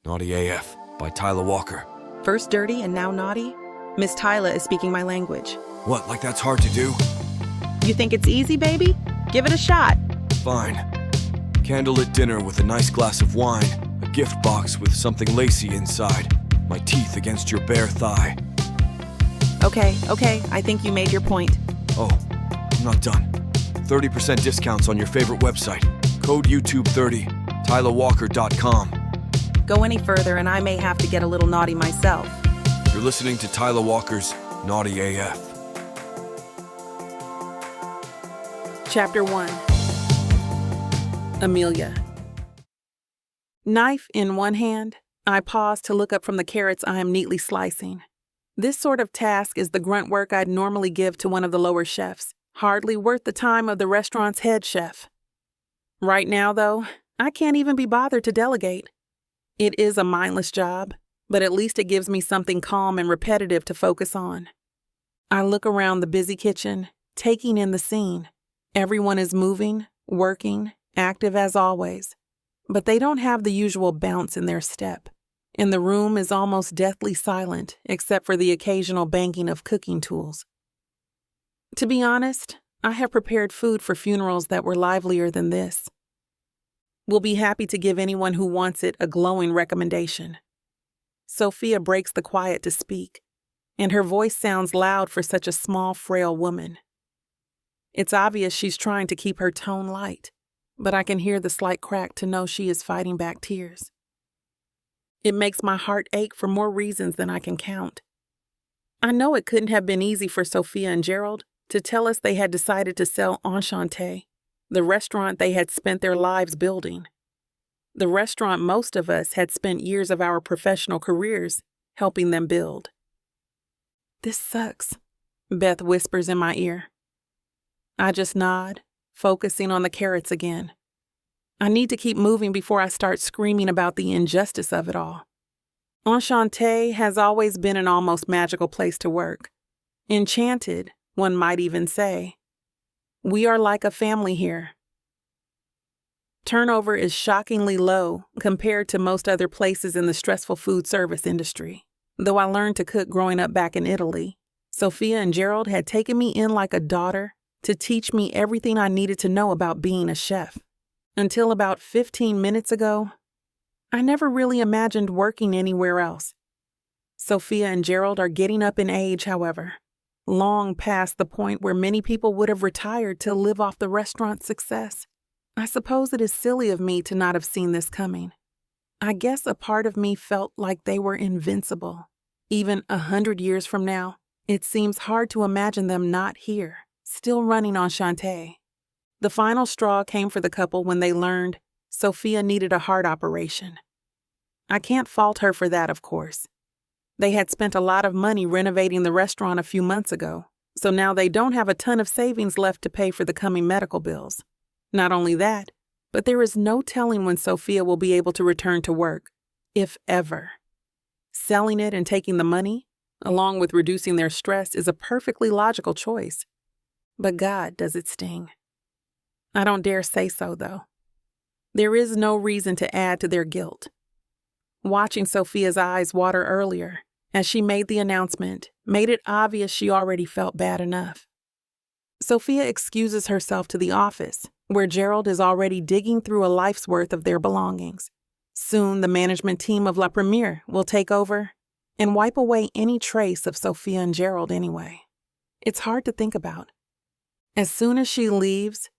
Naughty AF by Tyla Walker. First dirty and now naughty? Miss Tyla is speaking my language. What, like that's hard to do? You think it's easy, baby? Give it a shot. Fine. Candlelit dinner with a nice glass of wine, a gift box with something lacy inside, my teeth against your bare thigh. Okay, I think you made your point. Oh, I'm not done. 30% discounts on your favorite website. Code YouTube30, TylaWalker.com. Go any further and I may have to get a little naughty myself. You're listening to Tyla Walker's Naughty AF. Chapter 1. Amelia. Knife in one hand, I pause to look up from the carrots I am neatly slicing. This sort of task is the grunt work I'd normally give to one of the lower chefs, hardly worth the time of the restaurant's head chef. Right now, though, I can't even be bothered to delegate. It is a mindless job, but at least it gives me something calm and repetitive to focus on. I look around the busy kitchen, taking in the scene. Everyone is moving, working, active as always, but they don't have the usual bounce in their step. And the room is almost deathly silent, except for the occasional banging of cooking tools. To be honest, I have prepared food for funerals that were livelier than this. We'll be happy to give anyone who wants it a glowing recommendation. Sophia breaks the quiet to speak, and her voice sounds loud for such a small, frail woman. It's obvious she's trying to keep her tone light, but I can hear the slight crack to know she is fighting back tears. It makes my heart ache for more reasons than I can count. I know it couldn't have been easy for Sophia and Gerald to tell us they had decided to sell Enchante, the restaurant they had spent their lives building. The restaurant most of us had spent years of our professional careers helping them build. "This sucks," Beth whispers in my ear. I just nod, focusing on the carrots again. I need to keep moving before I start screaming about the injustice of it all. Enchante has always been an almost magical place to work. Enchanted, one might even say. We are like a family here. Turnover is shockingly low compared to most other places in the stressful food service industry. Though I learned to cook growing up back in Italy, Sophia and Gerald had taken me in like a daughter to teach me everything I needed to know about being a chef. Until about 15 minutes ago, I never really imagined working anywhere else. Sophia and Gerald are getting up in age, however, long past the point where many people would have retired to live off the restaurant's success. I suppose it is silly of me to not have seen this coming. I guess a part of me felt like they were invincible. Even 100 years from now, it seems hard to imagine them not here, still running Enchante. The final straw came for the couple when they learned Sophia needed a heart operation. I can't fault her for that, of course. They had spent a lot of money renovating the restaurant a few months ago, so now they don't have a ton of savings left to pay for the coming medical bills. Not only that, but there is no telling when Sophia will be able to return to work, if ever. Selling it and taking the money, along with reducing their stress, is a perfectly logical choice. But God, does it sting. I don't dare say so, though. There is no reason to add to their guilt. Watching Sophia's eyes water earlier, as she made the announcement, made it obvious she already felt bad enough. Sophia excuses herself to the office, where Gerald is already digging through a life's worth of their belongings. Soon, the management team of La Premiere will take over and wipe away any trace of Sophia and Gerald anyway. It's hard to think about. As soon as she leaves,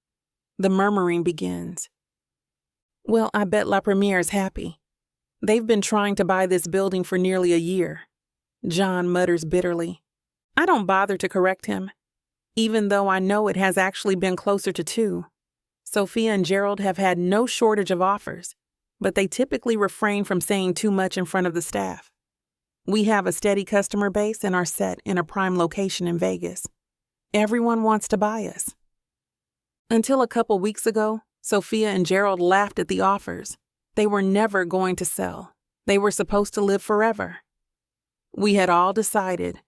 the murmuring begins. Well, I bet La Premiere's happy. They've been trying to buy this building for nearly a year. John mutters bitterly. I don't bother to correct him, even though I know it has actually been closer to 2. Sophia and Gerald have had no shortage of offers, but they typically refrain from saying too much in front of the staff. We have a steady customer base and are set in a prime location in Vegas. Everyone wants to buy us. Until a couple weeks ago, Sophia and Gerald laughed at the offers. They were never going to sell. They were supposed to live forever. We had all decided.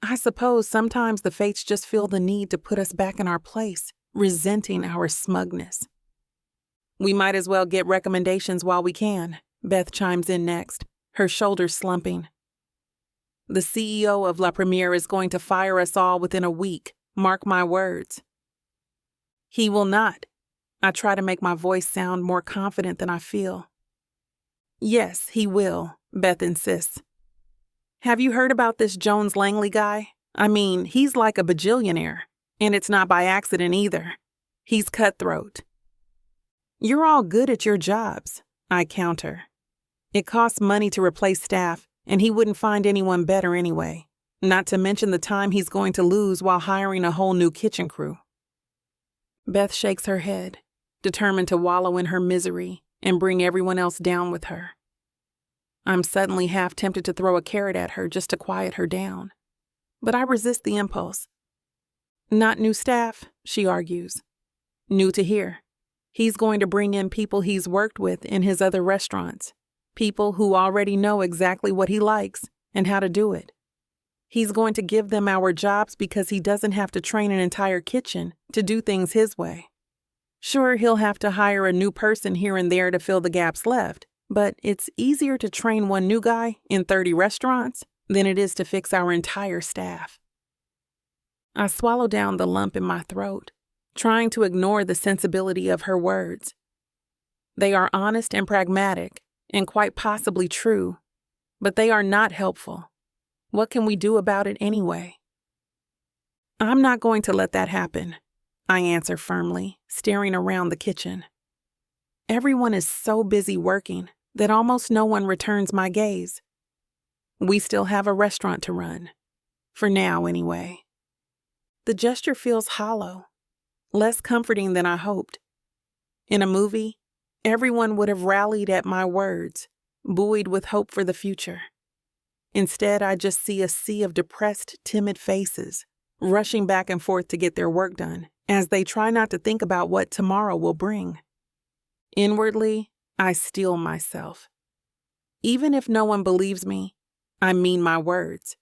I suppose sometimes the fates just feel the need to put us back in our place, resenting our smugness. We might as well get recommendations while we can, Beth chimes in next, her shoulders slumping. The CEO of La Premiere is going to fire us all within a week. Mark my words. He will not. I try to make my voice sound more confident than I feel. Yes, he will, Beth insists. Have you heard about this Jones Langley guy? I mean, he's like a bajillionaire, and it's not by accident either. He's cutthroat. You're all good at your jobs, I counter. It costs money to replace staff, and he wouldn't find anyone better anyway, not to mention the time he's going to lose while hiring a whole new kitchen crew. Beth shakes her head, determined to wallow in her misery and bring everyone else down with her. I'm suddenly half tempted to throw a carrot at her just to quiet her down, but I resist the impulse. Not new staff, she argues. New to here. He's going to bring in people he's worked with in his other restaurants, people who already know exactly what he likes and how to do it. He's going to give them our jobs because he doesn't have to train an entire kitchen to do things his way. Sure, he'll have to hire a new person here and there to fill the gaps left, but it's easier to train one new guy in 30 restaurants than it is to fix our entire staff. I swallow down the lump in my throat, trying to ignore the sensibility of her words. They are honest and pragmatic, and quite possibly true, but they are not helpful. What can we do about it anyway? I'm not going to let that happen, I answer firmly, staring around the kitchen. Everyone is so busy working that almost no one returns my gaze. We still have a restaurant to run. For now, anyway. The gesture feels hollow, less comforting than I hoped. In a movie, everyone would have rallied at my words, buoyed with hope for the future. Instead, I just see a sea of depressed, timid faces, rushing back and forth to get their work done, as they try not to think about what tomorrow will bring. Inwardly, I steel myself. Even if no one believes me, I mean my words.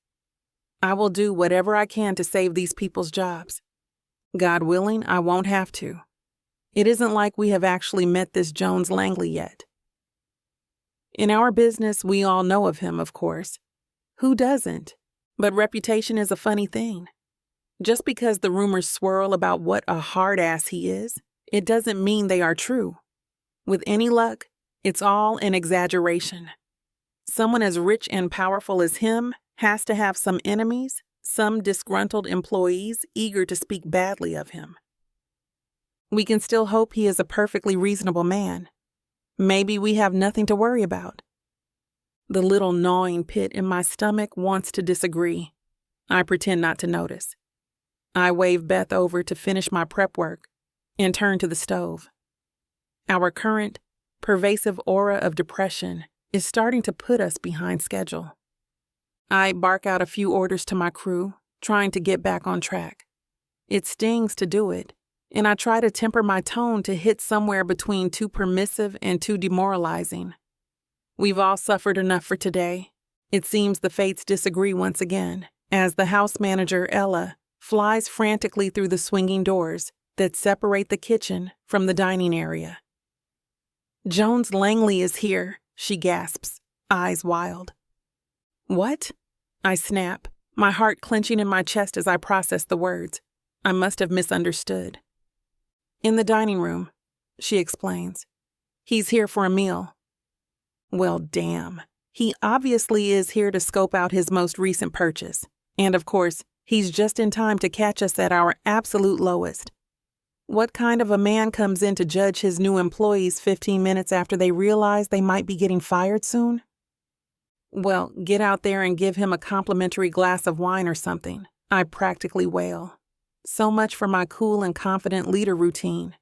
I will do whatever I can to save these people's jobs. God willing, I won't have to. It isn't like we have actually met this Jones Langley yet. In our business, we all know of him, of course. Who doesn't? But reputation is a funny thing. Just because the rumors swirl about what a hard ass he is, it doesn't mean they are true. With any luck, it's all an exaggeration. Someone as rich and powerful as him has to have some enemies, some disgruntled employees eager to speak badly of him. We can still hope he is a perfectly reasonable man. Maybe we have nothing to worry about. The little gnawing pit in my stomach wants to disagree. I pretend not to notice. I wave Beth over to finish my prep work and turn to the stove. Our current, pervasive aura of depression is starting to put us behind schedule. I bark out a few orders to my crew, trying to get back on track. It stings to do it, and I try to temper my tone to hit somewhere between too permissive and too demoralizing. We've all suffered enough for today. It seems the fates disagree once again, as the house manager, Ella, flies frantically through the swinging doors that separate the kitchen from the dining area. Jones Langley is here, she gasps, eyes wild. What? I snap, my heart clenching in my chest as I process the words. I must have misunderstood. In the dining room, she explains. He's here for a meal. Well, damn. He obviously is here to scope out his most recent purchase. And of course, he's just in time to catch us at our absolute lowest. What kind of a man comes in to judge his new employees 15 minutes after they realize they might be getting fired soon? Well, get out there and give him a complimentary glass of wine or something, I practically wail. So much for my cool and confident leader routine.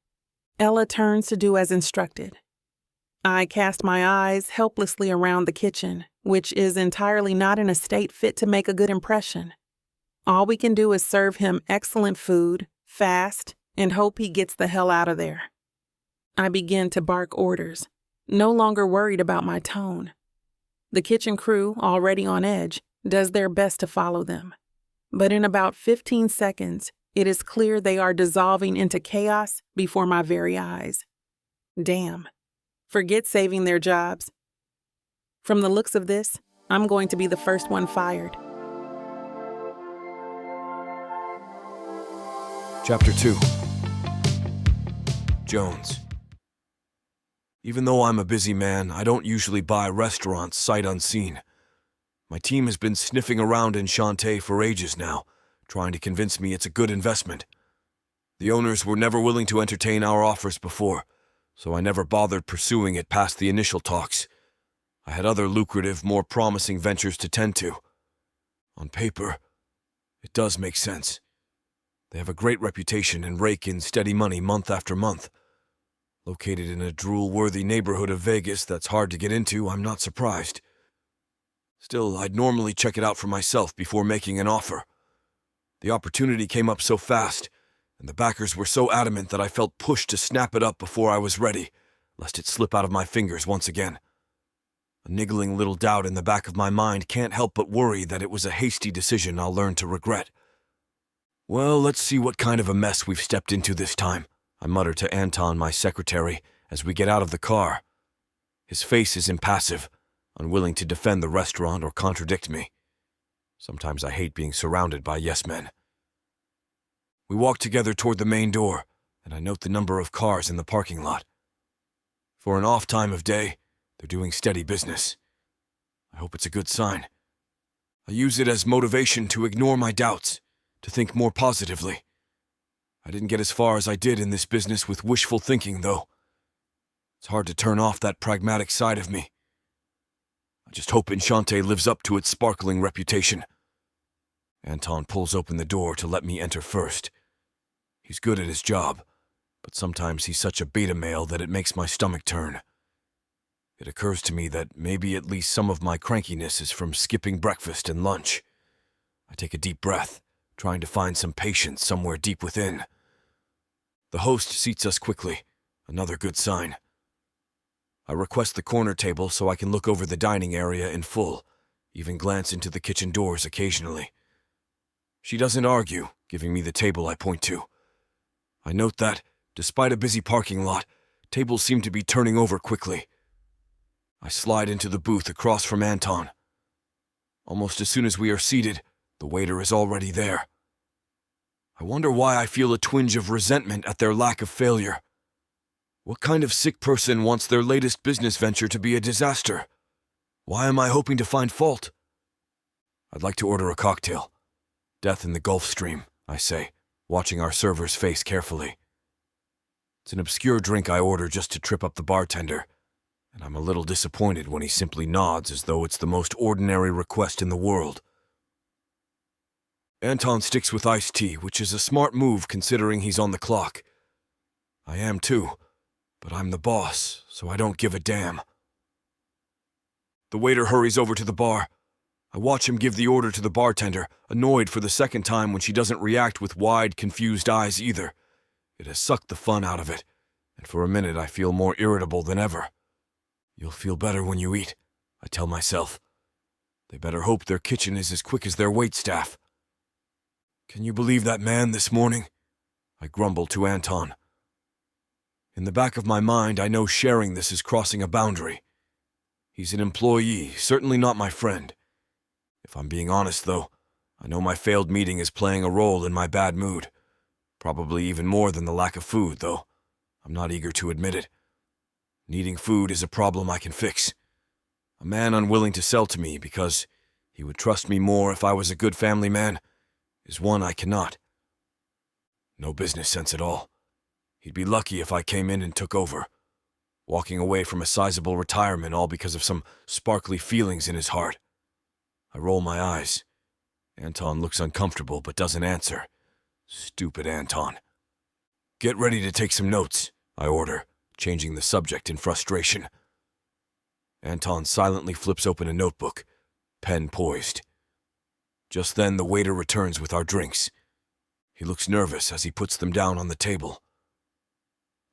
Ella turns to do as instructed. I cast my eyes helplessly around the kitchen, which is entirely not in a state fit to make a good impression. All we can do is serve him excellent food, fast, and hope he gets the hell out of there. I begin to bark orders, no longer worried about my tone. The kitchen crew, already on edge, does their best to follow them. But in about 15 seconds, it is clear they are dissolving into chaos before my very eyes. Damn. Forget saving their jobs. From the looks of this, I'm going to be the first one fired. Chapter 2. Jones. Even though I'm a busy man, I don't usually buy restaurants sight unseen. My team has been sniffing around Enchante for ages now, trying to convince me it's a good investment. The owners were never willing to entertain our offers before, so I never bothered pursuing it past the initial talks. I had other lucrative, more promising ventures to tend to. On paper, it does make sense. They have a great reputation and rake in steady money month after month. Located in a drool-worthy neighborhood of Vegas that's hard to get into, I'm not surprised. Still, I'd normally check it out for myself before making an offer. The opportunity came up so fast, and the backers were so adamant that I felt pushed to snap it up before I was ready, lest it slip out of my fingers once again. A niggling little doubt in the back of my mind can't help but worry that it was a hasty decision I'll learn to regret. Well, let's see what kind of a mess we've stepped into this time, I mutter to Anton, my secretary, as we get out of the car. His face is impassive, unwilling to defend the restaurant or contradict me. Sometimes I hate being surrounded by yes-men. We walk together toward the main door, and I note the number of cars in the parking lot. For an off time of day, they're doing steady business. I hope it's a good sign. I use it as motivation to ignore my doubts, to think more positively. I didn't get as far as I did in this business with wishful thinking, though. It's hard to turn off that pragmatic side of me. I just hope Enchante lives up to its sparkling reputation. Anton pulls open the door to let me enter first. He's good at his job, but sometimes he's such a beta male that it makes my stomach turn. It occurs to me that maybe at least some of my crankiness is from skipping breakfast and lunch. I take a deep breath, trying to find some patience somewhere deep within. The host seats us quickly, another good sign. I request the corner table so I can look over the dining area in full, even glance into the kitchen doors occasionally. She doesn't argue, giving me the table I point to. I note that, despite a busy parking lot, tables seem to be turning over quickly. I slide into the booth across from Anton. Almost as soon as we are seated, the waiter is already there. I wonder why I feel a twinge of resentment at their lack of failure. What kind of sick person wants their latest business venture to be a disaster? Why am I hoping to find fault? I'd like to order a cocktail. Death in the Gulf Stream, I say, watching our server's face carefully. It's an obscure drink I order just to trip up the bartender, and I'm a little disappointed when he simply nods as though it's the most ordinary request in the world. Anton sticks with iced tea, which is a smart move considering he's on the clock. I am too, but I'm the boss, so I don't give a damn. The waiter hurries over to the bar. I watch him give the order to the bartender, annoyed for the second time when she doesn't react with wide, confused eyes either. It has sucked the fun out of it, and for a minute I feel more irritable than ever. You'll feel better when you eat, I tell myself. They better hope their kitchen is as quick as their waitstaff. Can you believe that man this morning? I grumble to Anton. In the back of my mind, I know sharing this is crossing a boundary. He's an employee, certainly not my friend. If I'm being honest, though, I know my failed meeting is playing a role in my bad mood. Probably even more than the lack of food, though. I'm not eager to admit it. Needing food is a problem I can fix. A man unwilling to sell to me because he would trust me more if I was a good family man is one I cannot. No business sense at all. He'd be lucky if I came in and took over, walking away from a sizable retirement all because of some sparkly feelings in his heart. I roll my eyes. Anton looks uncomfortable but doesn't answer. Stupid Anton. Get ready to take some notes, I order, changing the subject in frustration. Anton silently flips open a notebook, pen poised. Just then the waiter returns with our drinks. He looks nervous as he puts them down on the table.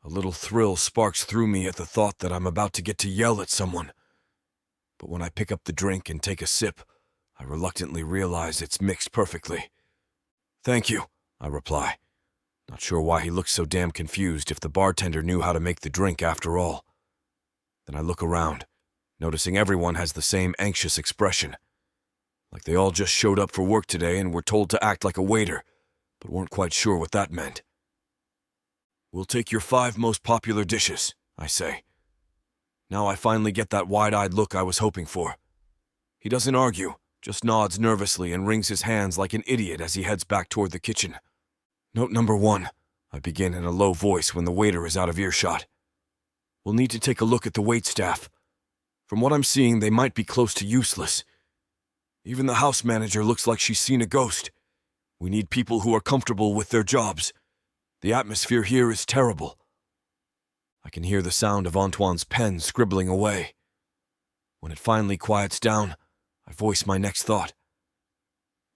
A little thrill sparks through me at the thought that I'm about to get to yell at someone. But when I pick up the drink and take a sip, I reluctantly realize it's mixed perfectly. Thank you, I reply. Not sure why he looks so damn confused if the bartender knew how to make the drink after all. Then I look around. noticing everyone has the same anxious expression. Like they all just showed up for work today and were told to act like a waiter, but weren't quite sure what that meant. "We'll take your 5 most popular dishes," I say. Now I finally get that wide-eyed look I was hoping for. He doesn't argue, just nods nervously and wrings his hands like an idiot as he heads back toward the kitchen. "Note number 1, I begin in a low voice when the waiter is out of earshot. "We'll need to take a look at the waitstaff. From what I'm seeing, they might be close to useless. Even the house manager looks like she's seen a ghost. We need people who are comfortable with their jobs. The atmosphere here is terrible." I can hear the sound of Antoine's pen scribbling away. When it finally quiets down, I voice my next thought.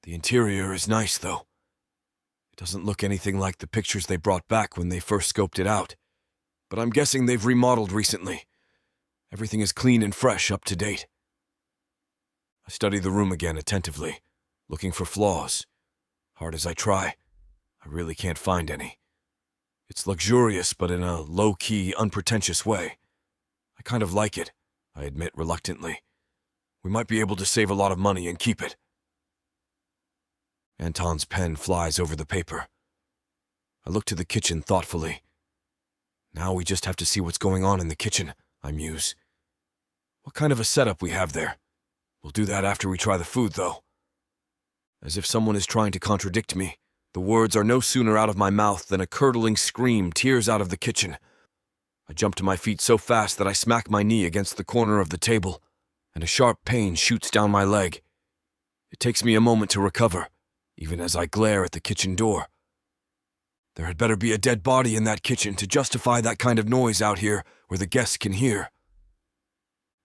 The interior is nice, though. It doesn't look anything like the pictures they brought back when they first scoped it out, but I'm guessing they've remodeled recently. Everything is clean and fresh, up to date. I study the room again attentively, looking for flaws. Hard as I try, I really can't find any. It's luxurious, but in a low-key, unpretentious way. I kind of like it, I admit reluctantly. We might be able to save a lot of money and keep it. Anton's pen flies over the paper. I look to the kitchen thoughtfully. Now we just have to see what's going on in the kitchen, I muse. What kind of a setup we have there? We'll do that after we try the food, though. As if someone is trying to contradict me, the words are no sooner out of my mouth than a curdling scream tears out of the kitchen. I jump to my feet so fast that I smack my knee against the corner of the table, and a sharp pain shoots down my leg. It takes me a moment to recover, even as I glare at the kitchen door. There had better be a dead body in that kitchen to justify that kind of noise out here where the guests can hear.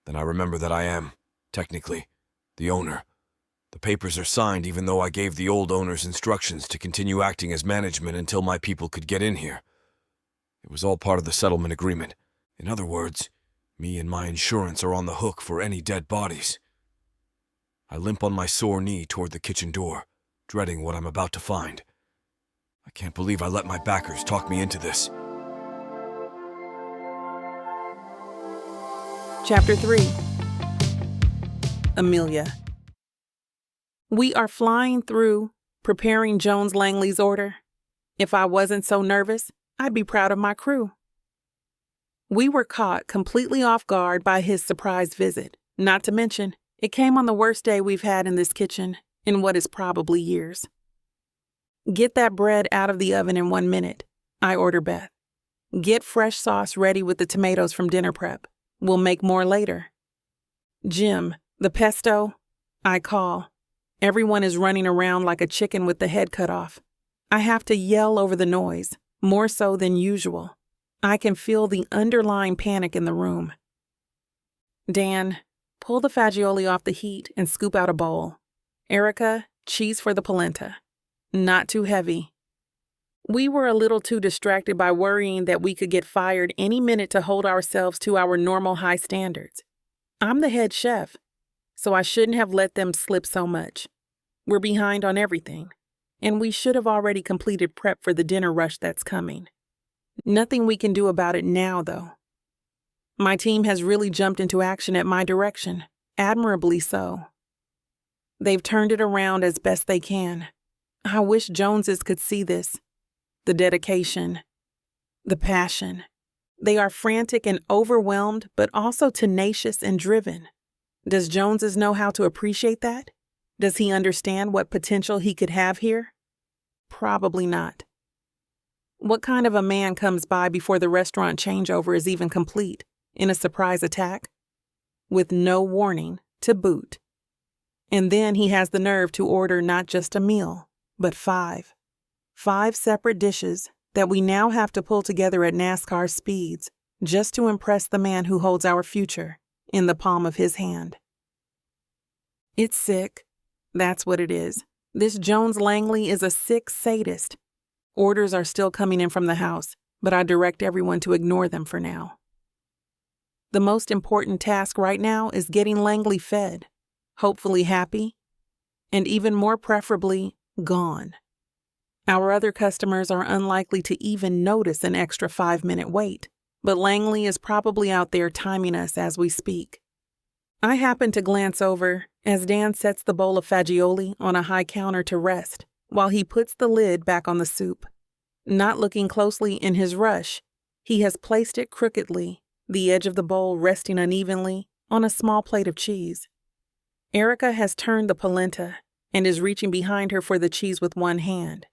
Then I remember that I am, technically, the owner. The papers are signed even though I gave the old owner's instructions to continue acting as management until my people could get in here. It was all part of the settlement agreement. In other words, me and my insurance are on the hook for any dead bodies. I limp on my sore knee toward the kitchen door, dreading what I'm about to find. I can't believe I let my backers talk me into this. Chapter 3. Amelia. We are flying through, preparing Jones Langley's order. If I wasn't so nervous, I'd be proud of my crew. We were caught completely off guard by his surprise visit. Not to mention, it came on the worst day we've had in this kitchen in what is probably years. "Get that bread out of the oven in 1 minute," I order Beth. "Get fresh sauce ready with the tomatoes from dinner prep. We'll make more later." "Jim, the pesto," I call. Everyone is running around like a chicken with the head cut off. I have to yell over the noise, more so than usual. I can feel the underlying panic in the room. "Dan, pull the fagioli off the heat and scoop out a bowl. Erica, cheese for the polenta. Not too heavy." We were a little too distracted by worrying that we could get fired any minute to hold ourselves to our normal high standards. I'm the head chef, so I shouldn't have let them slip so much. We're behind on everything, and we should have already completed prep for the dinner rush that's coming. Nothing we can do about it now, though. My team has really jumped into action at my direction, admirably so. They've turned it around as best they can. I wish Joneses could see this. The dedication, the passion. They are frantic and overwhelmed, but also tenacious and driven. Does Joneses know how to appreciate that? Does he understand what potential he could have here? Probably not. What kind of a man comes by before the restaurant changeover is even complete, in a surprise attack? With no warning, to boot. And then he has the nerve to order not just a meal, but 5. 5 separate dishes that we now have to pull together at NASCAR speeds just to impress the man who holds our future in the palm of his hand. It's sick. That's what it is. This Jones Langley is a sick sadist. Orders are still coming in from the house, but I direct everyone to ignore them for now. The most important task right now is getting Langley fed, hopefully happy, and even more preferably, gone. Our other customers are unlikely to even notice an extra 5-minute wait, but Langley is probably out there timing us as we speak. I happen to glance over as Dan sets the bowl of fagioli on a high counter to rest while he puts the lid back on the soup. Not looking closely in his rush, he has placed it crookedly, the edge of the bowl resting unevenly on a small plate of cheese. Erica has turned the polenta and is reaching behind her for the cheese with one hand.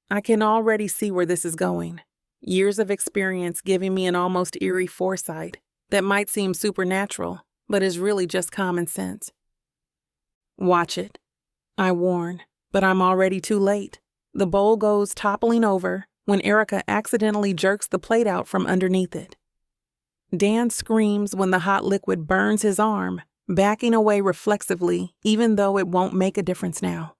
I can already see where this is going. Years of experience giving me an almost eerie foresight that might seem supernatural, but is really just common sense. Watch it, I warn, but I'm already too late. The bowl goes toppling over when Erica accidentally jerks the plate out from underneath it. Dan screams when the hot liquid burns his arm, backing away reflexively even though it won't make a difference now.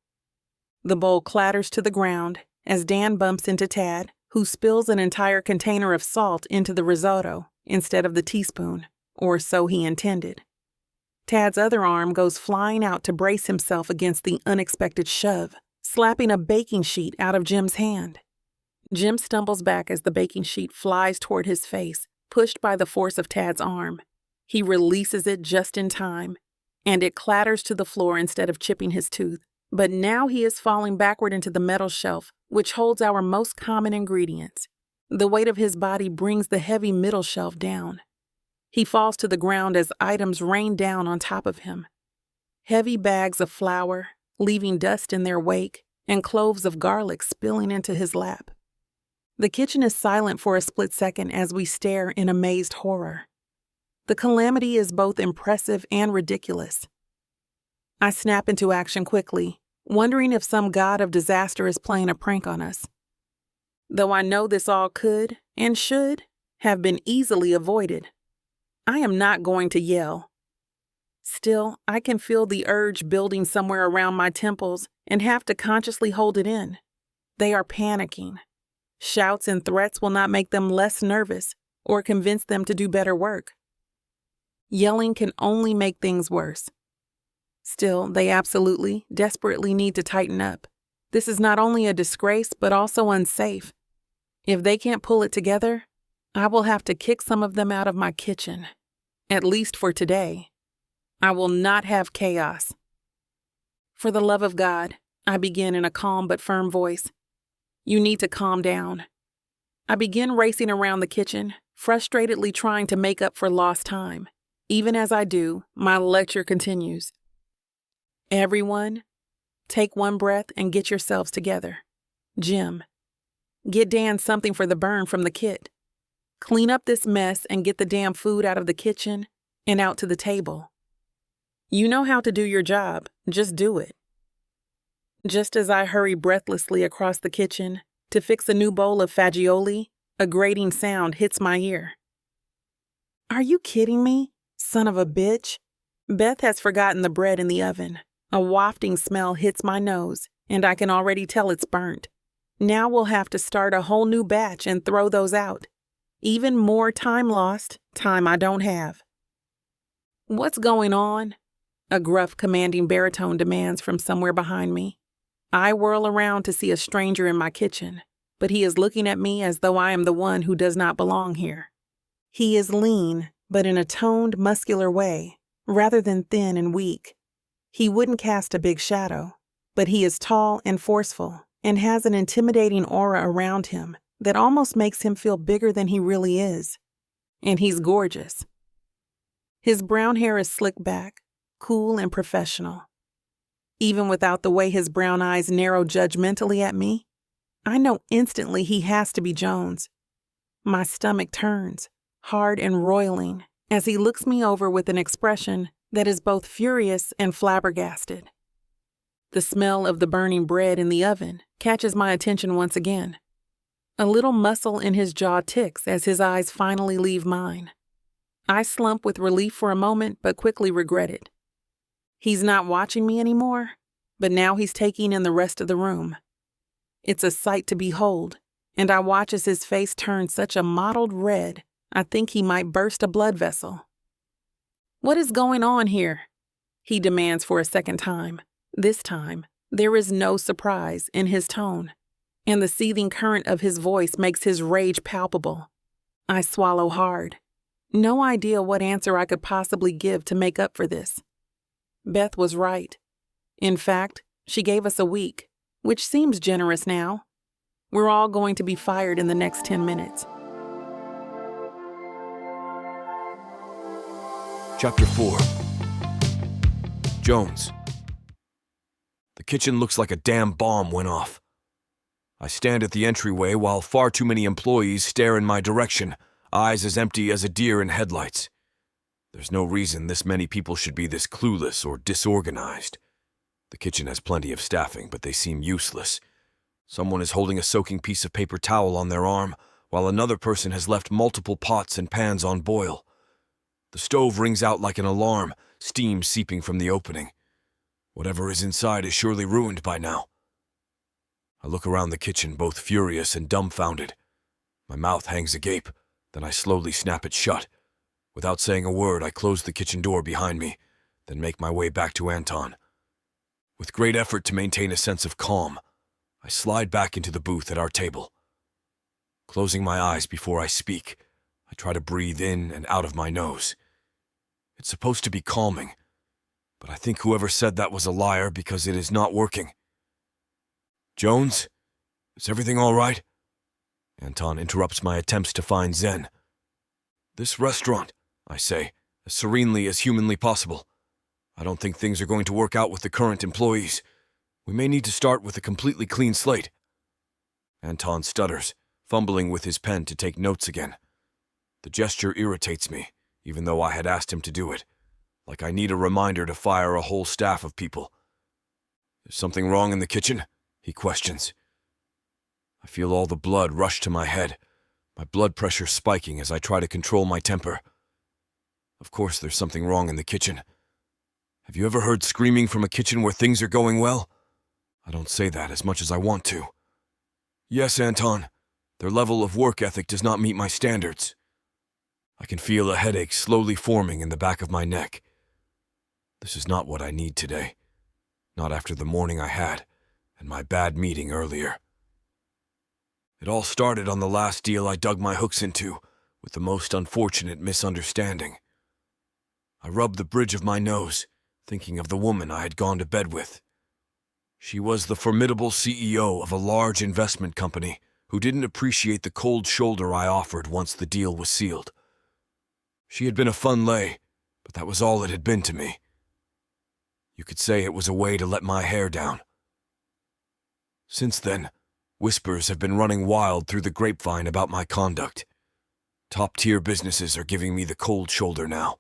The bowl clatters to the ground as Dan bumps into Tad, who spills an entire container of salt into the risotto instead of the teaspoon, or so he intended. Tad's other arm goes flying out to brace himself against the unexpected shove, slapping a baking sheet out of Jim's hand. Jim stumbles back as the baking sheet flies toward his face, pushed by the force of Tad's arm. He releases it just in time, and it clatters to the floor instead of chipping his tooth. But now he is falling backward into the metal shelf, which holds our most common ingredients. The weight of his body brings the heavy middle shelf down. He falls to the ground as items rain down on top of him. Heavy bags of flour, leaving dust in their wake, and cloves of garlic spilling into his lap. The kitchen is silent for a split second as we stare in amazed horror. The calamity is both impressive and ridiculous. I snap into action quickly, wondering if some god of disaster is playing a prank on us. Though I know this all could, and should, have been easily avoided, I am not going to yell. Still, I can feel the urge building somewhere around my temples and have to consciously hold it in. They are panicking. Shouts and threats will not make them less nervous or convince them to do better work. Yelling can only make things worse. Still, they absolutely, desperately need to tighten up. This is not only a disgrace, but also unsafe. If they can't pull it together, I will have to kick some of them out of my kitchen. At least for today. I will not have chaos. For the love of God, I begin in a calm but firm voice. You need to calm down. I begin racing around the kitchen, frustratedly trying to make up for lost time. Even as I do, my lecture continues. Everyone, take one breath and get yourselves together. Jim, get Dan something for the burn from the kit. Clean up this mess and get the damn food out of the kitchen and out to the table. You know how to do your job, just do it. Just as I hurry breathlessly across the kitchen to fix a new bowl of fagioli, a grating sound hits my ear. Are you kidding me, son of a bitch? Beth has forgotten the bread in the oven. A wafting smell hits my nose, and I can already tell it's burnt. Now we'll have to start a whole new batch and throw those out. Even more time lost, time I don't have. What's going on? A gruff, commanding baritone demands from somewhere behind me. I whirl around to see a stranger in my kitchen, but he is looking at me as though I am the one who does not belong here. He is lean, but in a toned, muscular way, rather than thin and weak. He wouldn't cast a big shadow, but he is tall and forceful and has an intimidating aura around him that almost makes him feel bigger than he really is. And he's gorgeous. His brown hair is slicked back, cool and professional. Even without the way his brown eyes narrow judgmentally at me, I know instantly he has to be Jones. My stomach turns, hard and roiling, as he looks me over with an expression that is both furious and flabbergasted. The smell of the burning bread in the oven catches my attention once again. A little muscle in his jaw ticks as his eyes finally leave mine. I slump with relief for a moment, but quickly regret it. He's not watching me anymore, but now he's taking in the rest of the room. It's a sight to behold, and I watch as his face turns such a mottled red, I think he might burst a blood vessel. What is going on here? He demands for a second time. This time, there is no surprise in his tone, and the seething current of his voice makes his rage palpable. I swallow hard. No idea what answer I could possibly give to make up for this. Beth was right. In fact, she gave us a week, which seems generous now. We're all going to be fired in the next 10 minutes. Chapter 4. Jones. The kitchen looks like a damn bomb went off. I stand at the entryway while far too many employees stare in my direction, eyes as empty as a deer in headlights. There's no reason this many people should be this clueless or disorganized. The kitchen has plenty of staffing, but they seem useless. Someone is holding a soaking piece of paper towel on their arm, while another person has left multiple pots and pans on boil. The stove rings out like an alarm, steam seeping from the opening. Whatever is inside is surely ruined by now. I look around the kitchen, both furious and dumbfounded. My mouth hangs agape, then I slowly snap it shut. Without saying a word, I close the kitchen door behind me, then make my way back to Anton. With great effort to maintain a sense of calm, I slide back into the booth at our table. Closing my eyes before I speak, I try to breathe in and out of my nose. It's supposed to be calming, but I think whoever said that was a liar because it is not working. Jones, is everything all right? Anton interrupts my attempts to find zen. This restaurant, I say, as serenely as humanly possible. I don't think things are going to work out with the current employees. We may need to start with a completely clean slate. Anton stutters, fumbling with his pen to take notes again. The gesture irritates me, even though I had asked him to do it, like I need a reminder to fire a whole staff of people. Is something wrong in the kitchen? He questions. I feel all the blood rush to my head, my blood pressure spiking as I try to control my temper. Of course there's something wrong in the kitchen. Have you ever heard screaming from a kitchen where things are going well? I don't say that as much as I want to. Yes, Anton. Their level of work ethic does not meet my standards. I can feel a headache slowly forming in the back of my neck. This is not what I need today. Not after the morning I had, and my bad meeting earlier. It all started on the last deal I dug my hooks into, with the most unfortunate misunderstanding. I rubbed the bridge of my nose, thinking of the woman I had gone to bed with. She was the formidable CEO of a large investment company who didn't appreciate the cold shoulder I offered once the deal was sealed. She had been a fun lay, but that was all it had been to me. You could say it was a way to let my hair down. Since then, whispers have been running wild through the grapevine about my conduct. Top-tier businesses are giving me the cold shoulder now,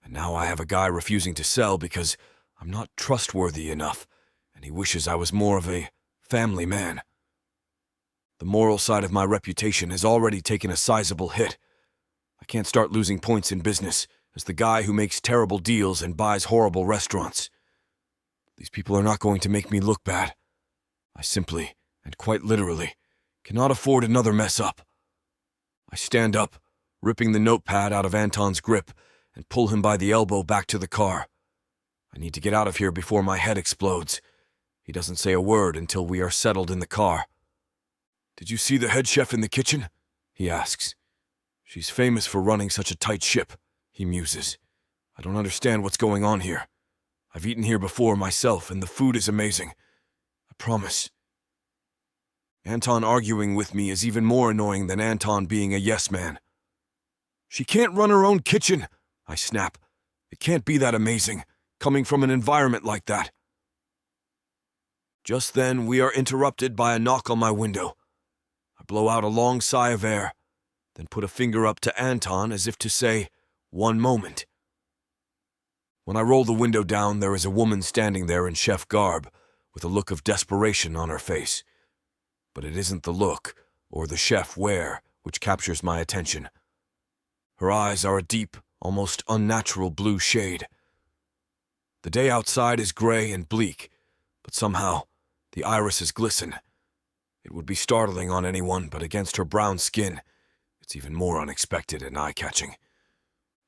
and now I have a guy refusing to sell because I'm not trustworthy enough, and he wishes I was more of a family man. The moral side of my reputation has already taken a sizable hit. I can't start losing points in business as the guy who makes terrible deals and buys horrible restaurants. These people are not going to make me look bad. I simply, and quite literally, cannot afford another mess up. I stand up, ripping the notepad out of Anton's grip, and pull him by the elbow back to the car. I need to get out of here before my head explodes. He doesn't say a word until we are settled in the car. Did you see the head chef in the kitchen? He asks. She's famous for running such a tight ship, he muses. I don't understand what's going on here. I've eaten here before myself, and the food is amazing. I promise. Anton arguing with me is even more annoying than Anton being a yes man. She can't run her own kitchen, I snap. It can't be that amazing, coming from an environment like that. Just then, we are interrupted by a knock on my window. I blow out a long sigh of air, then put a finger up to Anton as if to say, "One moment." When I roll the window down, there is a woman standing there in chef garb, with a look of desperation on her face. But it isn't the look, or the chef wear, which captures my attention. Her eyes are a deep, almost unnatural blue shade. The day outside is gray and bleak, but somehow the irises glisten. It would be startling on anyone, but against her brown skin, it's even more unexpected and eye-catching.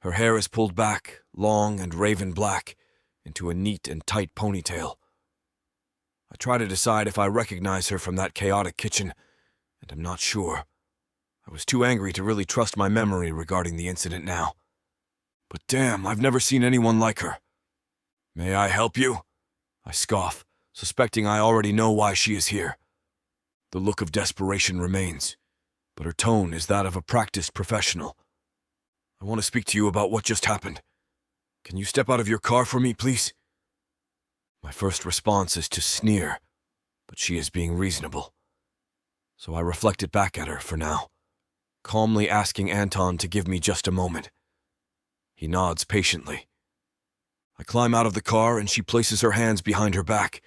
Her hair is pulled back, long and raven black, into a neat and tight ponytail. I try to decide if I recognize her from that chaotic kitchen, and am not sure. I was too angry to really trust my memory regarding the incident now. But damn, I've never seen anyone like her. May I help you? I scoff, suspecting I already know why she is here. The look of desperation remains, but her tone is that of a practiced professional. I want to speak to you about what just happened. Can you step out of your car for me, please? My first response is to sneer, but she is being reasonable. So I reflect it back at her for now, calmly asking Anton to give me just a moment. He nods patiently. I climb out of the car and she places her hands behind her back.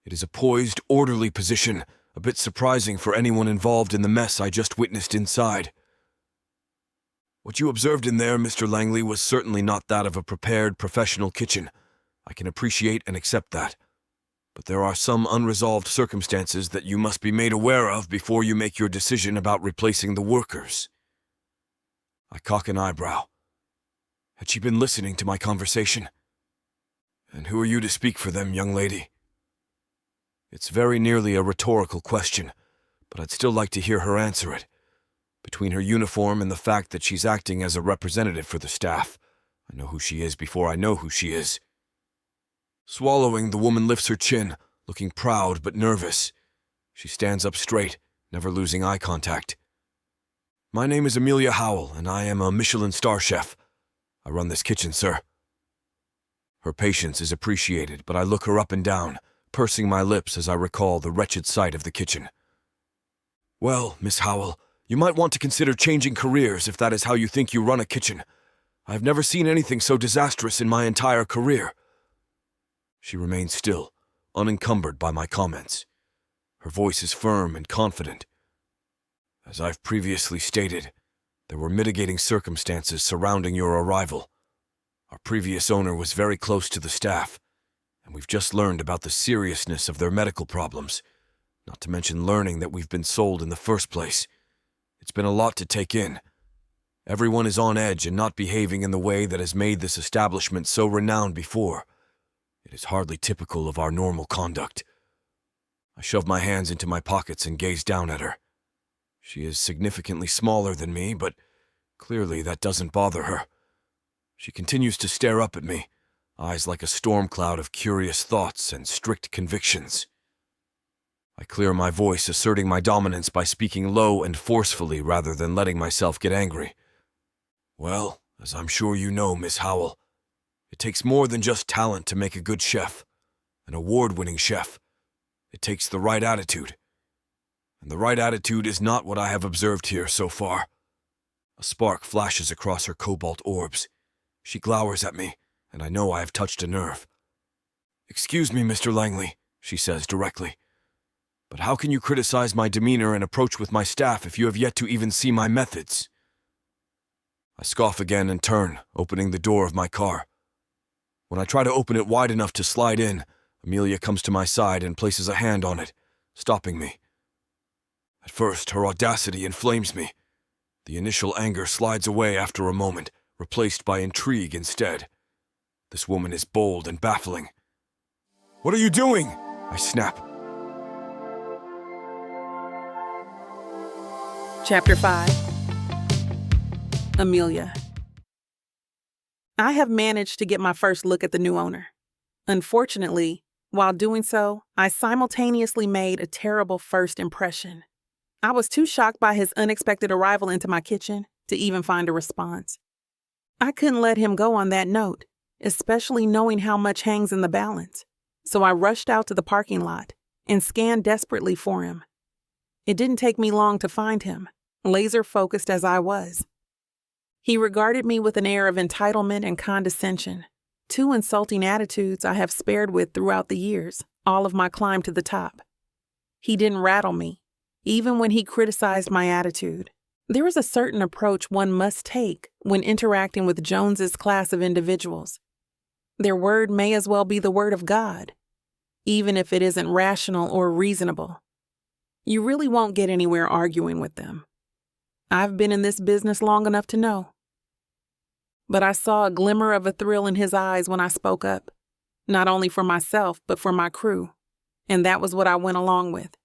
It is a poised, orderly position, a bit surprising for anyone involved in the mess I just witnessed inside. What you observed in there, Mr. Langley, was certainly not that of a prepared professional kitchen. I can appreciate and accept that. But there are some unresolved circumstances that you must be made aware of before you make your decision about replacing the workers. I cock an eyebrow. Had she been listening to my conversation? And who are you to speak for them, young lady? It's very nearly a rhetorical question, but I'd still like to hear her answer it. Between her uniform and the fact that she's acting as a representative for the staff, I know who she is before I know who she is. Swallowing, the woman lifts her chin, looking proud but nervous. She stands up straight, never losing eye contact. My name is Amelia Howell, and I am a Michelin star chef. I run this kitchen, sir. Her patience is appreciated, but I look her up and down, pursing my lips as I recall the wretched sight of the kitchen. Well, Miss Howell, you might want to consider changing careers if that is how you think you run a kitchen. I have never seen anything so disastrous in my entire career. She remains still, unencumbered by my comments. Her voice is firm and confident. As I've previously stated, there were mitigating circumstances surrounding your arrival. Our previous owner was very close to the staff, and we've just learned about the seriousness of their medical problems, not to mention learning that we've been sold in the first place. It's been a lot to take in. Everyone is on edge and not behaving in the way that has made this establishment so renowned before. It is hardly typical of our normal conduct. I shove my hands into my pockets and gaze down at her. She is significantly smaller than me, but clearly that doesn't bother her. She continues to stare up at me, eyes like a storm cloud of curious thoughts and strict convictions. I clear my voice, asserting my dominance by speaking low and forcefully rather than letting myself get angry. Well, as I'm sure you know, Miss Howell, it takes more than just talent to make a good chef, an award-winning chef. It takes the right attitude. And the right attitude is not what I have observed here so far. A spark flashes across her cobalt orbs. She glowers at me, and I know I have touched a nerve. Excuse me, Mr. Langley, she says directly. But how can you criticize my demeanor and approach with my staff if you have yet to even see my methods? I scoff again and turn, opening the door of my car. When I try to open it wide enough to slide in, Amelia comes to my side and places a hand on it, stopping me. At first, her audacity inflames me. The initial anger slides away after a moment, replaced by intrigue instead. This woman is bold and baffling. What are you doing? I snap. Chapter 5. Amelia. I have managed to get my first look at the new owner. Unfortunately, while doing so, I simultaneously made a terrible first impression. I was too shocked by his unexpected arrival into my kitchen to even find a response. I couldn't let him go on that note, especially knowing how much hangs in the balance. So I rushed out to the parking lot and scanned desperately for him. It didn't take me long to find him, laser-focused as I was. He regarded me with an air of entitlement and condescension, two insulting attitudes I have spared with throughout the years, all of my climb to the top. He didn't rattle me, even when he criticized my attitude. There is a certain approach one must take when interacting with Jones's class of individuals. Their word may as well be the word of God, even if it isn't rational or reasonable. You really won't get anywhere arguing with them. I've been in this business long enough to know. But I saw a glimmer of a thrill in his eyes when I spoke up, not only for myself, but for my crew, and that was what I went along with.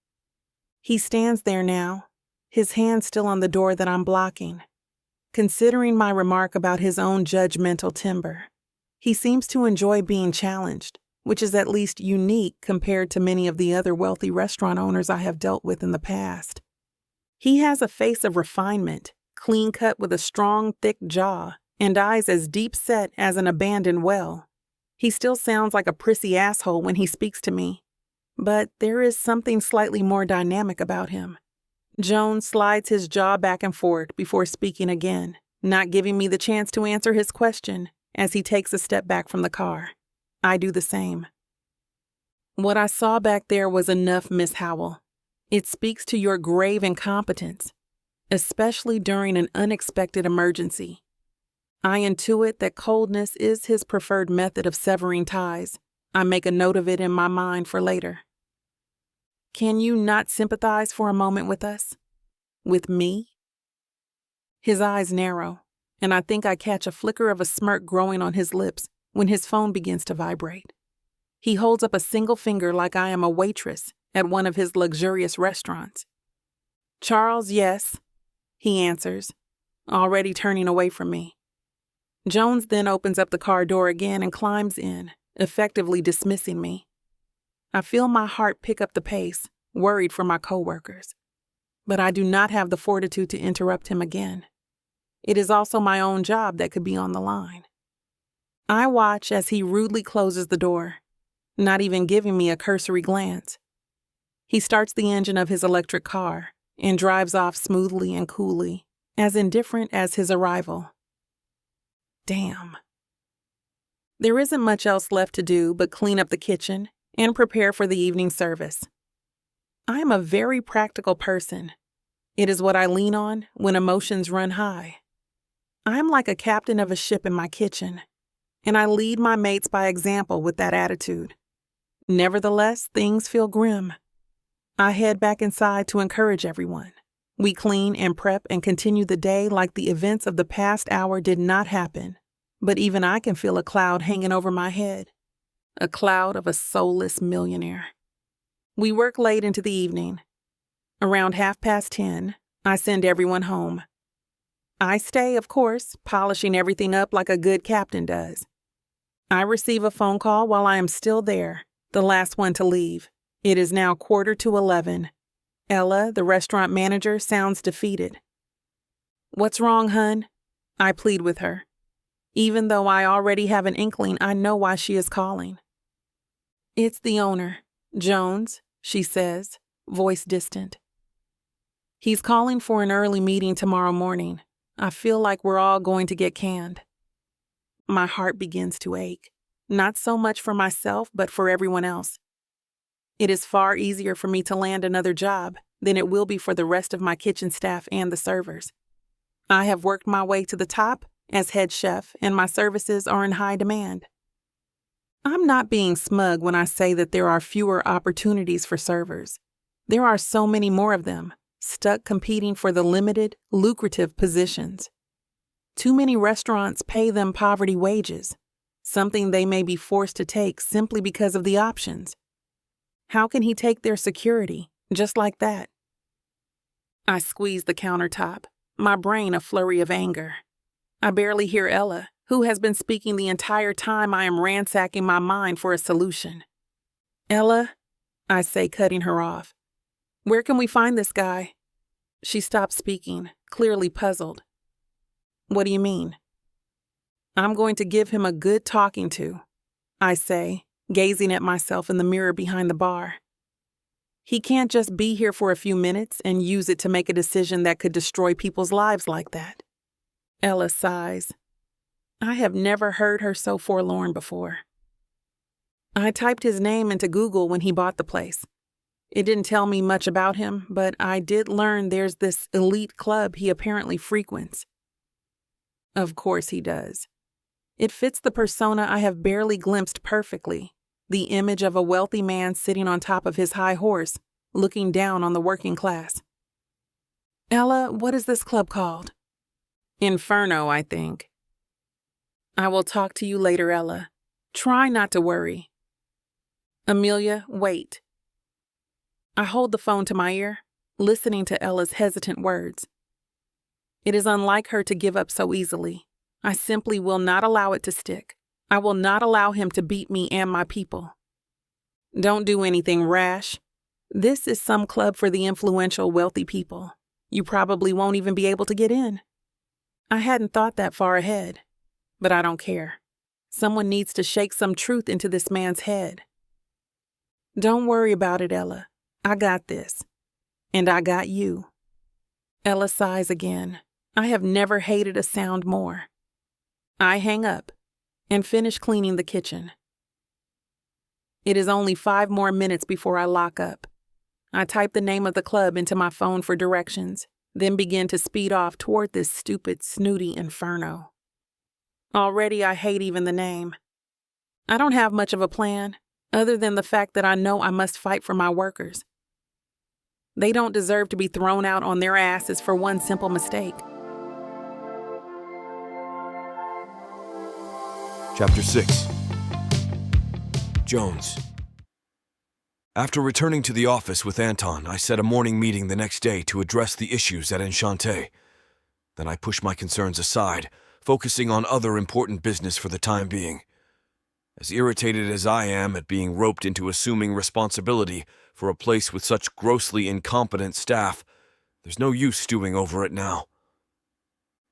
He stands there now, his hand still on the door that I'm blocking. Considering my remark about his own judgmental timber, he seems to enjoy being challenged, which is at least unique compared to many of the other wealthy restaurant owners I have dealt with in the past. He has a face of refinement, clean cut with a strong, thick jaw, and eyes as deep set as an abandoned well. He still sounds like a prissy asshole when he speaks to me, but there is something slightly more dynamic about him. Jones slides his jaw back and forth before speaking again, not giving me the chance to answer his question as he takes a step back from the car. I do the same. What I saw back there was enough, Miss Howell. It speaks to your grave incompetence, especially during an unexpected emergency. I intuit that coldness is his preferred method of severing ties. I make a note of it in my mind for later. Can you not sympathize for a moment with us? With me? His eyes narrow, and I think I catch a flicker of a smirk growing on his lips when his phone begins to vibrate. He holds up a single finger like I am a waitress at one of his luxurious restaurants. Charles, yes, he answers, already turning away from me. Jones then opens up the car door again and climbs in, effectively dismissing me. I feel my heart pick up the pace, worried for my coworkers. But I do not have the fortitude to interrupt him again. It is also my own job that could be on the line. I watch as he rudely closes the door, not even giving me a cursory glance. He starts the engine of his electric car and drives off smoothly and coolly, as indifferent as his arrival. Damn. There isn't much else left to do but clean up the kitchen and prepare for the evening service. I am a very practical person. It is what I lean on when emotions run high. I am like a captain of a ship in my kitchen, and I lead my mates by example with that attitude. Nevertheless, things feel grim. I head back inside to encourage everyone. We clean and prep and continue the day like the events of the past hour did not happen, but even I can feel a cloud hanging over my head. A cloud of a soulless millionaire. We work late into the evening. Around 10:30, I send everyone home. I stay, of course, polishing everything up like a good captain does. I receive a phone call while I am still there, the last one to leave. It is now 11:15. Ella, the restaurant manager, sounds defeated. What's wrong, hun? I plead with her. Even though I already have an inkling, I know why she is calling. It's the owner, Jones, she says, voice distant. He's calling for an early meeting tomorrow morning. I feel like we're all going to get canned. My heart begins to ache, not so much for myself, but for everyone else. It is far easier for me to land another job than it will be for the rest of my kitchen staff and the servers. I have worked my way to the top as head chef, and my services are in high demand. I'm not being smug when I say that there are fewer opportunities for servers. There are so many more of them, stuck competing for the limited, lucrative positions. Too many restaurants pay them poverty wages, something they may be forced to take simply because of the options. How can he take their security, just like that? I squeeze the countertop, my brain a flurry of anger. I barely hear Ella, who has been speaking the entire time I am ransacking my mind for a solution. Ella, I say, cutting her off. Where can we find this guy? She stops speaking, clearly puzzled. What do you mean? I'm going to give him a good talking to, I say, gazing at myself in the mirror behind the bar. He can't just be here for a few minutes and use it to make a decision that could destroy people's lives like that. Ella sighs. I have never heard her so forlorn before. I typed his name into Google when he bought the place. It didn't tell me much about him, but I did learn there's this elite club he apparently frequents. Of course he does. It fits the persona I have barely glimpsed perfectly, the image of a wealthy man sitting on top of his high horse, looking down on the working class. Ella, what is this club called? Inferno, I think. I will talk to you later, Ella. Try not to worry. Amelia, wait. I hold the phone to my ear, listening to Ella's hesitant words. It is unlike her to give up so easily. I simply will not allow it to stick. I will not allow him to beat me and my people. Don't do anything rash. This is some club for the influential, wealthy people. You probably won't even be able to get in. I hadn't thought that far ahead, but I don't care. Someone needs to shake some truth into this man's head. Don't worry about it, Ella. I got this. And I got you. Ella sighs again. I have never hated a sound more. I hang up and finish cleaning the kitchen. It is only 5 more minutes before I lock up. I type the name of the club into my phone for directions, then begin to speed off toward this stupid, snooty inferno. Already I hate even the name. I don't have much of a plan, other than the fact that I know I must fight for my workers. They don't deserve to be thrown out on their asses for one simple mistake. Chapter 6. Jones. After returning to the office with Anton, I set a morning meeting the next day to address the issues at Enchante. Then I pushed my concerns aside, focusing on other important business for the time being. As irritated as I am at being roped into assuming responsibility for a place with such grossly incompetent staff, there's no use stewing over it now.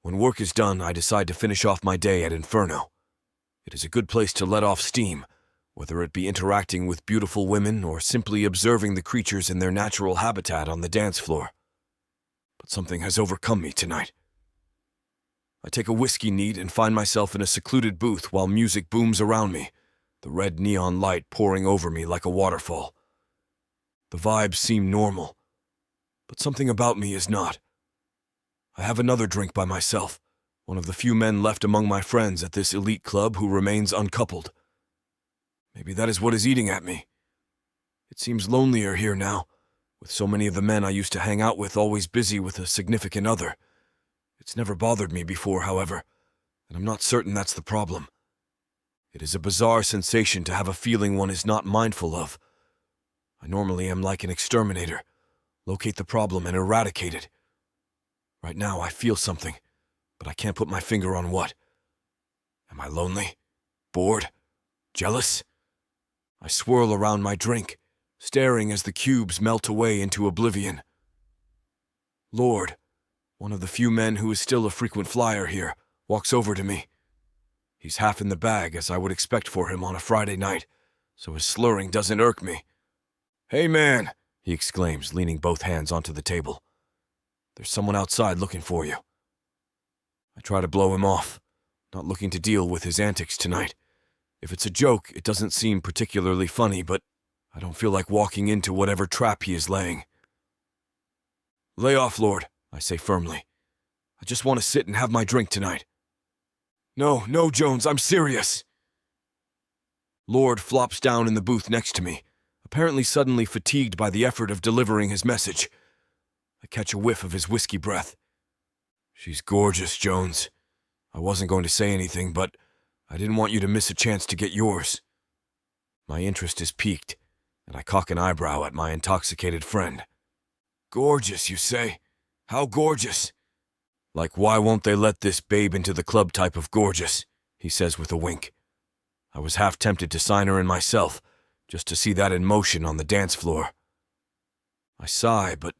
When work is done, I decide to finish off my day at Inferno. It is a good place to let off steam, whether it be interacting with beautiful women or simply observing the creatures in their natural habitat on the dance floor. But something has overcome me tonight. I take a whiskey neat and find myself in a secluded booth while music booms around me, the red neon light pouring over me like a waterfall. The vibes seem normal, but something about me is not. I have another drink by myself, one of the few men left among my friends at this elite club who remains uncoupled. Maybe that is what is eating at me. It seems lonelier here now, with so many of the men I used to hang out with always busy with a significant other. It's never bothered me before, however, and I'm not certain that's the problem. It is a bizarre sensation to have a feeling one is not mindful of. I normally am like an exterminator, locate the problem and eradicate it. Right now I feel something, but I can't put my finger on what. Am I lonely? Bored? Jealous? I swirl around my drink, staring as the cubes melt away into oblivion. Lord, one of the few men who is still a frequent flyer here, walks over to me. He's half in the bag, as I would expect for him on a Friday night, so his slurring doesn't irk me. "Hey man," he exclaims, leaning both hands onto the table. "There's someone outside looking for you." I try to blow him off, not looking to deal with his antics tonight. If it's a joke, it doesn't seem particularly funny, but I don't feel like walking into whatever trap he is laying. "Lay off, Lord," I say firmly. "I just want to sit and have my drink tonight." No, Jones, I'm serious." Lord flops down in the booth next to me, apparently suddenly fatigued by the effort of delivering his message. I catch a whiff of his whiskey breath. "She's gorgeous, Jones. I wasn't going to say anything, but I didn't want you to miss a chance to get yours." My interest is piqued, and I cock an eyebrow at my intoxicated friend. "Gorgeous, you say? How gorgeous?" "Like, why won't they let this babe into the club type of gorgeous?" he says with a wink. I was half tempted to sign her in myself, just to see that in motion on the dance floor. I sigh, but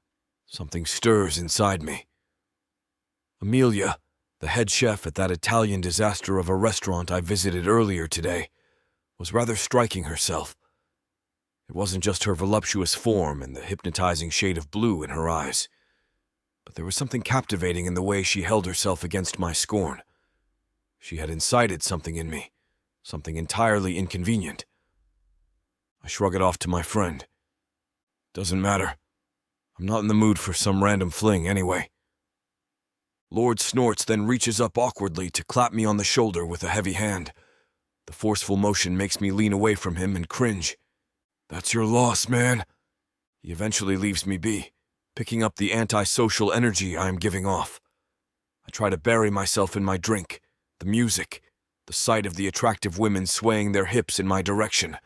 something stirs inside me. Amelia, the head chef at that Italian disaster of a restaurant I visited earlier today, was rather striking herself. It wasn't just her voluptuous form and the hypnotizing shade of blue in her eyes, but there was something captivating in the way she held herself against my scorn. She had incited something in me, something entirely inconvenient. I shrug it off to my friend. "Doesn't matter. I'm not in the mood for some random fling anyway." Lord snorts, then reaches up awkwardly to clap me on the shoulder with a heavy hand. The forceful motion makes me lean away from him and cringe. "That's your loss, man." He eventually leaves me be, picking up the antisocial energy I am giving off. I try to bury myself in my drink, the music, the sight of the attractive women swaying their hips in my direction.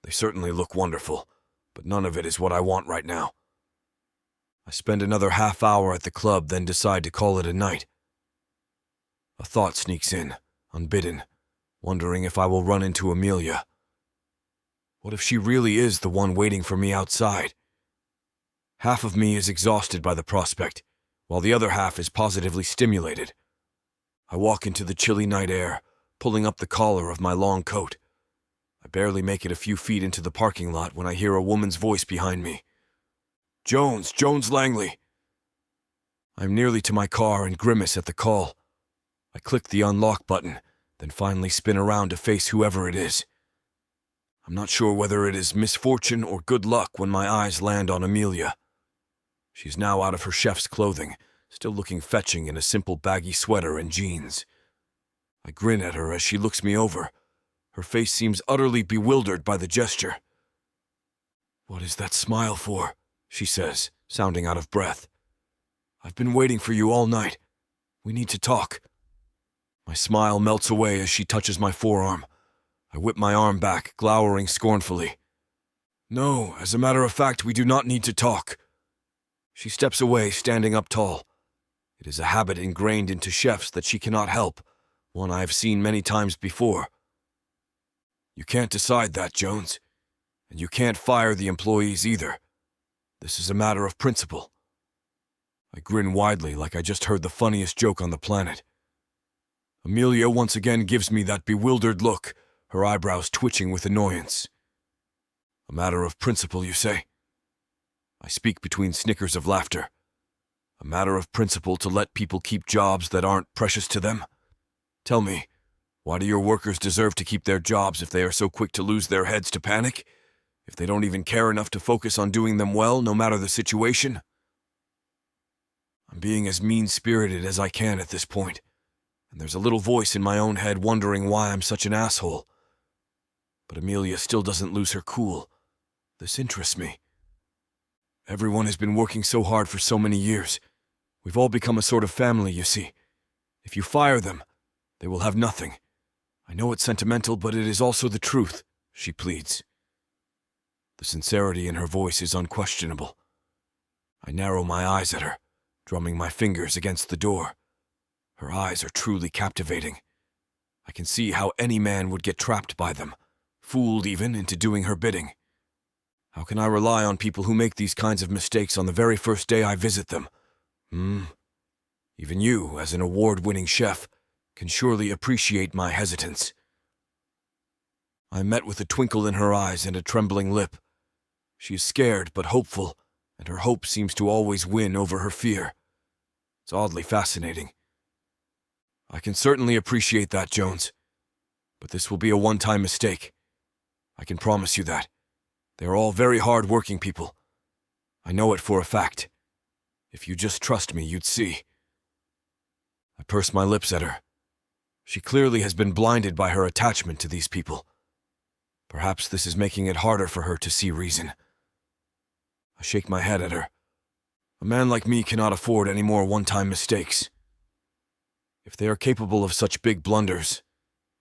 They certainly look wonderful, but none of it is what I want right now. I spend another half hour at the club, then decide to call it a night. A thought sneaks in, unbidden, wondering if I will run into Amelia. What if she really is the one waiting for me outside? Half of me is exhausted by the prospect, while the other half is positively stimulated. I walk into the chilly night air, pulling up the collar of my long coat. I barely make it a few feet into the parking lot when I hear a woman's voice behind me. Jones Langley. I'm nearly to my car and grimace at the call. I click the unlock button, then finally spin around to face whoever it is. I'm not sure whether it is misfortune or good luck when my eyes land on Amelia. She's now out of her chef's clothing, still looking fetching in a simple baggy sweater and jeans. I grin at her as she looks me over. Her face seems utterly bewildered by the gesture. "What is that smile for?" she says, sounding out of breath. "I've been waiting for you all night. We need to talk." My smile melts away as she touches my forearm. I whip my arm back, glowering scornfully. "No, as a matter of fact, we do not need to talk." She steps away, standing up tall. It is a habit ingrained into chefs that she cannot help, one I have seen many times before. "You can't decide that, Jones. And you can't fire the employees either. This is a matter of principle." I grin widely like I just heard the funniest joke on the planet. Amelia once again gives me that bewildered look, her eyebrows twitching with annoyance. "A matter of principle, you say?" I speak between snickers of laughter. "A matter of principle to let people keep jobs that aren't precious to them? Tell me, why do your workers deserve to keep their jobs if they are so quick to lose their heads to panic? If they don't even care enough to focus on doing them well, no matter the situation?" I'm being as mean-spirited as I can at this point, and there's a little voice in my own head wondering why I'm such an asshole. But Amelia still doesn't lose her cool. This interests me. Everyone has been working so hard for so many years. We've all become a sort of family, you see. If you fire them, they will have nothing. I know it's sentimental, but it is also the truth, she pleads. The sincerity in her voice is unquestionable. I narrow my eyes at her, drumming my fingers against the door. Her eyes are truly captivating. I can see how any man would get trapped by them, fooled even into doing her bidding. How can I rely on people who make these kinds of mistakes on the very first day I visit them? Even you, as an award-winning chef, can surely appreciate my hesitance. I met with a twinkle in her eyes and a trembling lip. She is scared but hopeful, and her hope seems to always win over her fear. It's oddly fascinating. I can certainly appreciate that, Jones. But this will be a one-time mistake. I can promise you that. They are all very hard-working people. I know it for a fact. If you just trust me, you'd see. I purse my lips at her. She clearly has been blinded by her attachment to these people. Perhaps this is making it harder for her to see reason. I shake my head at her. A man like me cannot afford any more one-time mistakes. If they are capable of such big blunders,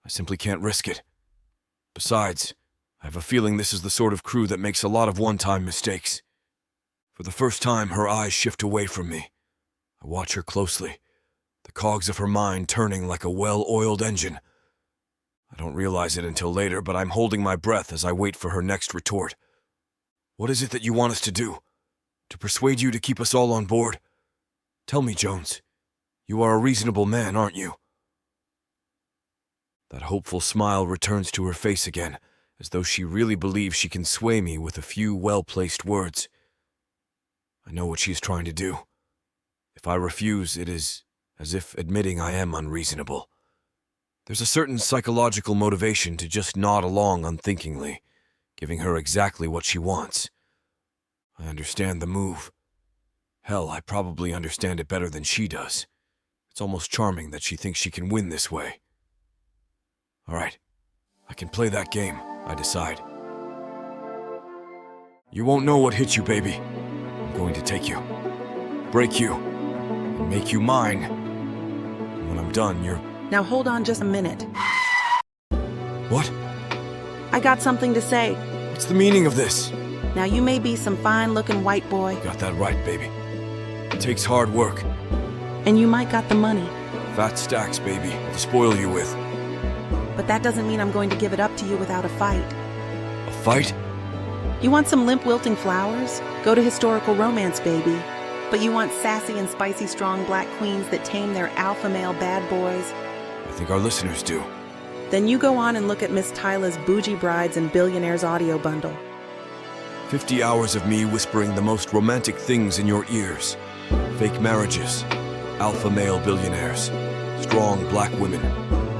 I simply can't risk it. Besides, I have a feeling this is the sort of crew that makes a lot of one-time mistakes. For the first time, her eyes shift away from me. I watch her closely, the cogs of her mind turning like a well-oiled engine. I don't realize it until later, but I'm holding my breath as I wait for her next retort. What is it that you want us to do? To persuade you to keep us all on board? Tell me, Jones. You are a reasonable man, aren't you? That hopeful smile returns to her face again, as though she really believes she can sway me with a few well-placed words. I know what she is trying to do. If I refuse, it is as if admitting I am unreasonable. There's a certain psychological motivation to just nod along unthinkingly, giving her exactly what she wants. I understand the move. Hell, I probably understand it better than she does. It's almost charming that she thinks she can win this way. All right, I can play that game, I decide. You won't know what hit you, baby. I'm going to take you, break you, and make you mine. And when I'm done, you're... Now hold on just a minute. What? I got something to say. What's the meaning of this? Now you may be some fine-looking white boy, Got that right, baby. It takes hard work. And you might got the money. Fat stacks, baby, to spoil you with. But that doesn't mean I'm going to give it up to you without a fight. A fight? You want some limp wilting flowers? Go to historical romance, baby. But you want sassy and spicy strong black queens that tame their alpha male bad boys? I think our listeners do. Then you go on and look at Miss Tyla's Bougie Brides and Billionaires audio bundle. 50 hours of me whispering the most romantic things in your ears. Fake marriages, alpha male billionaires, strong black women,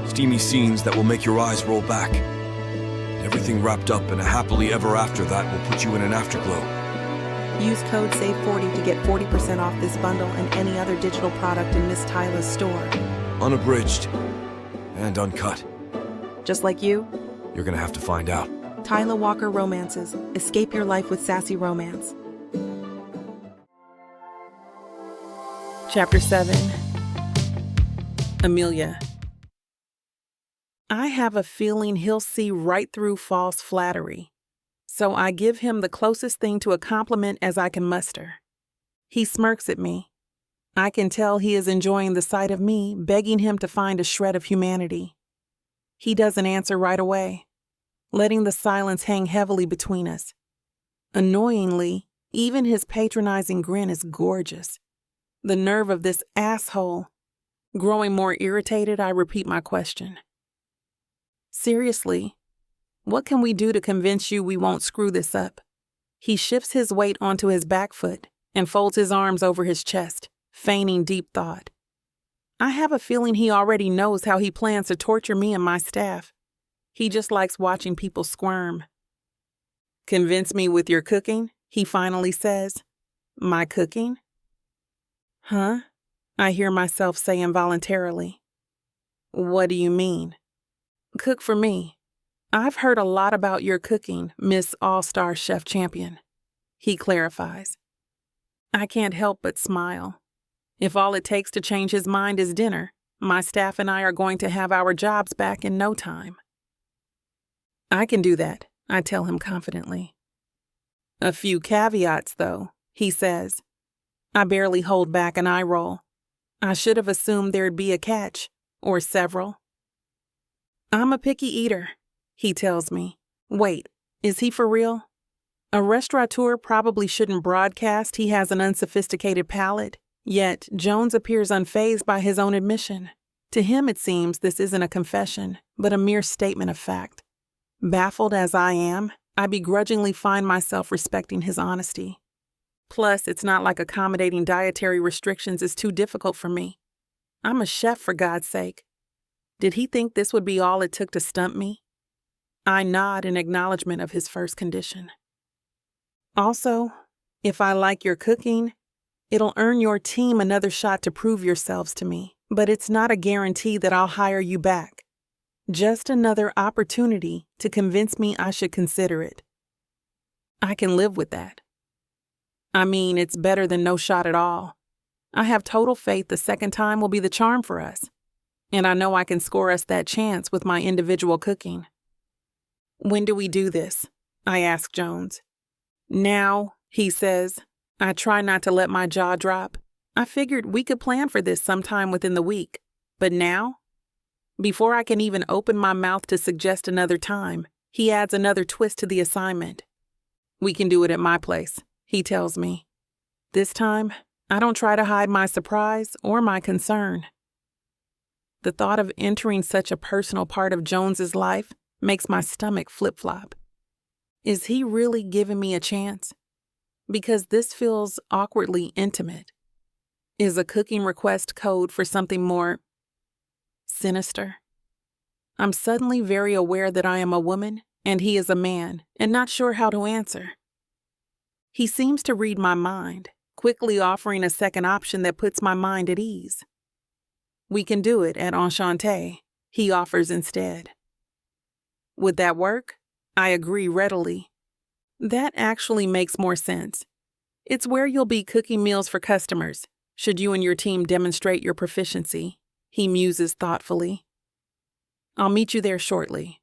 steamy scenes that will make your eyes roll back. And everything wrapped up in a happily ever after that will put you in an afterglow. Use code SAVE40 to get 40% off this bundle and any other digital product in Miss Tyla's store. Unabridged and uncut. Just like you? You're gonna have to find out. Tyla Walker Romances. Escape your life with sassy romance. Chapter 7. Amelia. I have a feeling he'll see right through false flattery, so I give him the closest thing to a compliment as I can muster. He smirks at me. I can tell he is enjoying the sight of me begging him to find a shred of humanity. He doesn't answer right away, letting the silence hang heavily between us. Annoyingly, even his patronizing grin is gorgeous. The nerve of this asshole. Growing more irritated, I repeat my question. Seriously, what can we do to convince you we won't screw this up? He shifts his weight onto his back foot and folds his arms over his chest, feigning deep thought. I have a feeling he already knows how he plans to torture me and my staff. He just likes watching people squirm. Convince me with your cooking, he finally says. My cooking? Huh? I hear myself say involuntarily. What do you mean? Cook for me. I've heard a lot about your cooking, Miss All-Star Chef Champion. He clarifies. I can't help but smile. If all it takes to change his mind is dinner, my staff and I are going to have our jobs back in no time. I can do that, I tell him confidently. A few caveats, though, he says. I barely hold back an eye roll. I should have assumed there'd be a catch, or several. I'm a picky eater, he tells me. Wait, is he for real? A restaurateur probably shouldn't broadcast he has an unsophisticated palate, yet Jones appears unfazed by his own admission. To him, it seems this isn't a confession, but a mere statement of fact. Baffled as I am, I begrudgingly find myself respecting his honesty. Plus, it's not like accommodating dietary restrictions is too difficult for me. I'm a chef, for God's sake. Did he think this would be all it took to stump me? I nod in acknowledgement of his first condition. Also, if I like your cooking, it'll earn your team another shot to prove yourselves to me, but it's not a guarantee that I'll hire you back. Just another opportunity to convince me I should consider it. I can live with that. I mean, it's better than no shot at all. I have total faith the second time will be the charm for us, and I know I can score us that chance with my individual cooking. When do we do this? I ask Jones. Now, he says. I try not to let my jaw drop. I figured we could plan for this sometime within the week, but now? Before I can even open my mouth to suggest another time, he adds another twist to the assignment. We can do it at my place, he tells me. This time, I don't try to hide my surprise or my concern. The thought of entering such a personal part of Jones's life makes my stomach flip-flop. Is he really giving me a chance? Because this feels awkwardly intimate. Is a cooking request code for something more sinister? I'm suddenly very aware that I am a woman and he is a man, and not sure how to answer. He seems to read my mind, quickly offering a second option that puts my mind at ease. We can do it at Enchante, he offers instead. Would that work? I agree readily. That actually makes more sense. It's where you'll be cooking meals for customers, should you and your team demonstrate your proficiency, he muses thoughtfully. I'll meet you there shortly.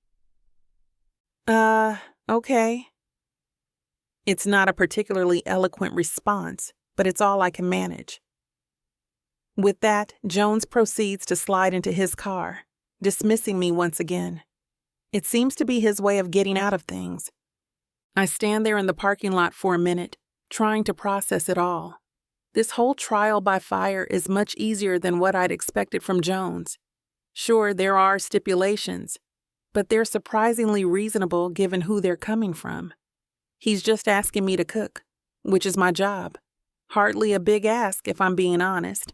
Okay. It's not a particularly eloquent response, but it's all I can manage. With that, Jones proceeds to slide into his car, dismissing me once again. It seems to be his way of getting out of things. I stand there in the parking lot for a minute, trying to process it all. This whole trial by fire is much easier than what I'd expected from Jones. Sure, there are stipulations, but they're surprisingly reasonable given who they're coming from. He's just asking me to cook, which is my job. Hardly a big ask if I'm being honest.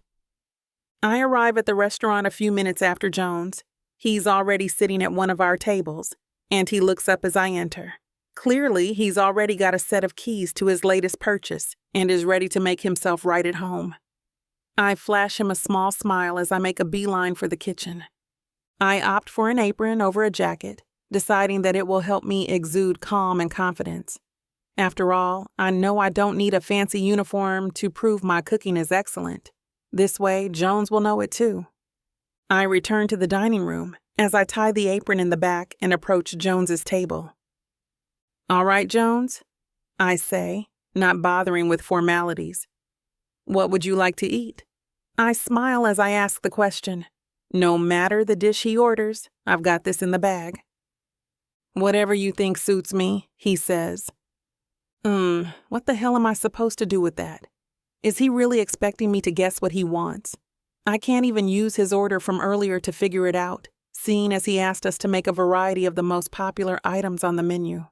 I arrive at the restaurant a few minutes after Jones. He's already sitting at one of our tables, and he looks up as I enter. Clearly, he's already got a set of keys to his latest purchase and is ready to make himself right at home. I flash him a small smile as I make a beeline for the kitchen. I opt for an apron over a jacket, deciding that it will help me exude calm and confidence. After all, I know I don't need a fancy uniform to prove my cooking is excellent. This way, Jones will know it too. I return to the dining room as I tie the apron in the back and approach Jones's table. "All right, Jones," I say, not bothering with formalities. "What would you like to eat?" I smile as I ask the question. No matter the dish he orders, I've got this in the bag. "Whatever you think suits me," he says. What the hell am I supposed to do with that? Is he really expecting me to guess what he wants? I can't even use his order from earlier to figure it out, seeing as he asked us to make a variety of the most popular items on the menu.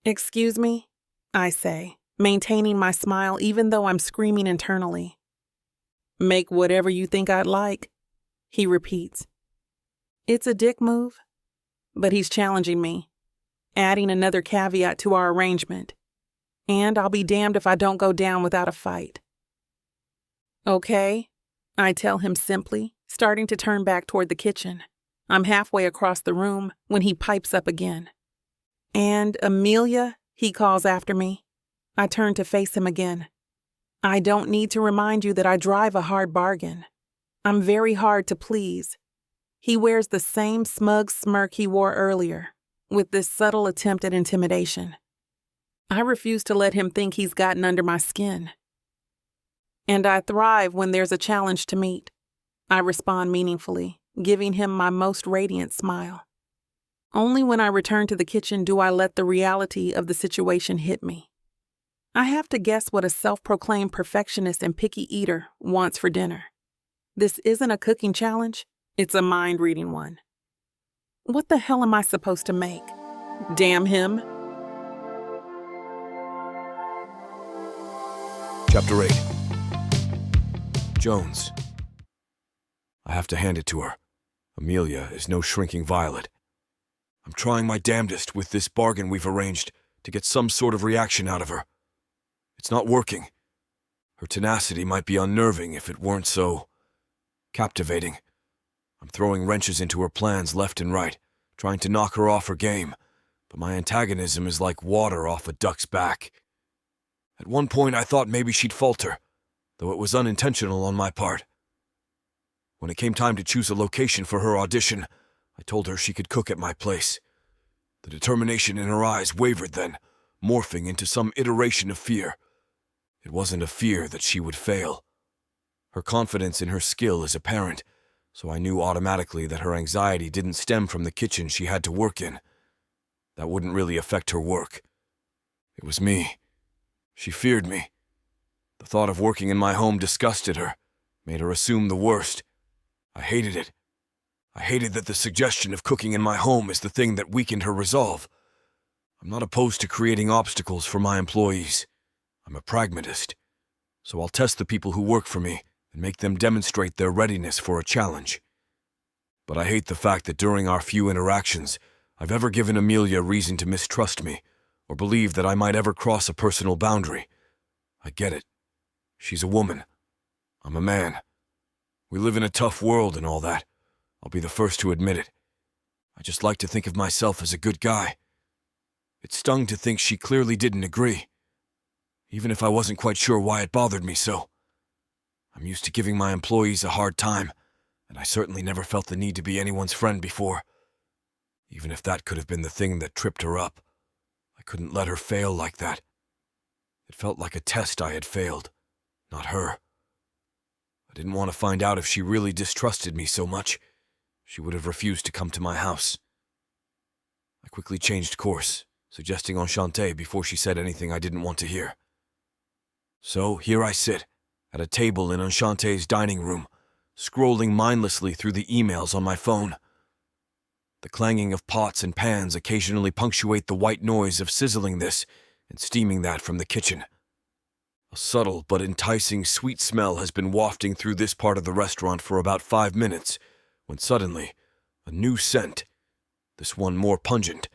"Excuse me?" I say, maintaining my smile even though I'm screaming internally. "Make whatever you think I'd like," he repeats. It's a dick move, but he's challenging me, adding another caveat to our arrangement. And I'll be damned if I don't go down without a fight. "Okay," I tell him simply, starting to turn back toward the kitchen. I'm halfway across the room when he pipes up again. "And Amelia," he calls after me. I turn to face him again. I don't need to remind you that I drive a hard bargain. I'm very hard to please. He wears the same smug smirk he wore earlier, with this subtle attempt at intimidation. I refuse to let him think he's gotten under my skin. And I thrive when there's a challenge to meet. I respond meaningfully, giving him my most radiant smile. Only when I return to the kitchen do I let the reality of the situation hit me. I have to guess what a self-proclaimed perfectionist and picky eater wants for dinner. This isn't a cooking challenge, it's a mind-reading one. What the hell am I supposed to make? Damn him. Chapter 8. Jones. I have to hand it to her. Amelia is no shrinking violet. I'm trying my damnedest with this bargain we've arranged to get some sort of reaction out of her. It's not working. Her tenacity might be unnerving if it weren't so captivating. I'm throwing wrenches into her plans left and right, trying to knock her off her game, but my antagonism is like water off a duck's back. At one point I thought maybe she'd falter, though it was unintentional on my part. When it came time to choose a location for her audition, I told her she could cook at my place. The determination in her eyes wavered then, morphing into some iteration of fear. It wasn't a fear that she would fail. Her confidence in her skill is apparent, so I knew automatically that her anxiety didn't stem from the kitchen she had to work in. That wouldn't really affect her work. It was me. She feared me. The thought of working in my home disgusted her, made her assume the worst. I hated it. I hated that the suggestion of cooking in my home is the thing that weakened her resolve. I'm not opposed to creating obstacles for my employees. I'm a pragmatist, so I'll test the people who work for me and make them demonstrate their readiness for a challenge. But I hate the fact that during our few interactions, I've ever given Amelia reason to mistrust me or believe that I might ever cross a personal boundary. I get it. She's a woman. I'm a man. We live in a tough world and all that. I'll be the first to admit it. I just like to think of myself as a good guy. It stung to think she clearly didn't agree, even if I wasn't quite sure why it bothered me so. I'm used to giving my employees a hard time, and I certainly never felt the need to be anyone's friend before. Even if that could have been the thing that tripped her up, I couldn't let her fail like that. It felt like a test I had failed, not her. I didn't want to find out if she really distrusted me so much. She would have refused to come to my house. I quickly changed course, suggesting Enchante before she said anything I didn't want to hear. So here I sit, at a table in Enchante's dining room, scrolling mindlessly through the emails on my phone. The clanging of pots and pans occasionally punctuate the white noise of sizzling this and steaming that from the kitchen. A subtle but enticing sweet smell has been wafting through this part of the restaurant for about 5 minutes, when suddenly, a new scent, this one more pungent,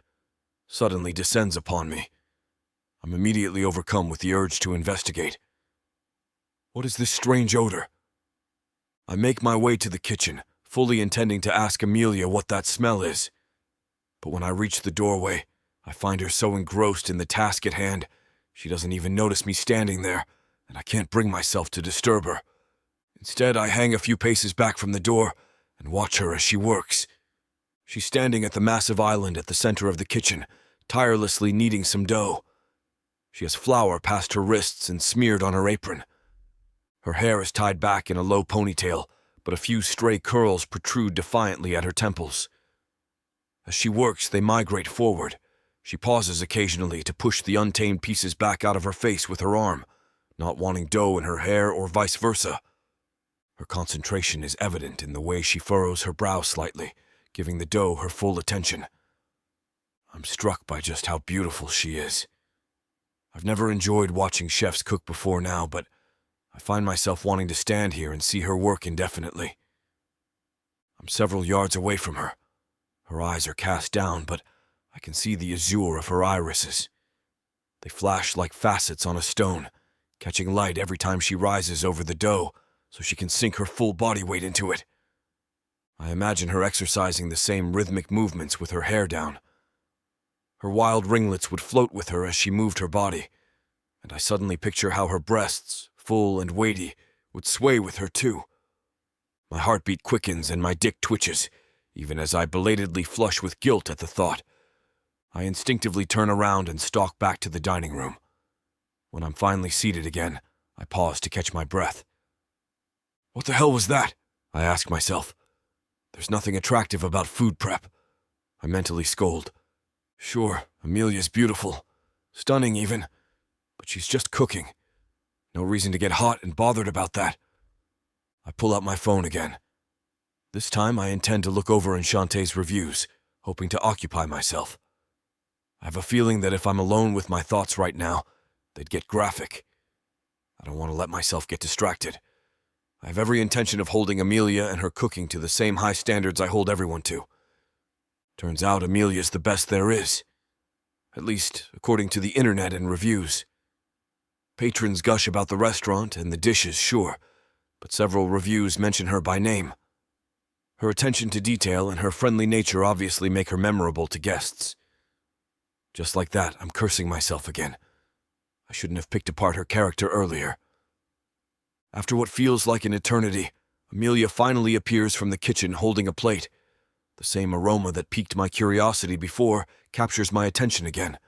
suddenly descends upon me. I'm immediately overcome with the urge to investigate. What is this strange odor? I make my way to the kitchen, fully intending to ask Amelia what that smell is. But when I reach the doorway, I find her so engrossed in the task at hand, she doesn't even notice me standing there, and I can't bring myself to disturb her. Instead, I hang a few paces back from the door and watch her as she works. She's standing at the massive island at the center of the kitchen, tirelessly kneading some dough. She has flour past her wrists and smeared on her apron. Her hair is tied back in a low ponytail, but a few stray curls protrude defiantly at her temples. As she works, they migrate forward. She pauses occasionally to push the untamed pieces back out of her face with her arm, not wanting dough in her hair or vice versa. Her concentration is evident in the way she furrows her brow slightly, giving the dough her full attention. I'm struck by just how beautiful she is. I've never enjoyed watching chefs cook before now, but I find myself wanting to stand here and see her work indefinitely. I'm several yards away from her. Her eyes are cast down, but I can see the azure of her irises. They flash like facets on a stone, catching light every time she rises over the dough so she can sink her full body weight into it. I imagine her exercising the same rhythmic movements with her hair down. Her wild ringlets would float with her as she moved her body, and I suddenly picture how her breasts, full and weighty, would sway with her too. My heartbeat quickens and my dick twitches, even as I belatedly flush with guilt at the thought. I instinctively turn around and stalk back to the dining room. When I'm finally seated again, I pause to catch my breath. What the hell was that? I ask myself. There's nothing attractive about food prep. I mentally scold. Sure, Amelia's beautiful, stunning even, but she's just cooking. No reason to get hot and bothered about that. I pull out my phone again. This time I intend to look over Enchante's reviews, hoping to occupy myself. I have a feeling that if I'm alone with my thoughts right now, they'd get graphic. I don't want to let myself get distracted. I have every intention of holding Amelia and her cooking to the same high standards I hold everyone to. Turns out Amelia's the best there is. At least, according to the internet and reviews. Patrons gush about the restaurant and the dishes, sure, but several reviews mention her by name. Her attention to detail and her friendly nature obviously make her memorable to guests. Just like that, I'm cursing myself again. I shouldn't have picked apart her character earlier. After what feels like an eternity, Amelia finally appears from the kitchen holding a plate. The same aroma that piqued my curiosity before captures my attention again.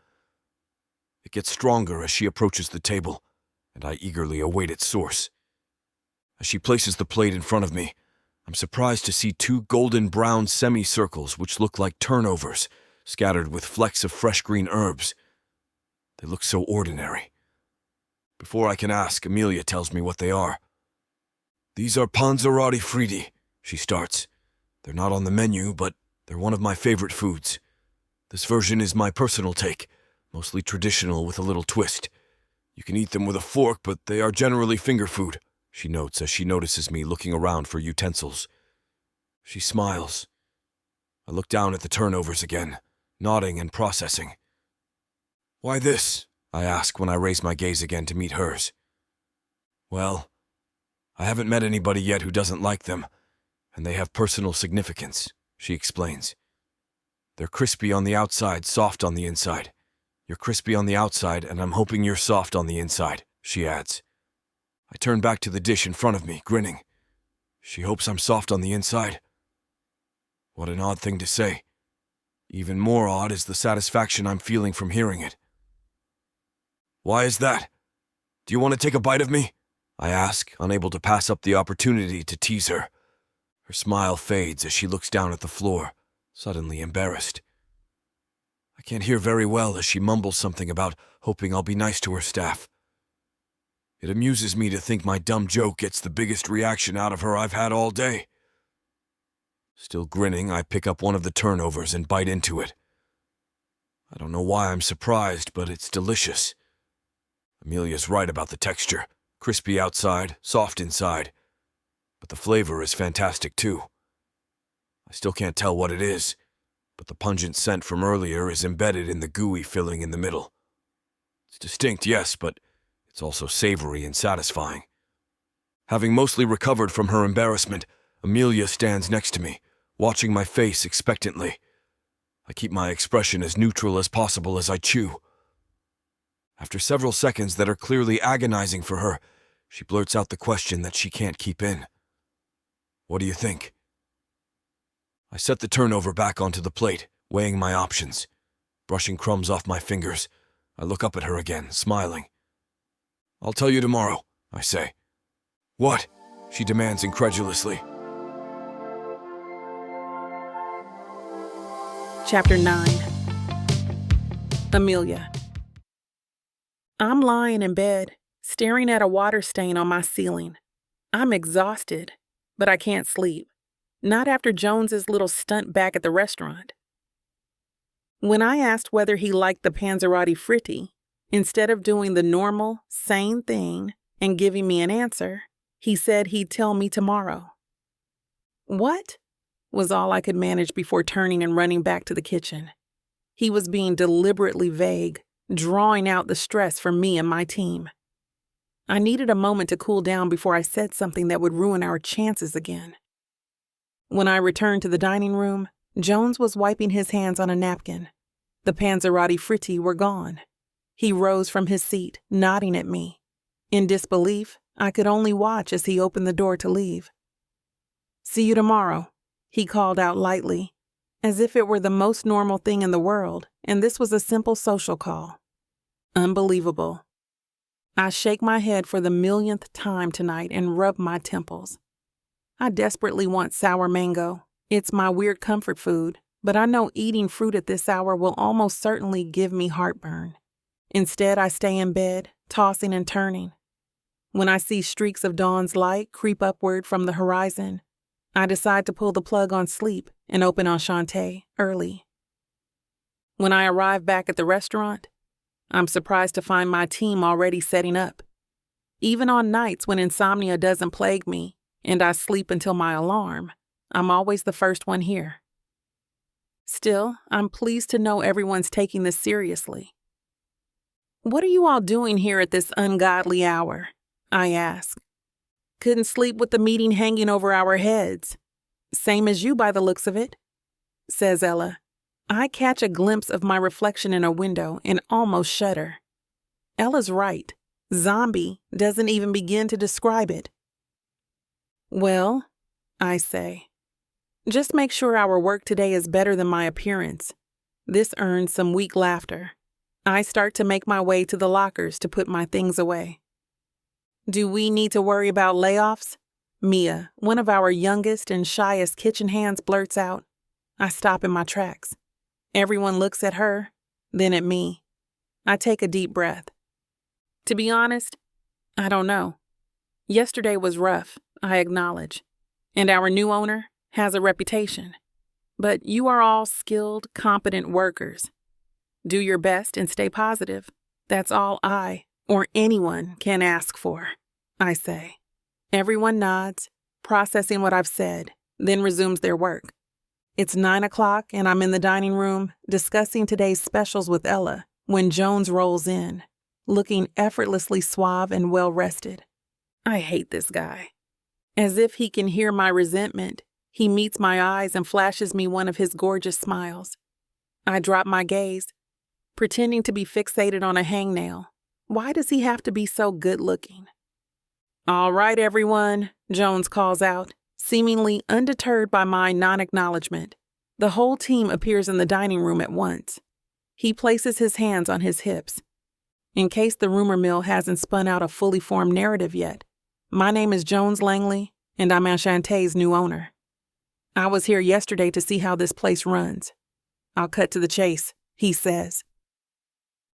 It gets stronger as she approaches the table, and I eagerly await its source. As she places the plate in front of me, I'm surprised to see 2 golden-brown semicircles which look like turnovers, scattered with flecks of fresh green herbs. They look so ordinary. Before I can ask, Amelia tells me what they are. These are panzerotti fritti, she starts. They're not on the menu, but they're one of my favorite foods. This version is my personal take, mostly traditional with a little twist. You can eat them with a fork, but they are generally finger food, she notes as she notices me looking around for utensils. She smiles. I look down at the turnovers again, nodding and processing. Why this? I ask when I raise my gaze again to meet hers. Well, I haven't met anybody yet who doesn't like them, and they have personal significance, she explains. They're crispy on the outside, soft on the inside. You're crispy on the outside, and I'm hoping you're soft on the inside, she adds. I turn back to the dish in front of me, grinning. She hopes I'm soft on the inside. What an odd thing to say. Even more odd is the satisfaction I'm feeling from hearing it. Why is that? Do you want to take a bite of me? I ask, unable to pass up the opportunity to tease her. Her smile fades as she looks down at the floor, suddenly embarrassed. I can't hear very well as she mumbles something about hoping I'll be nice to her staff. It amuses me to think my dumb joke gets the biggest reaction out of her I've had all day. Still grinning, I pick up one of the turnovers and bite into it. I don't know why I'm surprised, but it's delicious. Amelia's right about the texture. Crispy outside, soft inside. But the flavor is fantastic too. I still can't tell what it is, but the pungent scent from earlier is embedded in the gooey filling in the middle. It's distinct, yes, but it's also savory and satisfying. Having mostly recovered from her embarrassment, Amelia stands next to me, watching my face expectantly. I keep my expression as neutral as possible as I chew. After several seconds that are clearly agonizing for her, she blurts out the question that she can't keep in. What do you think? I set the turnover back onto the plate, weighing my options. Brushing crumbs off my fingers, I look up at her again, smiling. I'll tell you tomorrow, I say. What? She demands incredulously. Chapter 9. Amelia. I'm lying in bed, staring at a water stain on my ceiling. I'm exhausted, but I can't sleep. Not after Jones's little stunt back at the restaurant. When I asked whether he liked the panzerotti fritti, instead of doing the normal, sane thing and giving me an answer, he said he'd tell me tomorrow. What? Was all I could manage before turning and running back to the kitchen. He was being deliberately vague, drawing out the stress for me and my team. I needed a moment to cool down before I said something that would ruin our chances again. When I returned to the dining room, Jones was wiping his hands on a napkin. The panzerotti fritti were gone. He rose from his seat, nodding at me. In disbelief, I could only watch as he opened the door to leave. "See you tomorrow," he called out lightly, as if it were the most normal thing in the world, and this was a simple social call. Unbelievable. I shake my head for the millionth time tonight and rub my temples. I desperately want sour mango. It's my weird comfort food, but I know eating fruit at this hour will almost certainly give me heartburn. Instead, I stay in bed, tossing and turning. When I see streaks of dawn's light creep upward from the horizon, I decide to pull the plug on sleep and open Enchante early. When I arrive back at the restaurant, I'm surprised to find my team already setting up. Even on nights when insomnia doesn't plague me and I sleep until my alarm, I'm always the first one here. Still, I'm pleased to know everyone's taking this seriously. "What are you all doing here at this ungodly hour?" I ask. "Couldn't sleep with the meeting hanging over our heads." "Same as you by the looks of it," says Ella. I catch a glimpse of my reflection in a window and almost shudder. Ella's right. Zombie doesn't even begin to describe it. "Well," I say, "just make sure our work today is better than my appearance." This earns some weak laughter. I start to make my way to the lockers to put my things away. "Do we need to worry about layoffs?" Mia, one of our youngest and shyest kitchen hands, blurts out. I stop in my tracks. Everyone looks at her, then at me. I take a deep breath. To be honest, I don't know. Yesterday was rough, I acknowledge, and our new owner has a reputation. But you are all skilled, competent workers. Do your best and stay positive. That's all I or anyone can ask for, I say. Everyone nods, processing what I've said, then resumes their work. It's 9 o'clock and I'm in the dining room discussing today's specials with Ella when Jones rolls in, looking effortlessly suave and well-rested. I hate this guy. As if he can hear my resentment, he meets my eyes and flashes me one of his gorgeous smiles. I drop my gaze, pretending to be fixated on a hangnail. Why does he have to be so good-looking? "All right, everyone," Jones calls out, seemingly undeterred by my non-acknowledgement. The whole team appears in the dining room at once. He places his hands on his hips. In case the rumor mill hasn't spun out a fully formed narrative yet, my name is Jones Langley, and I'm Enchante's new owner. I was here yesterday to see how this place runs. I'll cut to the chase, he says.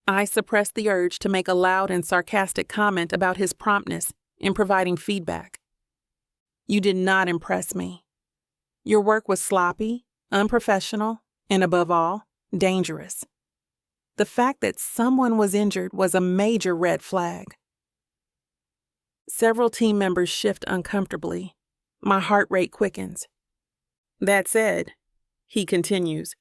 I suppress the urge to make a loud and sarcastic comment about his promptness in providing feedback. You did not impress me. Your work was sloppy, unprofessional, and above all, dangerous. The fact that someone was injured was a major red flag. Several team members shift uncomfortably. My heart rate quickens. That said, he continues,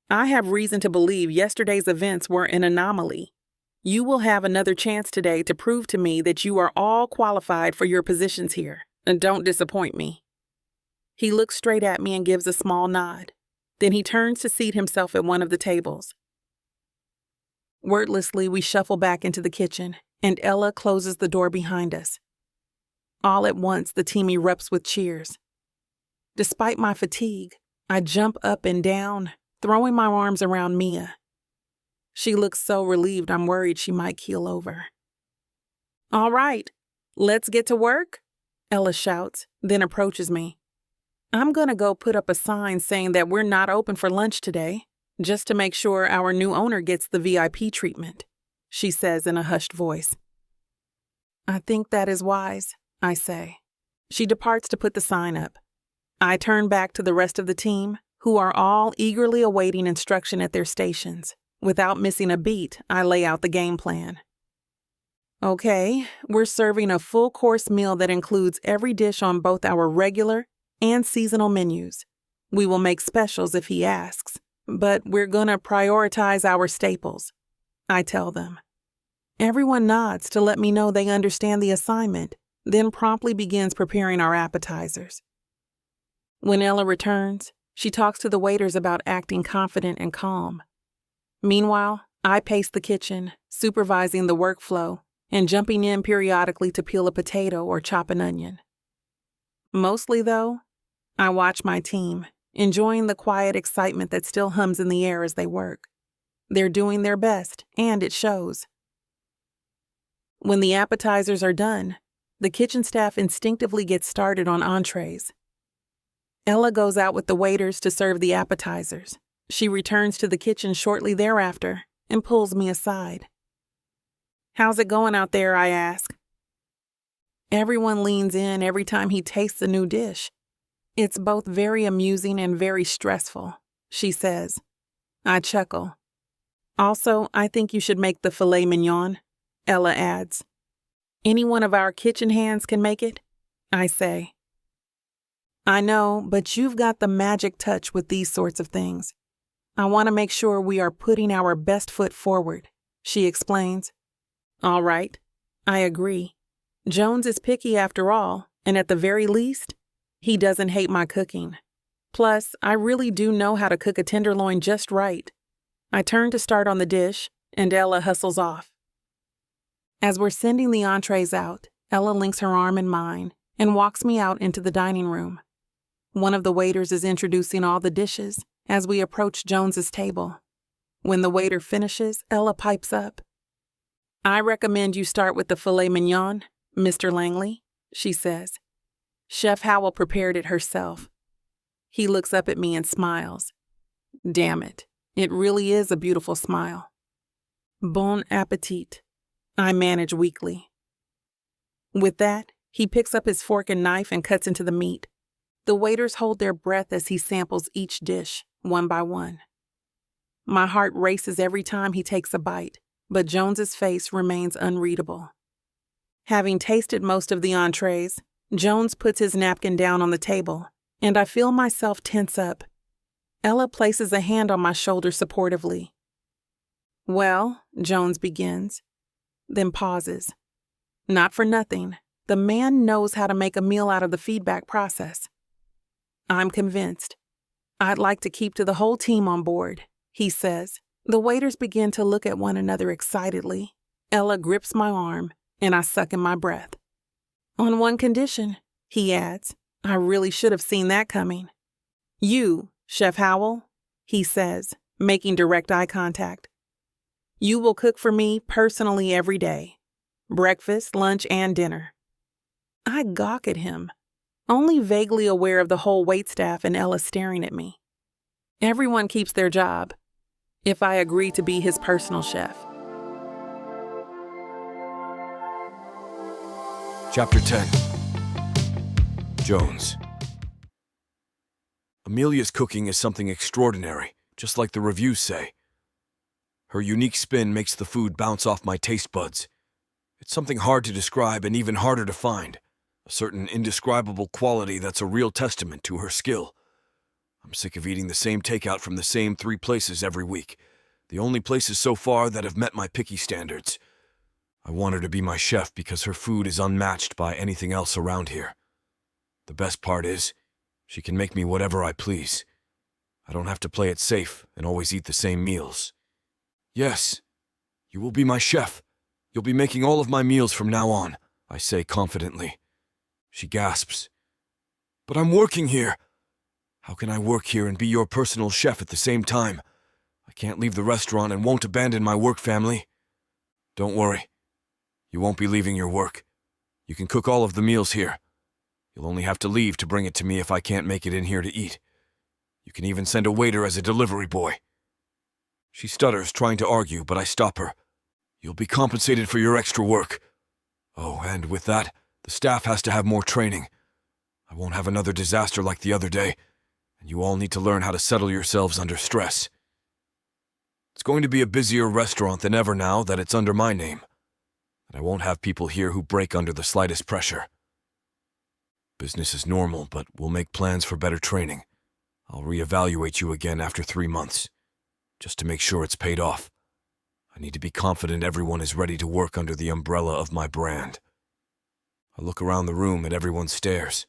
I have reason to believe yesterday's events were an anomaly. You will have another chance today to prove to me that you are all qualified for your positions here, and don't disappoint me. He looks straight at me and gives a small nod. Then he turns to seat himself at one of the tables. Wordlessly, we shuffle back into the kitchen, and Ella closes the door behind us. All at once, the team erupts with cheers. Despite my fatigue, I jump up and down, throwing my arms around Mia. She looks so relieved I'm worried she might keel over. All right, let's get to work, Ella shouts, then approaches me. I'm gonna go put up a sign saying that we're not open for lunch today, just to make sure our new owner gets the VIP treatment, she says in a hushed voice. I think that is wise, I say. She departs to put the sign up. I turn back to the rest of the team, who are all eagerly awaiting instruction at their stations. Without missing a beat, I lay out the game plan. Okay, we're serving a full-course meal that includes every dish on both our regular and seasonal menus. We will make specials if he asks, but we're gonna prioritize our staples, I tell them. Everyone nods to let me know they understand the assignment, then promptly begins preparing our appetizers. When Ella returns, she talks to the waiters about acting confident and calm. Meanwhile, I pace the kitchen, supervising the workflow and jumping in periodically to peel a potato or chop an onion. Mostly, though, I watch my team, enjoying the quiet excitement that still hums in the air as they work. They're doing their best, and it shows. When the appetizers are done, the kitchen staff instinctively gets started on entrees. Ella goes out with the waiters to serve the appetizers. She returns to the kitchen shortly thereafter and pulls me aside. How's it going out there, I ask. Everyone leans in every time he tastes a new dish. It's both very amusing and very stressful, she says. I chuckle. Also, I think you should make the filet mignon, Ella adds. Any one of our kitchen hands can make it, I say. I know, but you've got the magic touch with these sorts of things. I want to make sure we are putting our best foot forward, she explains. All right, I agree. Jones is picky after all, and at the very least, he doesn't hate my cooking. Plus, I really do know how to cook a tenderloin just right. I turn to start on the dish, and Ella hustles off. As we're sending the entrees out, Ella links her arm in mine and walks me out into the dining room. One of the waiters is introducing all the dishes as we approach Jones's table. When the waiter finishes, Ella pipes up. I recommend you start with the filet mignon, Mr. Langley, she says. Chef Howell prepared it herself. He looks up at me and smiles. Damn it, it really is a beautiful smile. Bon appetit, I manage weakly. With that, he picks up his fork and knife and cuts into the meat. The waiters hold their breath as he samples each dish, one by one. My heart races every time he takes a bite, but Jones's face remains unreadable. Having tasted most of the entrees, Jones puts his napkin down on the table, and I feel myself tense up. Ella places a hand on my shoulder supportively. Well, Jones begins, then pauses. Not for nothing, the man knows how to make a meal out of the feedback process. I'm convinced. I'd like to keep to the whole team on board, he says. The waiters begin to look at one another excitedly. Ella grips my arm, and I suck in my breath. On one condition, he adds. I really should have seen that coming. You, Chef Howell, he says, making direct eye contact. You will cook for me personally every day. Breakfast, lunch, and dinner. I gawk at him, only vaguely aware of the whole waitstaff and Ella staring at me. Everyone keeps their job if I agree to be his personal chef. Chapter 10. Jones. Amelia's cooking is something extraordinary, just like the reviews say. Her unique spin makes the food bounce off my taste buds. It's something hard to describe and even harder to find, a certain indescribable quality that's a real testament to her skill. I'm sick of eating the same takeout from the same 3 places every week, the only places so far that have met my picky standards. I want her to be my chef because her food is unmatched by anything else around here. The best part is, she can make me whatever I please. I don't have to play it safe and always eat the same meals. Yes, you will be my chef. You'll be making all of my meals from now on, I say confidently. She gasps. But I'm working here. How can I work here and be your personal chef at the same time? I can't leave the restaurant and won't abandon my work family. Don't worry. You won't be leaving your work. You can cook all of the meals here. You'll only have to leave to bring it to me if I can't make it in here to eat. You can even send a waiter as a delivery boy. She stutters, trying to argue, but I stop her. You'll be compensated for your extra work. Oh, and with that, the staff has to have more training. I won't have another disaster like the other day, and you all need to learn how to settle yourselves under stress. It's going to be a busier restaurant than ever now that it's under my name, and I won't have people here who break under the slightest pressure. Business is normal, but we'll make plans for better training. I'll reevaluate you again after 3 months, just to make sure it's paid off. I need to be confident everyone is ready to work under the umbrella of my brand. I look around the room and everyone stares.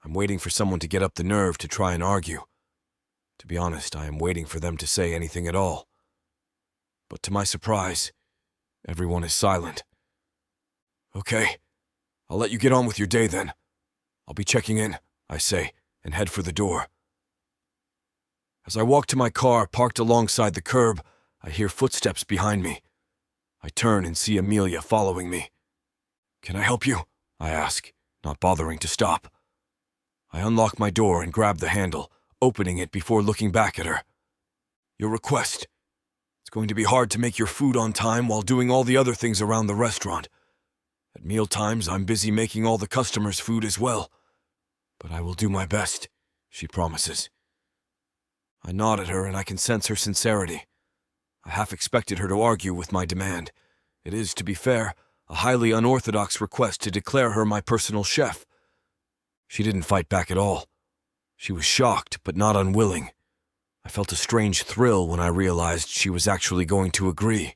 I'm waiting for someone to get up the nerve to try and argue. To be honest, I am waiting for them to say anything at all. But to my surprise, everyone is silent. Okay, I'll let you get on with your day then. I'll be checking in, I say, and head for the door. As I walk to my car parked alongside the curb, I hear footsteps behind me. I turn and see Amelia following me. Can I help you? I ask, not bothering to stop. I unlock my door and grab the handle, opening it before looking back at her. Your request. It's going to be hard to make your food on time while doing all the other things around the restaurant. At mealtimes, I'm busy making all the customers' food as well. But I will do my best, she promises. I nod at her and I can sense her sincerity. I half expected her to argue with my demand. It is, to be fair, a highly unorthodox request to declare her my personal chef. She didn't fight back at all. She was shocked, but not unwilling. I felt a strange thrill when I realized she was actually going to agree.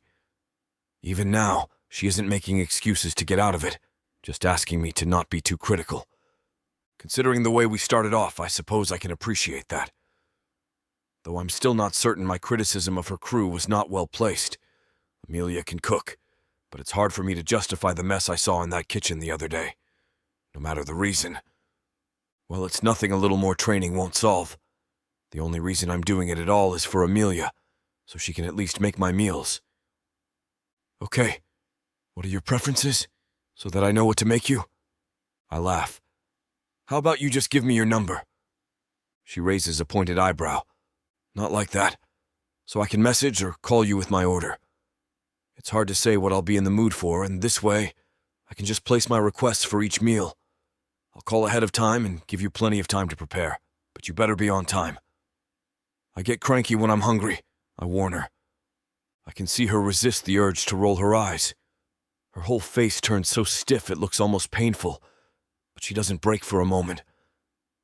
Even now, she isn't making excuses to get out of it, just asking me to not be too critical. Considering the way we started off, I suppose I can appreciate that. Though I'm still not certain my criticism of her crew was not well placed. Amelia can cook, but it's hard for me to justify the mess I saw in that kitchen the other day. No matter the reason. Well, it's nothing a little more training won't solve. The only reason I'm doing it at all is for Amelia, so she can at least make my meals. Okay, what are your preferences, so that I know what to make you? I laugh. How about you just give me your number? She raises a pointed eyebrow. Not like that. So I can message or call you with my order. It's hard to say what I'll be in the mood for, and this way, I can just place my requests for each meal. I'll call ahead of time and give you plenty of time to prepare, but you better be on time. I get cranky when I'm hungry, I warn her. I can see her resist the urge to roll her eyes. Her whole face turns so stiff it looks almost painful, but she doesn't break for a moment.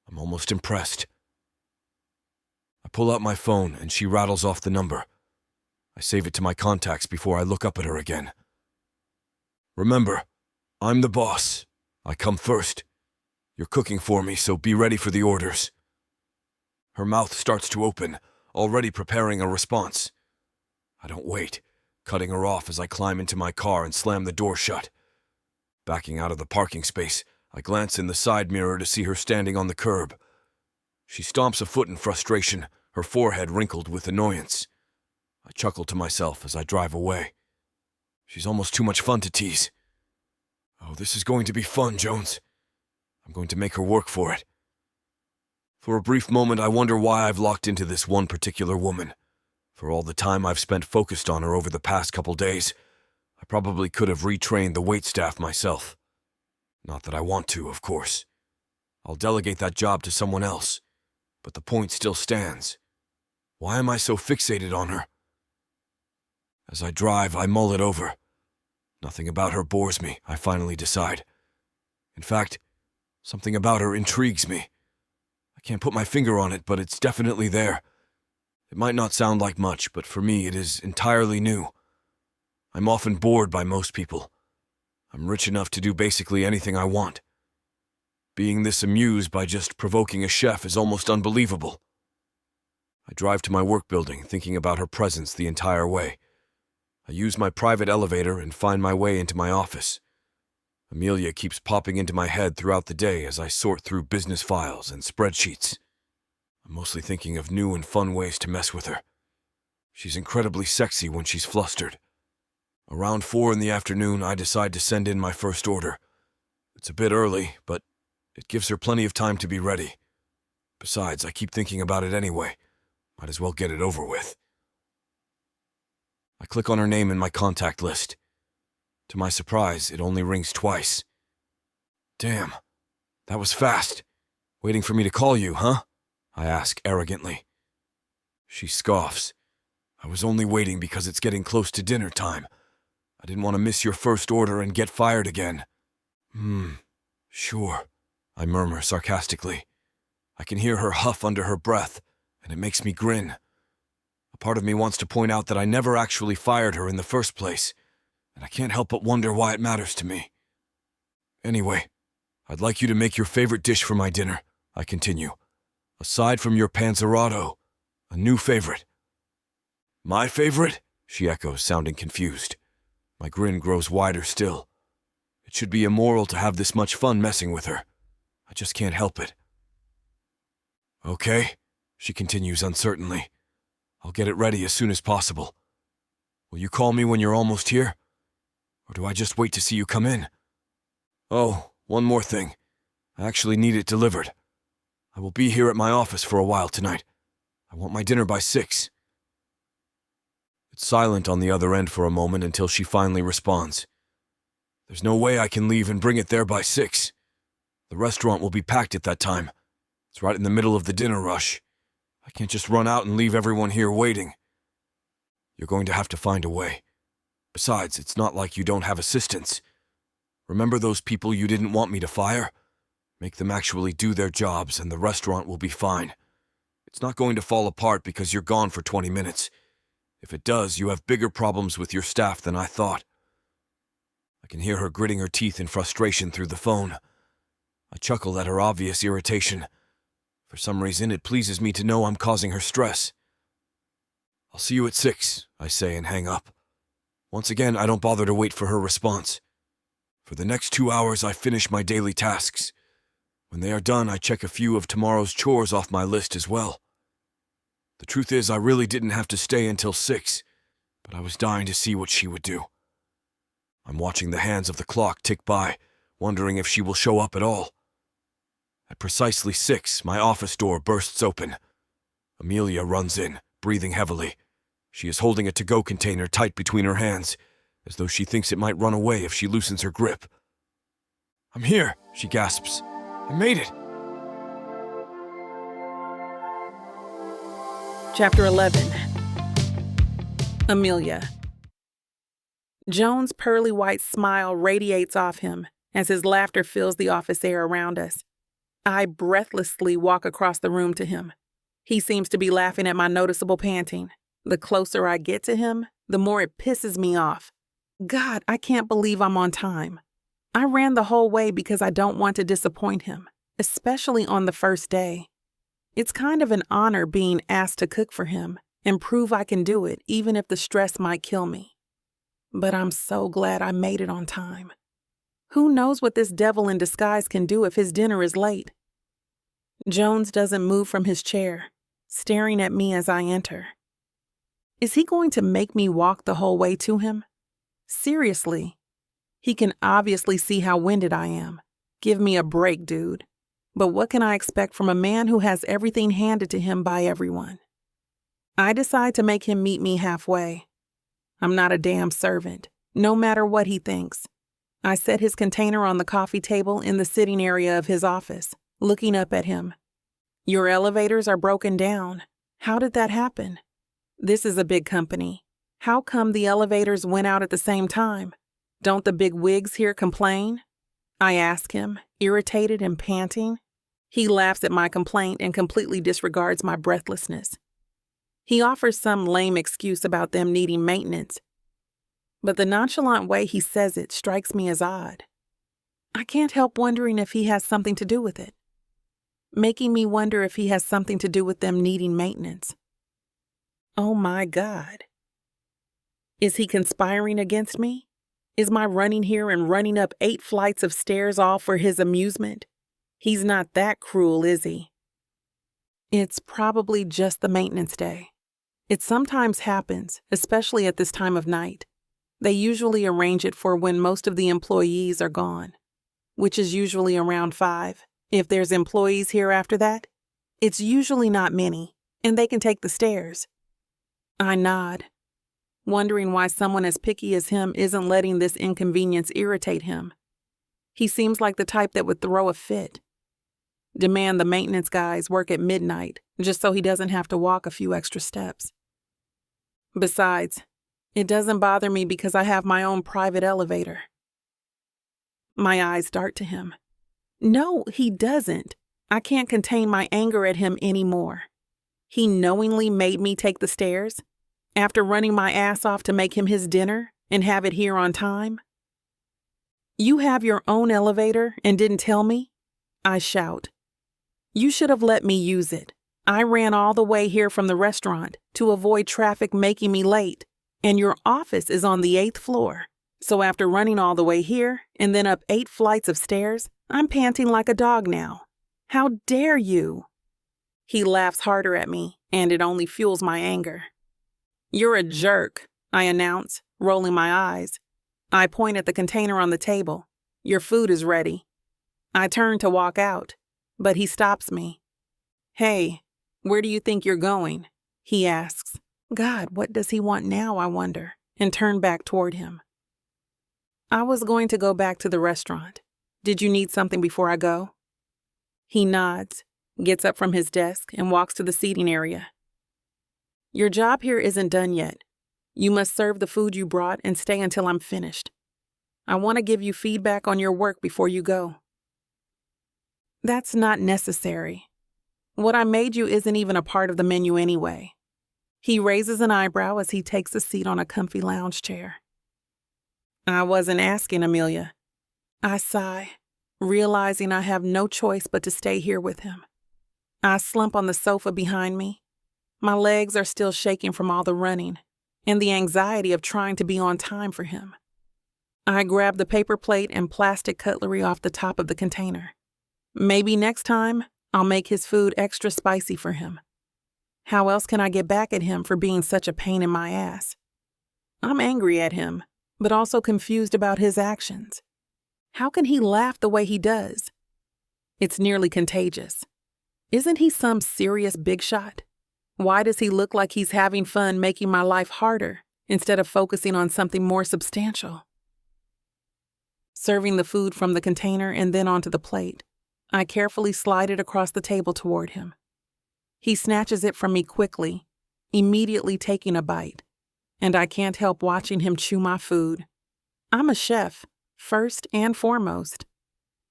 I'm almost impressed. I pull out my phone and she rattles off the number. I save it to my contacts before I look up at her again. Remember, I'm the boss. I come first. You're cooking for me, so be ready for the orders. Her mouth starts to open, already preparing a response. I don't wait, cutting her off as I climb into my car and slam the door shut. Backing out of the parking space, I glance in the side mirror to see her standing on the curb. She stomps a foot in frustration, her forehead wrinkled with annoyance. I chuckle to myself as I drive away. She's almost too much fun to tease. Oh, this is going to be fun, Jones. I'm going to make her work for it. For a brief moment, I wonder why I've locked into this one particular woman. For all the time I've spent focused on her over the past couple days, I probably could have retrained the waitstaff myself. Not that I want to, of course. I'll delegate that job to someone else. But the point still stands. Why am I so fixated on her? As I drive, I mull it over. Nothing about her bores me, I finally decide. In fact, something about her intrigues me. I can't put my finger on it, but it's definitely there. It might not sound like much, but for me it is entirely new. I'm often bored by most people. I'm rich enough to do basically anything I want. Being this amused by just provoking a chef is almost unbelievable. I drive to my work building, thinking about her presence the entire way. I use my private elevator and find my way into my office. Amelia keeps popping into my head throughout the day as I sort through business files and spreadsheets. I'm mostly thinking of new and fun ways to mess with her. She's incredibly sexy when she's flustered. Around 4 in the afternoon, I decide to send in my first order. It's a bit early, but it gives her plenty of time to be ready. Besides, I keep thinking about it anyway. Might as well get it over with. I click on her name in my contact list. To my surprise, it only rings twice. Damn, that was fast. Waiting for me to call you, huh? I ask arrogantly. She scoffs. I was only waiting because it's getting close to dinner time. I didn't want to miss your first order and get fired again. Sure, I murmur sarcastically. I can hear her huff under her breath, and it makes me grin. A part of me wants to point out that I never actually fired her in the first place, and I can't help but wonder why it matters to me. Anyway, I'd like you to make your favorite dish for my dinner, I continue. Aside from your panzerotto, a new favorite. My favorite? She echoes, sounding confused. My grin grows wider still. It should be immoral to have this much fun messing with her. I just can't help it. Okay, she continues uncertainly. I'll get it ready as soon as possible. Will you call me when you're almost here? Or do I just wait to see you come in? Oh, one more thing. I actually need it delivered. I will be here at my office for a while tonight. I want my dinner by 6. It's silent on the other end for a moment until she finally responds. There's no way I can leave and bring it there by 6. The restaurant will be packed at that time. It's right in the middle of the dinner rush. I can't just run out and leave everyone here waiting. You're going to have to find a way. Besides, it's not like you don't have assistants. Remember those people you didn't want me to fire? Make them actually do their jobs and the restaurant will be fine. It's not going to fall apart because you're gone for 20 minutes. If it does, you have bigger problems with your staff than I thought. I can hear her gritting her teeth in frustration through the phone. I chuckle at her obvious irritation. For some reason, it pleases me to know I'm causing her stress. I'll see you at 6, I say and hang up. Once again, I don't bother to wait for her response. For the next 2 hours, I finish my daily tasks. When they are done, I check a few of tomorrow's chores off my list as well. The truth is, I really didn't have to stay until 6, but I was dying to see what she would do. I'm watching the hands of the clock tick by, wondering if she will show up at all. At precisely 6, my office door bursts open. Amelia runs in, breathing heavily. She is holding a to-go container tight between her hands, as though she thinks it might run away if she loosens her grip. I'm here, she gasps. I made it. Chapter 11. Amelia. Joan's pearly white smile radiates off him as his laughter fills the office air around us. I breathlessly walk across the room to him. He seems to be laughing at my noticeable panting. The closer I get to him, the more it pisses me off. God, I can't believe I'm on time. I ran the whole way because I don't want to disappoint him, especially on the first day. It's kind of an honor being asked to cook for him and prove I can do it even if the stress might kill me. But I'm so glad I made it on time. Who knows what this devil in disguise can do if his dinner is late? Jones doesn't move from his chair, staring at me as I enter. Is he going to make me walk the whole way to him? Seriously. He can obviously see how winded I am. Give me a break, dude. But what can I expect from a man who has everything handed to him by everyone? I decide to make him meet me halfway. I'm not a damn servant, no matter what he thinks. I set his container on the coffee table in the sitting area of his office, looking up at him. Your elevators are broken down. How did that happen? This is a big company. How come the elevators went out at the same time? Don't the big wigs here complain? I ask him, irritated and panting. He laughs at my complaint and completely disregards my breathlessness. He offers some lame excuse about them needing maintenance, but the nonchalant way he says it strikes me as odd. I can't help wondering if he has something to do with it, making me wonder if he has something to do with them needing maintenance. Oh my God. Is he conspiring against me? Is my running here and running up 8 flights of stairs all for his amusement? He's not that cruel, is he? It's probably just the maintenance day. It sometimes happens, especially at this time of night. They usually arrange it for when most of the employees are gone, which is usually around 5. If there's employees here after that, it's usually not many, and they can take the stairs. I nod, wondering why someone as picky as him isn't letting this inconvenience irritate him. He seems like the type that would throw a fit. Demand the maintenance guys work at midnight just so he doesn't have to walk a few extra steps. Besides, it doesn't bother me because I have my own private elevator. My eyes dart to him. No, he doesn't. I can't contain my anger at him anymore. He knowingly made me take the stairs after running my ass off to make him his dinner and have it here on time. You have your own elevator and didn't tell me? I shout. You should have let me use it. I ran all the way here from the restaurant to avoid traffic making me late, and your office is on the 8th floor. So after running all the way here and then up 8 flights of stairs, I'm panting like a dog now. How dare you? He laughs harder at me, and it only fuels my anger. You're a jerk, I announce, rolling my eyes. I point at the container on the table. Your food is ready. I turn to walk out, but he stops me. Hey, where do you think you're going? He asks. God, what does he want now, I wonder, and turn back toward him. I was going to go back to the restaurant. Did you need something before I go? He nods, gets up from his desk, and walks to the seating area. Your job here isn't done yet. You must serve the food you brought and stay until I'm finished. I want to give you feedback on your work before you go. That's not necessary. What I made you isn't even a part of the menu anyway. He raises an eyebrow as he takes a seat on a comfy lounge chair. I wasn't asking, Amelia. I sigh, realizing I have no choice but to stay here with him. I slump on the sofa behind me. My legs are still shaking from all the running and the anxiety of trying to be on time for him. I grab the paper plate and plastic cutlery off the top of the container. Maybe next time, I'll make his food extra spicy for him. How else can I get back at him for being such a pain in my ass? I'm angry at him, but also confused about his actions. How can he laugh the way he does? It's nearly contagious. Isn't he some serious big shot? Why does he look like he's having fun making my life harder instead of focusing on something more substantial? Serving the food from the container and then onto the plate, I carefully slide it across the table toward him. He snatches it from me quickly, immediately taking a bite, and I can't help watching him chew my food. I'm a chef, first and foremost.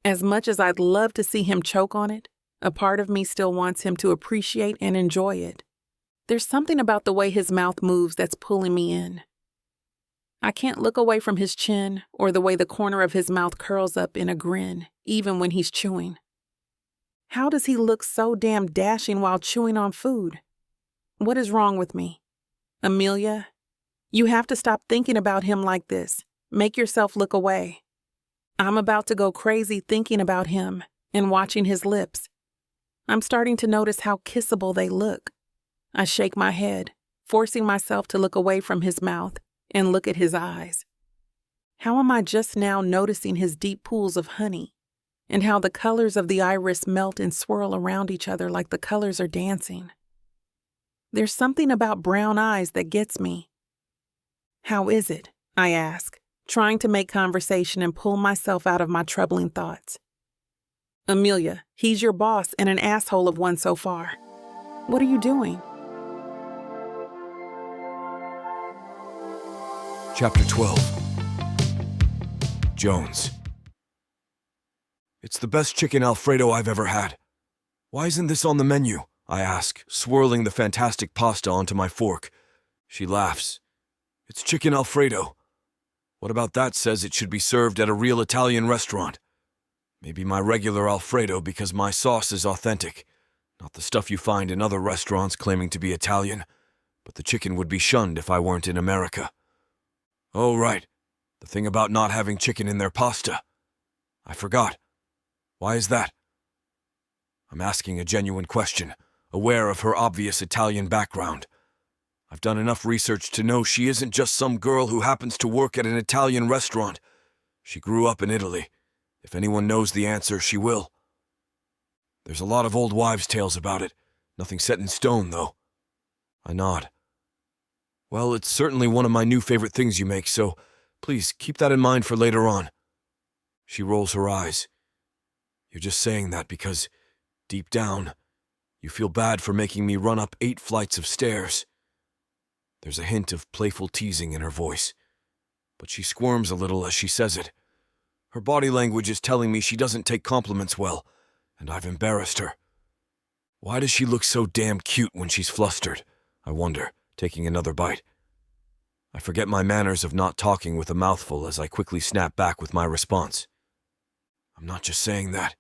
As much as I'd love to see him choke on it, a part of me still wants him to appreciate and enjoy it. There's something about the way his mouth moves that's pulling me in. I can't look away from his chin or the way the corner of his mouth curls up in a grin, even when he's chewing. How does he look so damn dashing while chewing on food? What is wrong with me? Amelia, you have to stop thinking about him like this. Make yourself look away. I'm about to go crazy thinking about him and watching his lips. I'm starting to notice how kissable they look. I shake my head, forcing myself to look away from his mouth and look at his eyes. How am I just now noticing his deep pools of honey, and how the colors of the iris melt and swirl around each other like the colors are dancing? There's something about brown eyes that gets me. How is it? I ask, trying to make conversation and pull myself out of my troubling thoughts. Amelia, he's your boss and an asshole of one so far. What are you doing? Chapter 12. Jones. It's the best chicken Alfredo I've ever had. Why isn't this on the menu? I ask, swirling the fantastic pasta onto my fork. She laughs. It's chicken Alfredo. What about that says it should be served at a real Italian restaurant? Maybe my regular Alfredo because my sauce is authentic, not the stuff you find in other restaurants claiming to be Italian, but the chicken would be shunned if I weren't in America. Oh, right. The thing about not having chicken in their pasta. I forgot. Why is that? I'm asking a genuine question, aware of her obvious Italian background. I've done enough research to know she isn't just some girl who happens to work at an Italian restaurant. She grew up in Italy. If anyone knows the answer, she will. There's a lot of old wives' tales about it. Nothing set in stone, though. I nod. Well, it's certainly one of my new favorite things you make, so please keep that in mind for later on. She rolls her eyes. You're just saying that because, deep down, you feel bad for making me run up 8 flights of stairs. There's a hint of playful teasing in her voice, but she squirms a little as she says it. Her body language is telling me she doesn't take compliments well, and I've embarrassed her. Why does she look so damn cute when she's flustered? I wonder, taking another bite. I forget my manners of not talking with a mouthful as I quickly snap back with my response. I'm not just saying that.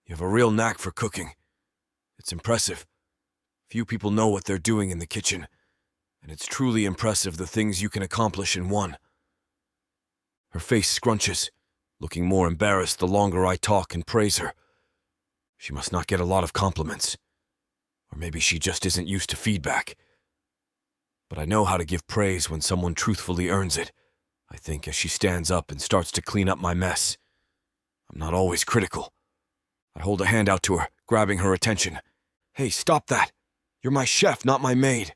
You have a real knack for cooking. It's impressive. Few people know what they're doing in the kitchen, and it's truly impressive the things you can accomplish in one. Her face scrunches, looking more embarrassed the longer I talk and praise her. She must not get a lot of compliments. Or maybe she just isn't used to feedback. But I know how to give praise when someone truthfully earns it, I think, as she stands up and starts to clean up my mess. I'm not always critical. I hold a hand out to her, grabbing her attention. Hey, stop that! You're my chef, not my maid.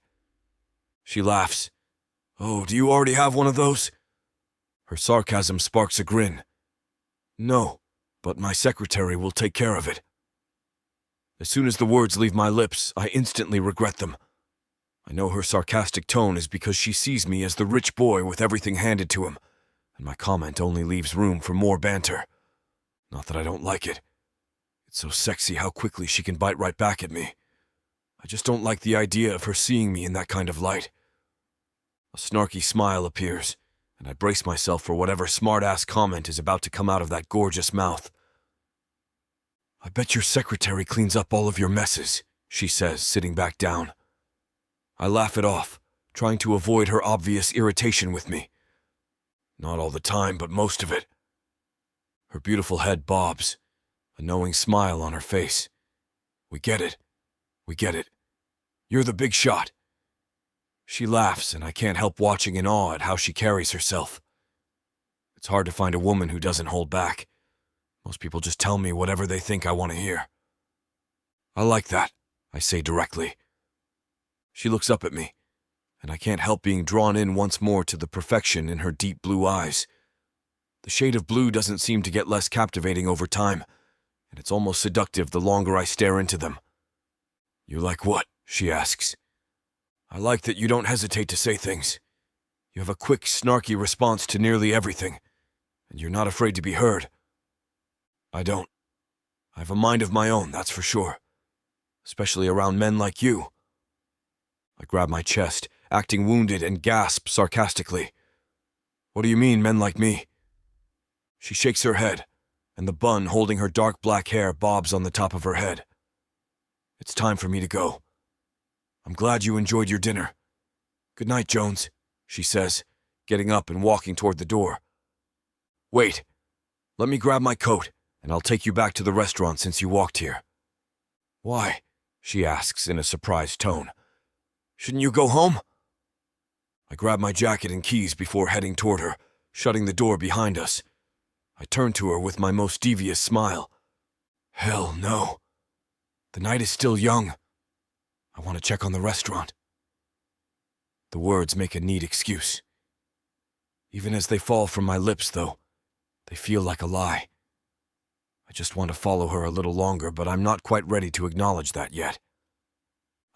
She laughs. Oh, do you already have one of those? Her sarcasm sparks a grin. No, but my secretary will take care of it. As soon as the words leave my lips, I instantly regret them. I know her sarcastic tone is because she sees me as the rich boy with everything handed to him, and my comment only leaves room for more banter. Not that I don't like it. It's so sexy how quickly she can bite right back at me. I just don't like the idea of her seeing me in that kind of light. A snarky smile appears, and I brace myself for whatever smart-ass comment is about to come out of that gorgeous mouth. I bet your secretary cleans up all of your messes, she says, sitting back down. I laugh it off, trying to avoid her obvious irritation with me. Not all the time, but most of it. Her beautiful head bobs, a knowing smile on her face. We get it. We get it. You're the big shot. She laughs, and I can't help watching in awe at how she carries herself. It's hard to find a woman who doesn't hold back. Most people just tell me whatever they think I want to hear. I like that, I say directly. She looks up at me, and I can't help being drawn in once more to the perfection in her deep blue eyes. The shade of blue doesn't seem to get less captivating over time, and it's almost seductive the longer I stare into them. You like what? She asks. I like that you don't hesitate to say things. You have a quick, snarky response to nearly everything, and you're not afraid to be heard. I don't. I have a mind of my own, that's for sure. Especially around men like you. I grab my chest, acting wounded, and gasp sarcastically. What do you mean, men like me? She shakes her head, and the bun holding her dark black hair bobs on the top of her head. It's time for me to go. I'm glad you enjoyed your dinner. Good night, Jones, she says, getting up and walking toward the door. Wait. Let me grab my coat, and I'll take you back to the restaurant since you walked here. Why? She asks in a surprised tone. Shouldn't you go home? I grab my jacket and keys before heading toward her, shutting the door behind us. I turn to her with my most devious smile. Hell no. The night is still young. I want to check on the restaurant. The words make a neat excuse. Even as they fall from my lips, though, they feel like a lie. I just want to follow her a little longer, but I'm not quite ready to acknowledge that yet.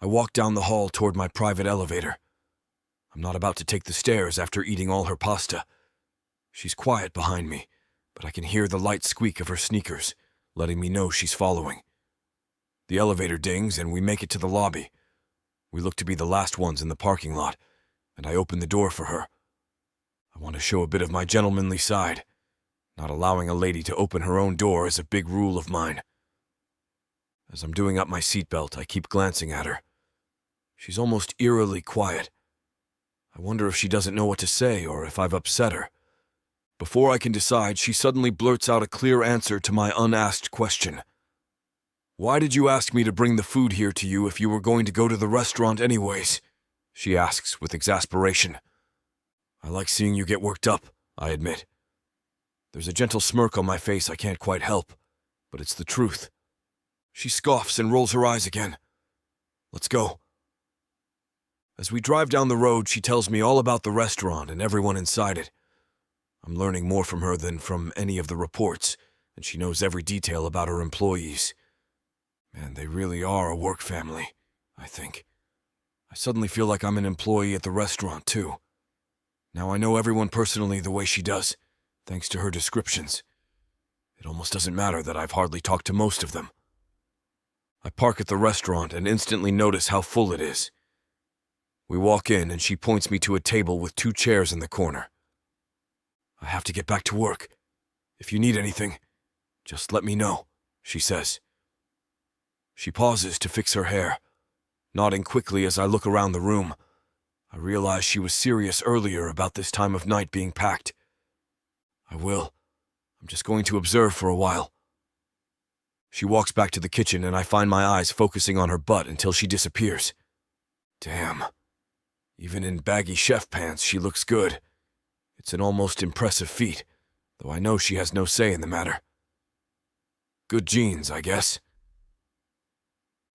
I walk down the hall toward my private elevator. I'm not about to take the stairs after eating all her pasta. She's quiet behind me, but I can hear the light squeak of her sneakers, letting me know she's following. The elevator dings and we make it to the lobby. We look to be the last ones in the parking lot, and I open the door for her. I want to show a bit of my gentlemanly side. Not allowing a lady to open her own door is a big rule of mine. As I'm doing up my seatbelt, I keep glancing at her. She's almost eerily quiet. I wonder if she doesn't know what to say or if I've upset her. Before I can decide, she suddenly blurts out a clear answer to my unasked question. "Why did you ask me to bring the food here to you if you were going to go to the restaurant anyways?" she asks with exasperation. "I like seeing you get worked up," I admit. There's a gentle smirk on my face I can't quite help, but it's the truth. She scoffs and rolls her eyes again. "Let's go." As we drive down the road, she tells me all about the restaurant and everyone inside it. I'm learning more from her than from any of the reports, and she knows every detail about her employees. Man, they really are a work family, I think. I suddenly feel like I'm an employee at the restaurant, too. Now I know everyone personally the way she does, thanks to her descriptions. It almost doesn't matter that I've hardly talked to most of them. I park at the restaurant and instantly notice how full it is. We walk in and she points me to a table with 2 chairs in the corner. "I have to get back to work. If you need anything, just let me know," she says. She pauses to fix her hair, nodding quickly as I look around the room. I realize she was serious earlier about this time of night being packed. "I will. I'm just going to observe for a while." She walks back to the kitchen and I find my eyes focusing on her butt until she disappears. Damn. Even in baggy chef pants, she looks good. It's an almost impressive feat, though I know she has no say in the matter. Good genes, I guess.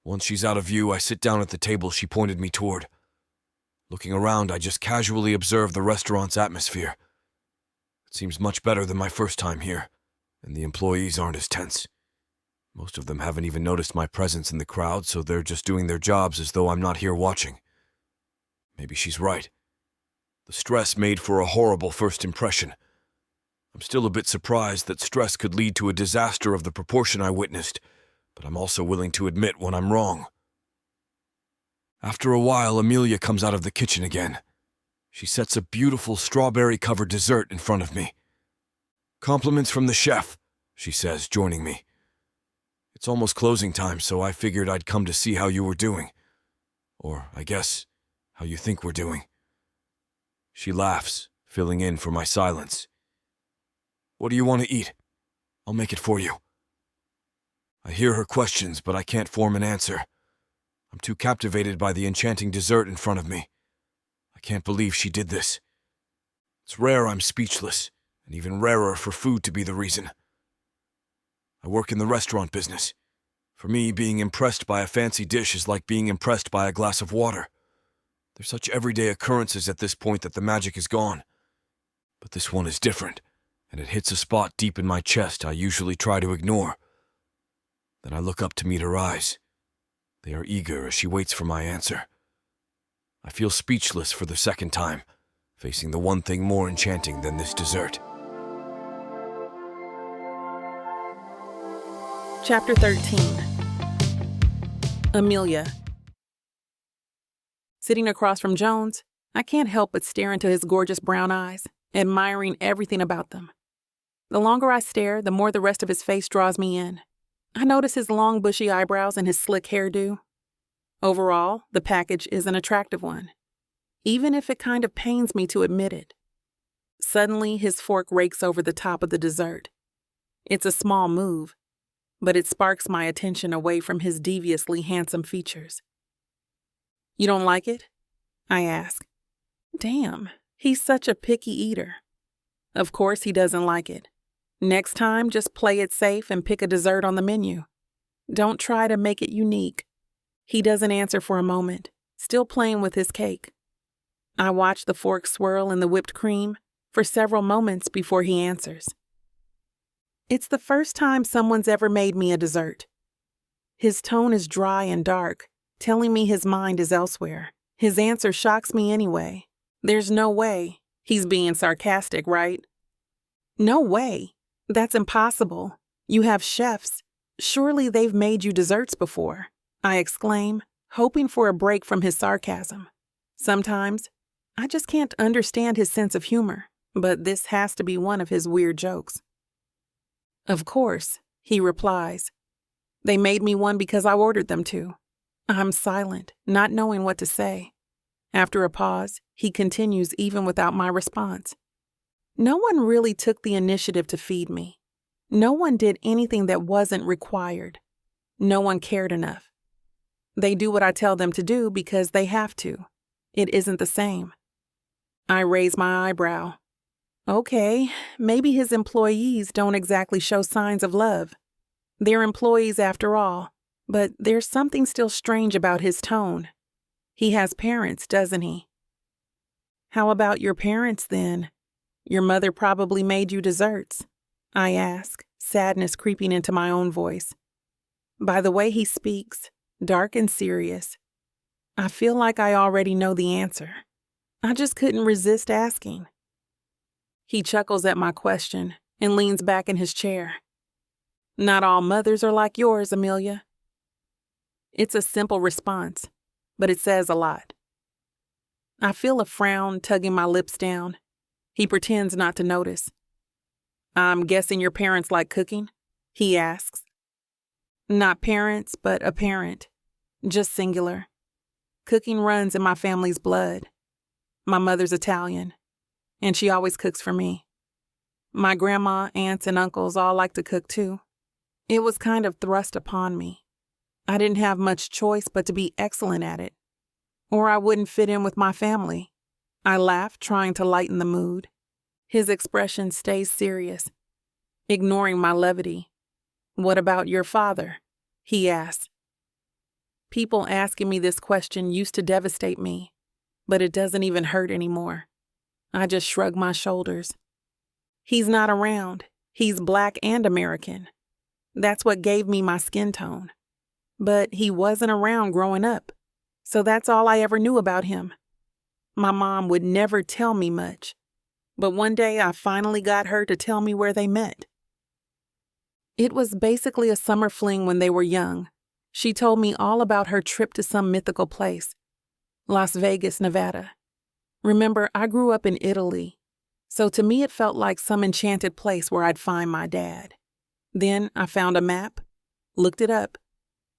Once she's out of view, I sit down at the table she pointed me toward. Looking around, I just casually observe the restaurant's atmosphere. It seems much better than my first time here, and the employees aren't as tense. Most of them haven't even noticed my presence in the crowd, so they're just doing their jobs as though I'm not here watching. Maybe she's right. The stress made for a horrible first impression. I'm still a bit surprised that stress could lead to a disaster of the proportion I witnessed, but I'm also willing to admit when I'm wrong. After a while, Amelia comes out of the kitchen again. She sets a beautiful strawberry-covered dessert in front of me. "Compliments from the chef," she says, joining me. "It's almost closing time, so I figured I'd come to see how you were doing. Or, I guess, how you think we're doing." She laughs, filling in for my silence. "What do you want to eat? I'll make it for you." I hear her questions, but I can't form an answer. I'm too captivated by the enchanting dessert in front of me. I can't believe she did this. It's rare I'm speechless, and even rarer for food to be the reason. I work in the restaurant business. For me, being impressed by a fancy dish is like being impressed by a glass of water. They're such everyday occurrences at this point that the magic is gone. But this one is different, and it hits a spot deep in my chest I usually try to ignore. Then I look up to meet her eyes. They are eager as she waits for my answer. I feel speechless for the second time, facing the one thing more enchanting than this dessert. Chapter 13. Amelia. Sitting across from Jones, I can't help but stare into his gorgeous brown eyes, admiring everything about them. The longer I stare, the more the rest of his face draws me in. I notice his long, bushy eyebrows and his slick hairdo. Overall, the package is an attractive one, even if it kind of pains me to admit it. Suddenly, his fork rakes over the top of the dessert. It's a small move, but it sparks my attention away from his deviously handsome features. "You don't like it?" I ask. Damn, he's such a picky eater. Of course he doesn't like it. Next time, just play it safe and pick a dessert on the menu. Don't try to make it unique. He doesn't answer for a moment, still playing with his cake. I watch the fork swirl in the whipped cream for several moments before he answers. It's the first time someone's ever made me a dessert. His tone is dry and dark, telling me his mind is elsewhere. His answer shocks me anyway. There's no way. He's being sarcastic, right? No way. That's impossible. You have chefs. Surely they've made you desserts before, I exclaim, hoping for a break from his sarcasm. Sometimes, I just can't understand his sense of humor, but this has to be one of his weird jokes. Of course, he replies. They made me one because I ordered them to. I'm silent, not knowing what to say. After a pause, he continues even without my response. No one really took the initiative to feed me. No one did anything that wasn't required. No one cared enough. They do what I tell them to do because they have to. It isn't the same. I raise my eyebrow. Okay, maybe his employees don't exactly show signs of love. They're employees after all, but there's something still strange about his tone. He has parents, doesn't he? How about your parents then? Your mother probably made you desserts, I ask, sadness creeping into my own voice. By the way he speaks, dark and serious, I feel like I already know the answer. I just couldn't resist asking. He chuckles at my question and leans back in his chair. Not all mothers are like yours, Amelia. It's a simple response, but it says a lot. I feel a frown tugging my lips down. He pretends not to notice. I'm guessing your parents like cooking? He asks. Not parents, but a parent. Just singular. Cooking runs in my family's blood. My mother's Italian, and she always cooks for me. My grandma, aunts, and uncles all like to cook too. It was kind of thrust upon me. I didn't have much choice but to be excellent at it, or I wouldn't fit in with my family. I laugh, trying to lighten the mood. His expression stays serious, ignoring my levity. What about your father? He asks. People asking me this question used to devastate me, but it doesn't even hurt anymore. I just shrug my shoulders. He's not around. He's Black and American. That's what gave me my skin tone. But he wasn't around growing up, so that's all I ever knew about him. My mom would never tell me much, but one day I finally got her to tell me where they met. It was basically a summer fling when they were young. She told me all about her trip to some mythical place, Las Vegas, Nevada. Remember, I grew up in Italy, so to me it felt like some enchanted place where I'd find my dad. Then I found a map, looked it up,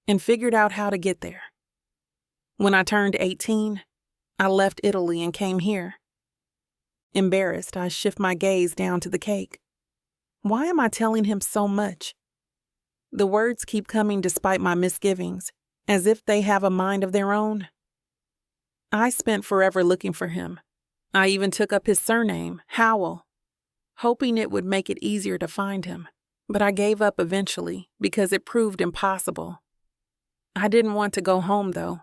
and figured out how to get there. When I turned 18, I left Italy and came here. Embarrassed, I shift my gaze down to the cake. Why am I telling him so much? The words keep coming despite my misgivings, as if they have a mind of their own. I spent forever looking for him. I even took up his surname, Howell, hoping it would make it easier to find him. But I gave up eventually because it proved impossible. I didn't want to go home, though.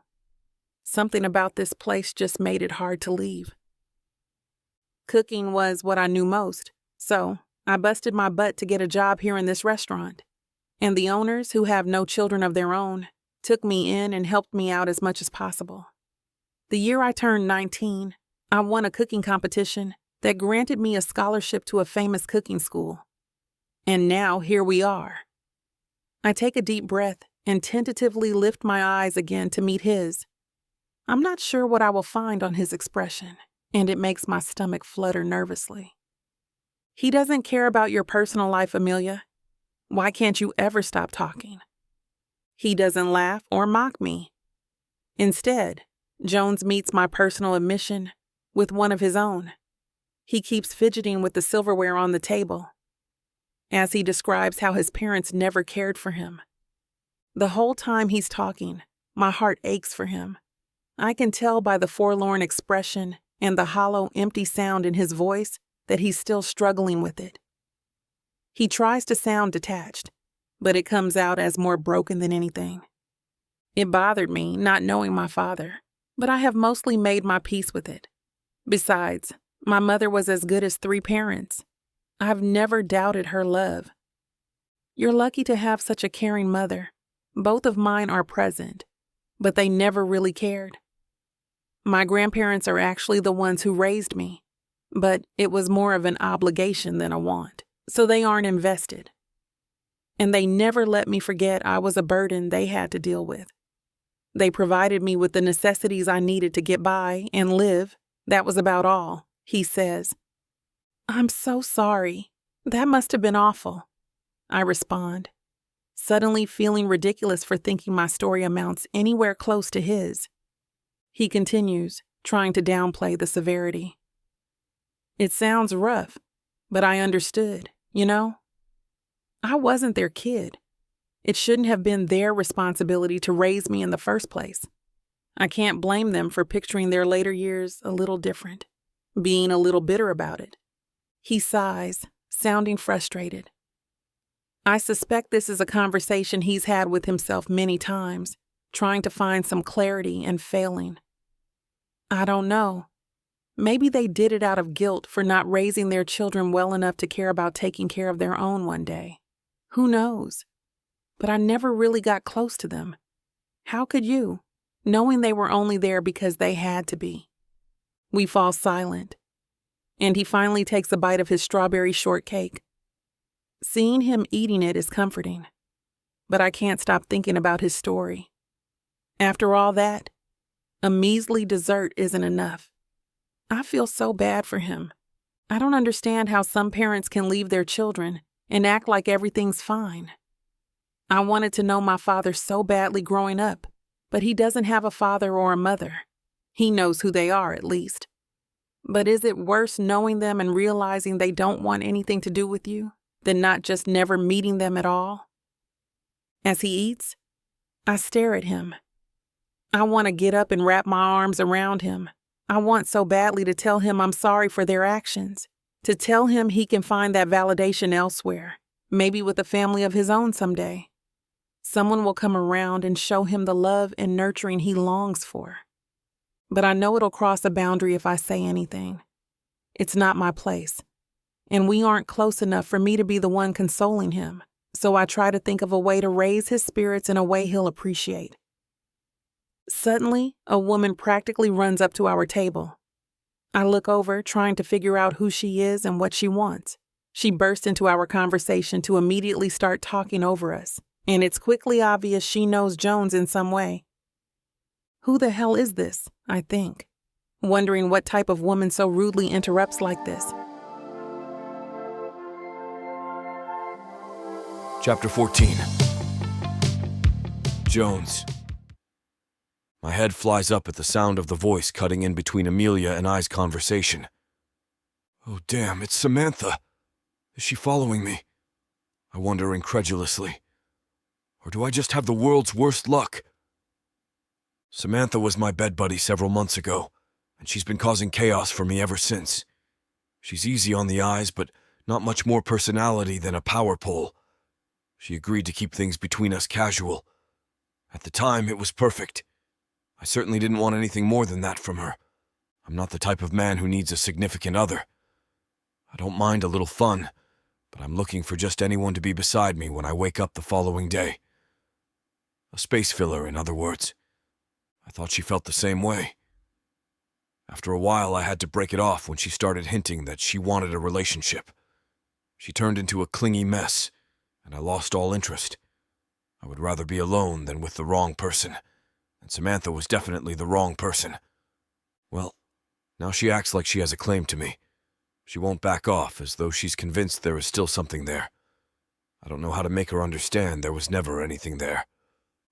Something about this place just made it hard to leave. Cooking was what I knew most, so I busted my butt to get a job here in this restaurant. And the owners, who have no children of their own, took me in and helped me out as much as possible. The year I turned 19, I won a cooking competition that granted me a scholarship to a famous cooking school. And now here we are. I take a deep breath and tentatively lift my eyes again to meet his. I'm not sure what I will find on his expression, and it makes my stomach flutter nervously. He doesn't care about your personal life, Amelia. Why can't you ever stop talking? He doesn't laugh or mock me. Instead, Jones meets my personal admission with one of his own. He keeps fidgeting with the silverware on the table, as he describes how his parents never cared for him. The whole time he's talking, my heart aches for him. I can tell by the forlorn expression and the hollow, empty sound in his voice that he's still struggling with it. He tries to sound detached, but it comes out as more broken than anything. It bothered me not knowing my father, but I have mostly made my peace with it. Besides, my mother was as good as 3 parents. I've never doubted her love. You're lucky to have such a caring mother. Both of mine are present, but they never really cared. My grandparents are actually the ones who raised me, but it was more of an obligation than a want, so they aren't invested. And they never let me forget I was a burden they had to deal with. They provided me with the necessities I needed to get by and live. That was about all, he says. I'm so sorry. That must have been awful. I respond, suddenly feeling ridiculous for thinking my story amounts anywhere close to his. He continues, trying to downplay the severity. It sounds rough, but I understood, you know? I wasn't their kid. It shouldn't have been their responsibility to raise me in the first place. I can't blame them for picturing their later years a little different, being a little bitter about it. He sighs, sounding frustrated. I suspect this is a conversation he's had with himself many times, trying to find some clarity and failing. I don't know. Maybe they did it out of guilt for not raising their children well enough to care about taking care of their own one day. Who knows? But I never really got close to them. How could you, knowing they were only there because they had to be? We fall silent, and he finally takes a bite of his strawberry shortcake. Seeing him eating it is comforting, but I can't stop thinking about his story. After all that, a measly dessert isn't enough. I feel so bad for him. I don't understand how some parents can leave their children and act like everything's fine. I wanted to know my father so badly growing up, but he doesn't have a father or a mother. He knows who they are, at least. But is it worse knowing them and realizing they don't want anything to do with you than not just never meeting them at all? As he eats, I stare at him. I want to get up and wrap my arms around him. I want so badly to tell him I'm sorry for their actions, to tell him he can find that validation elsewhere, maybe with a family of his own someday. Someone will come around and show him the love and nurturing he longs for. But I know it'll cross a boundary if I say anything. It's not my place, and we aren't close enough for me to be the one consoling him, so I try to think of a way to raise his spirits in a way he'll appreciate. Suddenly, a woman practically runs up to our table. I look over, trying to figure out who she is and what she wants. She bursts into our conversation to immediately start talking over us, and it's quickly obvious she knows Jones in some way. Who the hell is this, I think, wondering what type of woman so rudely interrupts like this. Chapter 14. Jones. My head flies up at the sound of the voice cutting in between Amelia and I's conversation. Oh damn, it's Samantha. Is she following me? I wonder incredulously. Or do I just have the world's worst luck? Samantha was my bed buddy several months ago, and she's been causing chaos for me ever since. She's easy on the eyes, but not much more personality than a power pole. She agreed to keep things between us casual. At the time, it was perfect. I certainly didn't want anything more than that from her. I'm not the type of man who needs a significant other. I don't mind a little fun, but I'm looking for just anyone to be beside me when I wake up the following day. A space filler, in other words. I thought she felt the same way. After a while, I had to break it off when she started hinting that she wanted a relationship. She turned into a clingy mess, and I lost all interest. I would rather be alone than with the wrong person, and Samantha was definitely the wrong person. Well, now she acts like she has a claim to me. She won't back off, as though she's convinced there is still something there. I don't know how to make her understand there was never anything there.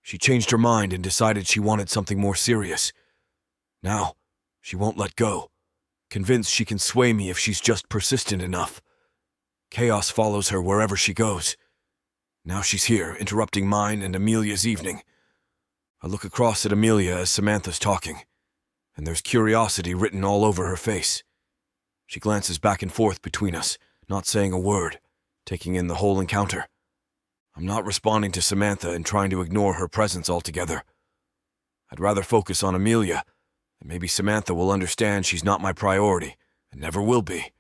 She changed her mind and decided she wanted something more serious. Now, she won't let go, convinced she can sway me if she's just persistent enough. Chaos follows her wherever she goes. Now she's here, interrupting mine and Amelia's evening. I look across at Amelia as Samantha's talking. and there's curiosity written all over her face. She glances back and forth between us, not saying a word, taking in the whole encounter. I'm not responding to Samantha and trying to ignore her presence altogether. I'd rather focus on Amelia, and maybe Samantha will understand she's not my priority, and never will be.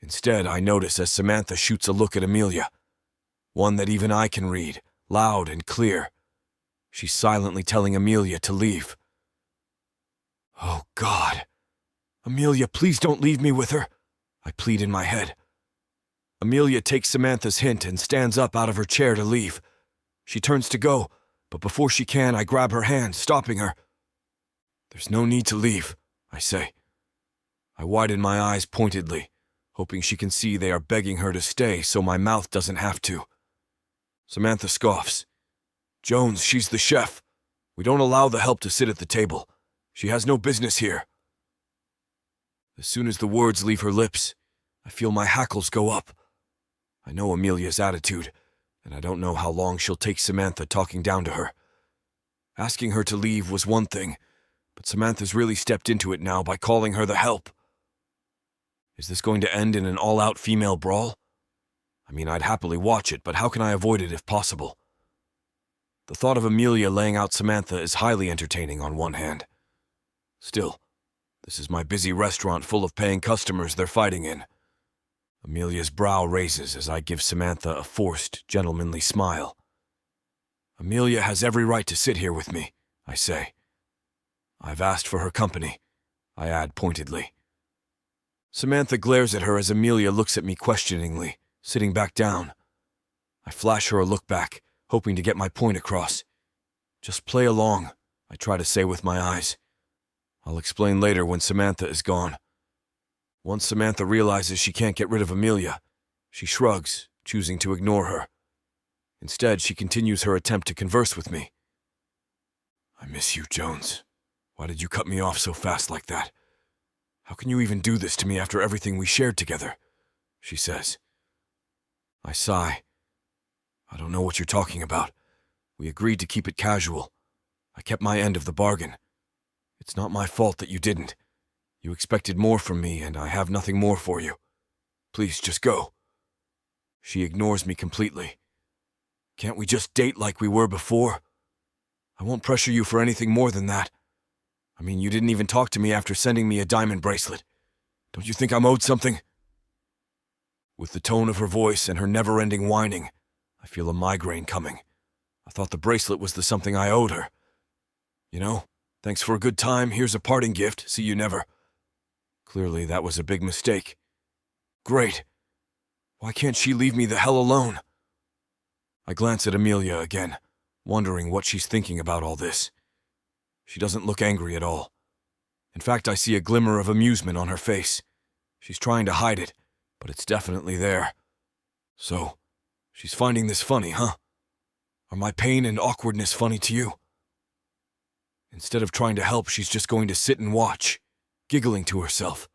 Instead, I notice as Samantha shoots a look at Amelia, one that even I can read, loud and clear. She's silently telling Amelia to leave. Oh, God. Amelia, please don't leave me with her, I plead in my head. Amelia takes Samantha's hint and stands up out of her chair to leave. She turns to go, but before she can, I grab her hand, stopping her. There's no need to leave, I say. I widen my eyes pointedly, hoping she can see they are begging her to stay so my mouth doesn't have to. Samantha scoffs. Jones, she's the chef. We don't allow the help to sit at the table. She has no business here. As soon as the words leave her lips, I feel my hackles go up. I know Amelia's attitude, and I don't know how long she'll take Samantha talking down to her. Asking her to leave was one thing, but Samantha's really stepped into it now by calling her the help. Is this going to end in an all-out female brawl? I mean, I'd happily watch it, but how can I avoid it if possible? The thought of Amelia laying out Samantha is highly entertaining on one hand. Still, this is my busy restaurant full of paying customers they're fighting in. Amelia's brow raises as I give Samantha a forced, gentlemanly smile. Amelia has every right to sit here with me, I say. I've asked for her company, I add pointedly. Samantha glares at her as Amelia looks at me questioningly, sitting back down. I flash her a look back, hoping to get my point across. Just play along, I try to say with my eyes. I'll explain later when Samantha is gone. Once Samantha realizes she can't get rid of Amelia, she shrugs, choosing to ignore her. Instead, she continues her attempt to converse with me. I miss you, Jones. Why did you cut me off so fast like that? How can you even do this to me after everything we shared together? She says. I sigh. I don't know what you're talking about. We agreed to keep it casual. I kept my end of the bargain. It's not my fault that you didn't. You expected more from me, and I have nothing more for you. Please, just go. She ignores me completely. Can't we just date like we were before? I won't pressure you for anything more than that. I mean, you didn't even talk to me after sending me a diamond bracelet. Don't you think I'm owed something? With the tone of her voice and her never-ending whining, I feel a migraine coming. I thought the bracelet was the something I owed her. You know, thanks for a good time, here's a parting gift, see you never. Clearly, that was a big mistake. Great. Why can't she leave me the hell alone? I glance at Amelia again, wondering what she's thinking about all this. She doesn't look angry at all. In fact, I see a glimmer of amusement on her face. She's trying to hide it, but it's definitely there. So, she's finding this funny, huh? Are my pain and awkwardness funny to you? Instead of trying to help, she's just going to sit and watch, giggling to herself.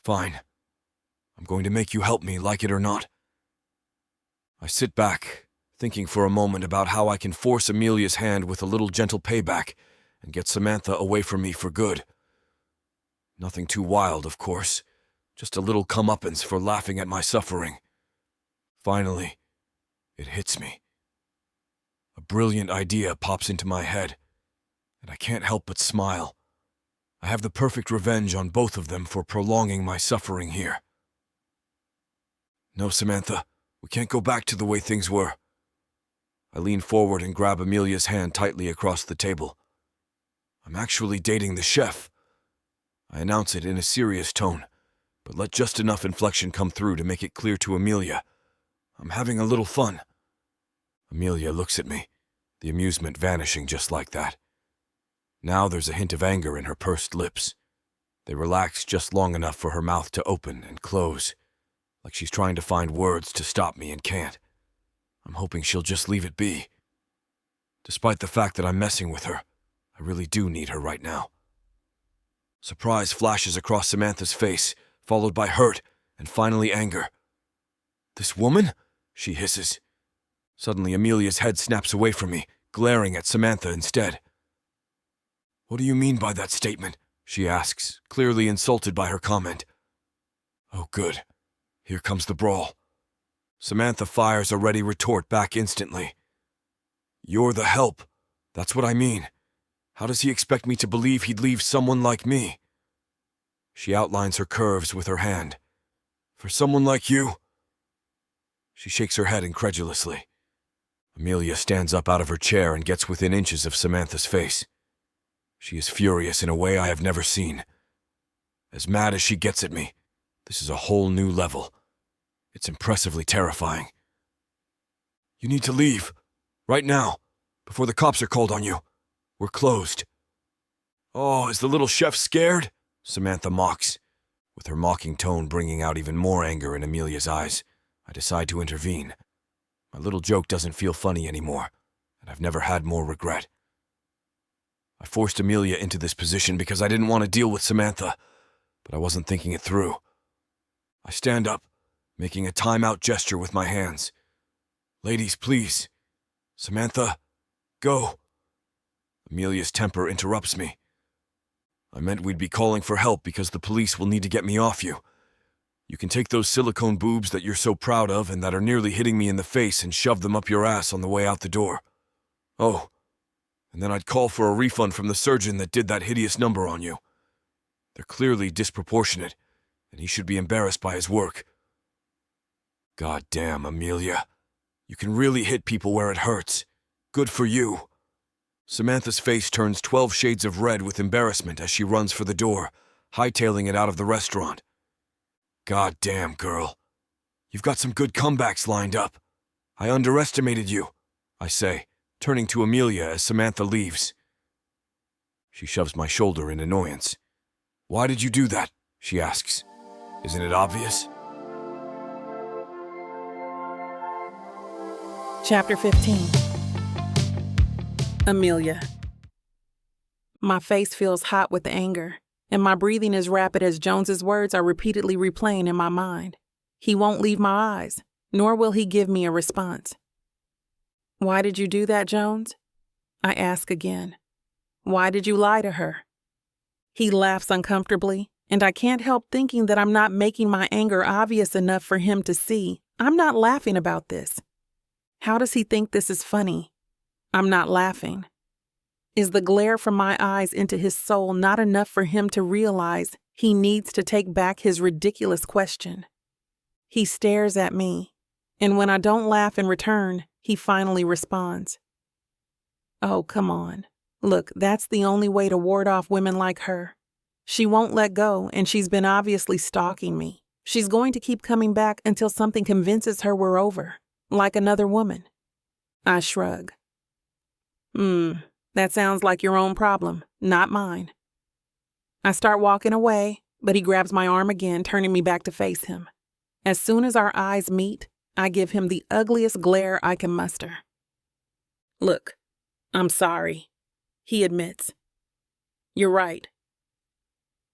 Fine. I'm going to make you help me, like it or not. I sit back, thinking for a moment about how I can force Amelia's hand with a little gentle payback and get Samantha away from me for good. Nothing too wild, of course, just a little comeuppance for laughing at my suffering. Finally, it hits me. A brilliant idea pops into my head, and I can't help but smile. I have the perfect revenge on both of them for prolonging my suffering here. No, Samantha, we can't go back to the way things were. I lean forward and grab Amelia's hand tightly across the table. I'm actually dating the chef. I announce it in a serious tone, but let just enough inflection come through to make it clear to Amelia. I'm having a little fun. Amelia looks at me, the amusement vanishing just like that. Now there's a hint of anger in her pursed lips. They relax just long enough for her mouth to open and close, like she's trying to find words to stop me and can't. I'm hoping she'll just leave it be. Despite the fact that I'm messing with her, I really do need her right now. Surprise flashes across Samantha's face, followed by hurt and finally anger. This woman? She hisses. Suddenly Amelia's head snaps away from me, glaring at Samantha instead. What do you mean by that statement? She asks, clearly insulted by her comment. Oh, good. Here comes the brawl. Samantha fires a ready retort back instantly. You're the help. That's what I mean. How does he expect me to believe he'd leave someone like me? She outlines her curves with her hand. For someone like you? She shakes her head incredulously. Amelia stands up out of her chair and gets within inches of Samantha's face. She is furious in a way I have never seen. As mad as she gets at me, this is a whole new level. It's impressively terrifying. You need to leave. Right now. Before the cops are called on you. We're closed. Oh, is the little chef scared? Samantha mocks, with her mocking tone bringing out even more anger in Amelia's eyes. I decide to intervene. My little joke doesn't feel funny anymore, and I've never had more regret. I forced Amelia into this position because I didn't want to deal with Samantha, but I wasn't thinking it through. I stand up, making a time-out gesture with my hands. Ladies, please. Samantha, go. Amelia's temper interrupts me. I meant we'd be calling for help because the police will need to get me off you. You can take those silicone boobs that you're so proud of and that are nearly hitting me in the face and shove them up your ass on the way out the door. Oh, and then I'd call for a refund from the surgeon that did that hideous number on you. They're clearly disproportionate, and he should be embarrassed by his work. God damn, Amelia. You can really hit people where it hurts. Good for you. Samantha's face turns 12 shades of red with embarrassment as she runs for the door, hightailing it out of the restaurant. God damn, girl. You've got some good comebacks lined up. I underestimated you, I say, turning to Amelia as Samantha leaves. She shoves my shoulder in annoyance. Why did you do that? She asks. Isn't it obvious? Chapter 15. Amelia. My face feels hot with anger, and my breathing is rapid as Jones's words are repeatedly replaying in my mind. He won't leave my eyes, nor will he give me a response. Why did you do that, Jones? I ask again. Why did you lie to her? He laughs uncomfortably, and I can't help thinking that I'm not making my anger obvious enough for him to see. I'm not laughing about this. How does he think this is funny? I'm not laughing. Is the glare from my eyes into his soul not enough for him to realize he needs to take back his ridiculous question? He stares at me, and when I don't laugh in return, he finally responds. Oh, come on. Look, that's the only way to ward off women like her. She won't let go, and she's been obviously stalking me. She's going to keep coming back until something convinces her we're over, like another woman. I shrug. That sounds like your own problem, not mine. I start walking away, but he grabs my arm again, turning me back to face him. As soon as our eyes meet, I give him the ugliest glare I can muster. Look, I'm sorry, he admits. You're right.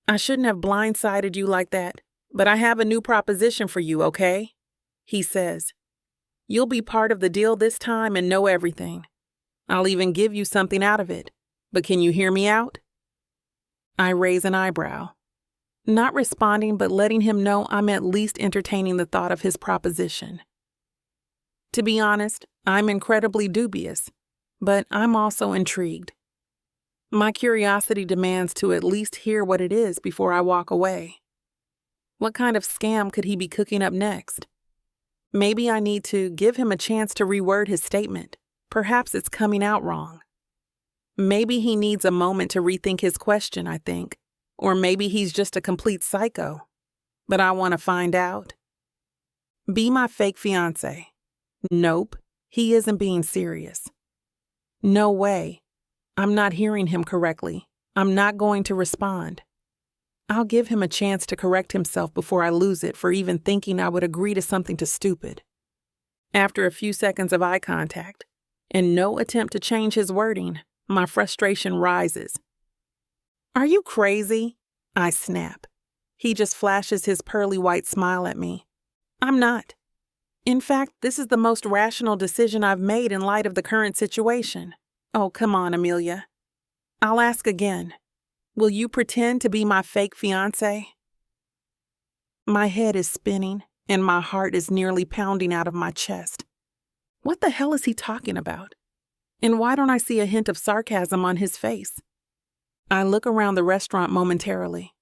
I shouldn't have blindsided you like that, but I have a new proposition for you, okay? He says. You'll be part of the deal this time and know everything. I'll even give you something out of it. But can you hear me out? I raise an eyebrow. Not responding, but letting him know I'm at least entertaining the thought of his proposition. To be honest, I'm incredibly dubious, but I'm also intrigued. My curiosity demands to at least hear what it is before I walk away. What kind of scam could he be cooking up next? Maybe I need to give him a chance to reword his statement. Perhaps it's coming out wrong. Maybe he needs a moment to rethink his question, I think. Or maybe he's just a complete psycho. But I want to find out. Be my fake fiancé. Nope, he isn't being serious. No way. I'm not hearing him correctly. I'm not going to respond. I'll give him a chance to correct himself before I lose it for even thinking I would agree to something too stupid. After a few seconds of eye contact, and no attempt to change his wording, my frustration rises. Are you crazy? I snap. He just flashes his pearly white smile at me. I'm not. In fact, this is the most rational decision I've made in light of the current situation. Oh, come on, Amelia. I'll ask again. Will you pretend to be my fake fiancé? My head is spinning and my heart is nearly pounding out of my chest. What the hell is he talking about? And why don't I see a hint of sarcasm on his face? I look around the restaurant momentarily,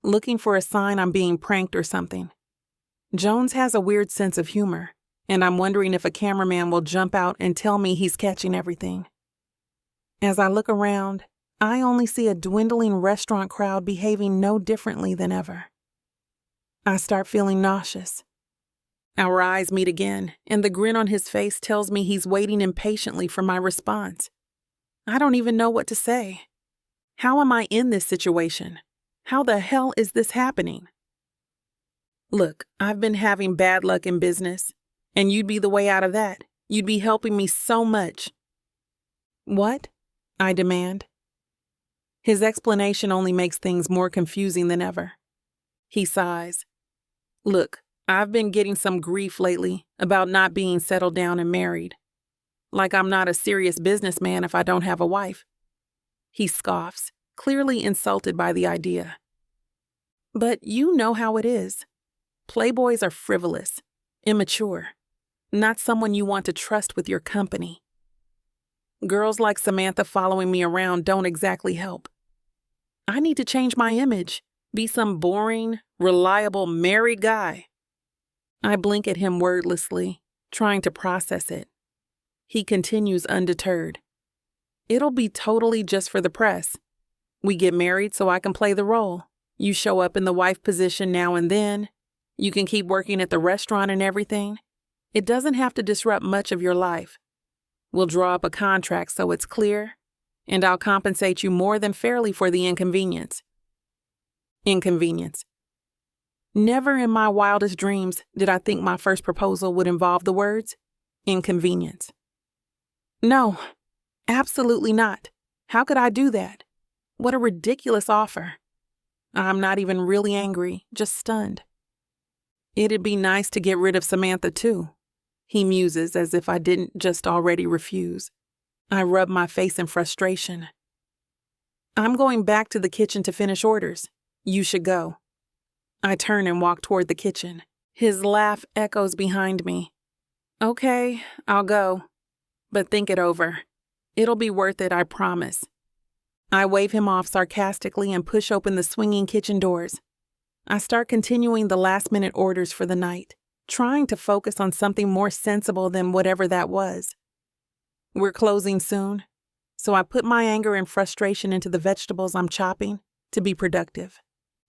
looking for a sign I'm being pranked or something. Jones has a weird sense of humor, and I'm wondering if a cameraman will jump out and tell me he's catching everything. As I look around, I only see a dwindling restaurant crowd behaving no differently than ever. I start feeling nauseous. Our eyes meet again, and the grin on his face tells me he's waiting impatiently for my response. I don't even know what to say. How am I in this situation? How the hell is this happening? Look, I've been having bad luck in business, and you'd be the way out of that. You'd be helping me so much. What? I demand. His explanation only makes things more confusing than ever. He sighs. Look, I've been getting some grief lately about not being settled down and married. Like I'm not a serious businessman if I don't have a wife. He scoffs, clearly insulted by the idea. But you know how it is. Playboys are frivolous, immature, not someone you want to trust with your company. Girls like Samantha following me around don't exactly help. I need to change my image, be some boring, reliable, married guy. I blink at him wordlessly, trying to process it. He continues undeterred. It'll be totally just for the press. We get married so I can play the role. You show up in the wife position now and then. You can keep working at the restaurant and everything. It doesn't have to disrupt much of your life. We'll draw up a contract so it's clear, and I'll compensate you more than fairly for the inconvenience. Inconvenience. Never in my wildest dreams did I think my first proposal would involve the words inconvenience. No, absolutely not. How could I do that? What a ridiculous offer. I'm not even really angry, just stunned. It'd be nice to get rid of Samantha too, he muses as if I didn't just already refuse. I rub my face in frustration. I'm going back to the kitchen to finish orders. You should go. I turn and walk toward the kitchen. His laugh echoes behind me. Okay, I'll go. But think it over. It'll be worth it, I promise. I wave him off sarcastically and push open the swinging kitchen doors. I start continuing the last-minute orders for the night, trying to focus on something more sensible than whatever that was. We're closing soon, so I put my anger and frustration into the vegetables I'm chopping to be productive.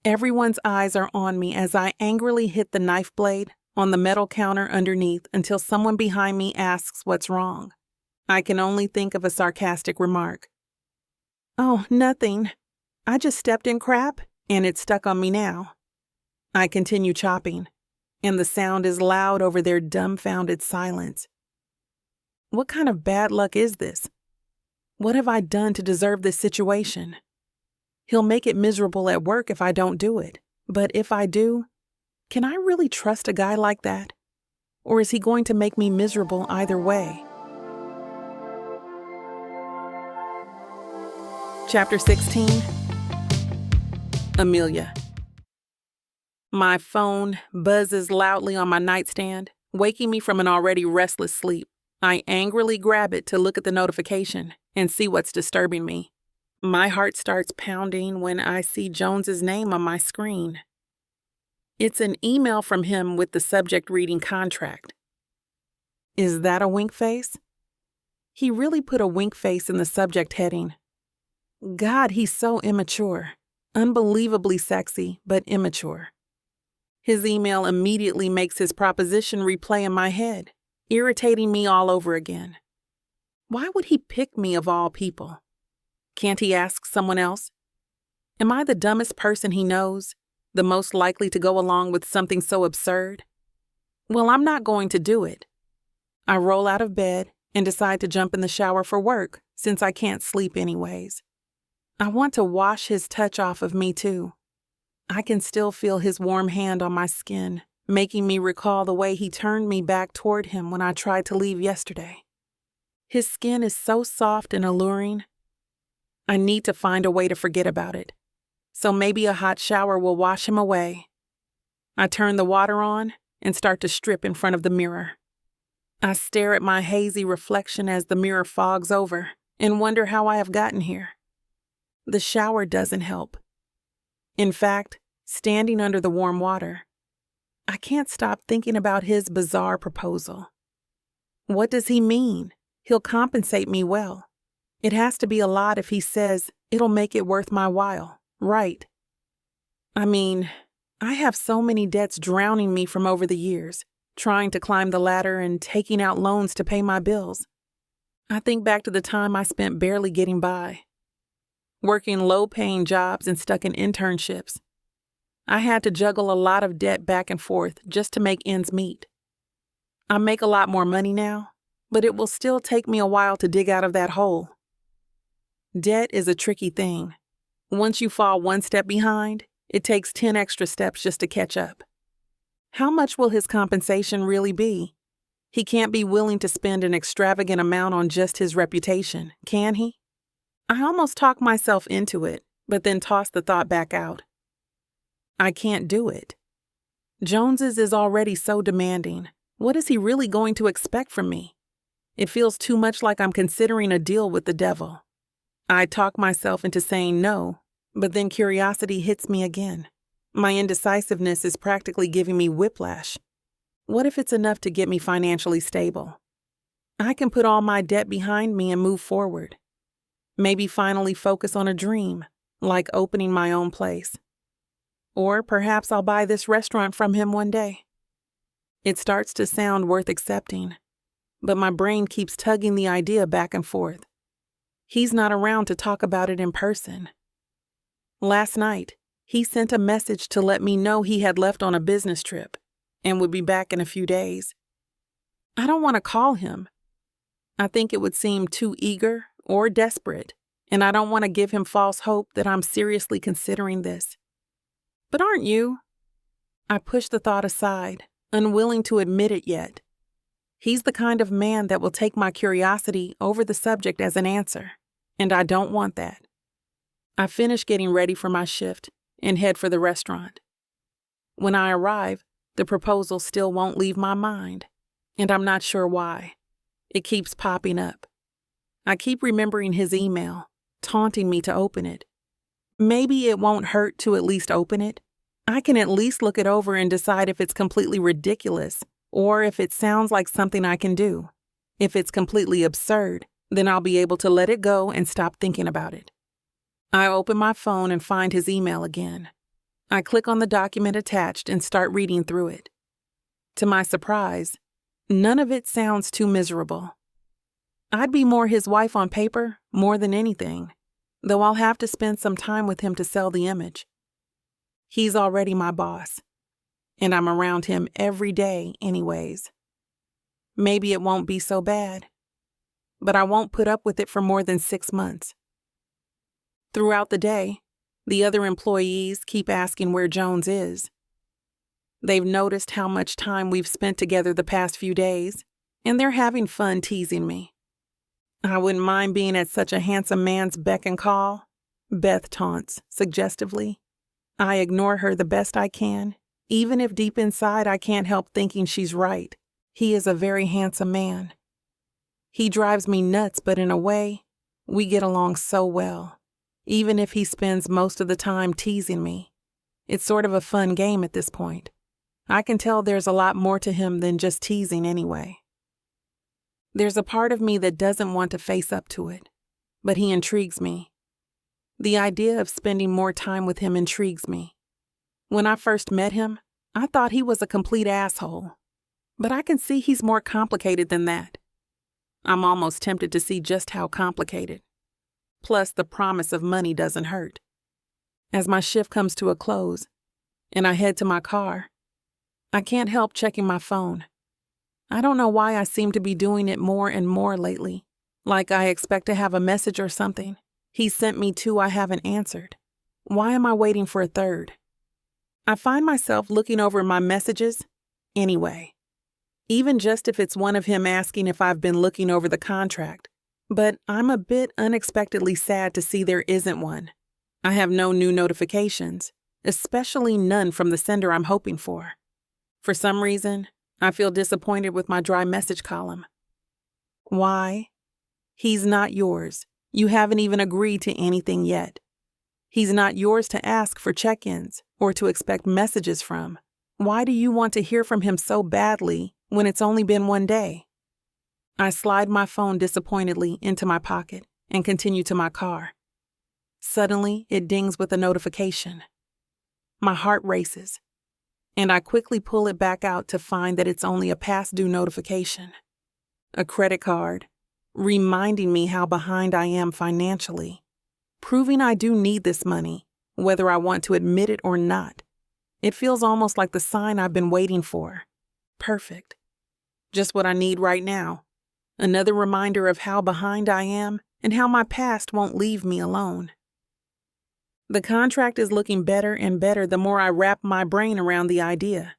Everyone's eyes are on me as I angrily hit the knife blade on the metal counter underneath until someone behind me asks what's wrong. I can only think of a sarcastic remark. Oh, nothing. I just stepped in crap, and it's stuck on me now. I continue chopping, and the sound is loud over their dumbfounded silence. What kind of bad luck is this? What have I done to deserve this situation? He'll make it miserable at work if I don't do it. But if I do, can I really trust a guy like that? Or is he going to make me miserable either way? Chapter 16. Amelia. My phone buzzes loudly on my nightstand, waking me from an already restless sleep. I angrily grab it to look at the notification and see what's disturbing me. My heart starts pounding when I see Jones's name on my screen. It's an email from him with the subject reading contract. Is that a wink face? He really put a wink face in the subject heading. God, he's so immature. Unbelievably sexy, but immature. His email immediately makes his proposition replay in my head, irritating me all over again. Why would he pick me of all people? Can't he ask someone else? Am I the dumbest person he knows, the most likely to go along with something so absurd? Well, I'm not going to do it. I roll out of bed and decide to jump in the shower for work since I can't sleep anyways. I want to wash his touch off of me too. I can still feel his warm hand on my skin, making me recall the way he turned me back toward him when I tried to leave yesterday. His skin is so soft and alluring. I need to find a way to forget about it. So maybe a hot shower will wash him away. I turn the water on and start to strip in front of the mirror. I stare at my hazy reflection as the mirror fogs over and wonder how I have gotten here. The shower doesn't help. In fact, standing under the warm water, I can't stop thinking about his bizarre proposal. What does he mean? He'll compensate me well. It has to be a lot if he says it'll make it worth my while, right? I mean, I have so many debts drowning me from over the years, trying to climb the ladder and taking out loans to pay my bills. I think back to the time I spent barely getting by, working low-paying jobs and stuck in internships. I had to juggle a lot of debt back and forth just to make ends meet. I make a lot more money now, but it will still take me a while to dig out of that hole. Debt is a tricky thing. Once you fall one step behind, it takes 10 extra steps just to catch up. How much will his compensation really be? He can't be willing to spend an extravagant amount on just his reputation, can he? I almost talk myself into it, but then toss the thought back out. I can't do it. Jones's is already so demanding. What is he really going to expect from me? It feels too much like I'm considering a deal with the devil. I talk myself into saying no, but then curiosity hits me again. My indecisiveness is practically giving me whiplash. What if it's enough to get me financially stable? I can put all my debt behind me and move forward. Maybe finally focus on a dream, like opening my own place. Or perhaps I'll buy this restaurant from him one day. It starts to sound worth accepting, but my brain keeps tugging the idea back and forth. He's not around to talk about it in person. Last night, he sent a message to let me know he had left on a business trip and would be back in a few days. I don't want to call him. I think it would seem too eager or desperate, and I don't want to give him false hope that I'm seriously considering this. But aren't you? I push the thought aside, unwilling to admit it yet. He's the kind of man that will take my curiosity over the subject as an answer, and I don't want that. I finish getting ready for my shift and head for the restaurant. When I arrive, the proposal still won't leave my mind, and I'm not sure why. It keeps popping up. I keep remembering his email, taunting me to open it. Maybe it won't hurt to at least open it. I can at least look it over and decide if it's completely ridiculous or if it sounds like something I can do. If it's completely absurd, then I'll be able to let it go and stop thinking about it. I open my phone and find his email again. I click on the document attached and start reading through it. To my surprise, none of it sounds too miserable. I'd be more his wife on paper more than anything, though I'll have to spend some time with him to sell the image. He's already my boss, and I'm around him every day anyways. Maybe it won't be so bad, but I won't put up with it for more than 6 months. Throughout the day, the other employees keep asking where Jones is. They've noticed how much time we've spent together the past few days, and they're having fun teasing me. I wouldn't mind being at such a handsome man's beck and call, Beth taunts suggestively. I ignore her the best I can, even if deep inside I can't help thinking she's right. He is a very handsome man. He drives me nuts, but in a way, we get along so well, even if he spends most of the time teasing me. It's sort of a fun game at this point. I can tell there's a lot more to him than just teasing anyway. There's a part of me that doesn't want to face up to it, but he intrigues me. The idea of spending more time with him intrigues me. When I first met him, I thought he was a complete asshole, but I can see he's more complicated than that. I'm almost tempted to see just how complicated. Plus, the promise of money doesn't hurt. As my shift comes to a close, and I head to my car, I can't help checking my phone. I don't know why I seem to be doing it more and more lately, like I expect to have a message or something. He sent me 2 I haven't answered. Why am I waiting for a third? I find myself looking over my messages anyway. Even just if it's one of him asking if I've been looking over the contract, But I'm a bit unexpectedly sad to see there isn't one. I have no new notifications, especially none from the sender I'm hoping for. For some reason, I feel disappointed with my dry message column. Why? He's not yours. You haven't even agreed to anything yet. He's not yours to ask for check-ins or to expect messages from. Why do you want to hear from him so badly when it's only been one day? I slide my phone disappointedly into my pocket and continue to my car. Suddenly, it dings with a notification. My heart races, and I quickly pull it back out to find that it's only a past due notification. A credit card, reminding me how behind I am financially, proving I do need this money, whether I want to admit it or not. It feels almost like the sign I've been waiting for. Perfect. Just what I need right now. Another reminder of how behind I am and how my past won't leave me alone. The contract is looking better and better the more I wrap my brain around the idea.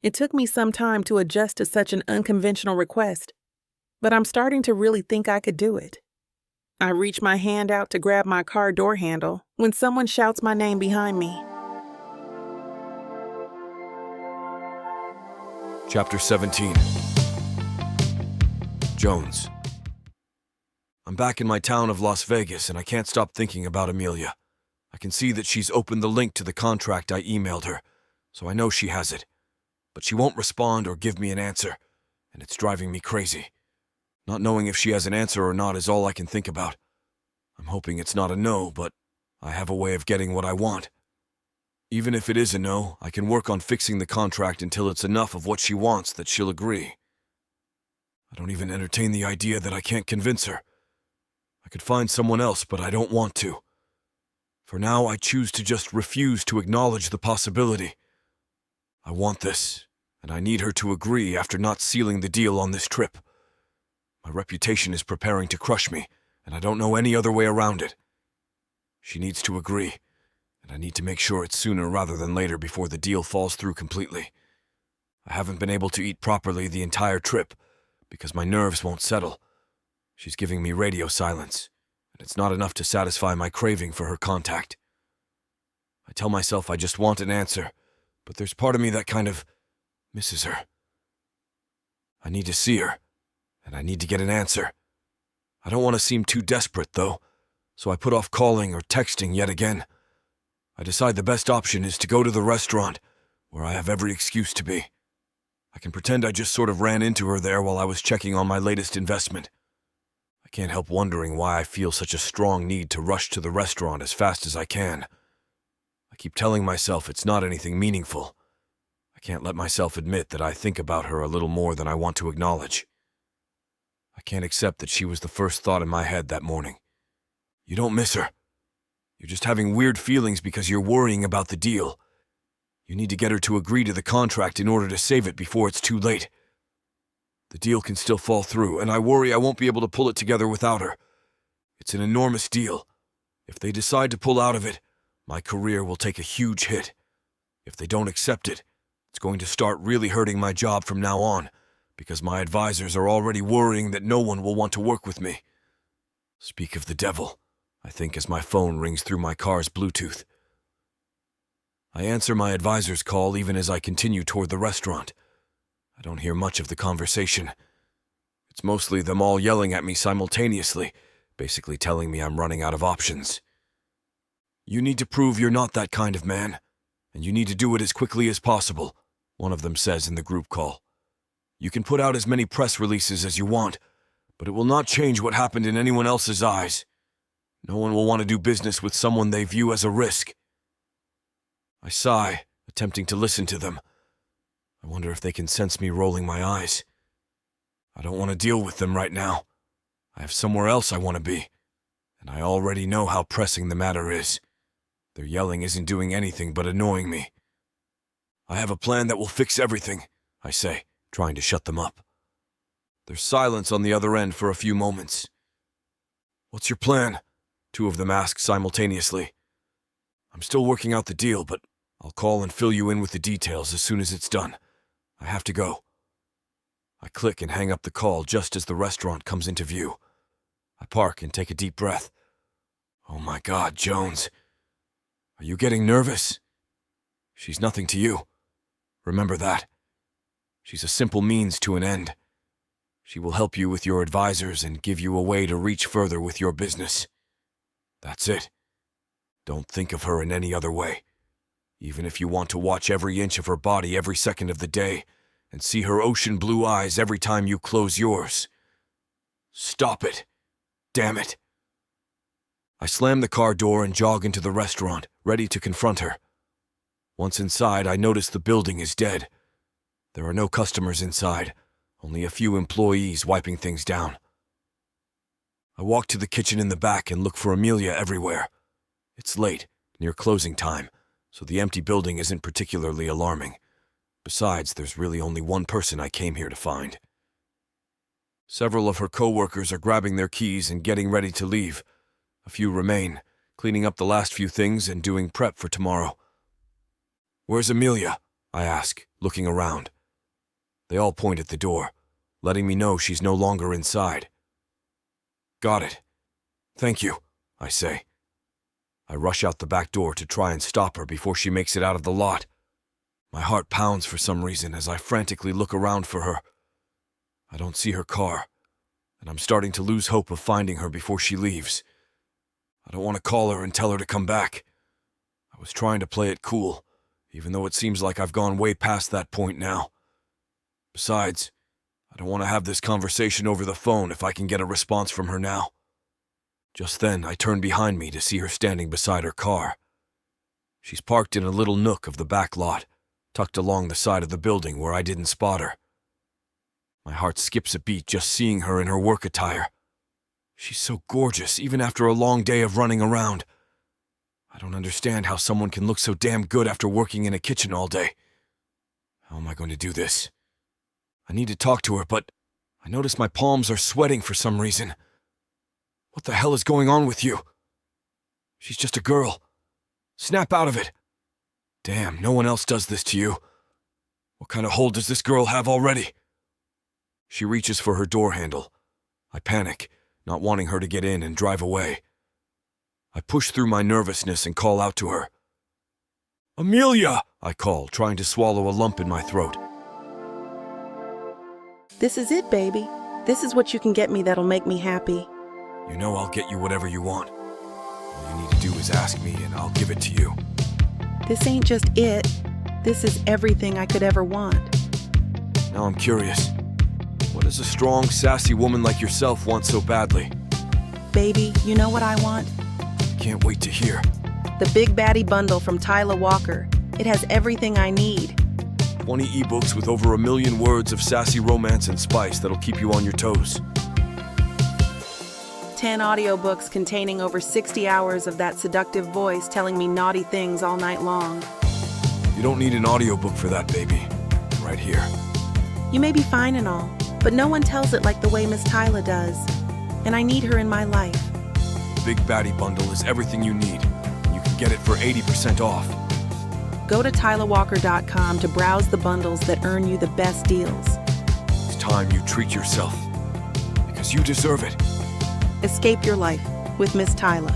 It took me some time to adjust to such an unconventional request, but I'm starting to really think I could do it. I reach my hand out to grab my car door handle when someone shouts my name behind me. Chapter 17. Jones. I'm back in my town of Las Vegas and I can't stop thinking about Amelia. I can see that she's opened the link to the contract I emailed her, so I know she has it. But she won't respond or give me an answer, and it's driving me crazy. Not knowing if she has an answer or not is all I can think about. I'm hoping it's not a no, but I have a way of getting what I want. Even if it is a no, I can work on fixing the contract until it's enough of what she wants that she'll agree. I don't even entertain the idea that I can't convince her. I could find someone else, but I don't want to. For now, I choose to just refuse to acknowledge the possibility. I want this, and I need her to agree after not sealing the deal on this trip. My reputation is preparing to crush me, and I don't know any other way around it. She needs to agree, and I need to make sure it's sooner rather than later before the deal falls through completely. I haven't been able to eat properly the entire trip because my nerves won't settle. She's giving me radio silence, and it's not enough to satisfy my craving for her contact. I tell myself I just want an answer, but there's part of me that kind of misses her. I need to see her, and I need to get an answer. I don't want to seem too desperate, though, so I put off calling or texting yet again. I decide the best option is to go to the restaurant, where I have every excuse to be. I can pretend I just sort of ran into her there while I was checking on my latest investment. I can't help wondering why I feel such a strong need to rush to the restaurant as fast as I can. I keep telling myself it's not anything meaningful. I can't let myself admit that I think about her a little more than I want to acknowledge. I can't accept that she was the first thought in my head that morning. You don't miss her. You're just having weird feelings because you're worrying about the deal. You need to get her to agree to the contract in order to save it before it's too late. The deal can still fall through, and I worry I won't be able to pull it together without her. It's an enormous deal. If they decide to pull out of it, my career will take a huge hit. If they don't accept it, it's going to start really hurting my job from now on, because my advisors are already worrying that no one will want to work with me. Speak of the devil, I think as my phone rings through my car's Bluetooth. I answer my advisor's call even as I continue toward the restaurant. I don't hear much of the conversation. It's mostly them all yelling at me simultaneously, basically telling me I'm running out of options. You need to prove you're not that kind of man, and you need to do it as quickly as possible, one of them says in the group call. You can put out as many press releases as you want, but it will not change what happened in anyone else's eyes. No one will want to do business with someone they view as a risk. I sigh, attempting to listen to them. I wonder if they can sense me rolling my eyes. I don't want to deal with them right now. I have somewhere else I want to be, and I already know how pressing the matter is. Their yelling isn't doing anything but annoying me. I have a plan that will fix everything, I say, trying to shut them up. There's silence on the other end for a few moments. What's your plan? Two of them ask simultaneously. I'm still working out the deal, but I'll call and fill you in with the details as soon as it's done. I have to go. I click and hang up the call just as the restaurant comes into view. I park and take a deep breath. Oh my God, Jones. Are you getting nervous? She's nothing to you. Remember that. She's a simple means to an end. She will help you with your advisors and give you a way to reach further with your business. That's it. Don't think of her in any other way. Even if you want to watch every inch of her body every second of the day and see her ocean blue eyes every time you close yours. Stop it. Damn it. I slam the car door and jog into the restaurant, ready to confront her. Once inside, I notice the building is dead. There are no customers inside, only a few employees wiping things down. I walk to the kitchen in the back and look for Amelia everywhere. It's late, near closing time, so the empty building isn't particularly alarming. Besides, there's really only one person I came here to find. Several of her co-workers are grabbing their keys and getting ready to leave. A few remain, cleaning up the last few things and doing prep for tomorrow. "Where's Amelia?" I ask, looking around. They all point at the door, letting me know she's no longer inside. "Got it. Thank you," I say. I rush out the back door to try and stop her before she makes it out of the lot. My heart pounds for some reason as I frantically look around for her. I don't see her car, and I'm starting to lose hope of finding her before she leaves. I don't want to call her and tell her to come back. I was trying to play it cool, even though it seems like I've gone way past that point now. Besides, I don't want to have this conversation over the phone if I can get a response from her now. Just then, I turn behind me to see her standing beside her car. She's parked in a little nook of the back lot, tucked along the side of the building where I didn't spot her. My heart skips a beat just seeing her in her work attire. She's so gorgeous, even after a long day of running around. I don't understand how someone can look so damn good after working in a kitchen all day. How am I going to do this? I need to talk to her, but I notice my palms are sweating for some reason. What the hell is going on with you? She's just a girl. Snap out of it. Damn, no one else does this to you. What kind of hold does this girl have already? She reaches for her door handle. I panic, not wanting her to get in and drive away. I push through my nervousness and call out to her. "Amelia!" I call, trying to swallow a lump in my throat. This is it, baby. This is what you can get me that'll make me happy. You know I'll get you whatever you want. All you need to do is ask me and I'll give it to you. This ain't just it. This is everything I could ever want. Now I'm curious. What does a strong, sassy woman like yourself want so badly? Baby, you know what I want? I can't wait to hear. The Big Baddie Bundle from Tyla Walker. It has everything I need. 20 ebooks with over 1 million words of sassy romance and spice that'll keep you on your toes. 10 audiobooks containing over 60 hours of that seductive voice telling me naughty things all night long. You don't need an audiobook for that, baby. Right here. You may be fine and all, but no one tells it like the way Miss Tyla does. And I need her in my life. The Big Baddie Bundle is everything you need. You can get it for 80% off. Go to TylaWalker.com to browse the bundles that earn you the best deals. It's time you treat yourself. Because you deserve it. Escape your life with Miss Tyla.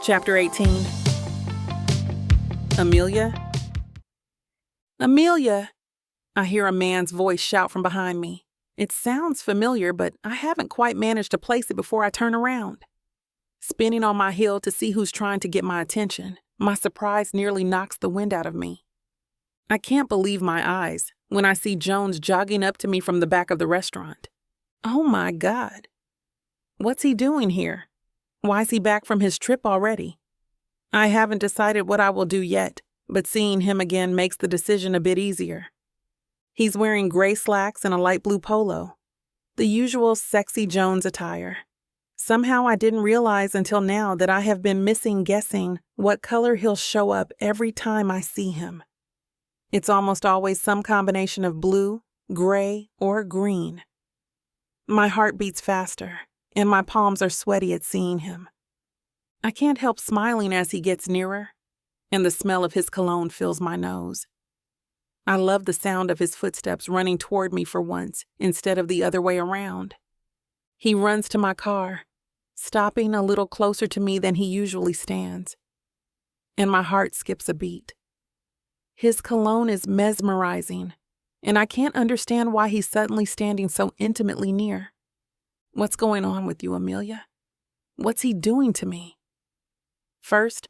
Chapter 18. Amelia? Amelia! I hear a man's voice shout from behind me. It sounds familiar, but I haven't quite managed to place it before I turn around. Spinning on my heel to see who's trying to get my attention, my surprise nearly knocks the wind out of me. I can't believe my eyes when I see Jones jogging up to me from the back of the restaurant. Oh my God. What's he doing here? Why is he back from his trip already? I haven't decided what I will do yet, but seeing him again makes the decision a bit easier. He's wearing gray slacks and a light blue polo, the usual sexy Jones attire. Somehow I didn't realize until now that I have been missing guessing what color he'll show up every time I see him. It's almost always some combination of blue, gray, or green. My heart beats faster, and my palms are sweaty at seeing him. I can't help smiling as he gets nearer, and the smell of his cologne fills my nose. I love the sound of his footsteps running toward me for once, instead of the other way around. He runs to my car, stopping a little closer to me than he usually stands, and my heart skips a beat. His cologne is mesmerizing, and I can't understand why he's suddenly standing so intimately near. What's going on with you, Amelia? What's he doing to me? First,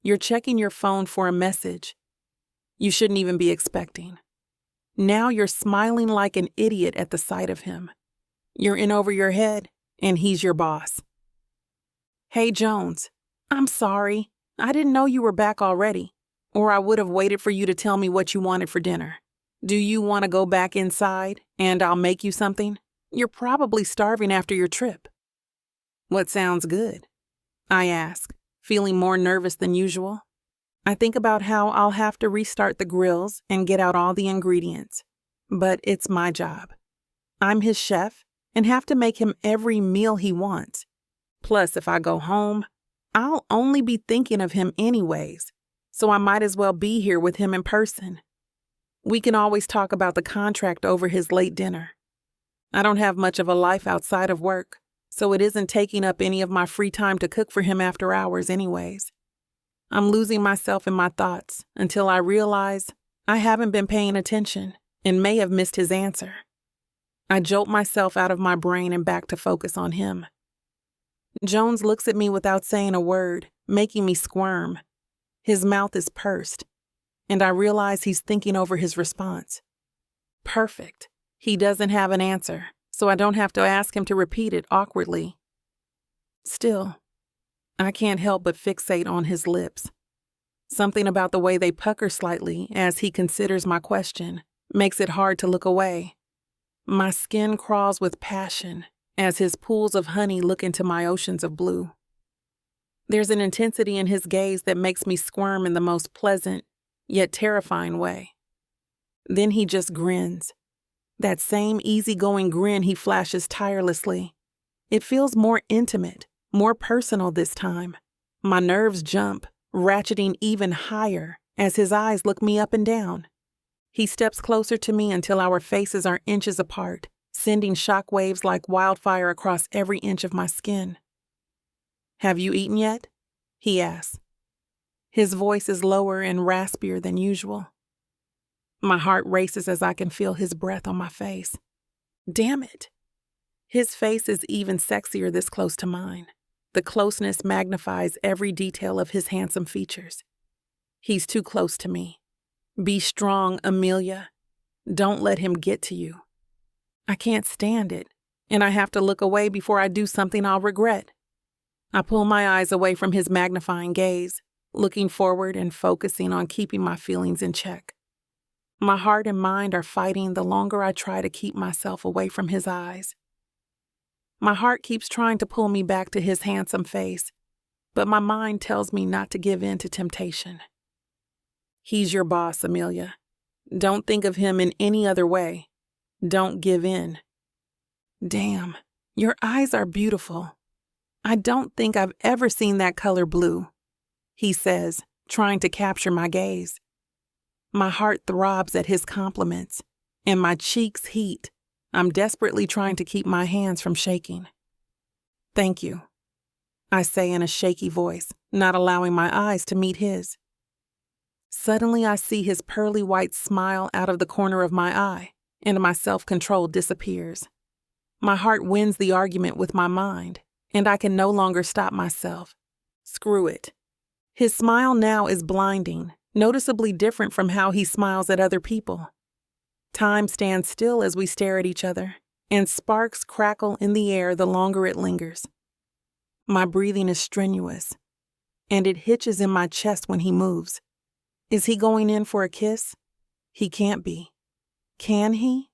you're checking your phone for a message you shouldn't even be expecting. Now you're smiling like an idiot at the sight of him. You're in over your head, and he's your boss. Hey, Jones, I'm sorry. I didn't know you were back already, or I would have waited for you to tell me what you wanted for dinner. Do you want to go back inside, and I'll make you something? You're probably starving after your trip. What sounds good? I ask, feeling more nervous than usual. I think about how I'll have to restart the grills and get out all the ingredients. But it's my job. I'm his chef and have to make him every meal he wants. Plus, if I go home, I'll only be thinking of him anyways, so I might as well be here with him in person. We can always talk about the contract over his late dinner. I don't have much of a life outside of work, so it isn't taking up any of my free time to cook for him after hours anyways. I'm losing myself in my thoughts until I realize I haven't been paying attention and may have missed his answer. I jolt myself out of my brain and back to focus on him. Jones looks at me without saying a word, making me squirm. His mouth is pursed, and I realize he's thinking over his response. Perfect. He doesn't have an answer, so I don't have to ask him to repeat it awkwardly. Still, I can't help but fixate on his lips. Something about the way they pucker slightly as he considers my question makes it hard to look away. My skin crawls with passion as his pools of honey look into my oceans of blue. There's an intensity in his gaze that makes me squirm in the most pleasant, yet terrifying way. Then he just grins. That same easygoing grin he flashes tirelessly. It feels more intimate, more personal this time. My nerves jump, ratcheting even higher as his eyes look me up and down. He steps closer to me until our faces are inches apart, sending shockwaves like wildfire across every inch of my skin. Have you eaten yet? He asks. His voice is lower and raspier than usual. My heart races as I can feel his breath on my face. Damn it. His face is even sexier this close to mine. The closeness magnifies every detail of his handsome features. He's too close to me. Be strong, Amelia. Don't let him get to you. I can't stand it, and I have to look away before I do something I'll regret. I pull my eyes away from his magnifying gaze, looking forward and focusing on keeping my feelings in check. My heart and mind are fighting the longer I try to keep myself away from his eyes. My heart keeps trying to pull me back to his handsome face, but my mind tells me not to give in to temptation. He's your boss, Amelia. Don't think of him in any other way. Don't give in. Damn, your eyes are beautiful. I don't think I've ever seen that color blue, he says, trying to capture my gaze. My heart throbs at his compliments, and my cheeks heat. I'm desperately trying to keep my hands from shaking. Thank you, I say in a shaky voice, not allowing my eyes to meet his. Suddenly I see his pearly white smile out of the corner of my eye, and my self-control disappears. My heart wins the argument with my mind, and I can no longer stop myself. Screw it. His smile now is blinding, noticeably different from how he smiles at other people. Time stands still as we stare at each other, and sparks crackle in the air the longer it lingers. My breathing is strenuous, and it hitches in my chest when he moves. Is he going in for a kiss? He can't be. Can he?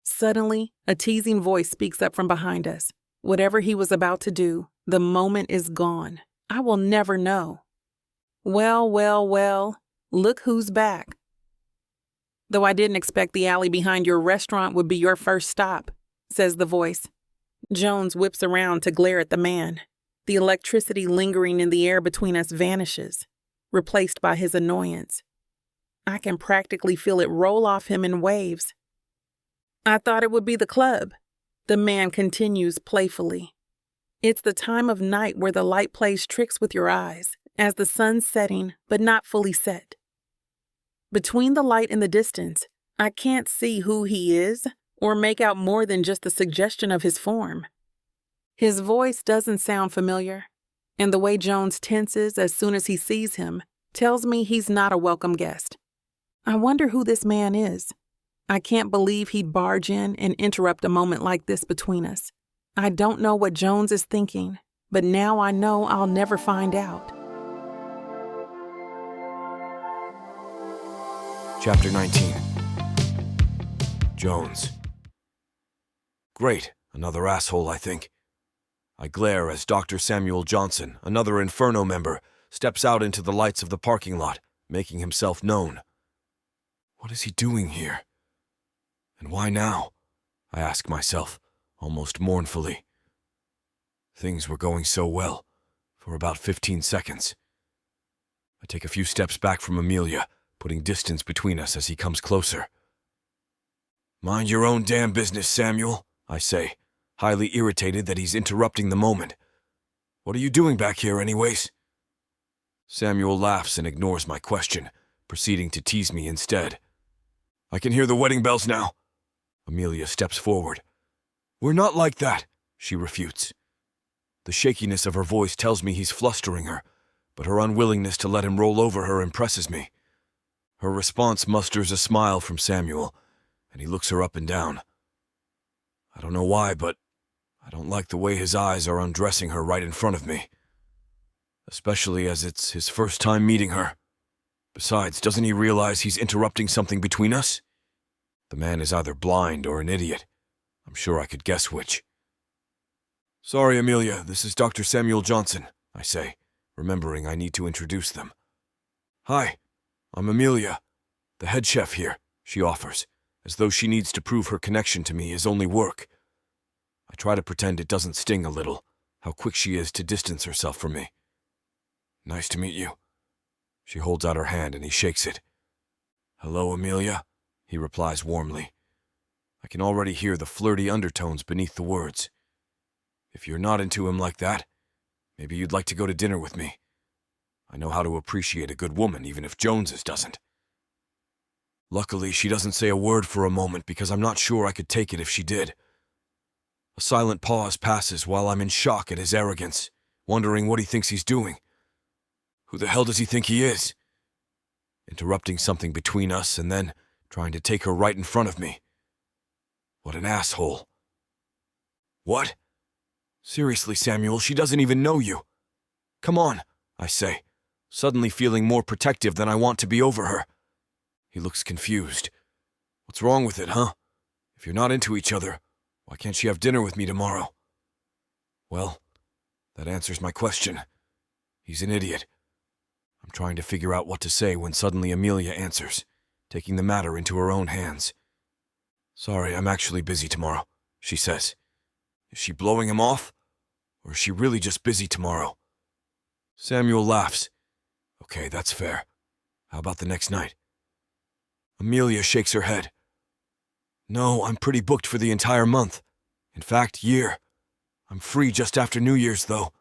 Suddenly, a teasing voice speaks up from behind us. Whatever he was about to do, the moment is gone. I will never know. Well, well, well, look who's back. Though I didn't expect the alley behind your restaurant would be your first stop, says the voice. Jones whips around to glare at the man. The electricity lingering in the air between us vanishes, replaced by his annoyance. I can practically feel it roll off him in waves. I thought it would be the club, the man continues playfully. It's the time of night where the light plays tricks with your eyes, as the sun's setting but not fully set. Between the light and the distance, I can't see who he is or make out more than just the suggestion of his form. His voice doesn't sound familiar, and the way Jones tenses as soon as he sees him tells me he's not a welcome guest. I wonder who this man is. I can't believe he'd barge in and interrupt a moment like this between us. I don't know what Jones is thinking, but now I know I'll never find out. Chapter 19. Jones. Great, another asshole, I think. I glare as Dr. Samuel Johnson, another Inferno member, steps out into the lights of the parking lot, making himself known. What is he doing here? And why now? I ask myself, almost mournfully. Things were going so well, for about 15 seconds. I take a few steps back from Amelia, putting distance between us as he comes closer. Mind your own damn business, Samuel, I say, highly irritated that he's interrupting the moment. What are you doing back here anyways? Samuel laughs and ignores my question, proceeding to tease me instead. I can hear the wedding bells now. Amelia steps forward. We're not like that, she refutes. The shakiness of her voice tells me he's flustering her, but her unwillingness to let him roll over her impresses me. Her response musters a smile from Samuel, and he looks her up and down. I don't know why, but I don't like the way his eyes are undressing her right in front of me, especially as it's his first time meeting her. Besides, doesn't he realize he's interrupting something between us? The man is either blind or an idiot. I'm sure I could guess which. Sorry, Amelia, this is Dr. Samuel Johnson, I say, remembering I need to introduce them. Hi, I'm Amelia, the head chef here, she offers, as though she needs to prove her connection to me is only work. I try to pretend it doesn't sting a little, how quick she is to distance herself from me. Nice to meet you. She holds out her hand and he shakes it. Hello, Amelia, he replies warmly. I can already hear the flirty undertones beneath the words. If you're not into him like that, maybe you'd like to go to dinner with me. I know how to appreciate a good woman, even if Jones's doesn't. Luckily, she doesn't say a word for a moment because I'm not sure I could take it if she did. A silent pause passes while I'm in shock at his arrogance, wondering what he thinks he's doing. Who the hell does he think he is? Interrupting something between us and then trying to take her right in front of me. What an asshole. What? Seriously, Samuel, she doesn't even know you. Come on, I say, suddenly feeling more protective than I want to be over her. He looks confused. What's wrong with it, huh? If you're not into each other, why can't she have dinner with me tomorrow? Well, that answers my question. He's an idiot. I'm trying to figure out what to say when suddenly Amelia answers, taking the matter into her own hands. Sorry, I'm actually busy tomorrow, she says. Is she blowing him off? Or is she really just busy tomorrow? Samuel laughs. Okay, that's fair. How about the next night? Amelia shakes her head. No, I'm pretty booked for the entire month. In fact, year. I'm free just after New Year's, though.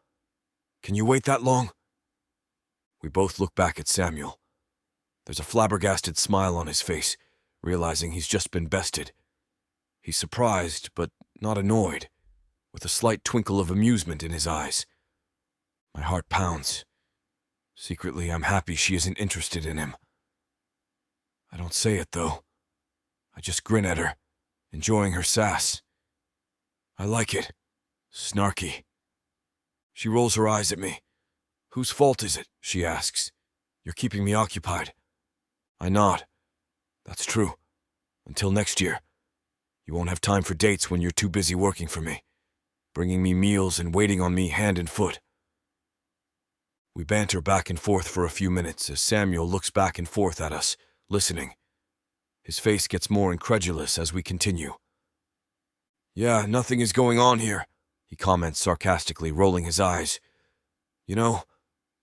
Can you wait that long? We both look back at Samuel. There's a flabbergasted smile on his face, realizing he's just been bested. He's surprised, but not annoyed, with a slight twinkle of amusement in his eyes. My heart pounds. Secretly, I'm happy she isn't interested in him. I don't say it, though. I just grin at her, enjoying her sass. I like it. Snarky. She rolls her eyes at me. Whose fault is it? She asks. You're keeping me occupied. I nod. That's true. Until next year. You won't have time for dates when you're too busy working for me, bringing me meals and waiting on me hand and foot. We banter back and forth for a few minutes as Samuel looks back and forth at us, listening. His face gets more incredulous as we continue. Yeah, nothing is going on here, he comments sarcastically, rolling his eyes. You know,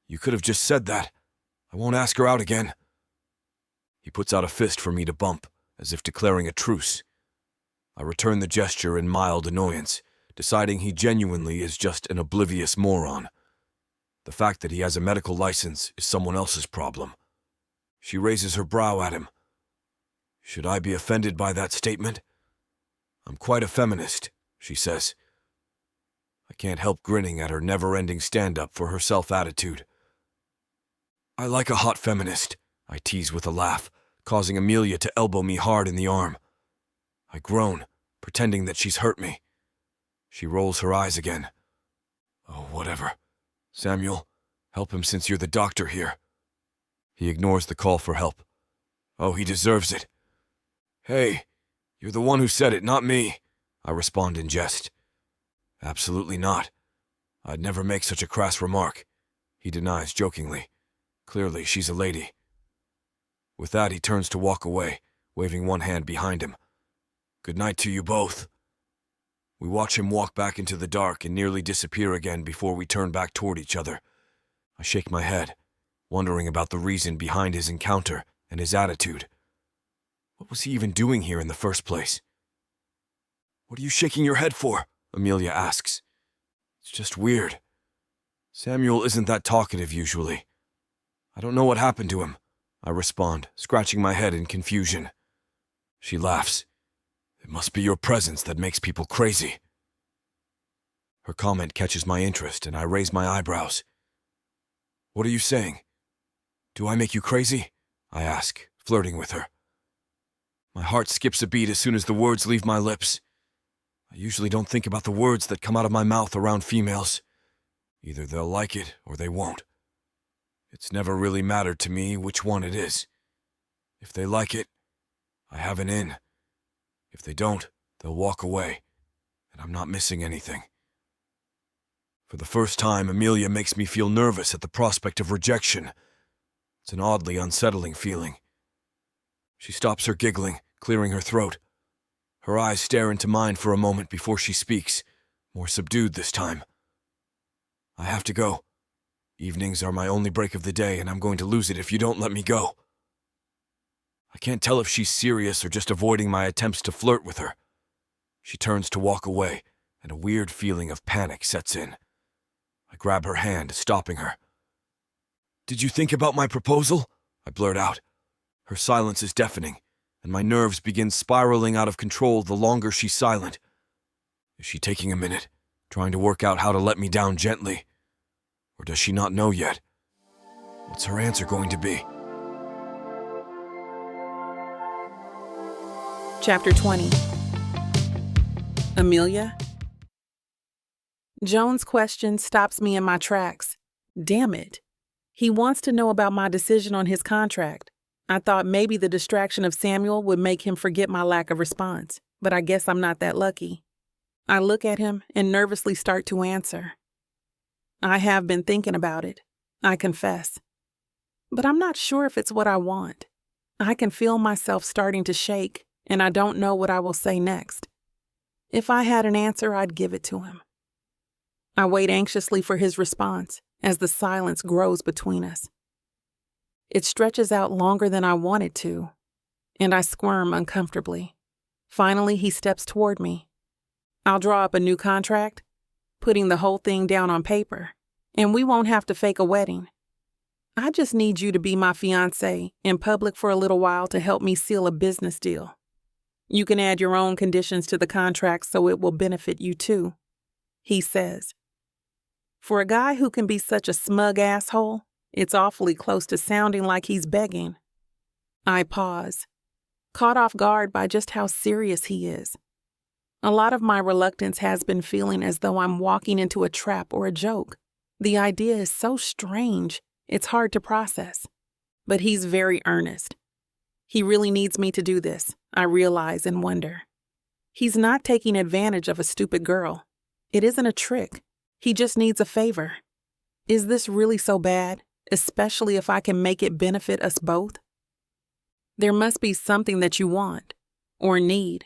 you could have just said that. I won't ask her out again. He puts out a fist for me to bump, as if declaring a truce. I return the gesture in mild annoyance, deciding he genuinely is just an oblivious moron. The fact that he has a medical license is someone else's problem. She raises her brow at him. Should I be offended by that statement? I'm quite a feminist, she says. I can't help grinning at her never-ending stand-up for herself attitude. I like a hot feminist, I tease with a laugh, causing Amelia to elbow me hard in the arm. I groan, pretending that she's hurt me. She rolls her eyes again. Oh, whatever. Samuel, help him since you're the doctor here. He ignores the call for help. Oh, he deserves it. Hey, you're the one who said it, not me, I respond in jest. Absolutely not. I'd never make such a crass remark, he denies jokingly. Clearly, she's a lady. With that, he turns to walk away, waving one hand behind him. Good night to you both. We watch him walk back into the dark and nearly disappear again before we turn back toward each other. I shake my head, wondering about the reason behind his encounter and his attitude. What was he even doing here in the first place? What are you shaking your head for? Amelia asks. It's just weird. Samuel isn't that talkative usually. I don't know what happened to him, I respond, scratching my head in confusion. She laughs. It must be your presence that makes people crazy. Her comment catches my interest, and I raise my eyebrows. What are you saying? Do I make you crazy? I ask, flirting with her. My heart skips a beat as soon as the words leave my lips. I usually don't think about the words that come out of my mouth around females. Either they'll like it or they won't. It's never really mattered to me which one it is. If they like it, I have an in. If they don't, they'll walk away, and I'm not missing anything. For the first time, Amelia makes me feel nervous at the prospect of rejection. It's an oddly unsettling feeling. She stops her giggling, clearing her throat. Her eyes stare into mine for a moment before she speaks, more subdued this time. I have to go. Evenings are my only break of the day, and I'm going to lose it if you don't let me go. I can't tell if she's serious or just avoiding my attempts to flirt with her. She turns to walk away, and a weird feeling of panic sets in. I grab her hand, stopping her. Did you think about my proposal? I blurt out. Her silence is deafening, and my nerves begin spiraling out of control the longer she's silent. Is she taking a minute, trying to work out how to let me down gently? Or does she not know yet? What's her answer going to be? Chapter 20. Amelia? Joan's question stops me in my tracks. Damn it. He wants to know about my decision on his contract. I thought maybe the distraction of Samuel would make him forget my lack of response, but I guess I'm not that lucky. I look at him and nervously start to answer. I have been thinking about it, I confess. But I'm not sure if it's what I want. I can feel myself starting to shake, and I don't know what I will say next. If I had an answer, I'd give it to him. I wait anxiously for his response as the silence grows between us. It stretches out longer than I want it to, and I squirm uncomfortably. Finally, he steps toward me. I'll draw up a new contract, putting the whole thing down on paper, and we won't have to fake a wedding. I just need you to be my fiancé in public for a little while to help me seal a business deal. You can add your own conditions to the contract so it will benefit you too, he says. For a guy who can be such a smug asshole, it's awfully close to sounding like he's begging. I pause, caught off guard by just how serious he is. A lot of my reluctance has been feeling as though I'm walking into a trap or a joke. The idea is so strange, it's hard to process. But he's very earnest. He really needs me to do this, I realize and wonder. He's not taking advantage of a stupid girl. It isn't a trick. He just needs a favor. Is this really so bad, especially if I can make it benefit us both? There must be something that you want or need.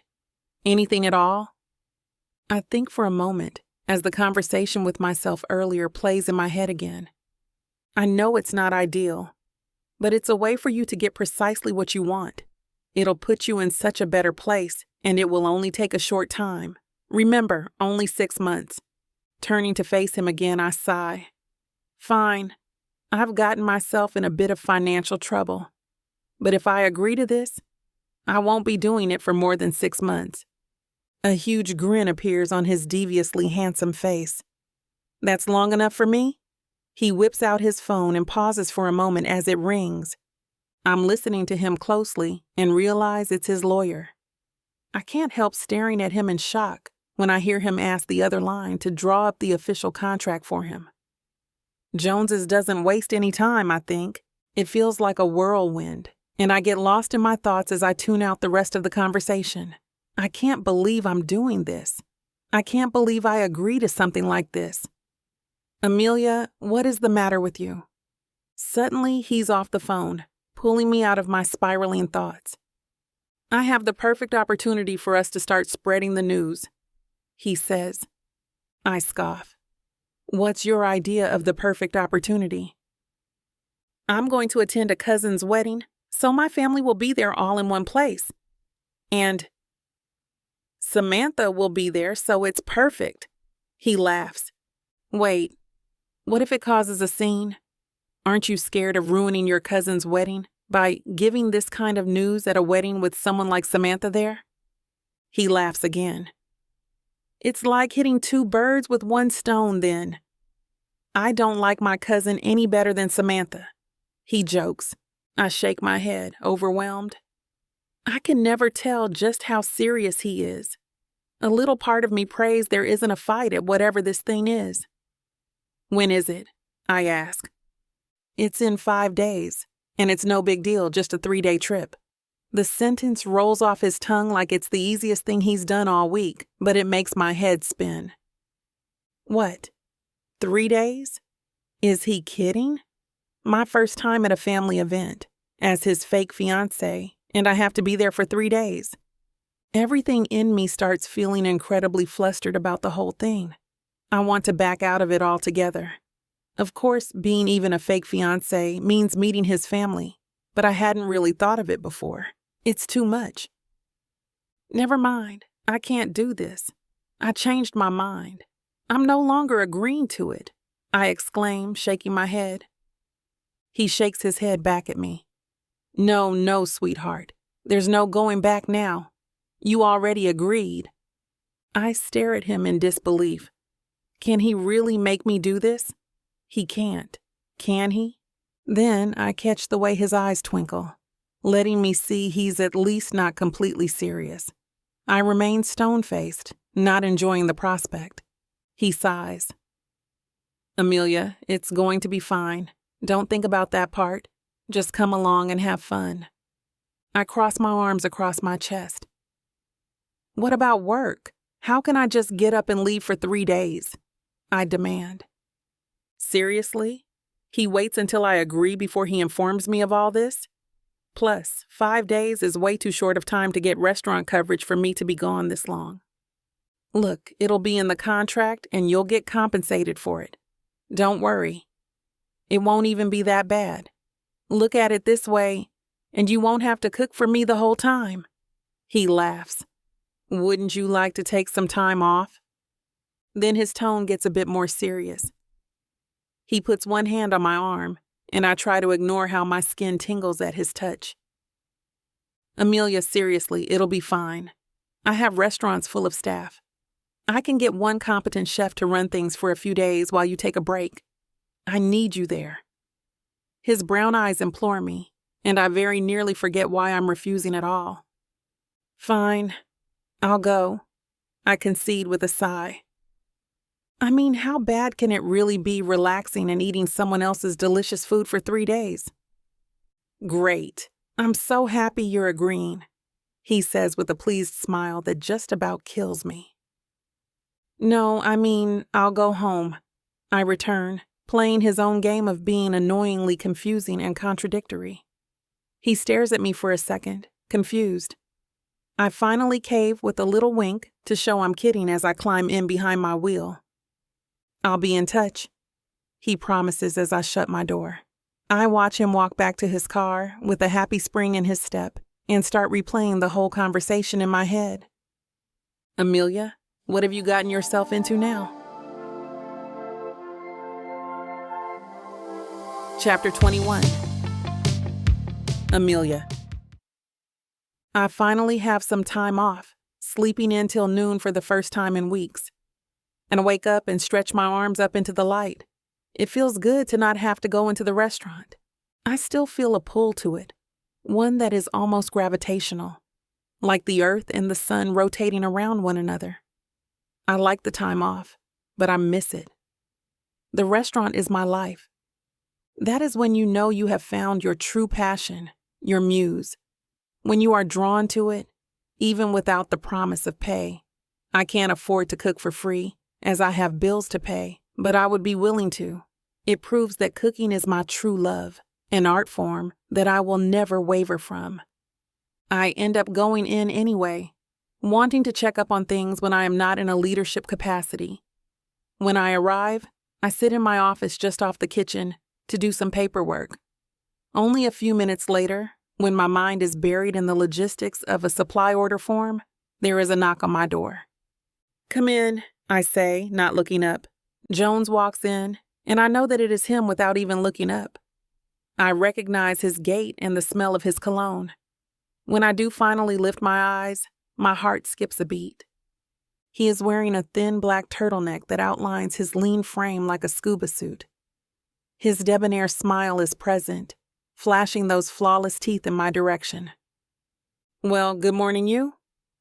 Anything at all? I think for a moment as the conversation with myself earlier plays in my head again. I know it's not ideal, but it's a way for you to get precisely what you want. It'll put you in such a better place, and it will only take a short time. Remember, only 6 months. Turning to face him again, I sigh. Fine. I've gotten myself in a bit of financial trouble. But if I agree to this, I won't be doing it for more than 6 months. A huge grin appears on his deviously handsome face. That's long enough for me? He whips out his phone and pauses for a moment as it rings. I'm listening to him closely and realize it's his lawyer. I can't help staring at him in shock when I hear him ask the other line to draw up the official contract for him. Jones's doesn't waste any time, I think. It feels like a whirlwind, and I get lost in my thoughts as I tune out the rest of the conversation. I can't believe I'm doing this. I can't believe I agree to something like this. Amelia, what is the matter with you? Suddenly, he's off the phone, pulling me out of my spiraling thoughts. I have the perfect opportunity for us to start spreading the news, he says. I scoff. What's your idea of the perfect opportunity? I'm going to attend a cousin's wedding, so my family will be there all in one place. And Samantha will be there, so it's perfect. He laughs. Wait, what if it causes a scene? Aren't you scared of ruining your cousin's wedding by giving this kind of news at a wedding with someone like Samantha there? He laughs again. It's like hitting 2 birds with 1 stone then. I don't like my cousin any better than Samantha. He jokes. I shake my head, overwhelmed. I can never tell just how serious he is. A little part of me prays there isn't a fight at whatever this thing is. When is it? I ask. It's in 5 days, and it's no big deal, just a 3-day trip. The sentence rolls off his tongue like it's the easiest thing he's done all week, but it makes my head spin. What? 3 days? Is he kidding? My first time at a family event, as his fake fiancé, and I have to be there for 3 days. Everything in me starts feeling incredibly flustered about the whole thing. I want to back out of it altogether. Of course, being even a fake fiancé means meeting his family, but I hadn't really thought of it before. It's too much. Never mind, I can't do this. I changed my mind. I'm no longer agreeing to it, I exclaim, shaking my head. He shakes his head back at me. No, sweetheart. There's no going back now. You already agreed. I stare at him in disbelief. Can he really make me do this? He can't. Can he? Then I catch the way his eyes twinkle, letting me see he's at least not completely serious. I remain stone-faced, not enjoying the prospect. He sighs. Amelia, it's going to be fine. Don't think about that part. Just come along and have fun. I cross my arms across my chest. What about work? How can I just get up and leave for 3 days? I demand. Seriously? He waits until I agree before he informs me of all this? Plus, 5 days is way too short of time to get restaurant coverage for me to be gone this long. Look, it'll be in the contract and you'll get compensated for it. Don't worry. It won't even be that bad. Look at it this way, and you won't have to cook for me the whole time. He laughs. Wouldn't you like to take some time off? Then his tone gets a bit more serious. He puts one hand on my arm, and I try to ignore how my skin tingles at his touch. Amelia, seriously, it'll be fine. I have restaurants full of staff. I can get one competent chef to run things for a few days while you take a break. I need you there. His brown eyes implore me, and I very nearly forget why I'm refusing at all. Fine, I'll go, I concede with a sigh. I mean, how bad can it really be relaxing and eating someone else's delicious food for 3 days? Great. I'm so happy you're agreeing, he says with a pleased smile that just about kills me. No, I mean, I'll go home, I return, playing his own game of being annoyingly confusing and contradictory. He stares at me for a second, confused. I finally cave with a little wink to show I'm kidding as I climb in behind my wheel. I'll be in touch, he promises as I shut my door. I watch him walk back to his car with a happy spring in his step and start replaying the whole conversation in my head. Amelia, what have you gotten yourself into now? Chapter 21. Amelia. I finally have some time off, sleeping in till noon for the first time in weeks. And I wake up and stretch my arms up into the light. It feels good to not have to go into the restaurant. I still feel a pull to it, one that is almost gravitational, like the earth and the sun rotating around one another. I like the time off, but I miss it. The restaurant is my life. That is when you know you have found your true passion, your muse. When you are drawn to it, even without the promise of pay. I can't afford to cook for free, as I have bills to pay, but I would be willing to. It proves that cooking is my true love, an art form that I will never waver from. I end up going in anyway, wanting to check up on things when I am not in a leadership capacity. When I arrive, I sit in my office just off the kitchen to do some paperwork. Only a few minutes later, when my mind is buried in the logistics of a supply order form, there is a knock on my door. "Come in," I say, not looking up. Jones walks in, and I know that it is him without even looking up. I recognize his gait and the smell of his cologne. When I do finally lift my eyes, my heart skips a beat. He is wearing a thin black turtleneck that outlines his lean frame like a scuba suit. His debonair smile is present, flashing those flawless teeth in my direction. "Well, good morning, you,"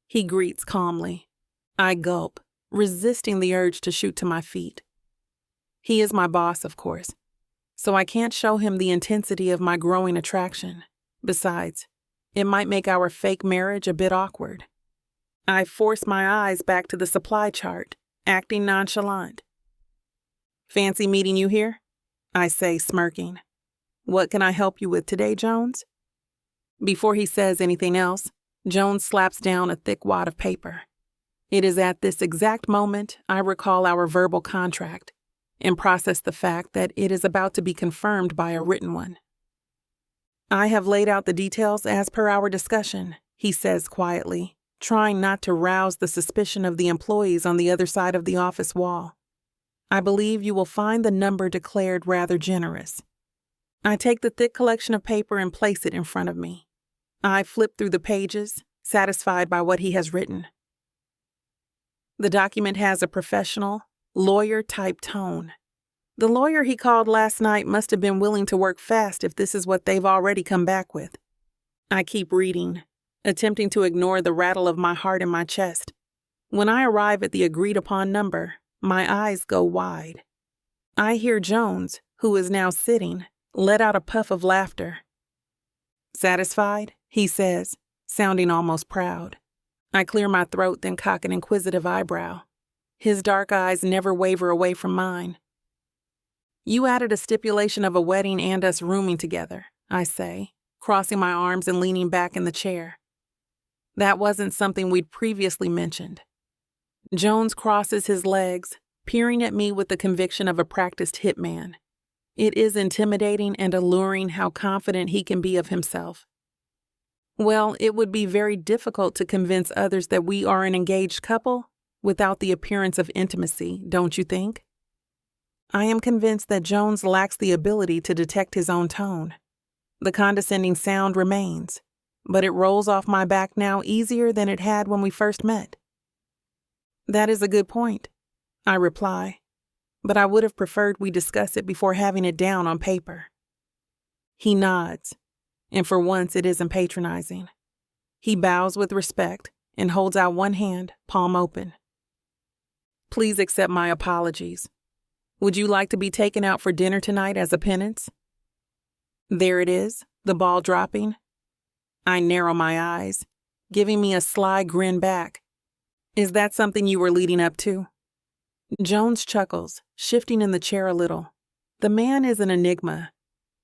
he greets calmly. I gulp, resisting the urge to shoot to my feet. He is my boss, of course, so I can't show him the intensity of my growing attraction. Besides, it might make our fake marriage a bit awkward. I force my eyes back to the supply chart, acting nonchalant. "Fancy meeting you here?" I say, smirking. "What can I help you with today, Jones?" Before he says anything else, Jones slaps down a thick wad of paper. It is at this exact moment I recall our verbal contract and process the fact that it is about to be confirmed by a written one. "I have laid out the details as per our discussion," he says quietly, trying not to rouse the suspicion of the employees on the other side of the office wall. "I believe you will find the number declared rather generous." I take the thick collection of paper and place it in front of me. I flip through the pages, satisfied by what he has written. The document has a professional, lawyer-type tone. The lawyer he called last night must have been willing to work fast if this is what they've already come back with. I keep reading, attempting to ignore the rattle of my heart in my chest. When I arrive at the agreed-upon number, my eyes go wide. I hear Jones, who is now sitting, let out a puff of laughter. "Satisfied?" he says, sounding almost proud. I clear my throat, then cock an inquisitive eyebrow. His dark eyes never waver away from mine. "You added a stipulation of a wedding and us rooming together," I say, crossing my arms and leaning back in the chair. That wasn't something we'd previously mentioned. Jones crosses his legs, peering at me with the conviction of a practiced hitman. It is intimidating and alluring how confident he can be of himself. "Well, it would be very difficult to convince others that we are an engaged couple without the appearance of intimacy, don't you think?" I am convinced that Jones lacks the ability to detect his own tone. The condescending sound remains, but it rolls off my back now easier than it had when we first met. "That is a good point," I reply, but I would have preferred we discuss it before having it down on paper. He nods, and for once it isn't patronizing. He bows with respect and holds out one hand, palm open. "Please accept my apologies. Would you like to be taken out for dinner tonight as a penance?" There it is, the ball dropping. I narrow my eyes, giving me a sly grin back. "Is that something you were leading up to?" Jones chuckles, shifting in the chair a little. The man is an enigma,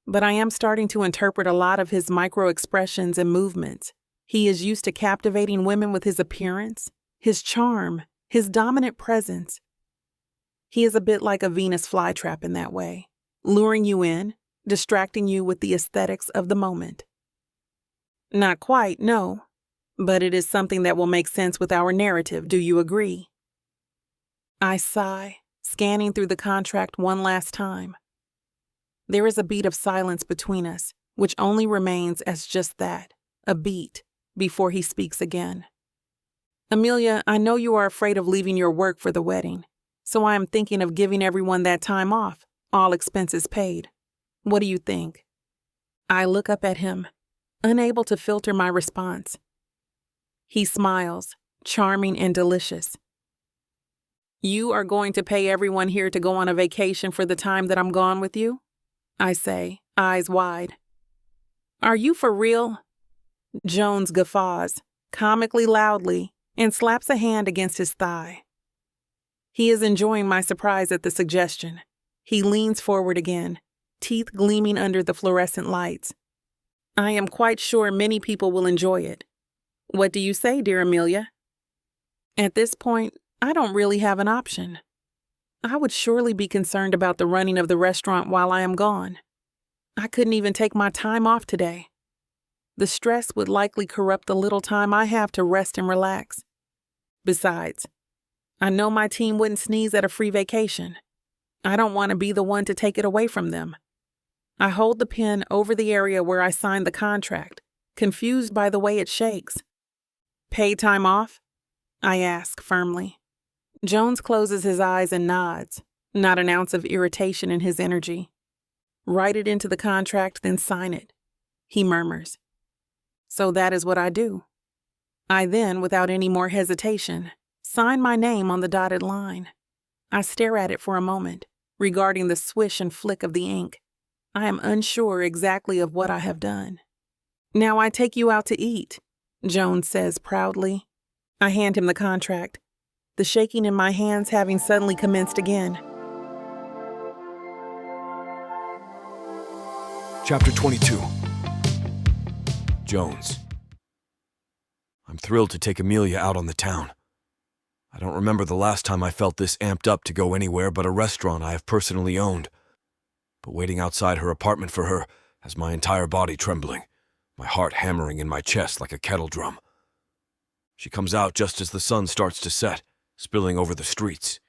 but I am starting to interpret a lot of his micro-expressions and movements. He is used to captivating women with his appearance, his charm, his dominant presence. He is a bit like a Venus flytrap in that way, luring you in, distracting you with the aesthetics of the moment. Not quite, no. But it is something that will make sense with our narrative, do you agree? I sigh, scanning through the contract one last time. There is a beat of silence between us, which only remains as just that, a beat, before he speaks again. Amelia, I know you are afraid of leaving your work for the wedding, so I am thinking of giving everyone that time off, all expenses paid. What do you think? I look up at him, unable to filter my response. He smiles, charming and delicious. You are going to pay everyone here to go on a vacation for the time that I'm gone with you? I say, eyes wide. Are you for real? Jones guffaws, comically loudly, and slaps a hand against his thigh. He is enjoying my surprise at the suggestion. He leans forward again, teeth gleaming under the fluorescent lights. I am quite sure many people will enjoy it. What do you say, dear Amelia? At this point, I don't really have an option. I would surely be concerned about the running of the restaurant while I am gone. I couldn't even take my time off today. The stress would likely corrupt the little time I have to rest and relax. Besides, I know my team wouldn't sneeze at a free vacation. I don't want to be the one to take it away from them. I hold the pen over the area where I signed the contract, confused by the way it shakes. Paid time off? I ask firmly. Jones closes his eyes and nods, not an ounce of irritation in his energy. Write it into the contract, then sign it, he murmurs. So that is what I do. I then, without any more hesitation, sign my name on the dotted line. I stare at it for a moment, regarding the swish and flick of the ink. I am unsure exactly of what I have done. Now I take you out to eat, Jones says proudly. I hand him the contract, the shaking in my hands having suddenly commenced again. Chapter 22. Jones. I'm thrilled to take Amelia out on the town. I don't remember the last time I felt this amped up to go anywhere but a restaurant I have personally owned. But waiting outside her apartment for her has my entire body trembling, my heart hammering in my chest like a kettle drum. She comes out just as the sun starts to set, spilling over the streets.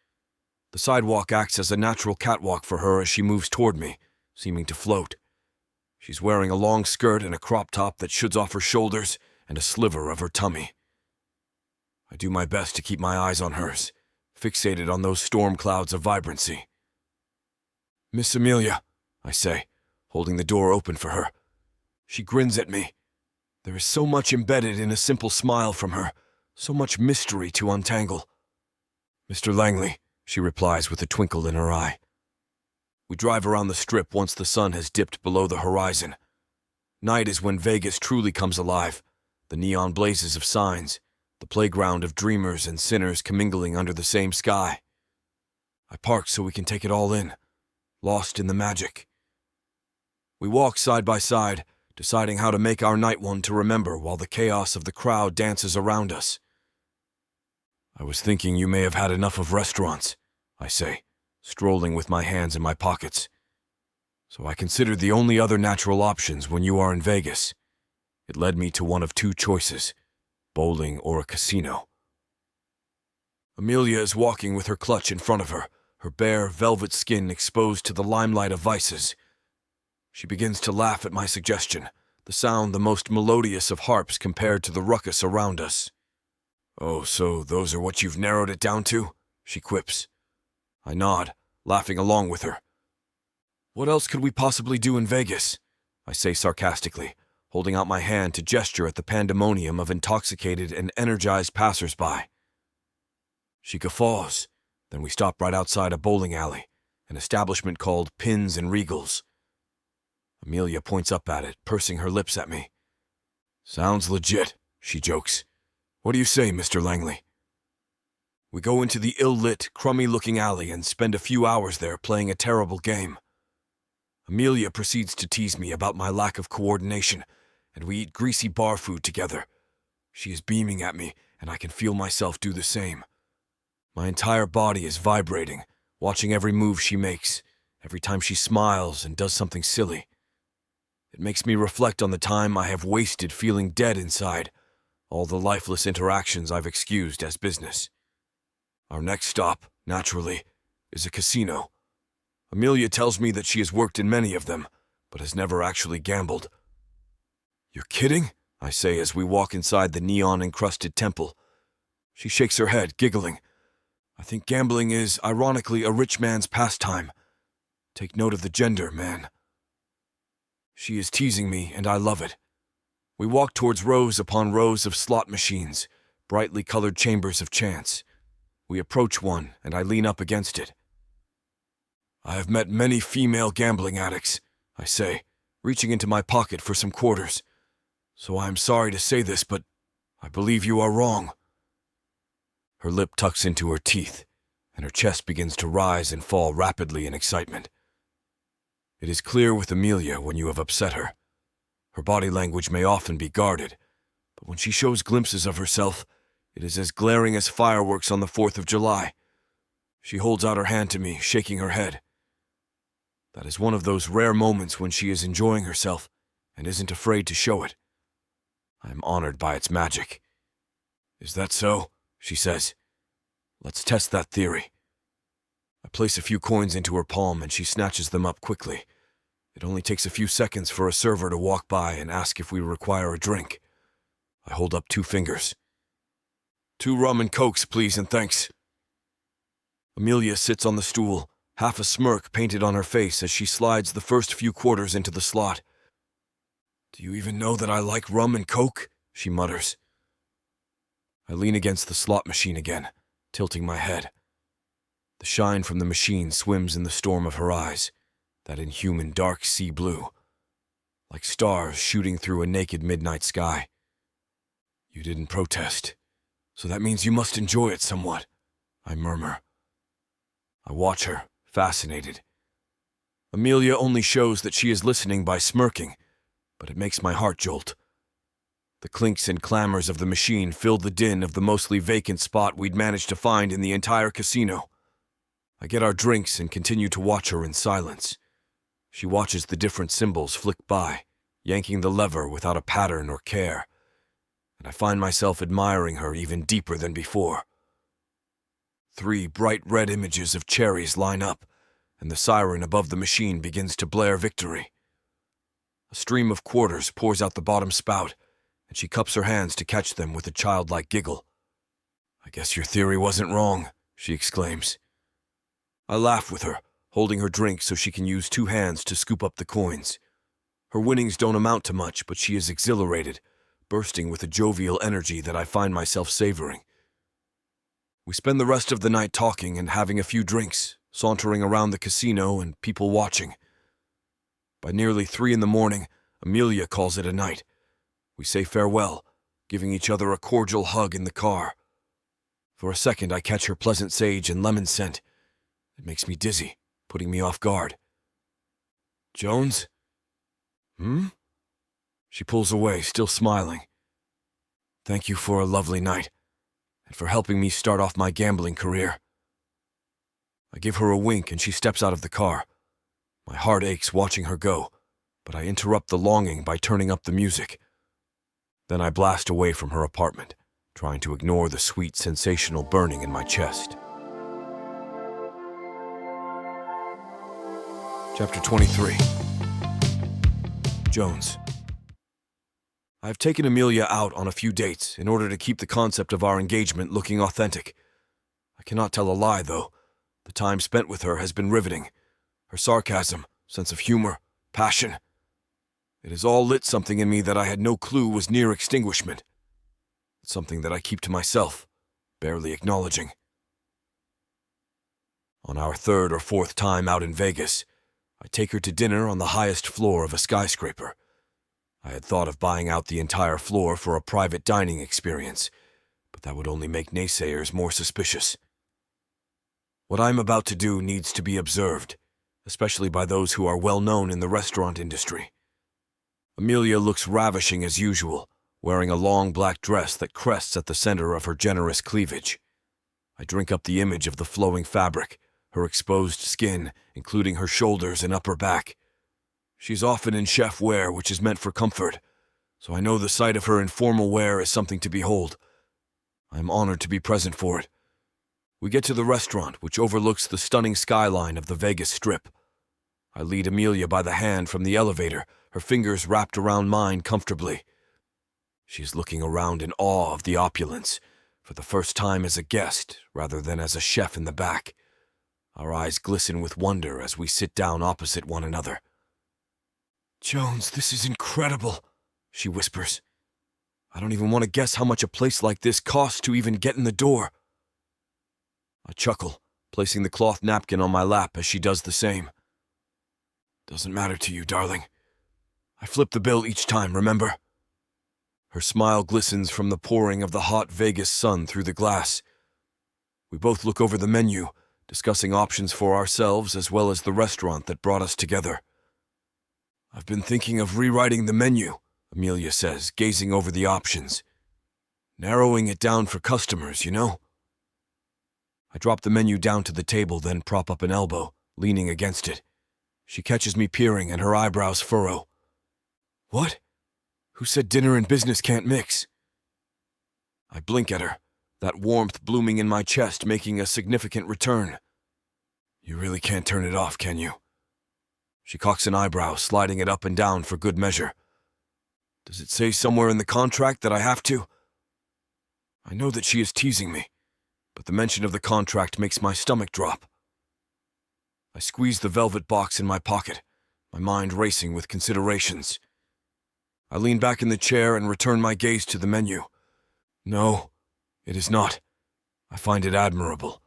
The sidewalk acts as a natural catwalk for her as she moves toward me, seeming to float. She's wearing a long skirt and a crop top that shoots off her shoulders and a sliver of her tummy. I do my best to keep my eyes on hers, fixated on those storm clouds of vibrancy. Miss Amelia, I say, holding the door open for her. She grins at me. There is so much embedded in a simple smile from her, so much mystery to untangle. Mr. Langley, she replies with a twinkle in her eye. We drive around the strip once the sun has dipped below the horizon. Night is when Vegas truly comes alive, the neon blazes of signs, the playground of dreamers and sinners commingling under the same sky. I park so we can take it all in, lost in the magic. We walk side by side, deciding how to make our night one to remember while the chaos of the crowd dances around us. I was thinking you may have had enough of restaurants, I say, strolling with my hands in my pockets. So I considered the only other natural options when you are in Vegas. It led me to one of two choices, bowling or a casino. Amelia is walking with her clutch in front of her, her bare, velvet skin exposed to the limelight of vices. She begins to laugh at my suggestion, the sound the most melodious of harps compared to the ruckus around us. Oh, so those are what you've narrowed it down to? She quips. I nod, laughing along with her. What else could we possibly do in Vegas? I say sarcastically, holding out my hand to gesture at the pandemonium of intoxicated and energized passers-by. She guffaws. Then we stop right outside a bowling alley, an establishment called Pins and Regals. Amelia points up at it, pursing her lips at me. Sounds legit, she jokes. What do you say, Mr. Langley? We go into the ill-lit, crummy-looking alley and spend a few hours there playing a terrible game. Amelia proceeds to tease me about my lack of coordination, and we eat greasy bar food together. She is beaming at me, and I can feel myself do the same. My entire body is vibrating, watching every move she makes, every time she smiles and does something silly. It makes me reflect on the time I have wasted feeling dead inside, all the lifeless interactions I've excused as business. Our next stop, naturally, is a casino. Amelia tells me that she has worked in many of them, but has never actually gambled. "You're kidding?" I say as we walk inside the neon-encrusted temple. She shakes her head, giggling. "I think gambling is, ironically, a rich man's pastime. Take note of the gender, man." She is teasing me, and I love it. We walk towards rows upon rows of slot machines, brightly colored chambers of chance. We approach one, and I lean up against it. "I have met many female gambling addicts," I say, reaching into my pocket for some quarters. "So I am sorry to say this, but I believe you are wrong." Her lip tucks into her teeth, and her chest begins to rise and fall rapidly in excitement. It is clear with Amelia when you have upset her. Her body language may often be guarded, but when she shows glimpses of herself, it is as glaring as fireworks on the 4th of July. She holds out her hand to me, shaking her head. That is one of those rare moments when she is enjoying herself and isn't afraid to show it. I am honored by its magic. "Is that so?" she says. "Let's test that theory." I place a few coins into her palm and she snatches them up quickly. It only takes a few seconds for a server to walk by and ask if we require a drink. I hold up 2 fingers. "2 rum and cokes, please, and thanks." Amelia sits on the stool, half a smirk painted on her face as she slides the first few quarters into the slot. "Do you even know that I like rum and coke?" she mutters. I lean against the slot machine again, tilting my head. The shine from the machine swims in the storm of her eyes, that inhuman dark sea blue, like stars shooting through a naked midnight sky. "You didn't protest, so that means you must enjoy it somewhat," I murmur. I watch her, fascinated. Amelia only shows that she is listening by smirking, but it makes my heart jolt. The clinks and clamors of the machine filled the din of the mostly vacant spot we'd managed to find in the entire casino. I get our drinks and continue to watch her in silence. She watches the different symbols flick by, yanking the lever without a pattern or care, and I find myself admiring her even deeper than before. 3 bright red images of cherries line up, and the siren above the machine begins to blare victory. A stream of quarters pours out the bottom spout, and she cups her hands to catch them with a childlike giggle. "I guess your theory wasn't wrong," she exclaims. I laugh with her, holding her drink so she can use 2 hands to scoop up the coins. Her winnings don't amount to much, but she is exhilarated, bursting with a jovial energy that I find myself savoring. We spend the rest of the night talking and having a few drinks, sauntering around the casino and people watching. By nearly 3 in the morning, Amelia calls it a night. We say farewell, giving each other a cordial hug in the car. For a second, I catch her pleasant sage and lemon scent. It makes me dizzy, putting me off guard. "Jones?" She pulls away, still smiling. "Thank you for a lovely night, and for helping me start off my gambling career." I give her a wink and she steps out of the car. My heart aches watching her go, but I interrupt the longing by turning up the music. Then I blast away from her apartment, trying to ignore the sweet, sensational burning in my chest. Chapter 23. Jones. I have taken Amelia out on a few dates in order to keep the concept of our engagement looking authentic. I cannot tell a lie, though. The time spent with her has been riveting. Her sarcasm, sense of humor, passion. It has all lit something in me that I had no clue was near extinguishment. It's something that I keep to myself, barely acknowledging. On our 3rd or 4th time out in Vegas, I take her to dinner on the highest floor of a skyscraper. I had thought of buying out the entire floor for a private dining experience, but that would only make naysayers more suspicious. What I'm about to do needs to be observed, especially by those who are well known in the restaurant industry. Amelia looks ravishing as usual, wearing a long black dress that crests at the center of her generous cleavage. I drink up the image of the flowing fabric, her exposed skin, including her shoulders and upper back. She's often in chef wear, which is meant for comfort, so I know the sight of her in formal wear is something to behold. I am honored to be present for it. We get to the restaurant, which overlooks the stunning skyline of the Vegas Strip. I lead Amelia by the hand from the elevator, her fingers wrapped around mine comfortably. She is looking around in awe of the opulence, for the first time as a guest rather than as a chef in the back. Our eyes glisten with wonder as we sit down opposite one another. "Jones, this is incredible," she whispers. "I don't even want to guess how much a place like this costs to even get in the door." I chuckle, placing the cloth napkin on my lap as she does the same. "Doesn't matter to you, darling. I flip the bill each time, remember?" Her smile glistens from the pouring of the hot Vegas sun through the glass. We both look over the menu, discussing options for ourselves as well as the restaurant that brought us together. "I've been thinking of rewriting the menu," Amelia says, gazing over the options. "Narrowing it down for customers, you know?" I drop the menu down to the table, then prop up an elbow, leaning against it. She catches me peering and her eyebrows furrow. "What? Who said dinner and business can't mix?" I blink at her, that warmth blooming in my chest making a significant return. "You really can't turn it off, can you?" She cocks an eyebrow, sliding it up and down for good measure. "Does it say somewhere in the contract that I have to?" I know that she is teasing me, but the mention of the contract makes my stomach drop. I squeeze the velvet box in my pocket, my mind racing with considerations. I lean back in the chair and return my gaze to the menu. No, it is not. I find it admirable.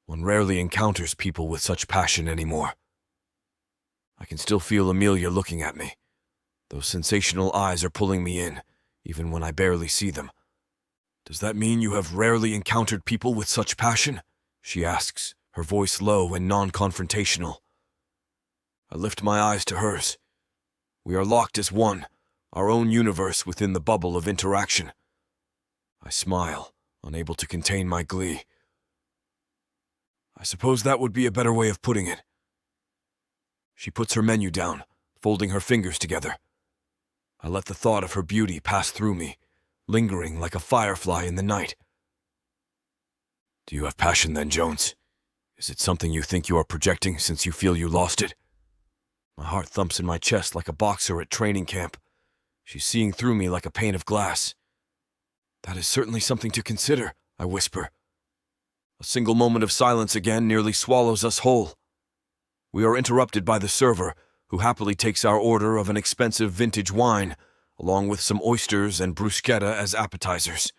One rarely encounters people with such passion anymore. I can still feel Amelia looking at me. Those sensational eyes are pulling me in, even when I barely see them. "Does that mean you have rarely encountered people with such passion?" she asks, her voice low and non-confrontational. I lift my eyes to hers. We are locked as one, our own universe within the bubble of interaction. I smile, unable to contain my glee. "I suppose that would be a better way of putting it." She puts her menu down, folding her fingers together. I let the thought of her beauty pass through me, lingering like a firefly in the night. "Do you have passion then, Jones? Is it something you think you are projecting since you feel you lost it?" My heart thumps in my chest like a boxer at training camp. She's seeing through me like a pane of glass. "That is certainly something to consider," I whisper. A single moment of silence again nearly swallows us whole. We are interrupted by the server, who happily takes our order of an expensive vintage wine, along with some oysters and bruschetta as appetizers.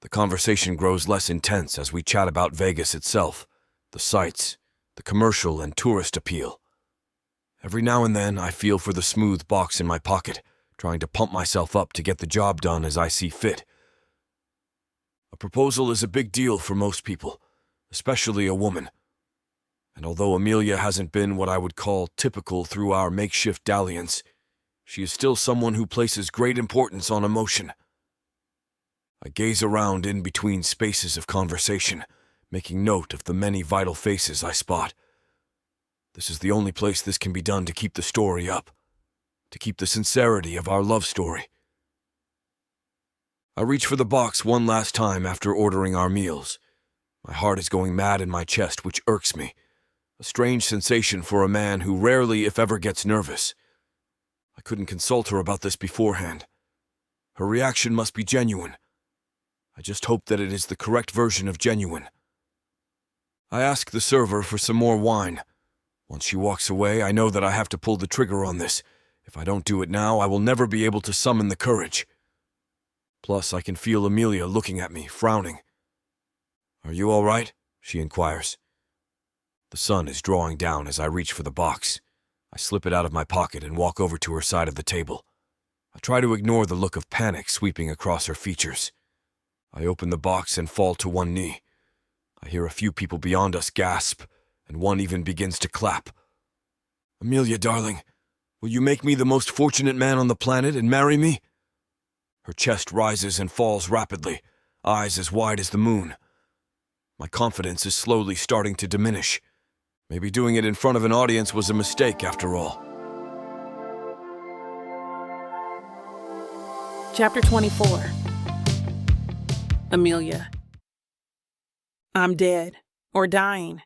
The conversation grows less intense as we chat about Vegas itself, the sights, the commercial and tourist appeal. Every now and then I feel for the smooth box in my pocket, trying to pump myself up to get the job done as I see fit. A proposal is a big deal for most people, especially a woman. And although Amelia hasn't been what I would call typical through our makeshift dalliance, she is still someone who places great importance on emotion. I gaze around in between spaces of conversation, making note of the many vital faces I spot. This is the only place this can be done to keep the story up, to keep the sincerity of our love story. I reach for the box one last time after ordering our meals. My heart is going mad in my chest, which irks me, a strange sensation for a man who rarely, if ever, gets nervous. I couldn't consult her about this beforehand. Her reaction must be genuine. I just hope that it is the correct version of genuine. I ask the server for some more wine. Once she walks away, I know that I have to pull the trigger on this. If I don't do it now, I will never be able to summon the courage. Plus, I can feel Amelia looking at me, frowning. "Are you all right?" she inquires. The sun is drawing down as I reach for the box. I slip it out of my pocket and walk over to her side of the table. I try to ignore the look of panic sweeping across her features. I open the box and fall to one knee. I hear a few people beyond us gasp, and one even begins to clap. "Amelia, darling, will you make me the most fortunate man on the planet and marry me?" Her chest rises and falls rapidly, eyes as wide as the moon. My confidence is slowly starting to diminish. Maybe doing it in front of an audience was a mistake after all. Chapter 24. Amelia. I'm dead or dying.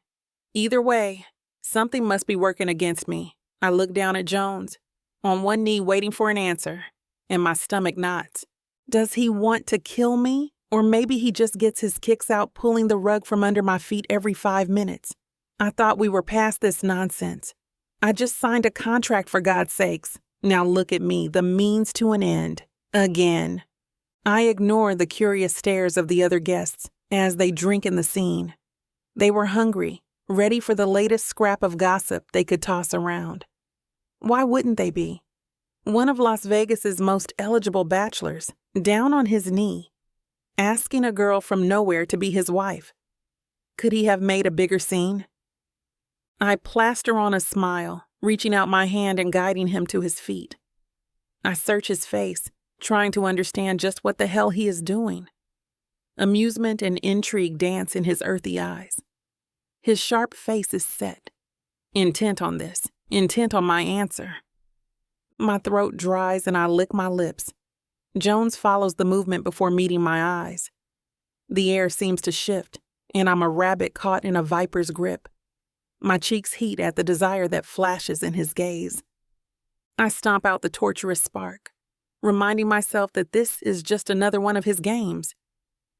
Either way, something must be working against me. I look down at Jones, on one knee waiting for an answer, and my stomach knots. Does he want to kill me? Or maybe he just gets his kicks out pulling the rug from under my feet every 5 minutes. I thought we were past this nonsense. I just signed a contract, for God's sakes. Now look at me, the means to an end. Again. I ignore the curious stares of the other guests as they drink in the scene. They were hungry, ready for the latest scrap of gossip they could toss around. Why wouldn't they be? One of Las Vegas's most eligible bachelors, down on his knee, asking a girl from nowhere to be his wife. Could he have made a bigger scene? I plaster on a smile, reaching out my hand and guiding him to his feet. I search his face, trying to understand just what the hell he is doing. Amusement and intrigue dance in his earthy eyes. His sharp face is set, intent on this, intent on my answer. My throat dries and I lick my lips. Jones follows the movement before meeting my eyes. The air seems to shift, and I'm a rabbit caught in a viper's grip. My cheeks heat at the desire that flashes in his gaze. I stomp out the torturous spark, reminding myself that this is just another one of his games.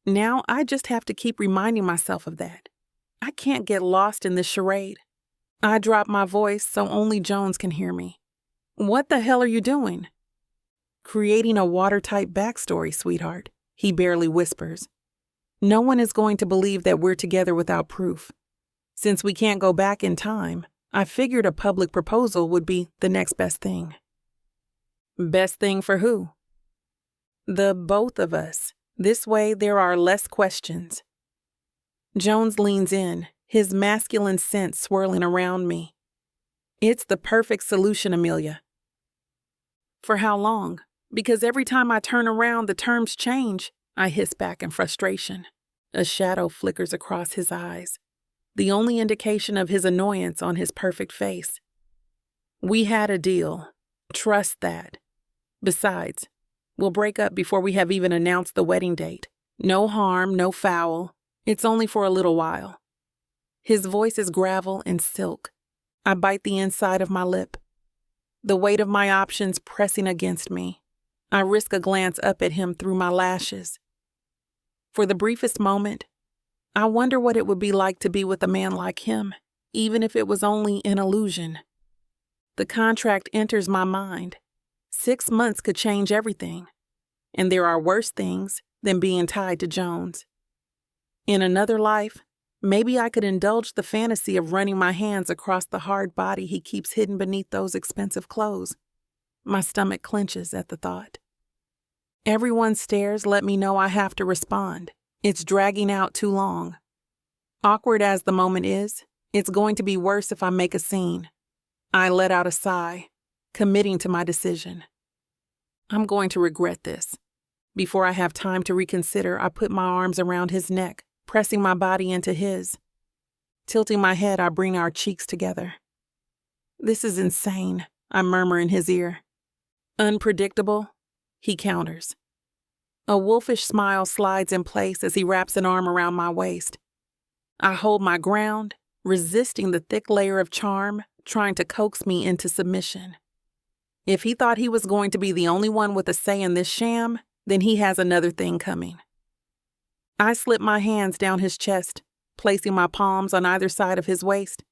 Now I just have to keep reminding myself of that. I can't get lost in this charade. I drop my voice so only Jones can hear me. What the hell are you doing? Creating a watertight backstory, sweetheart, he barely whispers. No one is going to believe that we're together without proof. Since we can't go back in time, I figured a public proposal would be the next best thing. Best thing for who? The both of us. This way there are less questions. Jones leans in, his masculine scent swirling around me. It's the perfect solution, Amelia. For how long? Because every time I turn around, the terms change, I hiss back in frustration. A shadow flickers across his eyes, the only indication of his annoyance on his perfect face. We had a deal. Trust that. Besides, we'll break up before we have even announced the wedding date. No harm, no foul. It's only for a little while. His voice is gravel and silk. I bite the inside of my lip, the weight of my options pressing against me. I risk a glance up at him through my lashes. For the briefest moment, I wonder what it would be like to be with a man like him, even if it was only an illusion. The contract enters my mind. 6 months could change everything, and there are worse things than being tied to Jones. In another life, maybe I could indulge the fantasy of running my hands across the hard body he keeps hidden beneath those expensive clothes. My stomach clenches at the thought. Everyone's stares let me know I have to respond. It's dragging out too long. Awkward as the moment is, it's going to be worse if I make a scene. I let out a sigh, committing to my decision. I'm going to regret this. Before I have time to reconsider, I put my arms around his neck, pressing my body into his. Tilting my head, I bring our cheeks together. This is insane, I murmur in his ear. Unpredictable, he counters. A wolfish smile slides in place as he wraps an arm around my waist. I hold my ground, resisting the thick layer of charm, trying to coax me into submission. If he thought he was going to be the only one with a say in this sham, then he has another thing coming. I slip my hands down his chest, placing my palms on either side of his waist.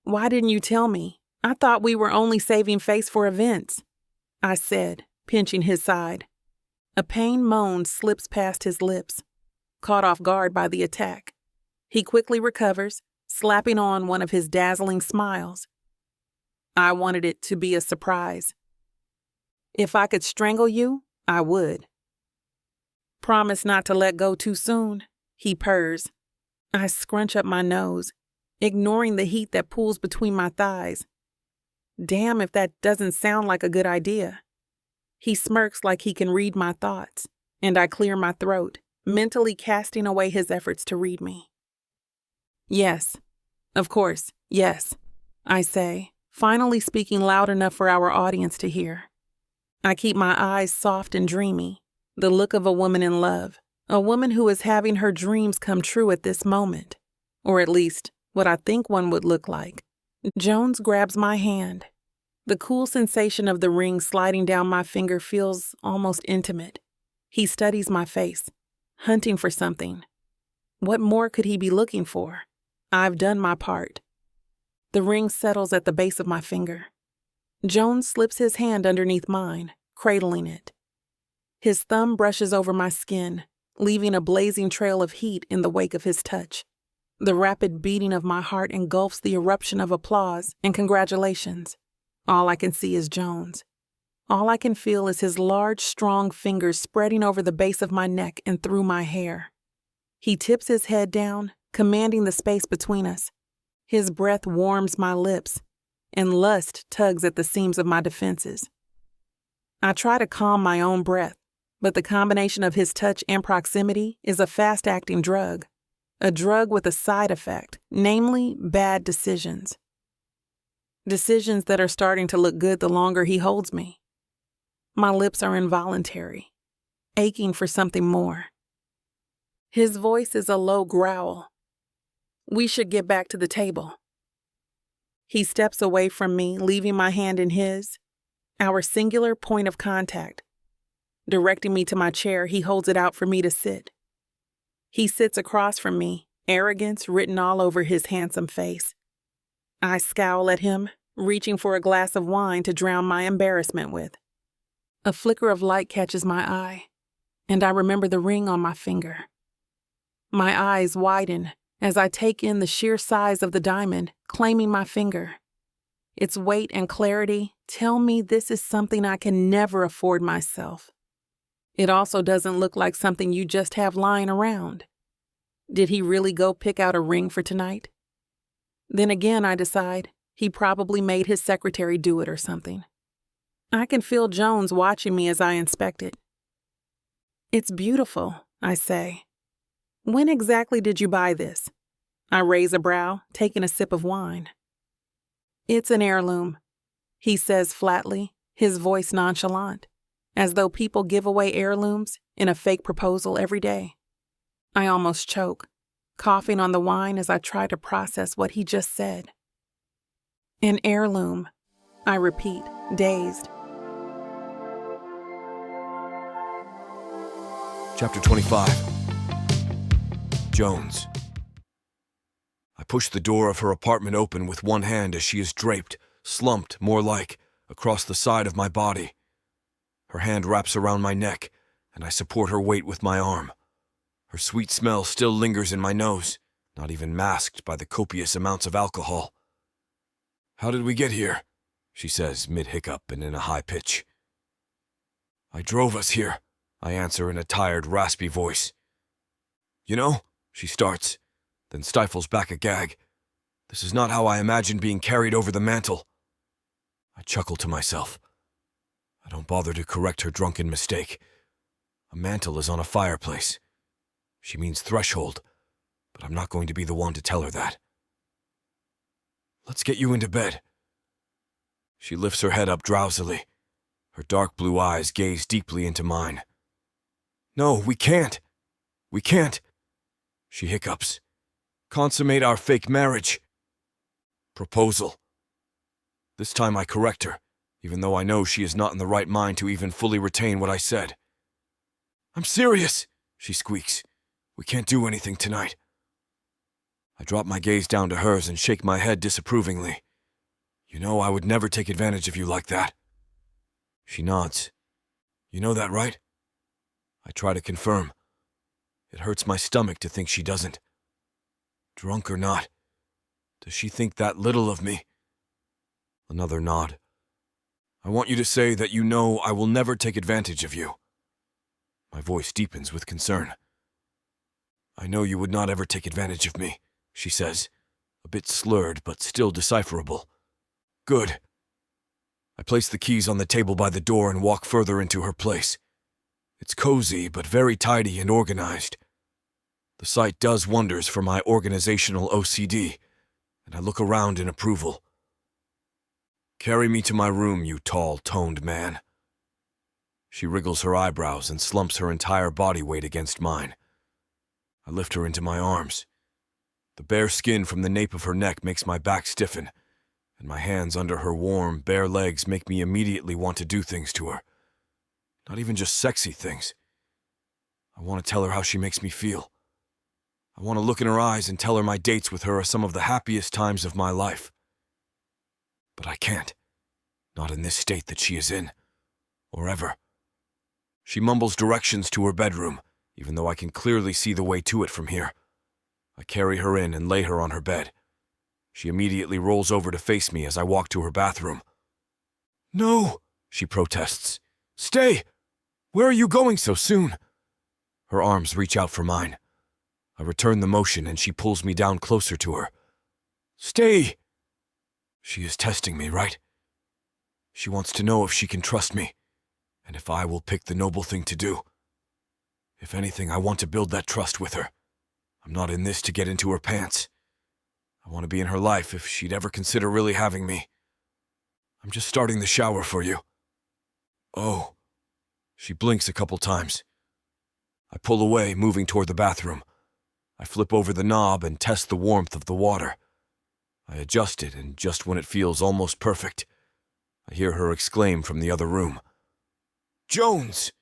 Why didn't you tell me? I thought we were only saving face for events, I said, pinching his side. A pained moan slips past his lips, caught off guard by the attack. He quickly recovers, slapping on one of his dazzling smiles. I wanted it to be a surprise. If I could strangle you, I would. Promise not to let go too soon, he purrs. I scrunch up my nose, ignoring the heat that pools between my thighs. Damn if that doesn't sound like a good idea. He smirks like he can read my thoughts, and I clear my throat, mentally casting away his efforts to read me. Yes, of course, yes, I say, finally speaking loud enough for our audience to hear. I keep my eyes soft and dreamy, the look of a woman in love, a woman who is having her dreams come true at this moment, or at least what I think one would look like. Jones grabs my hand. The cool sensation of the ring sliding down my finger feels almost intimate. He studies my face, hunting for something. What more could he be looking for? I've done my part. The ring settles at the base of my finger. Jones slips his hand underneath mine, cradling it. His thumb brushes over my skin, leaving a blazing trail of heat in the wake of his touch. The rapid beating of my heart engulfs the eruption of applause and congratulations. All I can see is Jones. All I can feel is his large, strong fingers spreading over the base of my neck and through my hair. He tips his head down, commanding the space between us. His breath warms my lips, and lust tugs at the seams of my defenses. I try to calm my own breath, but the combination of his touch and proximity is a fast-acting drug. A drug with a side effect, namely bad decisions. Decisions that are starting to look good the longer he holds me. My lips are involuntary, aching for something more. His voice is a low growl. We should get back to the table. He steps away from me, leaving my hand in his, our singular point of contact. Directing me to my chair, he holds it out for me to sit. He sits across from me, arrogance written all over his handsome face. I scowl at him, reaching for a glass of wine to drown my embarrassment with. A flicker of light catches my eye, and I remember the ring on my finger. My eyes widen as I take in the sheer size of the diamond, claiming my finger. Its weight and clarity tell me this is something I can never afford myself. It also doesn't look like something you just have lying around. Did he really go pick out a ring for tonight? Then again, I decide he probably made his secretary do it or something. I can feel Jones watching me as I inspect it. It's beautiful, I say. When exactly did you buy this? I raise a brow, taking a sip of wine. It's an heirloom, he says flatly, his voice nonchalant, as though people give away heirlooms in a fake proposal every day. I almost choke, coughing on the wine as I try to process what he just said. An heirloom, I repeat, dazed. Chapter 25. Jones. I push the door of her apartment open with one hand as she is draped, slumped, more like, across the side of my body. Her hand wraps around my neck, and I support her weight with my arm. Her sweet smell still lingers in my nose, not even masked by the copious amounts of alcohol. "How did we get here?" she says, mid-hiccup and in a high pitch. "I drove us here," I answer in a tired, raspy voice. "You know," she starts, then stifles back a gag. "This is not how I imagined being carried over the mantel." I chuckle to myself. I don't bother to correct her drunken mistake. A mantel is on a fireplace. She means threshold, but I'm not going to be the one to tell her that. "Let's get you into bed." She lifts her head up drowsily. Her dark blue eyes gaze deeply into mine. "No, we can't. We can't," she hiccups. "Consummate our fake marriage." Proposal. This time I correct her, even though I know she is not in the right mind to even fully retain what I said. "I'm serious," she squeaks. "We can't do anything tonight." I drop my gaze down to hers and shake my head disapprovingly. "You know I would never take advantage of you like that." She nods. "You know that, right?" I try to confirm. It hurts my stomach to think she doesn't. Drunk or not, does she think that little of me? Another nod. "I want you to say that you know I will never take advantage of you." My voice deepens with concern. "I know you would not ever take advantage of me," she says, a bit slurred but still decipherable. "Good." I place the keys on the table by the door and walk further into her place. It's cozy but very tidy and organized. The sight does wonders for my organizational OCD, and I look around in approval. "Carry me to my room, you tall, toned man." She wriggles her eyebrows and slumps her entire body weight against mine. I lift her into my arms. The bare skin from the nape of her neck makes my back stiffen, and my hands under her warm, bare legs make me immediately want to do things to her. Not even just sexy things. I want to tell her how she makes me feel. I want to look in her eyes and tell her my dates with her are some of the happiest times of my life. But I can't. Not in this state that she is in. Or ever. She mumbles directions to her bedroom, even though I can clearly see the way to it from here. I carry her in and lay her on her bed. She immediately rolls over to face me as I walk to her bathroom. "No," she protests. "Stay! Where are you going so soon?" Her arms reach out for mine. I return the motion and she pulls me down closer to her. "Stay!" She is testing me, right? She wants to know if she can trust me, and if I will pick the noble thing to do. If anything, I want to build that trust with her. I'm not in this to get into her pants. I want to be in her life if she'd ever consider really having me. "I'm just starting the shower for you." "Oh." She blinks a couple times. I pull away, moving toward the bathroom. I flip over the knob and test the warmth of the water. I adjust it, and just when it feels almost perfect, I hear her exclaim from the other room. "Jones!"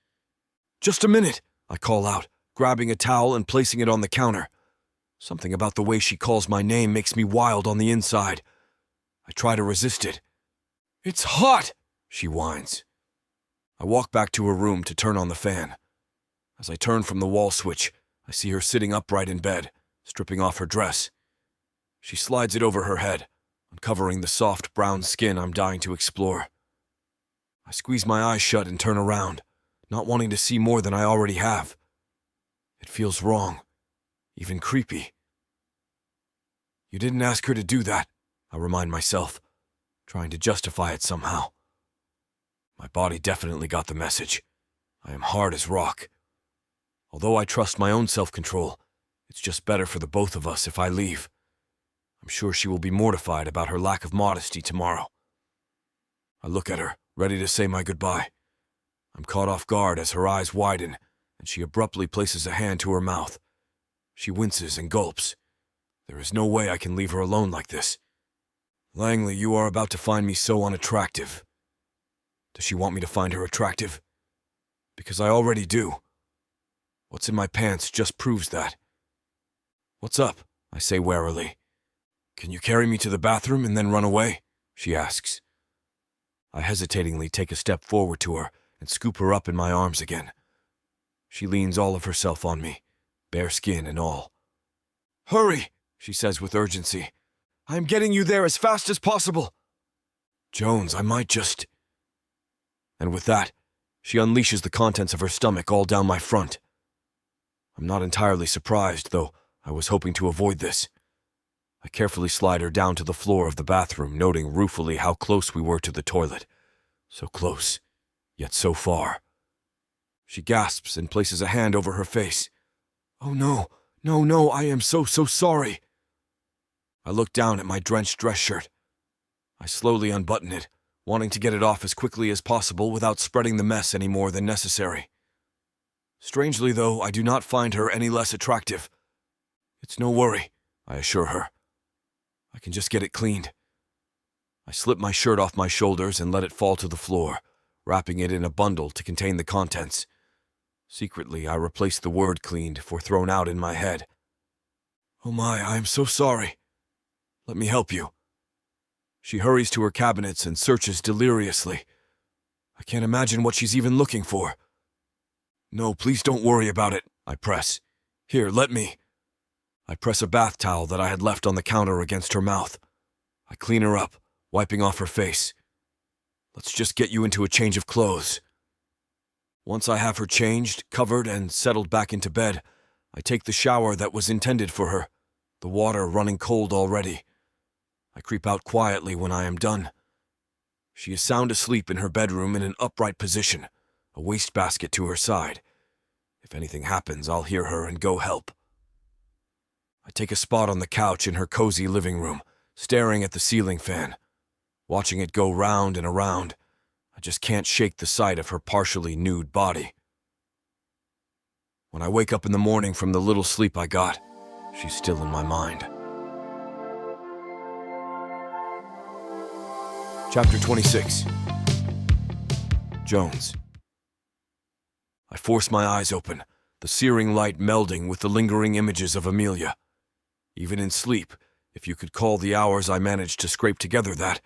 "Just a minute," I call out, grabbing a towel and placing it on the counter. Something about the way she calls my name makes me wild on the inside. I try to resist it. "It's hot," she whines. I walk back to her room to turn on the fan. As I turn from the wall switch, I see her sitting upright in bed, stripping off her dress. She slides it over her head, uncovering the soft brown skin I'm dying to explore. I squeeze my eyes shut and turn around, not wanting to see more than I already have. It feels wrong, even creepy. "You didn't ask her to do that," I remind myself, trying to justify it somehow. My body definitely got the message. I am hard as rock. Although I trust my own self-control, it's just better for the both of us if I leave. I'm sure she will be mortified about her lack of modesty tomorrow. I look at her, ready to say my goodbye. I'm caught off guard as her eyes widen, and she abruptly places a hand to her mouth. She winces and gulps. There is no way I can leave her alone like this. "Langley, you are about to find me so unattractive." Does she want me to find her attractive? Because I already do. What's in my pants just proves that. "What's up?" I say warily. "Can you carry me to the bathroom and then run away?" she asks. I hesitatingly take a step forward to her and scoop her up in my arms again. She leans all of herself on me, bare skin and all. "Hurry," she says with urgency. "I am getting you there as fast as possible." "Jones, I might just..." And with that, she unleashes the contents of her stomach all down my front. I'm not entirely surprised, though I was hoping to avoid this. I carefully slide her down to the floor of the bathroom, noting ruefully how close we were to the toilet. So close, yet so far. She gasps and places a hand over her face. "Oh no, no, I am so sorry." I look down at my drenched dress shirt. I slowly unbutton it, wanting to get it off as quickly as possible without spreading the mess any more than necessary. Strangely, though, I do not find her any less attractive. "It's no worry," I assure her. "I can just get it cleaned." I slip my shirt off my shoulders and let it fall to the floor, wrapping it in a bundle to contain the contents. Secretly, I replace the word "cleaned" for "thrown out" in my head. "Oh my, I am so sorry. Let me help you." She hurries to her cabinets and searches deliriously. I can't imagine what she's even looking for. "No, please don't worry about it," I press. "Here, let me." I press a bath towel that I had left on the counter against her mouth. I clean her up, wiping off her face. "Let's just get you into a change of clothes." Once I have her changed, covered, and settled back into bed, I take the shower that was intended for her, the water running cold already. I creep out quietly when I am done. She is sound asleep in her bedroom in an upright position, a wastebasket to her side. If anything happens, I'll hear her and go help. I take a spot on the couch in her cozy living room, staring at the ceiling fan. Watching it go round and around, I just can't shake the sight of her partially nude body. When I wake up in the morning from the little sleep I got, she's still in my mind. Chapter 26. Jones. I force my eyes open, the searing light melding with the lingering images of Amelia. Even in sleep, if you could call the hours I managed to scrape together that,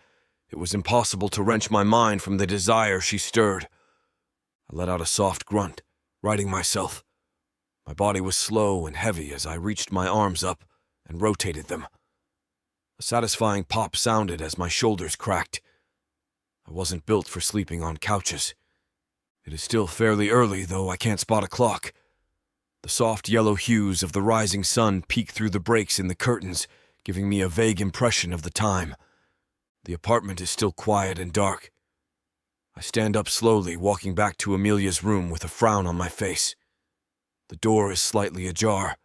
it was impossible to wrench my mind from the desire she stirred. I let out a soft grunt, righting myself. My body was slow and heavy as I reached my arms up and rotated them. A satisfying pop sounded as my shoulders cracked. I wasn't built for sleeping on couches. It is still fairly early, though I can't spot a clock. The soft yellow hues of the rising sun peek through the breaks in the curtains, giving me a vague impression of the time. The apartment is still quiet and dark. I stand up slowly, walking back to Amelia's room with a frown on my face. The door is slightly ajar,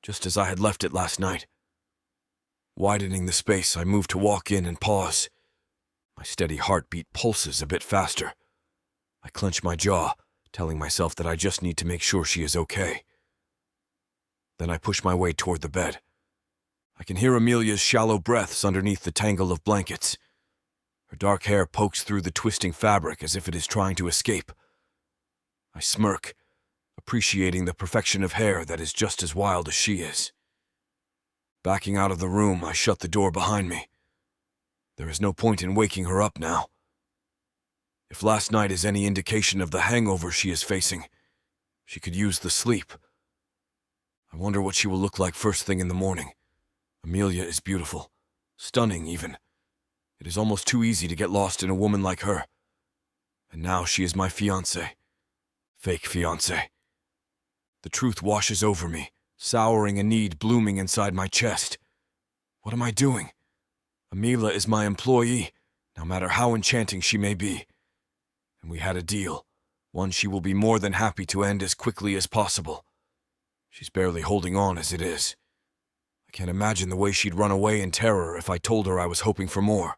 just as I had left it last night. Widening the space, I move to walk in and pause. My steady heartbeat pulses a bit faster. I clench my jaw, telling myself that I just need to make sure she is okay. Then I push my way toward the bed. I can hear Amelia's shallow breaths underneath the tangle of blankets. Her dark hair pokes through the twisting fabric as if it is trying to escape. I smirk, appreciating the perfection of hair that is just as wild as she is. Backing out of the room, I shut the door behind me. There is no point in waking her up now. If last night is any indication of the hangover she is facing, she could use the sleep. I wonder what she will look like first thing in the morning. Amelia is beautiful, stunning even. It is almost too easy to get lost in a woman like her. And now she is my fiancé. Fake fiancé. The truth washes over me, souring a need blooming inside my chest. What am I doing? Amela is my employee, no matter how enchanting she may be. And we had a deal, one she will be more than happy to end as quickly as possible. She's barely holding on as it is. I can't imagine the way she'd run away in terror if I told her I was hoping for more.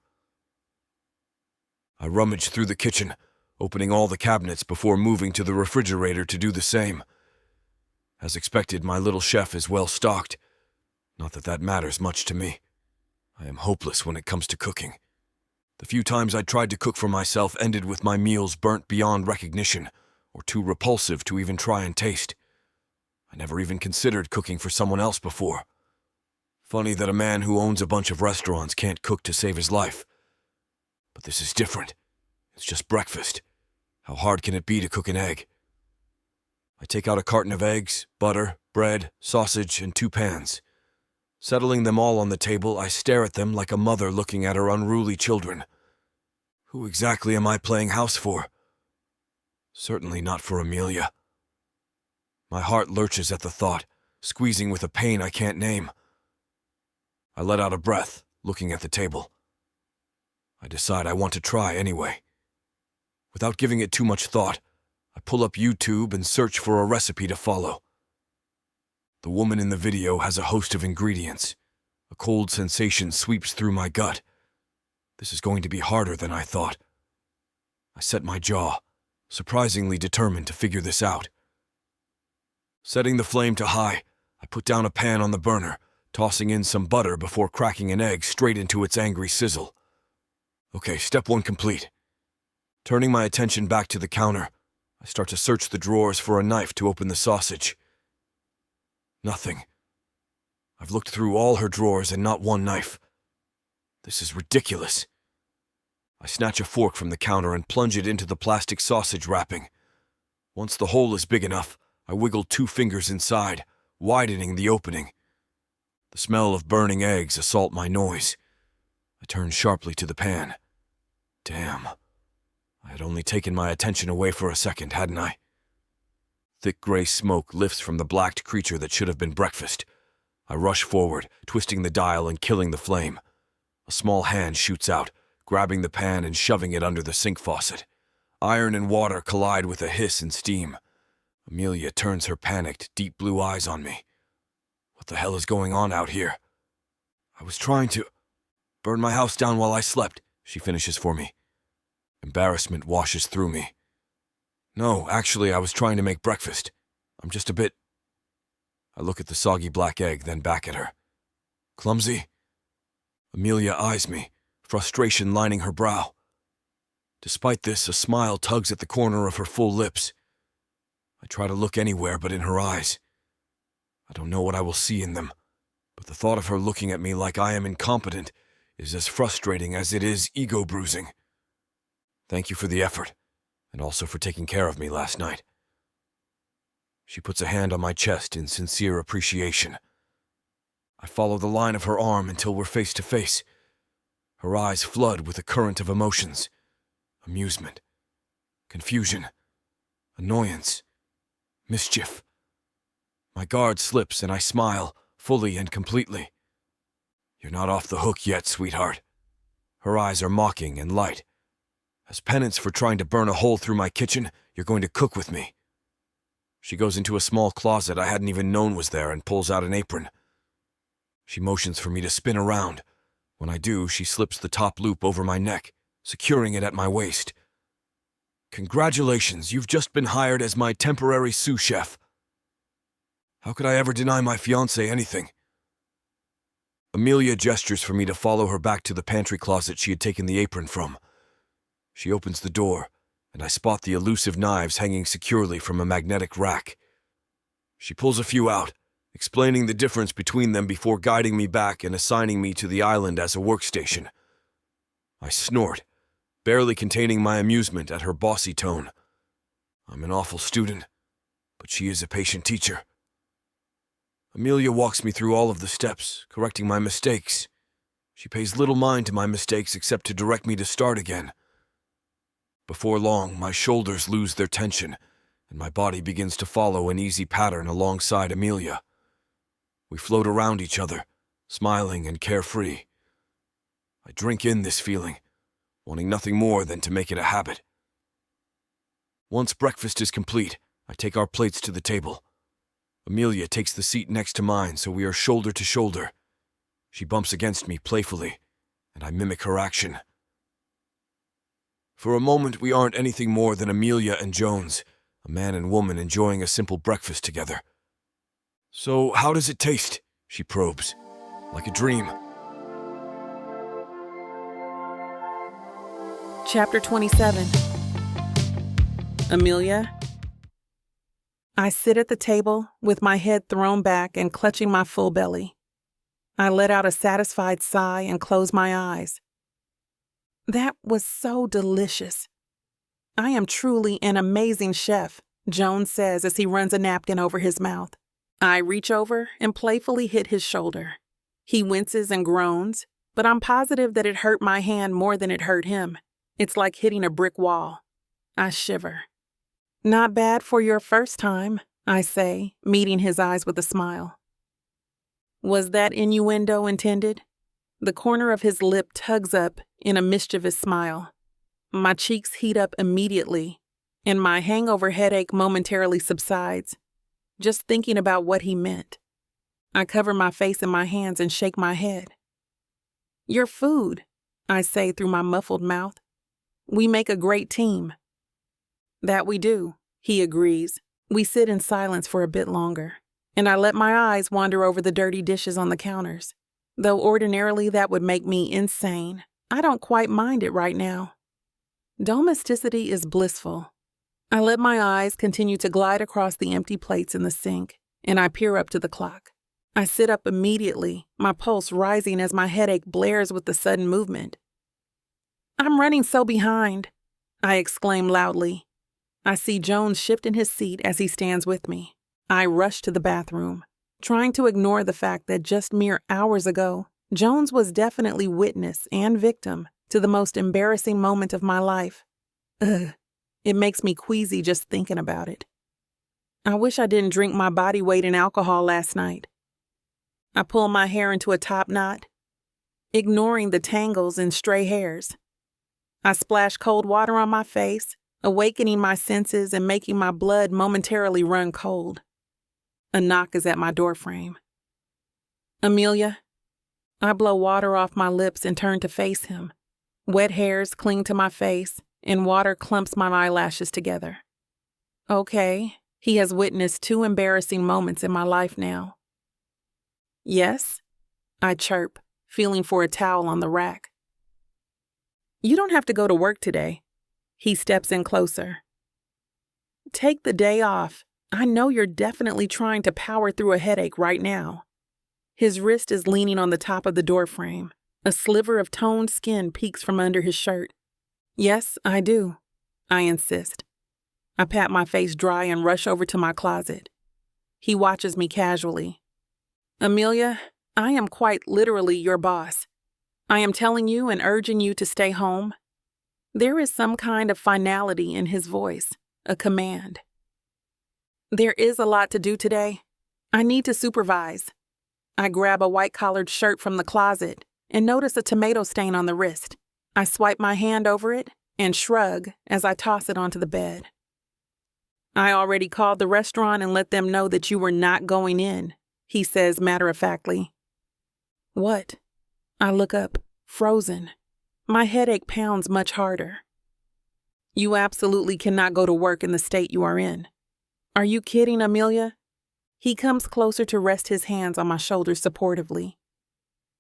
I rummaged through the kitchen, opening all the cabinets before moving to the refrigerator to do the same. As expected, my little chef is well stocked. Not that that matters much to me. I am hopeless when it comes to cooking. The few times I tried to cook for myself ended with my meals burnt beyond recognition, or too repulsive to even try and taste. I never even considered cooking for someone else before. Funny that a man who owns a bunch of restaurants can't cook to save his life. But this is different. It's just breakfast. How hard can it be to cook an egg? I take out a carton of eggs, butter, bread, sausage, and 2 pans. Settling them all on the table, I stare at them like a mother looking at her unruly children. Who exactly am I playing house for? Certainly not for Amelia. My heart lurches at the thought, squeezing with a pain I can't name. I let out a breath, looking at the table. I decide I want to try anyway. Without giving it too much thought, I pull up YouTube and search for a recipe to follow. The woman in the video has a host of ingredients. A cold sensation sweeps through my gut. This is going to be harder than I thought. I set my jaw, surprisingly determined to figure this out. Setting the flame to high, I put down a pan on the burner, tossing in some butter before cracking an egg straight into its angry sizzle. Okay, step 1 complete. Turning my attention back to the counter, I start to search the drawers for a knife to open the sausage. Nothing. I've looked through all her drawers and not one knife. This is ridiculous. I snatch a fork from the counter and plunge it into the plastic sausage wrapping. Once the hole is big enough, I wiggle 2 fingers inside, widening the opening. The smell of burning eggs assault my nose. I turn sharply to the pan. Damn. I had only taken my attention away for a second, hadn't I? Thick gray smoke lifts from the blacked creature that should have been breakfast. I rush forward, twisting the dial and killing the flame. A small hand shoots out, grabbing the pan and shoving it under the sink faucet. Iron and water collide with a hiss and steam. Amelia turns her panicked, deep blue eyes on me. What the hell is going on out here? I was trying to burn my house down while I slept, she finishes for me. Embarrassment washes through me. No, actually, I was trying to make breakfast. I'm just a bit... I look at the soggy black egg, then back at her. Clumsy? Amelia eyes me, frustration lining her brow. Despite this, a smile tugs at the corner of her full lips. I try to look anywhere but in her eyes. I don't know what I will see in them, but the thought of her looking at me like I am incompetent is as frustrating as it is ego-bruising. Thank you for the effort, and also for taking care of me last night. She puts a hand on my chest in sincere appreciation. I follow the line of her arm until we're face to face. Her eyes flood with a current of emotions. Amusement, confusion, annoyance, mischief. My guard slips and I smile, fully and completely. You're not off the hook yet, sweetheart. Her eyes are mocking and light. As penance for trying to burn a hole through my kitchen, you're going to cook with me. She goes into a small closet I hadn't even known was there and pulls out an apron. She motions for me to spin around. When I do, she slips the top loop over my neck, securing it at my waist. Congratulations, you've just been hired as my temporary sous chef. How could I ever deny my fiancé anything? Amelia gestures for me to follow her back to the pantry closet she had taken the apron from. She opens the door, and I spot the elusive knives hanging securely from a magnetic rack. She pulls a few out, explaining the difference between them before guiding me back and assigning me to the island as a workstation. I snort, barely containing my amusement at her bossy tone. I'm an awful student, but she is a patient teacher. Amelia walks me through all of the steps, correcting my mistakes. She pays little mind to my mistakes except to direct me to start again. Before long, my shoulders lose their tension, and my body begins to follow an easy pattern alongside Amelia. We float around each other, smiling and carefree. I drink in this feeling, wanting nothing more than to make it a habit. Once breakfast is complete, I take our plates to the table. Amelia takes the seat next to mine, so we are shoulder to shoulder. She bumps against me playfully, and I mimic her action. For a moment, we aren't anything more than Amelia and Jones, a man and woman enjoying a simple breakfast together. So, how does it taste? She probes. Like a dream. Chapter 27. Amelia. I sit at the table with my head thrown back and clutching my full belly. I let out a satisfied sigh and close my eyes. That was so delicious. I am truly an amazing chef, Jones says as he runs a napkin over his mouth. I reach over and playfully hit his shoulder. He winces and groans, but I'm positive that it hurt my hand more than it hurt him. It's like hitting a brick wall. I shiver. Not bad for your first time, I say, meeting his eyes with a smile. Was that innuendo intended? The corner of his lip tugs up in a mischievous smile. My cheeks heat up immediately, and my hangover headache momentarily subsides, just thinking about what he meant. I cover my face in my hands and shake my head. Your food, I say through my muffled mouth. We make a great team. That we do, he agrees. We sit in silence for a bit longer, and I let my eyes wander over the dirty dishes on the counters. Though ordinarily that would make me insane, I don't quite mind it right now. Domesticity is blissful. I let my eyes continue to glide across the empty plates in the sink, and I peer up to the clock. I sit up immediately, my pulse rising as my headache blares with the sudden movement. I'm running so behind, I exclaim loudly. I see Jones shift in his seat as he stands with me. I rush to the bathroom, trying to ignore the fact that just mere hours ago, Jones was definitely witness and victim to the most embarrassing moment of my life. Ugh, it makes me queasy just thinking about it. I wish I didn't drink my body weight in alcohol last night. I pull my hair into a top knot, ignoring the tangles and stray hairs. I splash cold water on my face, awakening my senses and making my blood momentarily run cold. A knock is at my doorframe. Amelia. I blow water off my lips and turn to face him. Wet hairs cling to my face, and water clumps my eyelashes together. Okay, he has witnessed 2 embarrassing moments in my life now. Yes? I chirp, feeling for a towel on the rack. You don't have to go to work today. He steps in closer. Take the day off. I know you're definitely trying to power through a headache right now. His wrist is leaning on the top of the doorframe. A sliver of toned skin peeks from under his shirt. Yes, I do, I insist. I pat my face dry and rush over to my closet. He watches me casually. Amelia, I am quite literally your boss. I am telling you and urging you to stay home. There is some kind of finality in his voice, a command. There is a lot to do today. I need to supervise. I grab a white-collared shirt from the closet and notice a tomato stain on the wrist. I swipe my hand over it and shrug as I toss it onto the bed. I already called the restaurant and let them know that you were not going in, he says matter-of-factly. What? I look up, frozen. My headache pounds much harder. You absolutely cannot go to work in the state you are in. Are you kidding, Amelia? He comes closer to rest his hands on my shoulders supportively.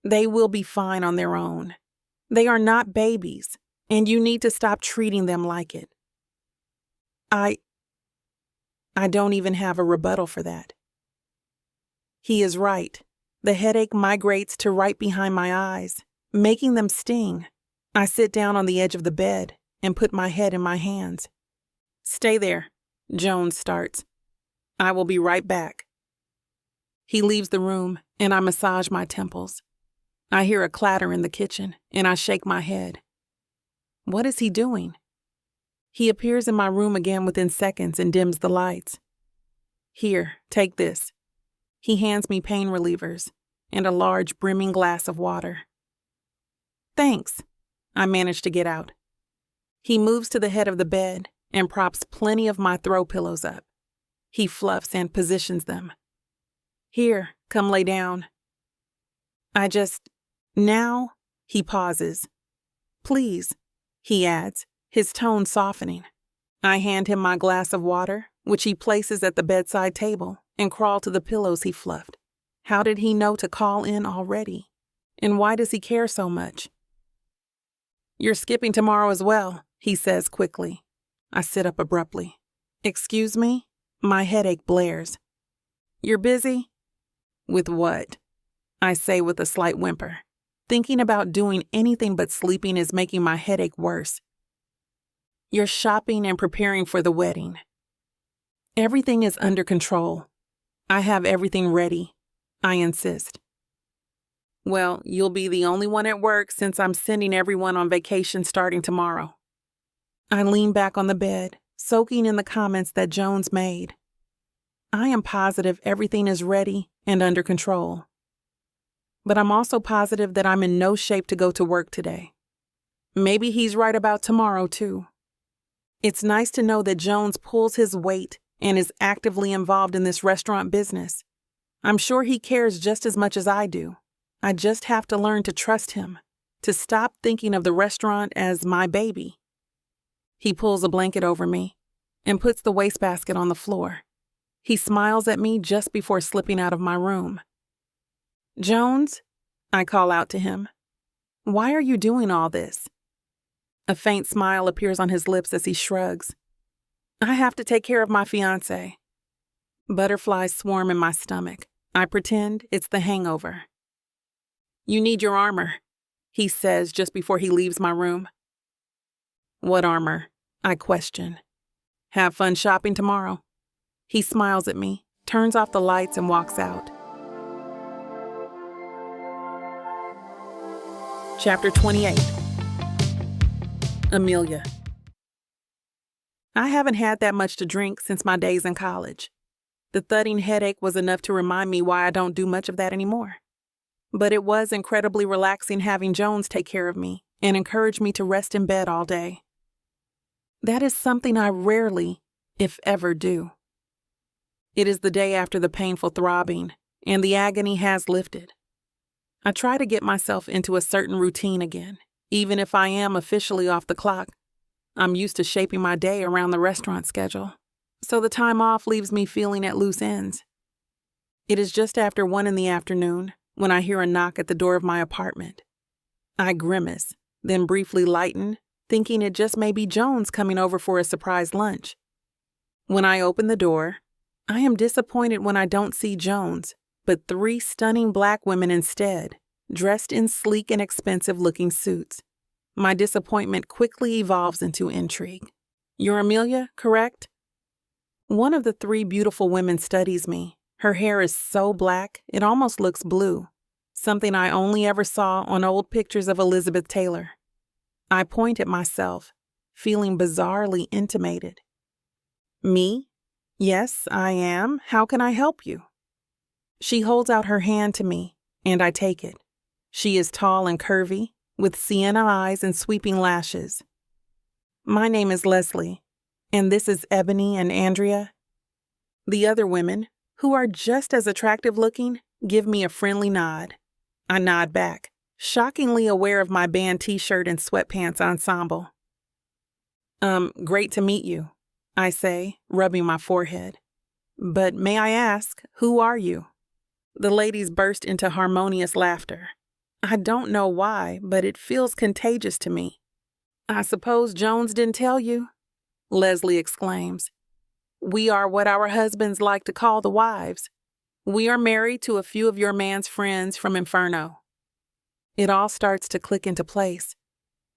They will be fine on their own. They are not babies, and you need to stop treating them like it. I don't even have a rebuttal for that. He is right. The headache migrates to right behind my eyes, making them sting. I sit down on the edge of the bed and put my head in my hands. Stay there, Jones starts. I will be right back. He leaves the room, and I massage my temples. I hear a clatter in the kitchen, and I shake my head. What is he doing? He appears in my room again within seconds and dims the lights. Here, take this. He hands me pain relievers and a large brimming glass of water. Thanks. I manage to get out. He moves to the head of the bed and props plenty of my throw pillows up. He fluffs and positions them. Here, come lay down. Now, he pauses. Please, he adds, his tone softening. I hand him my glass of water, which he places at the bedside table, and crawl to the pillows he fluffed. How did he know to call in already? And why does he care so much? You're skipping tomorrow as well, he says quickly. I sit up abruptly. Excuse me? My headache blares. You're busy? With what? I say with a slight whimper. Thinking about doing anything but sleeping is making my headache worse. You're shopping and preparing for the wedding. Everything is under control. I have everything ready. I insist. Well, you'll be the only one at work since I'm sending everyone on vacation starting tomorrow. I lean back on the bed, soaking in the comments that Jones made. I am positive everything is ready and under control. But I'm also positive that I'm in no shape to go to work today. Maybe he's right about tomorrow, too. It's nice to know that Jones pulls his weight and is actively involved in this restaurant business. I'm sure he cares just as much as I do. I just have to learn to trust him, to stop thinking of the restaurant as my baby. He pulls a blanket over me and puts the wastebasket on the floor. He smiles at me just before slipping out of my room. Jones, I call out to him. Why are you doing all this? A faint smile appears on his lips as he shrugs. I have to take care of my fiancé. Butterflies swarm in my stomach. I pretend it's the hangover. You need your armor, he says just before he leaves my room. What armor? I question. Have fun shopping tomorrow. He smiles at me, turns off the lights, and walks out. Chapter 28. Amelia. I haven't had that much to drink since my days in college. The thudding headache was enough to remind me why I don't do much of that anymore. But it was incredibly relaxing having Jones take care of me and encourage me to rest in bed all day. That is something I rarely, if ever, do. It is the day after the painful throbbing, and the agony has lifted. I try to get myself into a certain routine again, even if I am officially off the clock. I'm used to shaping my day around the restaurant schedule, so the time off leaves me feeling at loose ends. It is just after 1 in the afternoon when I hear a knock at the door of my apartment. I grimace, then briefly lighten, thinking it just may be Jones coming over for a surprise lunch. When I open the door, I am disappointed when I don't see Jones, but 3 stunning black women instead, dressed in sleek and expensive-looking suits. My disappointment quickly evolves into intrigue. "You're Amelia, correct?" One of the 3 beautiful women studies me. Her hair is so black, it almost looks blue, something I only ever saw on old pictures of Elizabeth Taylor. I point at myself, feeling bizarrely intimated. "Me? Yes, I am. How can I help you?" She holds out her hand to me, and I take it. She is tall and curvy, with sienna eyes and sweeping lashes. "My name is Leslie, and this is Ebony and Andrea." The other women, who are just as attractive looking, give me a friendly nod. I nod back, shockingly aware of my band t-shirt and sweatpants ensemble. Great to meet you," I say, rubbing my forehead. "But may I ask, who are you?" The ladies burst into harmonious laughter. I don't know why, but it feels contagious to me. "I suppose Jones didn't tell you?" Leslie exclaims. "We are what our husbands like to call the wives. We are married to a few of your man's friends from Inferno." It all starts to click into place,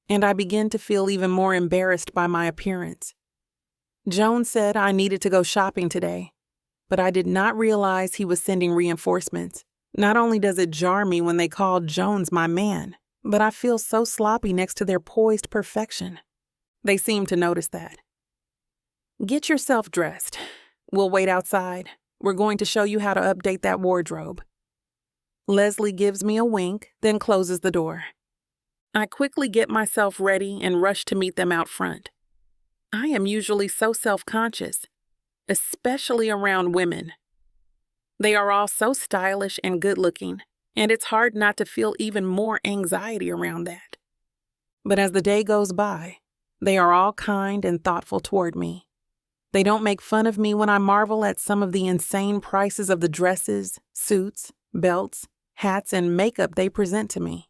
and I begin to feel even more embarrassed by my appearance. Jones said I needed to go shopping today, but I did not realize he was sending reinforcements. Not only does it jar me when they call Jones my man, but I feel so sloppy next to their poised perfection. They seem to notice that. "Get yourself dressed. We'll wait outside. We're going to show you how to update that wardrobe." Leslie gives me a wink, then closes the door. I quickly get myself ready and rush to meet them out front. I am usually so self-conscious, especially around women. They are all so stylish and good-looking, and it's hard not to feel even more anxiety around that. But as the day goes by, they are all kind and thoughtful toward me. They don't make fun of me when I marvel at some of the insane prices of the dresses, suits, belts, hats, and makeup they present to me.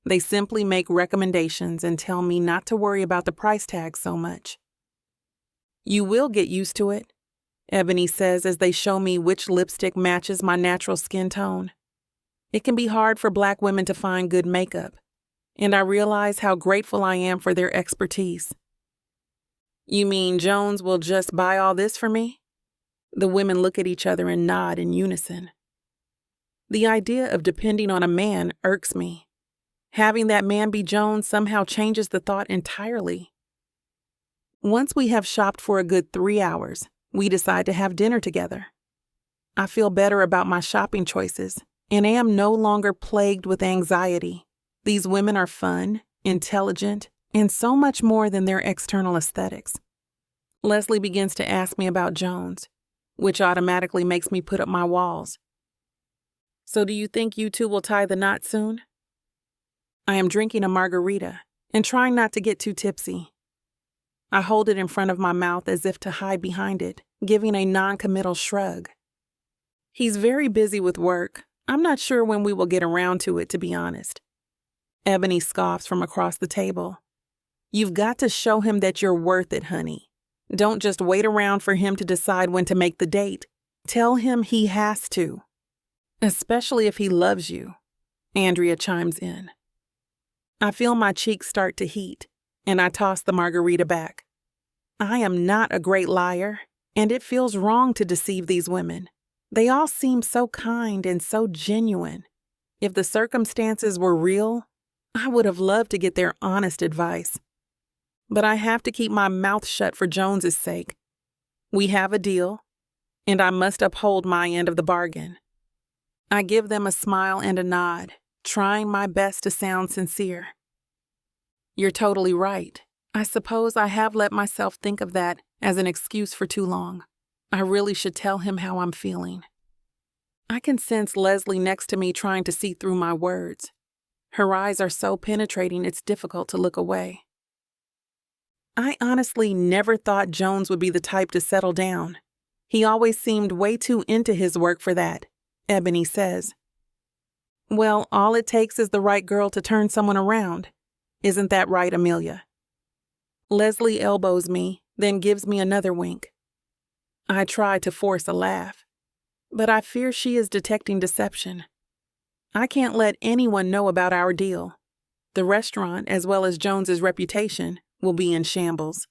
They simply make recommendations and tell me not to worry about the price tag so much. "You will get used to it," Ebony says as they show me which lipstick matches my natural skin tone. It can be hard for black women to find good makeup, and I realize how grateful I am for their expertise. "You mean Jones will just buy all this for me?" The women look at each other and nod in unison. The idea of depending on a man irks me. Having that man be Jones somehow changes the thought entirely. Once we have shopped for a good 3 hours, we decide to have dinner together. I feel better about my shopping choices and am no longer plagued with anxiety. These women are fun, intelligent, and so much more than their external aesthetics. Leslie begins to ask me about Jones, which automatically makes me put up my walls. "So do you think you two will tie the knot soon?" I am drinking a margarita and trying not to get too tipsy. I hold it in front of my mouth as if to hide behind it, giving a non-committal shrug. "He's very busy with work. I'm not sure when we will get around to it, to be honest." Ebony scoffs from across the table. "You've got to show him that you're worth it, honey. Don't just wait around for him to decide when to make the date. Tell him he has to. Especially if he loves you," Andrea chimes in. I feel my cheeks start to heat, and I toss the margarita back. I am not a great liar, and it feels wrong to deceive these women. They all seem so kind and so genuine. If the circumstances were real, I would have loved to get their honest advice. But I have to keep my mouth shut for Jones's sake. We have a deal, and I must uphold my end of the bargain. I give them a smile and a nod, trying my best to sound sincere. "You're totally right. I suppose I have let myself think of that as an excuse for too long. I really should tell him how I'm feeling." I can sense Leslie next to me trying to see through my words. Her eyes are so penetrating it's difficult to look away. I honestly never thought Jones would be the type to settle down. He always seemed way too into his work for that, Ebony says. Well, all it takes is the right girl to turn someone around. Isn't that right, Amelia? Leslie elbows me, then gives me another wink. I try to force a laugh, but I fear she is detecting deception. I can't let anyone know about our deal. The restaurant, as well as Jones's reputation, will be in shambles.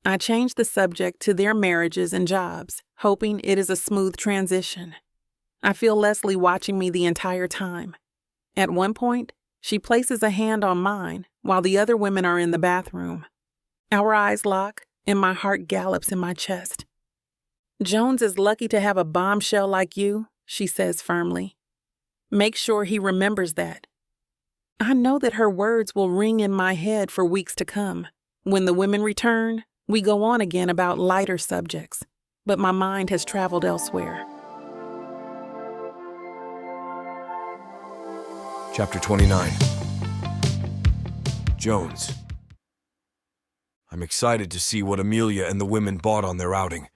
I change the subject to their marriages and jobs, hoping it is a smooth transition. I feel Leslie watching me the entire time. At one point, she places a hand on mine while the other women are in the bathroom. Our eyes lock, and my heart gallops in my chest. Jones is lucky to have a bombshell like you, she says firmly. Make sure he remembers that. I know that her words will ring in my head for weeks to come. When the women return, we go on again about lighter subjects, but my mind has traveled elsewhere. Chapter 29. Jones. I'm excited to see what Amelia and the women bought on their outing.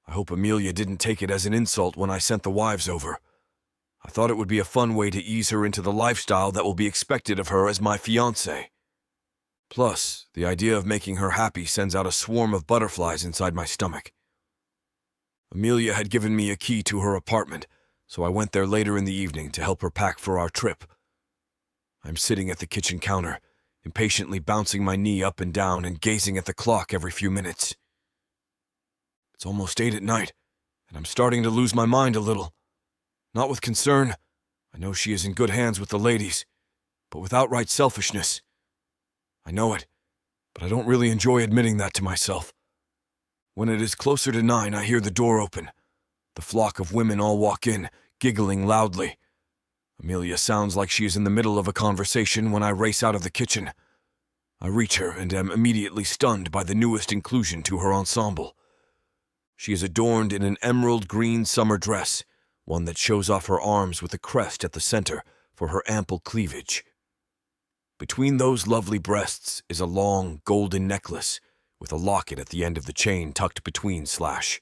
I hope Amelia didn't take it as an insult when I sent the wives over. I thought it would be a fun way to ease her into the lifestyle that will be expected of her as my fiancé. Plus, the idea of making her happy sends out a swarm of butterflies inside my stomach. Amelia had given me a key to her apartment, so I went there later in the evening to help her pack for our trip. I'm sitting at the kitchen counter, impatiently bouncing my knee up and down and gazing at the clock every few minutes. It's almost 8 at night, and I'm starting to lose my mind a little. Not with concern. I know she is in good hands with the ladies, but with outright selfishness. I know it, but I don't really enjoy admitting that to myself. When it is closer to 9, I hear the door open. The flock of women all walk in, giggling loudly. Amelia sounds like she is in the middle of a conversation when I race out of the kitchen. I reach her and am immediately stunned by the newest inclusion to her ensemble. She is adorned in an emerald green summer dress, one that shows off her arms with a crest at the center for her ample cleavage. Between those lovely breasts is a long golden necklace with a locket at the end of the chain tucked between slash.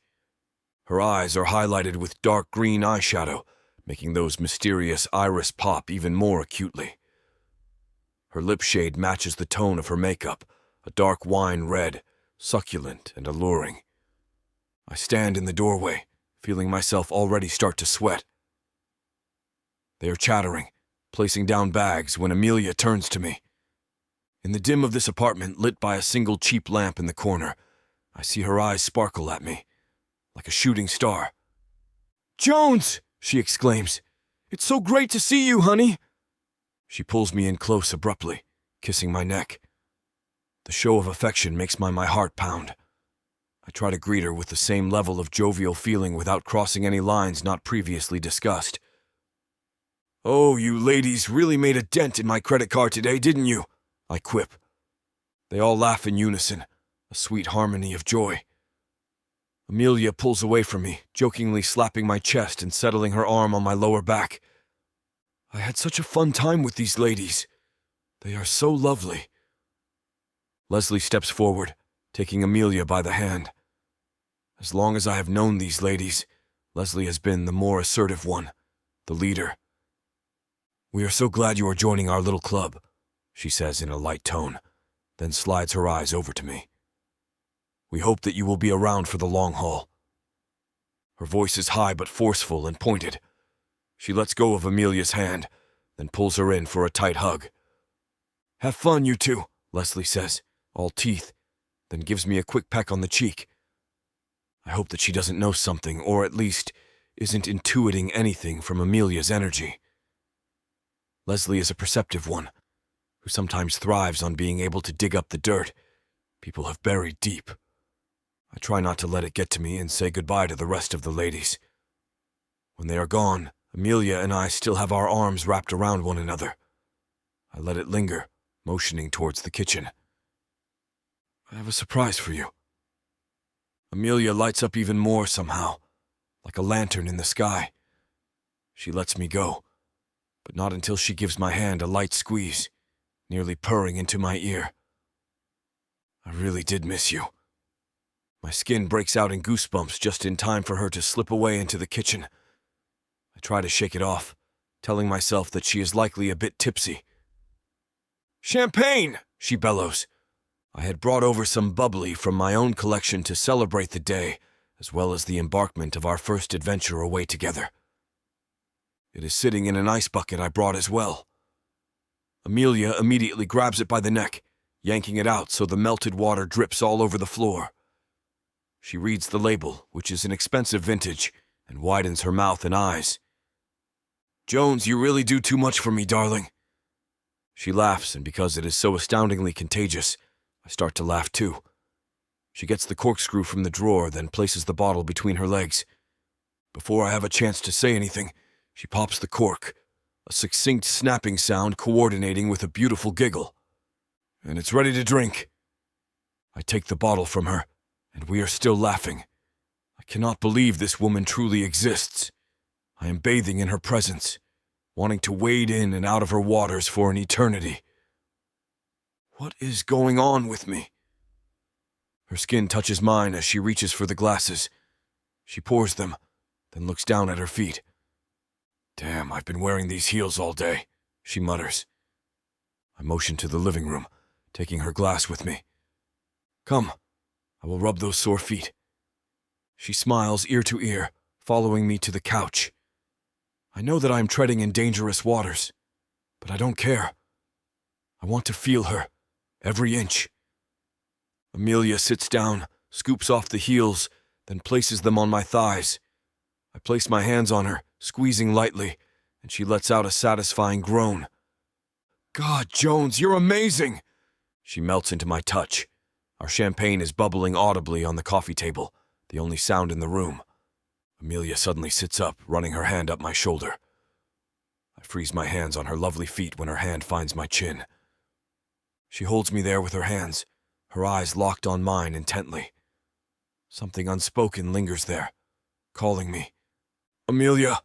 Her eyes are highlighted with dark green eyeshadow, making those mysterious iris pop even more acutely. Her lip shade matches the tone of her makeup, a dark wine red, succulent and alluring. I stand in the doorway, feeling myself already start to sweat. They are chattering, placing down bags when Amelia turns to me. In the dim of this apartment, lit by a single cheap lamp in the corner, I see her eyes sparkle at me, like a shooting star. "Jones!" she exclaims. "It's so great to see you, honey!" She pulls me in close abruptly, kissing my neck. The show of affection makes my heart pound. I try to greet her with the same level of jovial feeling without crossing any lines not previously discussed. "Oh, you ladies really made a dent in my credit card today, didn't you?" I quip. They all laugh in unison, a sweet harmony of joy. Amelia pulls away from me, jokingly slapping my chest and settling her arm on my lower back. I had such a fun time with these ladies. They are so lovely. Leslie steps forward, taking Amelia by the hand. As long as I have known these ladies, Leslie has been the more assertive one, the leader. "We are so glad you are joining our little club," she says in a light tone, then slides her eyes over to me. "We hope that you will be around for the long haul." Her voice is high but forceful and pointed. She lets go of Amelia's hand, then pulls her in for a tight hug. "Have fun, you two," Leslie says, all teeth, then gives me a quick peck on the cheek. I hope that she doesn't know something, or at least isn't intuiting anything from Amelia's energy. Leslie is a perceptive one, who sometimes thrives on being able to dig up the dirt people have buried deep. I try not to let it get to me and say goodbye to the rest of the ladies. When they are gone, Amelia and I still have our arms wrapped around one another. I let it linger, motioning towards the kitchen. "I have a surprise for you." Amelia lights up even more somehow, like a lantern in the sky. She lets me go, but not until she gives my hand a light squeeze, nearly purring into my ear. I really did miss you. My skin breaks out in goosebumps just in time for her to slip away into the kitchen. I try to shake it off, telling myself that she is likely a bit tipsy. Champagne! She bellows. I had brought over some bubbly from my own collection to celebrate the day, as well as the embarkment of our first adventure away together. It is sitting in an ice bucket I brought as well. Amelia immediately grabs it by the neck, yanking it out so the melted water drips all over the floor. She reads the label, which is an expensive vintage, and widens her mouth and eyes. Jones, you really do too much for me, darling. She laughs, and because it is so astoundingly contagious, I start to laugh too. She gets the corkscrew from the drawer, then places the bottle between her legs. Before I have a chance to say anything, she pops the cork, a succinct snapping sound coordinating with a beautiful giggle. And it's ready to drink. I take the bottle from her, and we are still laughing. I cannot believe this woman truly exists. I am bathing in her presence, wanting to wade in and out of her waters for an eternity. What is going on with me? Her skin touches mine as she reaches for the glasses. She pours them, then looks down at her feet. Damn, I've been wearing these heels all day, she mutters. I motion to the living room, taking her glass with me. Come, I will rub those sore feet. She smiles ear to ear, following me to the couch. I know that I am treading in dangerous waters, but I don't care. I want to feel her, every inch. Amelia sits down, scoops off the heels, then places them on my thighs. I place my hands on her, squeezing lightly, and she lets out a satisfying groan. God, Jones, you're amazing! She melts into my touch. Our champagne is bubbling audibly on the coffee table, the only sound in the room. Amelia suddenly sits up, running her hand up my shoulder. I freeze my hands on her lovely feet when her hand finds my chin. She holds me there with her hands, her eyes locked on mine intently. Something unspoken lingers there, calling me. Amelia!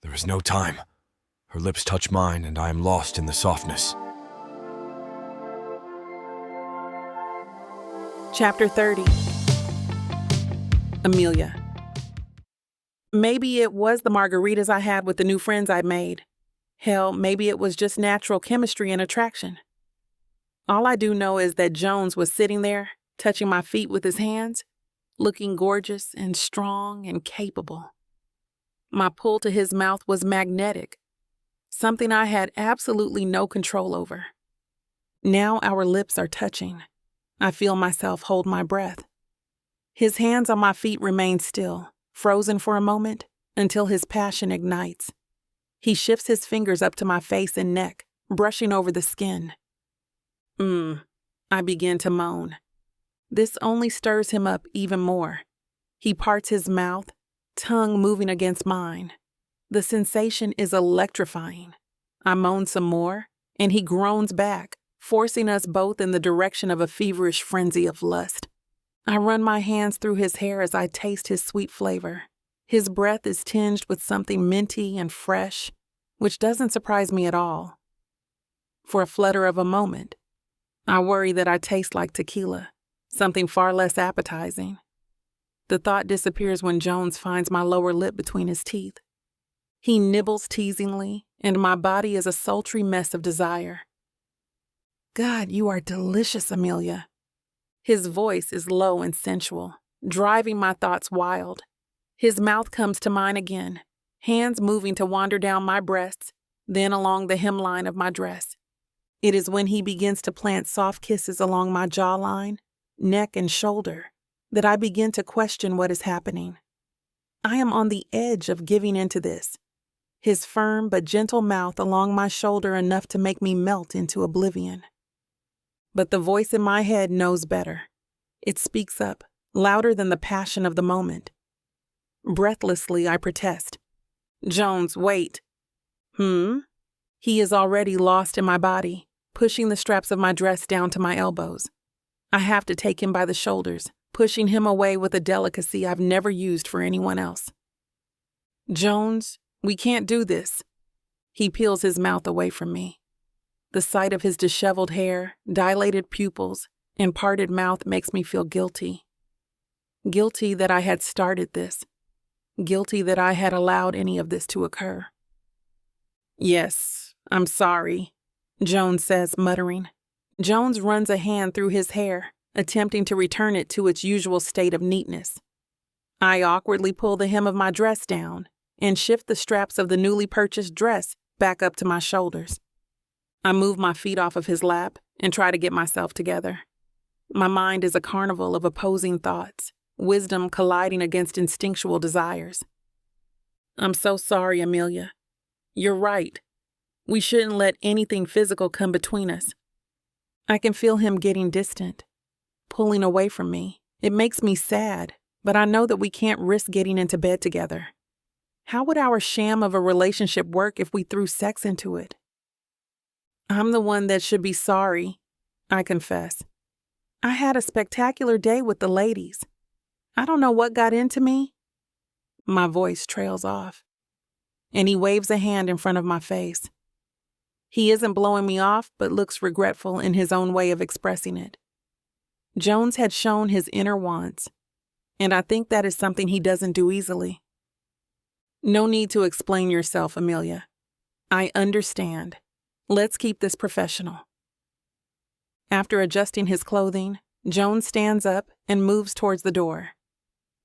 There is no time. Her lips touch mine, and I am lost in the softness. Chapter 30. Amelia. Maybe it was the margaritas I had with the new friends I'd made. Hell, maybe it was just natural chemistry and attraction. All I do know is that Jones was sitting there, touching my feet with his hands, looking gorgeous and strong and capable. My pull to his mouth was magnetic, something I had absolutely no control over. Now our lips are touching. I feel myself hold my breath. His hands on my feet remain still, frozen for a moment, until his passion ignites. He shifts his fingers up to my face and neck, brushing over the skin. I begin to moan. This only stirs him up even more. He parts his mouth, tongue moving against mine. The sensation is electrifying. I moan some more, and he groans back, forcing us both in the direction of a feverish frenzy of lust. I run my hands through his hair as I taste his sweet flavor. His breath is tinged with something minty and fresh, which doesn't surprise me at all. For a flutter of a moment, I worry that I taste like tequila, something far less appetizing. The thought disappears when Jones finds my lower lip between his teeth. He nibbles teasingly, and my body is a sultry mess of desire. God, you are delicious, Amelia. His voice is low and sensual, driving my thoughts wild. His mouth comes to mine again, hands moving to wander down my breasts, then along the hemline of my dress. It is when he begins to plant soft kisses along my jawline, neck, and shoulder that I begin to question what is happening. I am on the edge of giving into this. His firm but gentle mouth along my shoulder enough to make me melt into oblivion. But the voice in my head knows better. It speaks up, louder than the passion of the moment. Breathlessly, I protest. Jones, wait. He is already lost in my body, pushing the straps of my dress down to my elbows. I have to take him by the shoulders, pushing him away with a delicacy I've never used for anyone else. Jones, we can't do this. He peels his mouth away from me. The sight of his disheveled hair, dilated pupils, and parted mouth makes me feel guilty. Guilty that I had started this. Guilty that I had allowed any of this to occur. "Yes, I'm sorry," Jones says, muttering. Jones runs a hand through his hair, attempting to return it to its usual state of neatness. I awkwardly pull the hem of my dress down and shift the straps of the newly purchased dress back up to my shoulders. I move my feet off of his lap and try to get myself together. My mind is a carnival of opposing thoughts, wisdom colliding against instinctual desires. "I'm so sorry, Amelia. You're right. We shouldn't let anything physical come between us." I can feel him getting distant, pulling away from me. It makes me sad, but I know that we can't risk getting into bed together. How would our sham of a relationship work if we threw sex into it? "I'm the one that should be sorry," I confess. "I had a spectacular day with the ladies. I don't know what got into me." My voice trails off, and he waves a hand in front of my face. He isn't blowing me off, but looks regretful in his own way of expressing it. Jones had shown his inner wants, and I think that is something he doesn't do easily. "No need to explain yourself, Amelia. I understand. Let's keep this professional." After adjusting his clothing, Jones stands up and moves towards the door.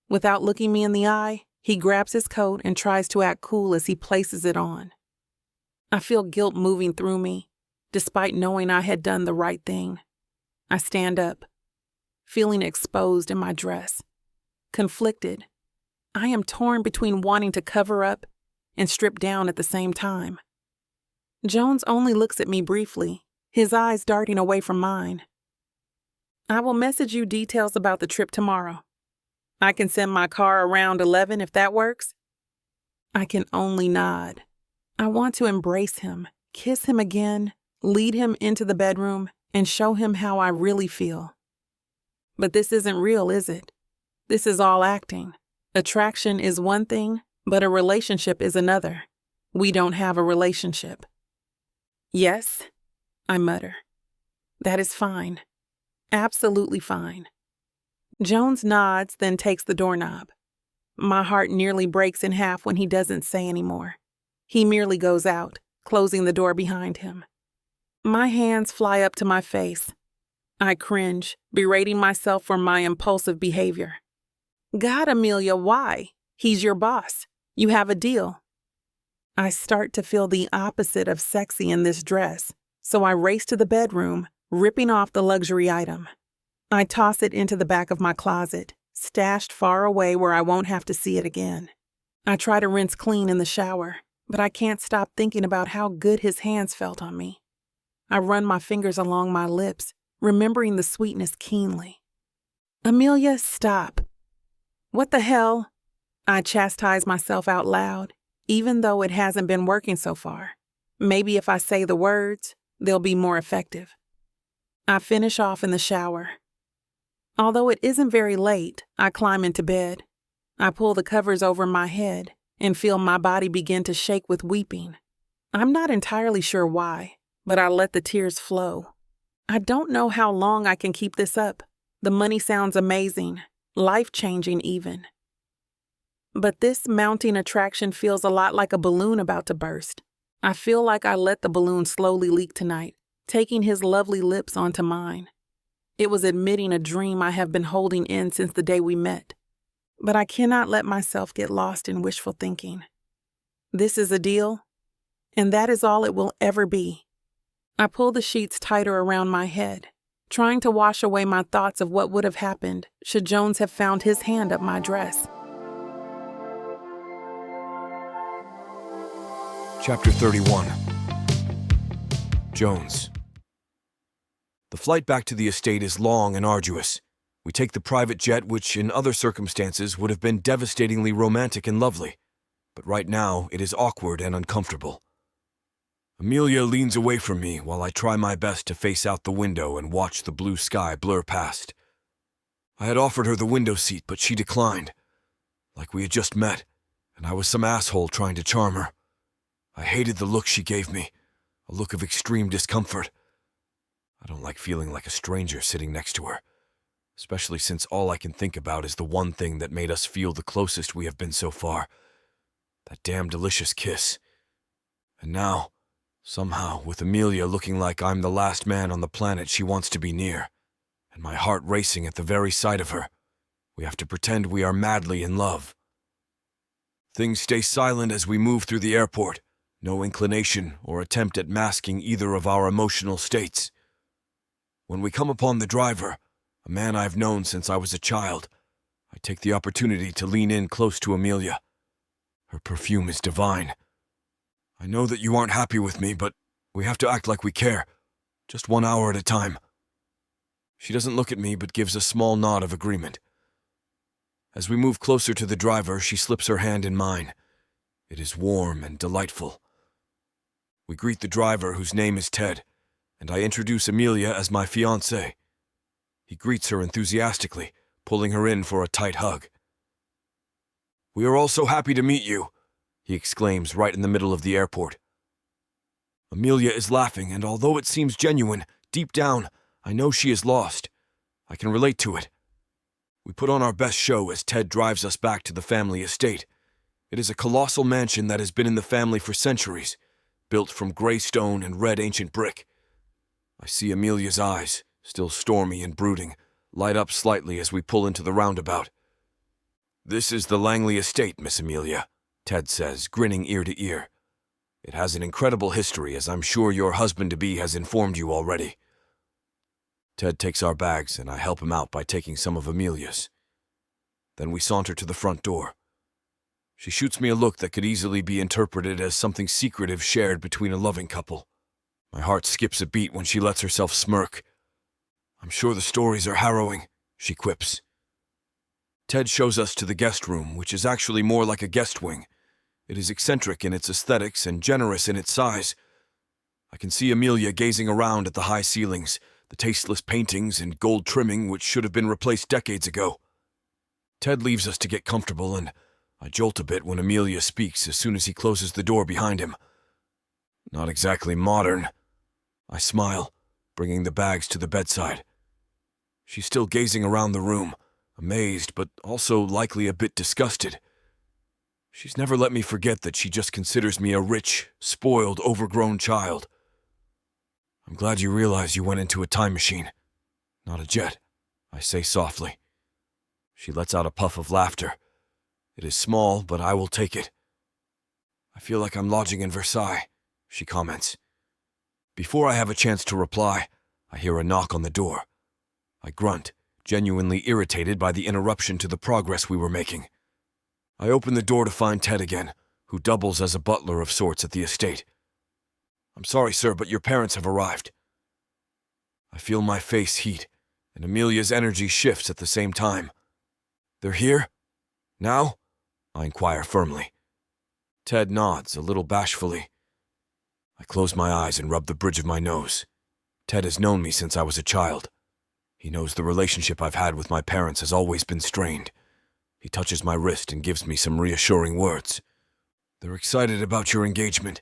Without looking me in the eye, he grabs his coat and tries to act cool as he places it on. I feel guilt moving through me, despite knowing I had done the right thing. I stand up, feeling exposed in my dress, conflicted. I am torn between wanting to cover up and strip down at the same time. Jones only looks at me briefly, his eyes darting away from mine. "I will message you details about the trip tomorrow. I can send my car around 11 if that works." I can only nod. I want to embrace him, kiss him again, lead him into the bedroom, and show him how I really feel. But this isn't real, is it? This is all acting. Attraction is one thing, but a relationship is another. We don't have a relationship. "Yes," I mutter. "That is fine. Absolutely fine." Jones nods, then takes the doorknob. My heart nearly breaks in half when he doesn't say any more. He merely goes out, closing the door behind him. My hands fly up to my face. I cringe, berating myself for my impulsive behavior. "God, Amelia, why? He's your boss. You have a deal." I start to feel the opposite of sexy in this dress, so I race to the bedroom, ripping off the luxury item. I toss it into the back of my closet, stashed far away where I won't have to see it again. I try to rinse clean in the shower, but I can't stop thinking about how good his hands felt on me. I run my fingers along my lips, remembering the sweetness keenly. "Amelia, stop." "What the hell?" I chastise myself out loud, even though it hasn't been working so far. Maybe if I say the words, they'll be more effective. I finish off in the shower. Although it isn't very late, I climb into bed. I pull the covers over my head and feel my body begin to shake with weeping. I'm not entirely sure why, but I let the tears flow. I don't know how long I can keep this up. The money sounds amazing, life-changing even. But this mounting attraction feels a lot like a balloon about to burst. I feel like I let the balloon slowly leak tonight, taking his lovely lips onto mine. It was admitting a dream I have been holding in since the day we met. But I cannot let myself get lost in wishful thinking. This is a deal, and that is all it will ever be. I pull the sheets tighter around my head, trying to wash away my thoughts of what would have happened should Jones have found his hand up my dress. Chapter 31. Jones. The flight back to the estate is long and arduous. We take the private jet, which in other circumstances would have been devastatingly romantic and lovely. But right now, it is awkward and uncomfortable. Amelia leans away from me while I try my best to face out the window and watch the blue sky blur past. I had offered her the window seat, but she declined. Like we had just met, and I was some asshole trying to charm her. I hated the look she gave me, a look of extreme discomfort. I don't like feeling like a stranger sitting next to her, especially since all I can think about is the one thing that made us feel the closest we have been so far. That damn delicious kiss. And now, somehow, with Amelia looking like I'm the last man on the planet she wants to be near, and my heart racing at the very sight of her, we have to pretend we are madly in love. Things stay silent as we move through the airport, no inclination or attempt at masking either of our emotional states. When we come upon the driver, a man I've known since I was a child, I take the opportunity to lean in close to Amelia. Her perfume is divine. I know that you aren't happy with me, but we have to act like we care, just 1 hour at a time. She doesn't look at me, but gives a small nod of agreement. As we move closer to the driver, she slips her hand in mine. It is warm and delightful. We greet the driver, whose name is Ted, and I introduce Amelia as my fiancée. He greets her enthusiastically, pulling her in for a tight hug. "We are all so happy to meet you," he exclaims right in the middle of the airport. Amelia is laughing, and although it seems genuine, deep down, I know she is lost. I can relate to it. We put on our best show as Ted drives us back to the family estate. It is a colossal mansion that has been in the family for centuries, built from gray stone and red ancient brick. I see Amelia's eyes, still stormy and brooding, light up slightly as we pull into the roundabout. "This is the Langley estate, Miss Amelia," Ted says, grinning ear to ear. "It has an incredible history, as I'm sure your husband-to-be has informed you already." Ted takes our bags, and I help him out by taking some of Amelia's. Then we saunter to the front door. She shoots me a look that could easily be interpreted as something secretive shared between a loving couple. My heart skips a beat when she lets herself smirk. "I'm sure the stories are harrowing," she quips. Ted shows us to the guest room, which is actually more like a guest wing. It is eccentric in its aesthetics and generous in its size. I can see Amelia gazing around at the high ceilings, the tasteless paintings and gold trimming which should have been replaced decades ago. Ted leaves us to get comfortable, and I jolt a bit when Amelia speaks as soon as he closes the door behind him. "Not exactly modern." I smile, bringing the bags to the bedside. She's still gazing around the room, amazed but also likely a bit disgusted. She's never let me forget that she just considers me a rich, spoiled, overgrown child. "I'm glad you realize you went into a time machine, not a jet," I say softly. She lets out a puff of laughter. It is small, but I will take it. "I feel like I'm lodging in Versailles," she comments. Before I have a chance to reply, I hear a knock on the door. I grunt, genuinely irritated by the interruption to the progress we were making. I open the door to find Ted again, who doubles as a butler of sorts at the estate. "I'm sorry, sir, but your parents have arrived." I feel my face heat, and Amelia's energy shifts at the same time. "They're here? Now?" I inquire firmly. Ted nods, a little bashfully. I close my eyes and rub the bridge of my nose. Ted has known me since I was a child. He knows the relationship I've had with my parents has always been strained. He touches my wrist and gives me some reassuring words. "They're excited about your engagement.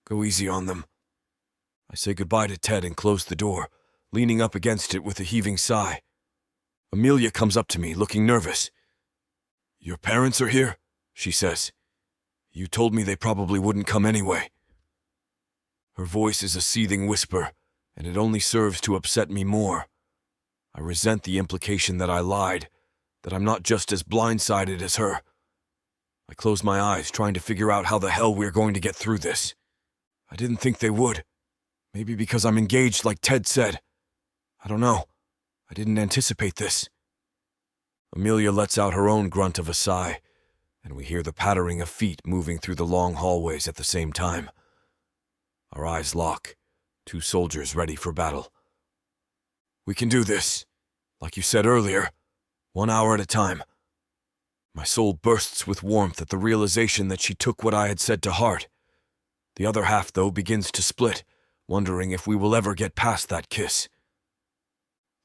Go easy on them." I say goodbye to Ted and close the door, leaning up against it with a heaving sigh. Amelia comes up to me, looking nervous. "Your parents are here?" she says. "You told me they probably wouldn't come anyway." Her voice is a seething whisper, and it only serves to upset me more. I resent the implication that I lied, that I'm not just as blindsided as her. I close my eyes, trying to figure out how the hell we're going to get through this. I didn't think they would. Maybe because I'm engaged like Ted said. I don't know. I didn't anticipate this. Amelia lets out her own grunt of a sigh, and we hear the pattering of feet moving through the long hallways at the same time. Our eyes lock, 2 soldiers ready for battle. "We can do this. Like you said earlier, 1 hour at a time." My soul bursts with warmth at the realization that she took what I had said to heart. The other half, though, begins to split, wondering if we will ever get past that kiss.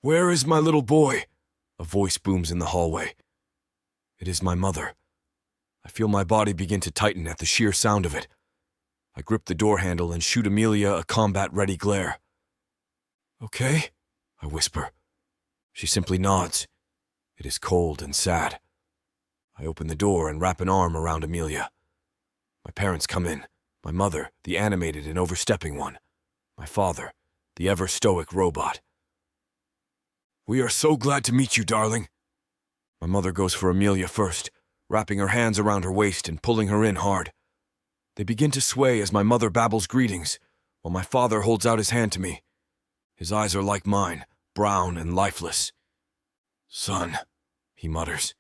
"Where is my little boy?" a voice booms in the hallway. It is my mother. I feel my body begin to tighten at the sheer sound of it. I grip the door handle and shoot Amelia a combat-ready glare. Okay, I whisper. She simply nods. It is cold and sad. I open the door and wrap an arm around Amelia. My parents come in. My mother, the animated and overstepping one. My father, the ever-stoic robot. We are so glad to meet you, darling. My mother goes for Amelia first, wrapping her hands around her waist and pulling her in hard. They begin to sway as my mother babbles greetings, while my father holds out his hand to me. His eyes are like mine, brown and lifeless. Son, he mutters.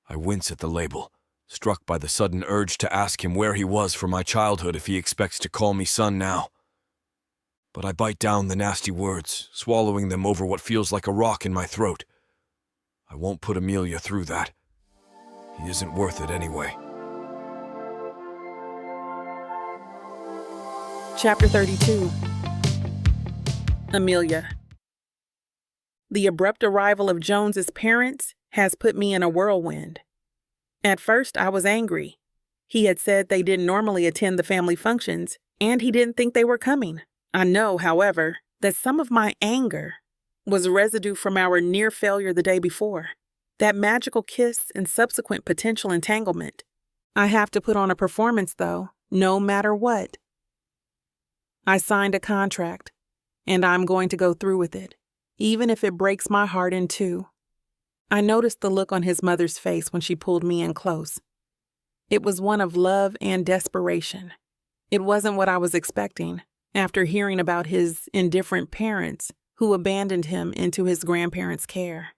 I wince at the label, struck by the sudden urge to ask him where he was for my childhood if he expects to call me son now. But I bite down the nasty words, swallowing them over what feels like a rock in my throat. I won't put Amelia through that. He isn't worth it anyway. Chapter 32. Amelia. The abrupt arrival of Jones's parents has put me in a whirlwind. At first, I was angry. He had said they didn't normally attend the family functions, and he didn't think they were coming. I know, however, that some of my anger was residue from our near failure the day before. That magical kiss and subsequent potential entanglement. I have to put on a performance, though, no matter what. I signed a contract, and I'm going to go through with it, even if it breaks my heart in two. I noticed the look on his mother's face when she pulled me in close. It was one of love and desperation. It wasn't what I was expecting after hearing about his indifferent parents who abandoned him into his grandparents' care.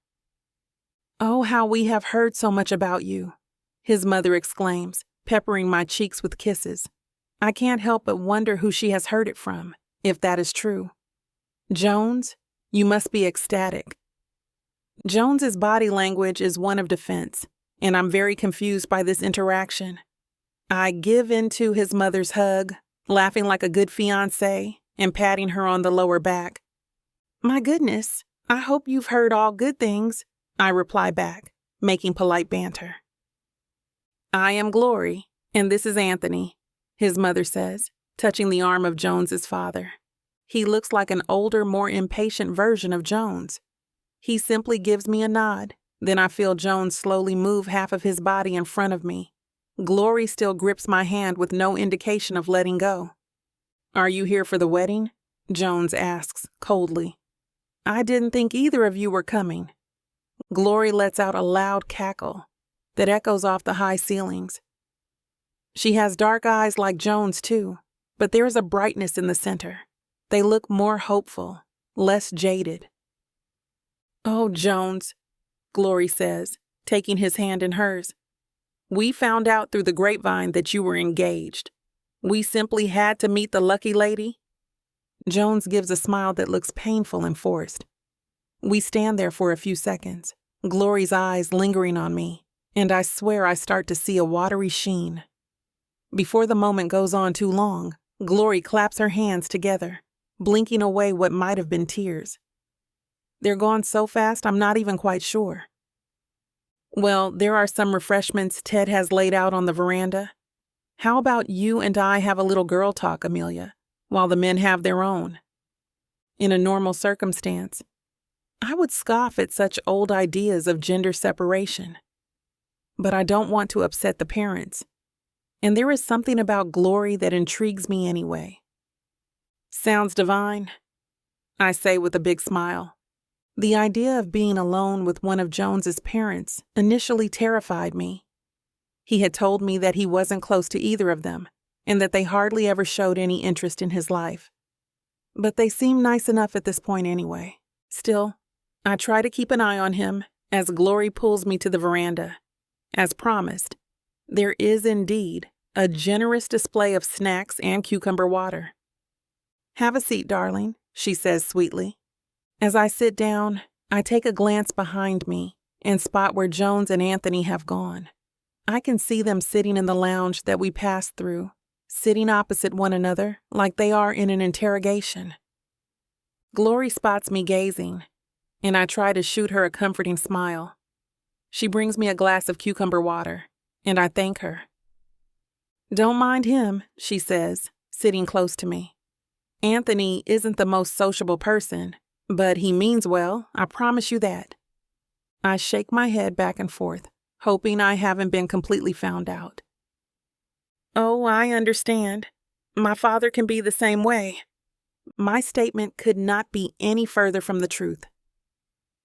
"Oh, how we have heard so much about you," his mother exclaims, peppering my cheeks with kisses. I can't help but wonder who she has heard it from, if that is true. "Jones, you must be ecstatic." Jones's body language is one of defense, and I'm very confused by this interaction. I give into his mother's hug, laughing like a good fiancé and patting her on the lower back. "My goodness, I hope you've heard all good things," I reply back, making polite banter. "I am Glory, and this is Anthony," his mother says, touching the arm of Jones's father. He looks like an older, more impatient version of Jones. He simply gives me a nod. Then I feel Jones slowly move half of his body in front of me. Glory still grips my hand with no indication of letting go. "Are you here for the wedding?" Jones asks coldly. "I didn't think either of you were coming." Glory lets out a loud cackle that echoes off the high ceilings. She has dark eyes like Jones too, but there is a brightness in the center. They look more hopeful, less jaded. "Oh, Jones," Glory says, taking his hand in hers. "We found out through the grapevine that you were engaged. We simply had to meet the lucky lady." Jones gives a smile that looks painful and forced. We stand there for a few seconds, Glory's eyes lingering on me, and I swear I start to see a watery sheen. Before the moment goes on too long, Glory claps her hands together, blinking away what might have been tears. They're gone so fast I'm not even quite sure. "Well, there are some refreshments Ted has laid out on the veranda. How about you and I have a little girl talk, Amelia, while the men have their own?" In a normal circumstance, I would scoff at such old ideas of gender separation. But I don't want to upset the parents, and there is something about Glory that intrigues me anyway. "Sounds divine," I say with a big smile. The idea of being alone with one of Jones's parents initially terrified me. He had told me that he wasn't close to either of them, and that they hardly ever showed any interest in his life. But they seem nice enough at this point anyway. Still, I try to keep an eye on him as Glory pulls me to the veranda. As promised, there is indeed a generous display of snacks and cucumber water. "Have a seat, darling," she says sweetly. As I sit down, I take a glance behind me and spot where Jones and Anthony have gone. I can see them sitting in the lounge that we passed through, sitting opposite one another like they are in an interrogation. Glory spots me gazing, and I try to shoot her a comforting smile. She brings me a glass of cucumber water, and I thank her. "Don't mind him," she says, sitting close to me. Anthony isn't the most sociable person, but he means well, I promise you that. I shake my head back and forth, hoping I haven't been completely found out. Oh, I understand. My father can be the same way. My statement could not be any further from the truth.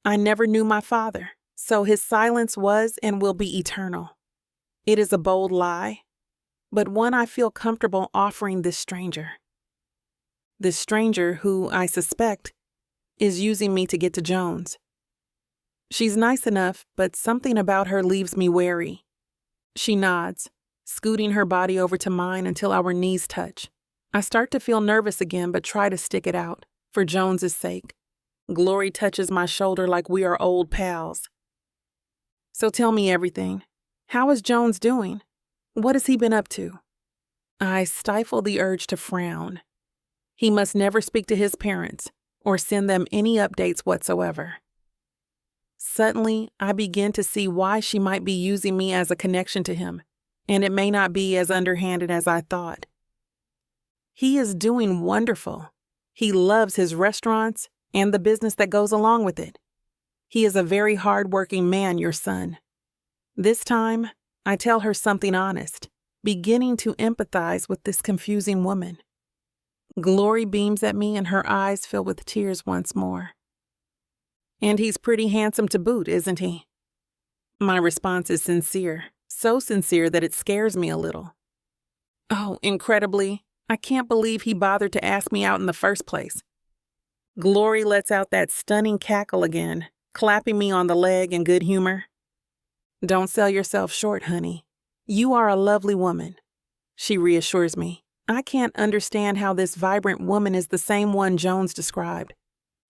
I never knew my father, so his silence was and will be eternal. It is a bold lie, but one I feel comfortable offering this stranger. This stranger who, I suspect, is using me to get to Jones. She's nice enough, but something about her leaves me wary. She nods, scooting her body over to mine until our knees touch. I start to feel nervous again, but try to stick it out, for Jones's sake. Glory touches my shoulder like we are old pals. So tell me everything. How is Jones doing? What has he been up to? I stifle the urge to frown. He must never speak to his parents or send them any updates whatsoever. Suddenly, I begin to see why she might be using me as a connection to him, and it may not be as underhanded as I thought. He is doing wonderful. He loves his restaurants and the business that goes along with it. He is a very hard-working man, your son. This time, I tell her something honest, beginning to empathize with this confusing woman. Glory beams at me and her eyes fill with tears once more. And he's pretty handsome to boot, isn't he? My response is sincere, so sincere that it scares me a little. Oh, incredibly, I can't believe he bothered to ask me out in the first place. Glory lets out that stunning cackle again, clapping me on the leg in good humor. Don't sell yourself short, honey. You are a lovely woman. She reassures me. I can't understand how this vibrant woman is the same one Jones described.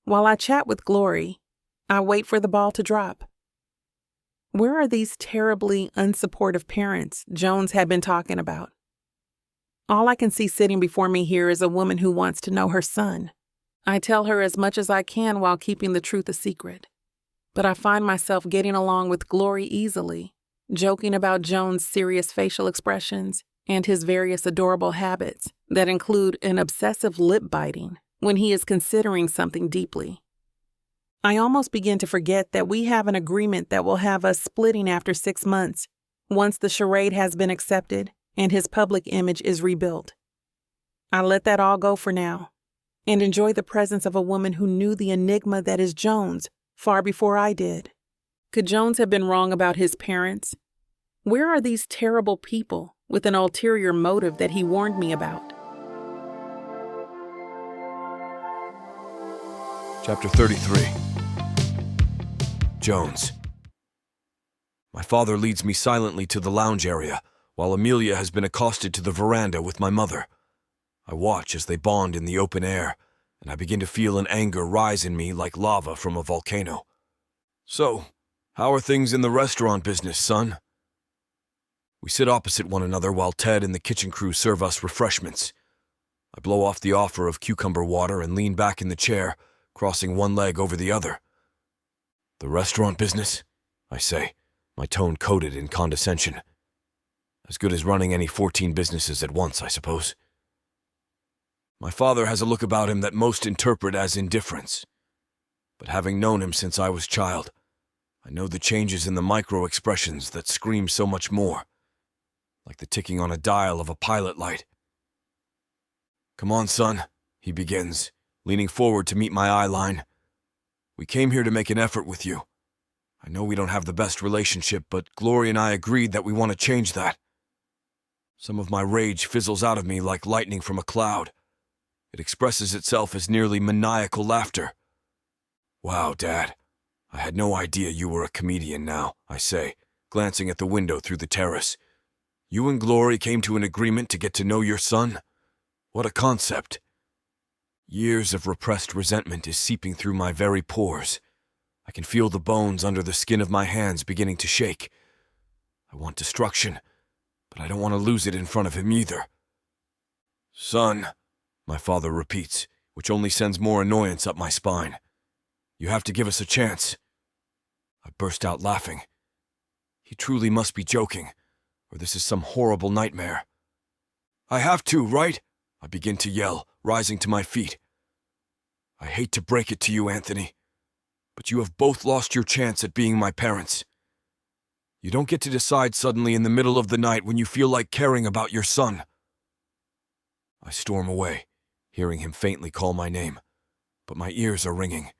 While I chat with Glory, I wait for the ball to drop. Where are these terribly unsupportive parents Jones had been talking about? All I can see sitting before me here is a woman who wants to know her son. I tell her as much as I can while keeping the truth a secret. But I find myself getting along with Glory easily, joking about Jones' serious facial expressions and his various adorable habits that include an obsessive lip biting when he is considering something deeply. I almost begin to forget that we have an agreement that will have us splitting after 6 months, once the charade has been accepted and his public image is rebuilt. I let that all go for now and enjoy the presence of a woman who knew the enigma that is Jones far before I did. Could Jones have been wrong about his parents? Where are these terrible people with an ulterior motive that he warned me about? Chapter 33. Jones. My father leads me silently to the lounge area, while Amelia has been accosted to the veranda with my mother. I watch as they bond in the open air, and I begin to feel an anger rise in me like lava from a volcano. So, how are things in the restaurant business, son? We sit opposite one another while Ted and the kitchen crew serve us refreshments. I blow off the offer of cucumber water and lean back in the chair, crossing one leg over the other. The restaurant business? I say, my tone coated in condescension. As good as running any 14 businesses at once, I suppose. My father has a look about him that most interpret as indifference. But having known him since I was child, I know the changes in the micro-expressions that scream so much more, like the ticking on a dial of a pilot light. Come on, son, he begins, leaning forward to meet my eye line. We came here to make an effort with you. I know we don't have the best relationship, but Glory and I agreed that we want to change that. Some of my rage fizzles out of me like lightning from a cloud. It expresses itself as nearly maniacal laughter. Wow, Dad. I had no idea you were a comedian now, I say, glancing at the window through the terrace. You and Glory came to an agreement to get to know your son? What a concept. Years of repressed resentment is seeping through my very pores. I can feel the bones under the skin of my hands beginning to shake. I want destruction, but I don't want to lose it in front of him either. Son, my father repeats, which only sends more annoyance up my spine. You have to give us a chance. I burst out laughing. He truly must be joking, or this is some horrible nightmare. I have to, right? I begin to yell, rising to my feet. I hate to break it to you, Anthony, but you have both lost your chance at being my parents. You don't get to decide suddenly in the middle of the night when you feel like caring about your son. I storm away, hearing him faintly call my name, but my ears are ringing.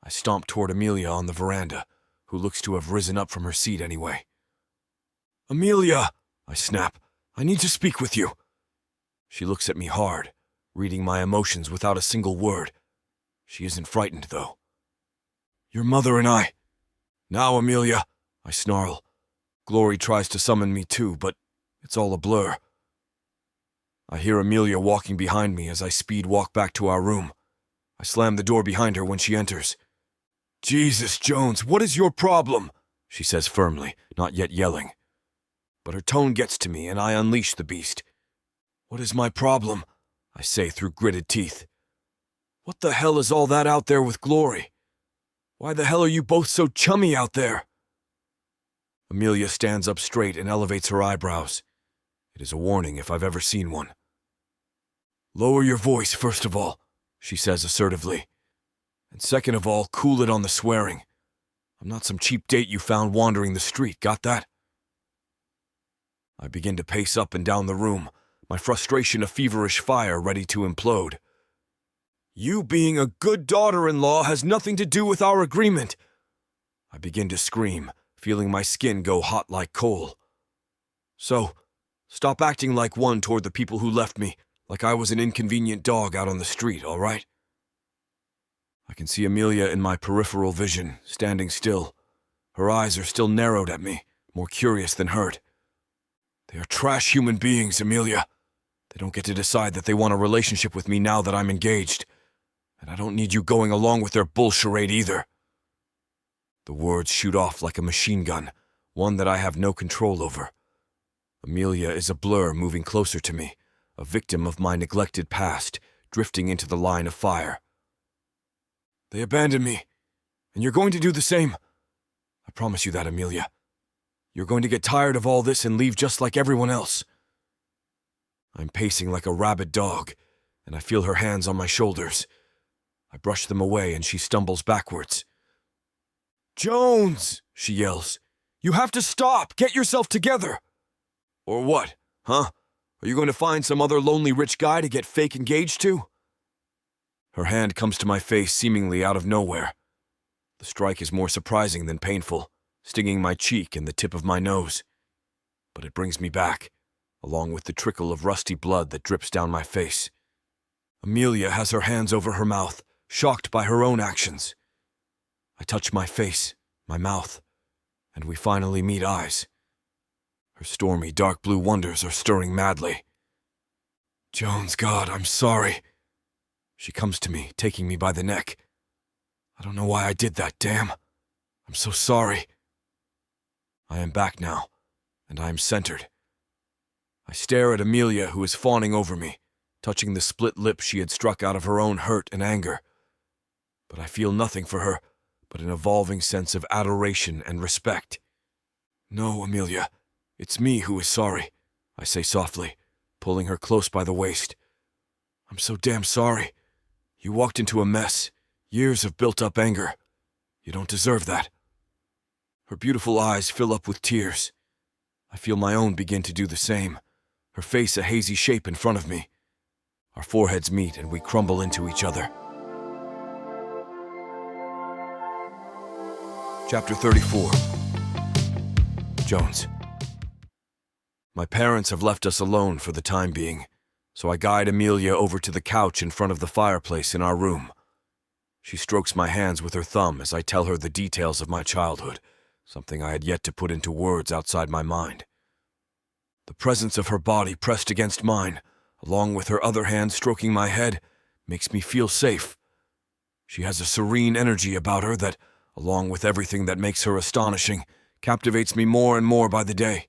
I stomp toward Amelia on the veranda, who looks to have risen up from her seat anyway. Amelia, I snap. I need to speak with you. She looks at me hard, reading my emotions without a single word. She isn't frightened, though. Your mother and I. Now, Amelia, I snarl. Glory tries to summon me too, but it's all a blur. I hear Amelia walking behind me as I speed walk back to our room. I slam the door behind her when she enters. Jesus, Jones, what is your problem? She says firmly, not yet yelling. But her tone gets to me and I unleash the beast. What is my problem? I say through gritted teeth. What the hell is all that out there with Glory? Why the hell are you both so chummy out there? Amelia stands up straight and elevates her eyebrows. It is a warning if I've ever seen one. Lower your voice, first of all, she says assertively. And second of all, cool it on the swearing. I'm not some cheap date you found wandering the street, got that? I begin to pace up and down the room, my frustration a feverish fire ready to implode. You being a good daughter-in-law has nothing to do with our agreement. I begin to scream, feeling my skin go hot like coal. So, stop acting like one toward the people who left me, like I was an inconvenient dog out on the street, all right? I can see Amelia in my peripheral vision, standing still. Her eyes are still narrowed at me, more curious than hurt. They are trash human beings, Amelia. They don't get to decide that they want a relationship with me now that I'm engaged. And I don't need you going along with their bullcharade either. The words shoot off like a machine gun, one that I have no control over. Amelia is a blur moving closer to me, a victim of my neglected past, drifting into the line of fire. They abandoned me, and you're going to do the same. I promise you that, Amelia. You're going to get tired of all this and leave just like everyone else. I'm pacing like a rabid dog, and I feel her hands on my shoulders. I brush them away and she stumbles backwards. Jones, she yells. You have to stop! Get yourself together! Or what, huh? Are you going to find some other lonely rich guy to get fake engaged to? Her hand comes to my face seemingly out of nowhere. The strike is more surprising than painful, stinging my cheek and the tip of my nose. But it brings me back, along with the trickle of rusty blood that drips down my face. Amelia has her hands over her mouth, shocked by her own actions. I touch my face, my mouth, and we finally meet eyes. Her stormy, dark blue wonders are stirring madly. Jones, God, I'm sorry. She comes to me, taking me by the neck. I don't know why I did that, damn. I'm so sorry. I am back now, and I am centered. I stare at Amelia, who is fawning over me, touching the split lip she had struck out of her own hurt and anger. But I feel nothing for her but an evolving sense of adoration and respect. No, Amelia, it's me who is sorry, I say softly, pulling her close by the waist. I'm so damn sorry. You walked into a mess, years of built-up anger. You don't deserve that. Her beautiful eyes fill up with tears. I feel my own begin to do the same, her face a hazy shape in front of me. Our foreheads meet and we crumble into each other. Chapter 34. Jones. My parents have left us alone for the time being, so I guide Amelia over to the couch in front of the fireplace in our room. She strokes my hands with her thumb as I tell her the details of my childhood, something I had yet to put into words outside my mind. The presence of her body pressed against mine, along with her other hand stroking my head, makes me feel safe. She has a serene energy about her that, along with everything that makes her astonishing, captivates me more and more by the day.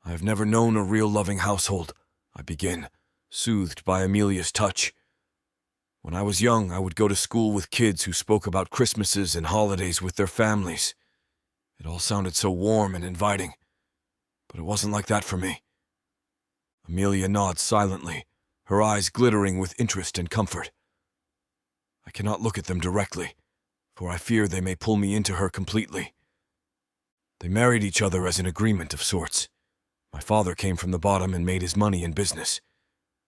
I have never known a real loving household, I begin, soothed by Amelia's touch. When I was young, I would go to school with kids who spoke about Christmases and holidays with their families. It all sounded so warm and inviting, but it wasn't like that for me. Amelia nods silently, her eyes glittering with interest and comfort. I cannot look at them directly, for I fear they may pull me into her completely. They married each other as an agreement of sorts. My father came from the bottom and made his money in business.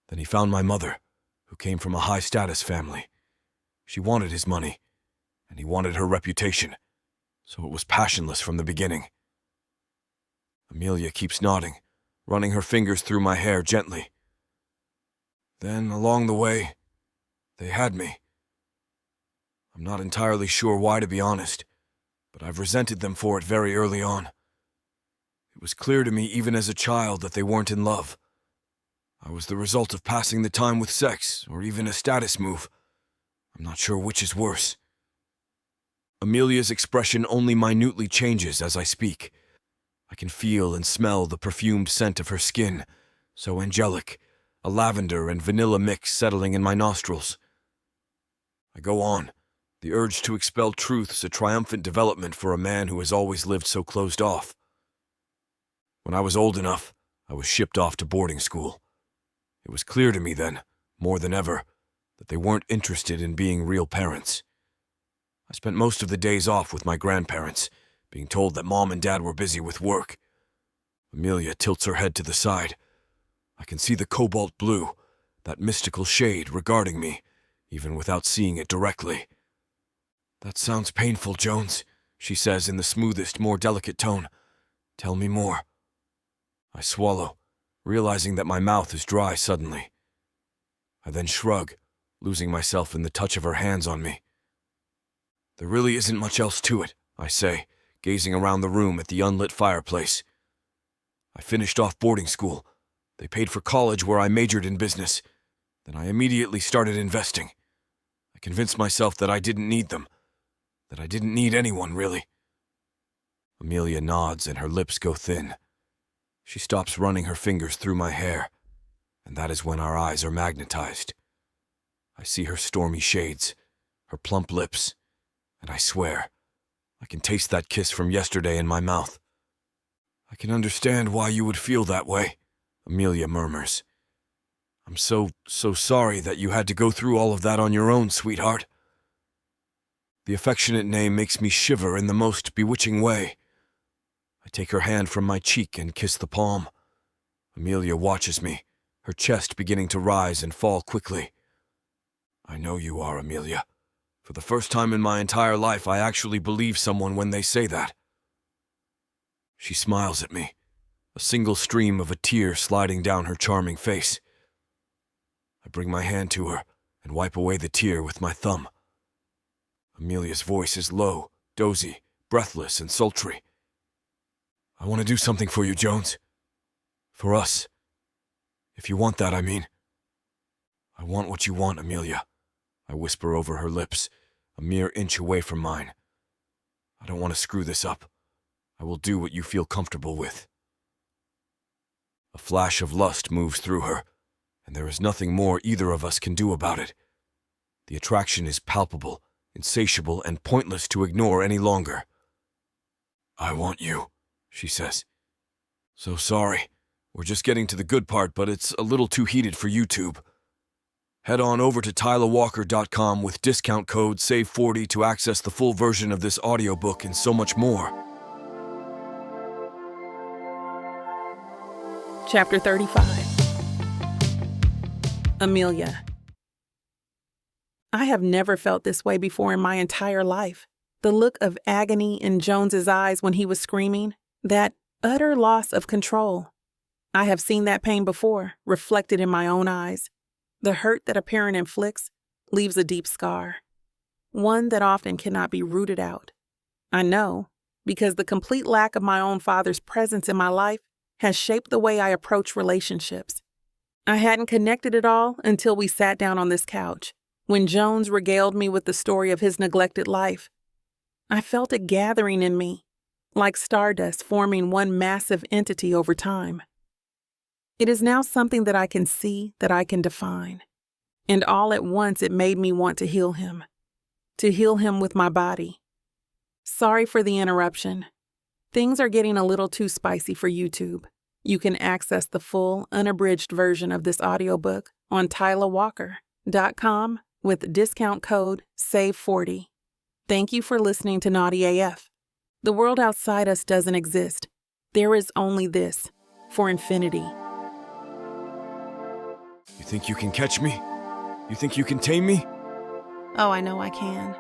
Then he found my mother, who came from a high-status family. She wanted his money, and he wanted her reputation, so it was passionless from the beginning. Amelia keeps nodding, running her fingers through my hair gently. Then, along the way, they had me. I'm not entirely sure why, to be honest, but I've resented them for it very early on. It was clear to me even as a child that they weren't in love. I was the result of passing the time with sex, or even a status move. I'm not sure which is worse. Amelia's expression only minutely changes as I speak. I can feel and smell the perfumed scent of her skin, so angelic, a lavender and vanilla mix settling in my nostrils. I go on. The urge to expel truth's a triumphant development for a man who has always lived so closed off. When I was old enough, I was shipped off to boarding school. It was clear to me then, more than ever, that they weren't interested in being real parents. I spent most of the days off with my grandparents, being told that Mom and Dad were busy with work. Amelia tilts her head to the side. I can see the cobalt blue, that mystical shade, regarding me, even without seeing it directly. "That sounds painful, Jones," she says in the smoothest, more delicate tone. "Tell me more." I swallow, realizing that my mouth is dry suddenly. I then shrug, losing myself in the touch of her hands on me. "There really isn't much else to it," I say, gazing around the room at the unlit fireplace. "I finished off boarding school. They paid for college where I majored in business. Then I immediately started investing. I convinced myself that I didn't need them, that I didn't need anyone, really." Amelia nods and her lips go thin. She stops running her fingers through my hair, and that is when our eyes are magnetized. I see her stormy shades, her plump lips, and I swear, I can taste that kiss from yesterday in my mouth. "I can understand why you would feel that way," Amelia murmurs. "I'm so sorry that you had to go through all of that on your own, sweetheart." The affectionate name makes me shiver in the most bewitching way. I take her hand from my cheek and kiss the palm. Amelia watches me, her chest beginning to rise and fall quickly. "I know you are, Amelia. For the first time in my entire life, I actually believe someone when they say that." She smiles at me, a single stream of a tear sliding down her charming face. I bring my hand to her and wipe away the tear with my thumb. Amelia's voice is low, dozy, breathless, and sultry. "I want to do something for you, Jones. For us. If you want that, I mean." "I want what you want, Amelia," I whisper over her lips, a mere inch away from mine. "I don't want to screw this up. I will do what you feel comfortable with." A flash of lust moves through her, and there is nothing more either of us can do about it. The attraction is palpable, insatiable, and pointless to ignore any longer. "I want you," she says. "So sorry. We're just getting to the good part, but it's a little too heated for YouTube. Head on over to tylawalker.com with discount code SAVE40 to access the full version of this audiobook and so much more." Chapter 35. Amelia. I have never felt this way before in my entire life. The look of agony in Jones's eyes when he was screaming, that utter loss of control. I have seen that pain before, reflected in my own eyes. The hurt that a parent inflicts leaves a deep scar, one that often cannot be rooted out. I know, because the complete lack of my own father's presence in my life has shaped the way I approach relationships. I hadn't connected it all until we sat down on this couch, when Jones regaled me with the story of his neglected life. I felt it gathering in me, like stardust forming one massive entity over time. It is now something that I can see, that I can define. And all at once it made me want to heal him with my body. Sorry for the interruption. Things are getting a little too spicy for YouTube. You can access the full, unabridged version of this audiobook on TylaWalker.com with discount code SAVE40. Thank you for listening to Naughty AF. The world outside us doesn't exist. There is only this, for infinity. You think you can catch me? You think you can tame me? Oh, I know I can.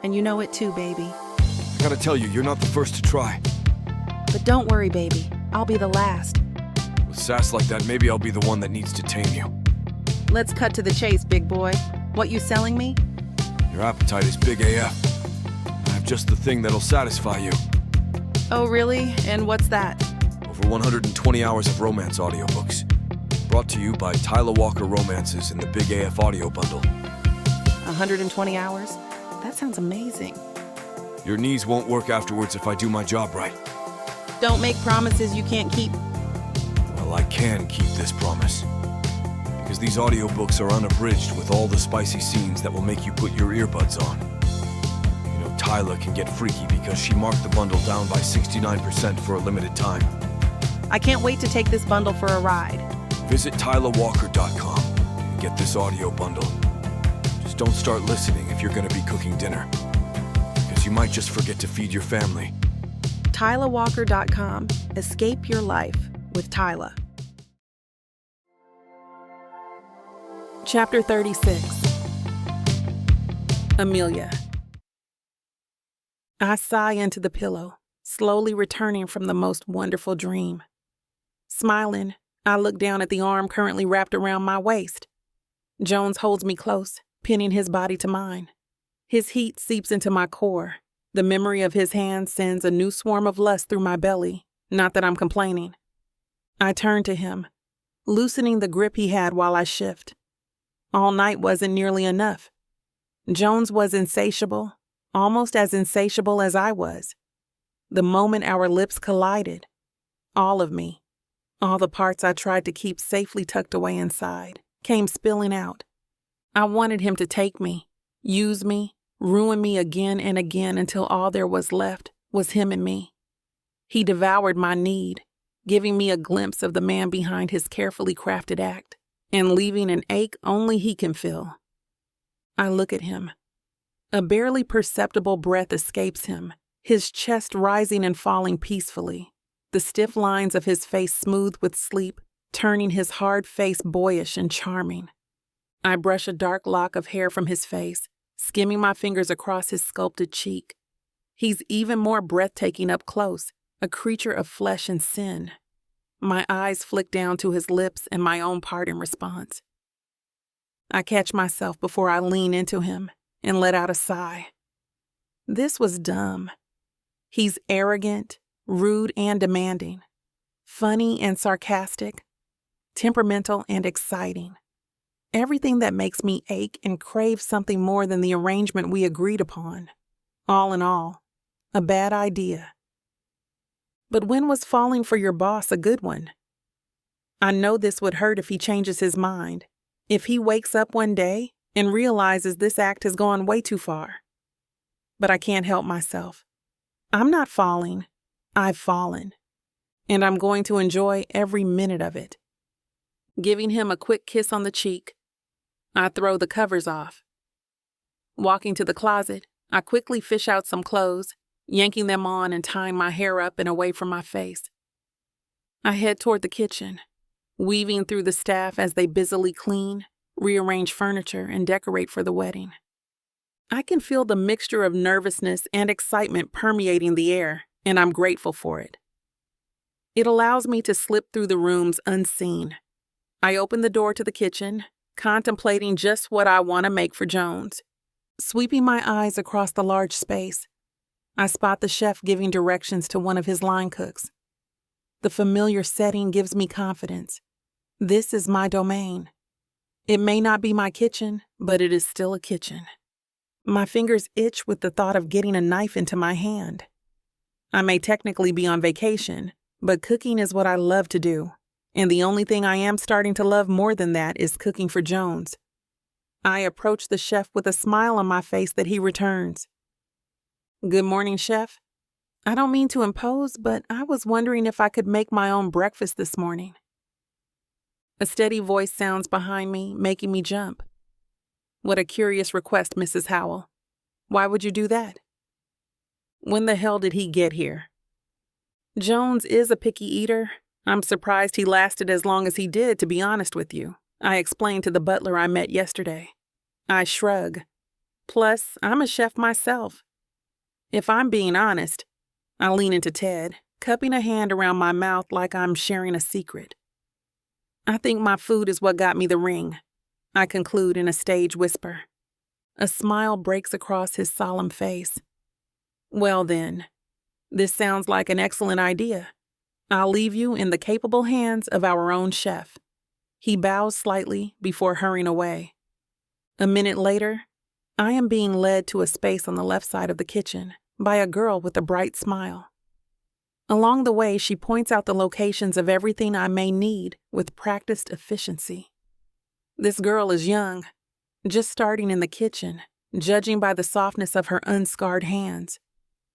And you know it too, baby. I gotta tell you, you're not the first to try. But don't worry, baby. I'll be the last. With sass like that, maybe I'll be the one that needs to tame you. Let's cut to the chase, big boy. What you selling me? Your appetite is big AF. I have just the thing that'll satisfy you. Oh, really? And what's that? Over 120 hours of romance audiobooks. Brought to you by Tyla Walker Romances in the Big AF Audio Bundle. 120 hours? That sounds amazing. Your knees won't work afterwards if I do my job right. Don't make promises you can't keep. Well, I can keep this promise. Because these audiobooks are unabridged with all the spicy scenes that will make you put your earbuds on. You know, Tyla can get freaky because she marked the bundle down by 69% for a limited time. I can't wait to take this bundle for a ride. Visit TylaWalker.com and get this audio bundle. Just don't start listening if you're going to be cooking dinner. Because you might just forget to feed your family. TylaWalker.com. Escape your life with Tyla. Chapter 36. Amelia. I sigh into the pillow, slowly returning from the most wonderful dream. Smiling, I look down at the arm currently wrapped around my waist. Jones holds me close, pinning his body to mine. His heat seeps into my core. The memory of his hand sends a new swarm of lust through my belly, not that I'm complaining. I turn to him, loosening the grip he had while I shift. All night wasn't nearly enough. Jones was insatiable, almost as insatiable as I was. The moment our lips collided, all of me, all the parts I tried to keep safely tucked away inside, came spilling out. I wanted him to take me, use me, ruin me again and again until all there was left was him and me. He devoured my need, giving me a glimpse of the man behind his carefully crafted act, and leaving an ache only he can fill. I look at him. A barely perceptible breath escapes him, his chest rising and falling peacefully, the stiff lines of his face smooth with sleep, turning his hard face boyish and charming. I brush a dark lock of hair from his face, skimming my fingers across his sculpted cheek. He's even more breathtaking up close, a creature of flesh and sin. My eyes flick down to his lips and my own part in response. I catch myself before I lean into him and let out a sigh. This was dumb. He's arrogant, rude and demanding, funny and sarcastic, temperamental and exciting. Everything that makes me ache and crave something more than the arrangement we agreed upon. All in all, a bad idea. But when was falling for your boss a good one? I know this would hurt if he changes his mind, if he wakes up one day and realizes this act has gone way too far. But I can't help myself. I'm not falling. I've fallen. And I'm going to enjoy every minute of it. Giving him a quick kiss on the cheek, I throw the covers off. Walking to the closet, I quickly fish out some clothes, yanking them on and tying my hair up and away from my face. I head toward the kitchen, weaving through the staff as they busily clean, rearrange furniture, and decorate for the wedding. I can feel the mixture of nervousness and excitement permeating the air, and I'm grateful for it. It allows me to slip through the rooms unseen. I open the door to the kitchen, contemplating just what I want to make for Jones. Sweeping my eyes across the large space, I spot the chef giving directions to one of his line cooks. The familiar setting gives me confidence. This is my domain. It may not be my kitchen, but it is still a kitchen. My fingers itch with the thought of getting a knife into my hand. I may technically be on vacation, but cooking is what I love to do. And the only thing I am starting to love more than that is cooking for Jones. I approach the chef with a smile on my face that he returns. Good morning, chef. I don't mean to impose, but I was wondering if I could make my own breakfast this morning. A steady voice sounds behind me, making me jump. What a curious request, Mrs. Howell. Why would you do that? When the hell did he get here? Jones is a picky eater. I'm surprised he lasted as long as he did, to be honest with you. I explained to the butler I met yesterday. I shrug. Plus, I'm a chef myself. If I'm being honest, I lean into Ted, cupping a hand around my mouth like I'm sharing a secret. I think my food is what got me the ring, I conclude in a stage whisper. A smile breaks across his solemn face. Well then, this sounds like an excellent idea. I'll leave you in the capable hands of our own chef. He bows slightly before hurrying away. A minute later, I am being led to a space on the left side of the kitchen by a girl with a bright smile. Along the way, she points out the locations of everything I may need with practiced efficiency. This girl is young, just starting in the kitchen, judging by the softness of her unscarred hands.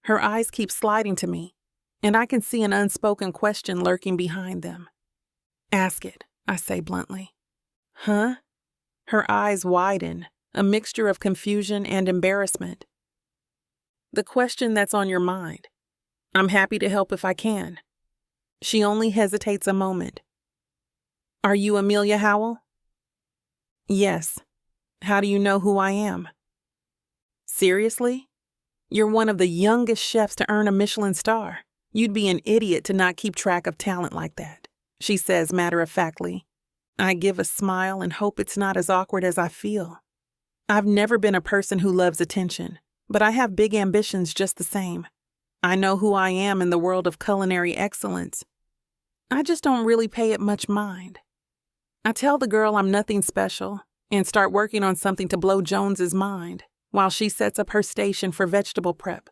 Her eyes keep sliding to me, and I can see an unspoken question lurking behind them. Ask it, I say bluntly. Huh? Her eyes widen, a mixture of confusion and embarrassment. The question that's on your mind. I'm happy to help if I can. She only hesitates a moment. Are you Amelia Howell? Yes. How do you know who I am? Seriously? You're one of the youngest chefs to earn a Michelin star. You'd be an idiot to not keep track of talent like that, she says matter-of-factly. I give a smile and hope it's not as awkward as I feel. I've never been a person who loves attention, but I have big ambitions just the same. I know who I am in the world of culinary excellence. I just don't really pay it much mind. I tell the girl I'm nothing special and start working on something to blow Jones's mind while she sets up her station for vegetable prep.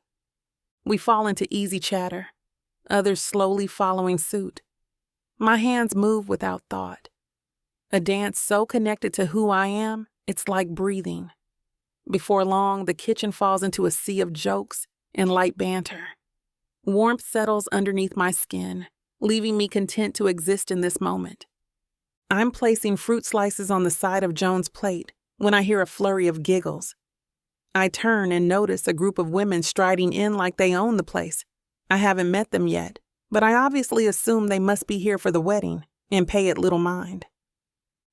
We fall into easy chatter, others slowly following suit. My hands move without thought. A dance so connected to who I am, it's like breathing. Before long, the kitchen falls into a sea of jokes and light banter. Warmth settles underneath my skin, leaving me content to exist in this moment. I'm placing fruit slices on the side of Jones' plate when I hear a flurry of giggles. I turn and notice a group of women striding in like they own the place. I haven't met them yet, but I obviously assume they must be here for the wedding and pay it little mind.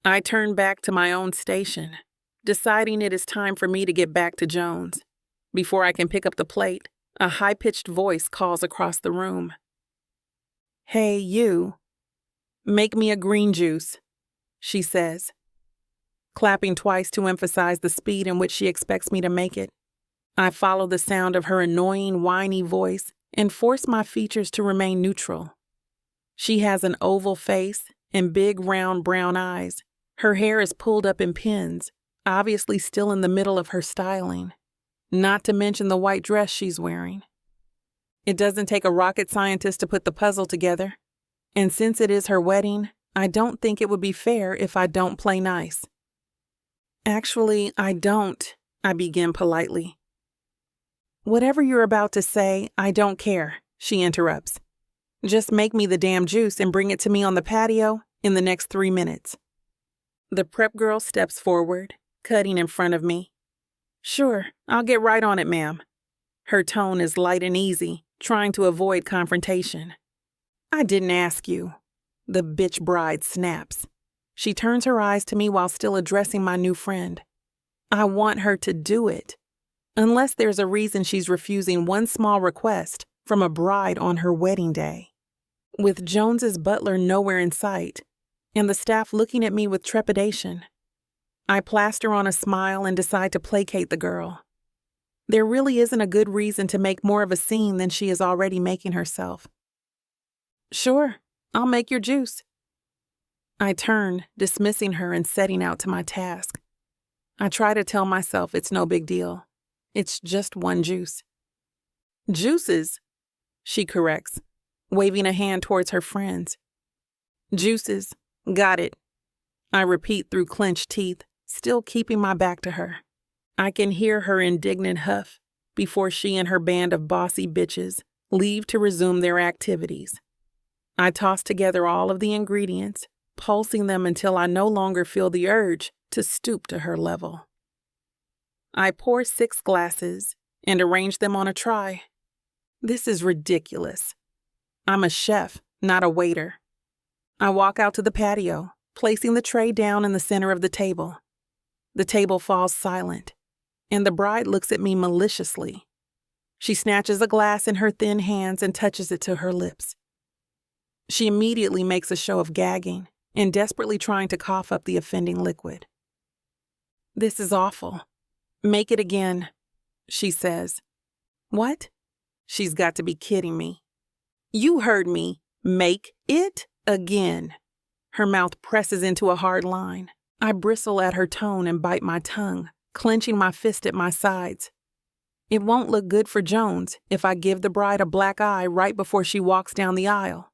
I turn back to my own station, deciding it is time for me to get back to Jones. Before I can pick up the plate, a high-pitched voice calls across the room. Hey, you. Make me a green juice, she says, clapping twice to emphasize the speed in which she expects me to make it. I follow the sound of her annoying, whiny voice and force my features to remain neutral. She has an oval face and big, round brown eyes. Her hair is pulled up in pins, obviously still in the middle of her styling, not to mention the white dress she's wearing. It doesn't take a rocket scientist to put the puzzle together, and since it is her wedding, I don't think it would be fair if I don't play nice. Actually, I don't, I begin politely. Whatever you're about to say, I don't care, she interrupts. Just make me the damn juice and bring it to me on the patio in the next 3 minutes. The prep girl steps forward, cutting in front of me. Sure, I'll get right on it, ma'am. Her tone is light and easy, trying to avoid confrontation. I didn't ask you. The bitch bride snaps. She turns her eyes to me while still addressing my new friend. I want her to do it. Unless there's a reason she's refusing one small request from a bride on her wedding day. With Jones's butler nowhere in sight, and the staff looking at me with trepidation, I plaster on a smile and decide to placate the girl. There really isn't a good reason to make more of a scene than she is already making herself. Sure, I'll make your juice. I turn, dismissing her and setting out to my task. I try to tell myself it's no big deal. It's just one juice. Juices, she corrects, waving a hand towards her friends. Juices, got it. I repeat through clenched teeth, still keeping my back to her. I can hear her indignant huff before she and her band of bossy bitches leave to resume their activities. I toss together all of the ingredients, pulsing them until I no longer feel the urge to stoop to her level. I pour 6 glasses and arrange them on a tray. This is ridiculous. I'm a chef, not a waiter. I walk out to the patio, placing the tray down in the center of the table. The table falls silent, and the bride looks at me maliciously. She snatches a glass in her thin hands and touches it to her lips. She immediately makes a show of gagging and desperately trying to cough up the offending liquid. "This is awful. Make it again," she says. "What?" She's got to be kidding me. "You heard me. Make it again." Her mouth presses into a hard line. I bristle at her tone and bite my tongue, clenching my fist at my sides. It won't look good for Jones if I give the bride a black eye right before she walks down the aisle.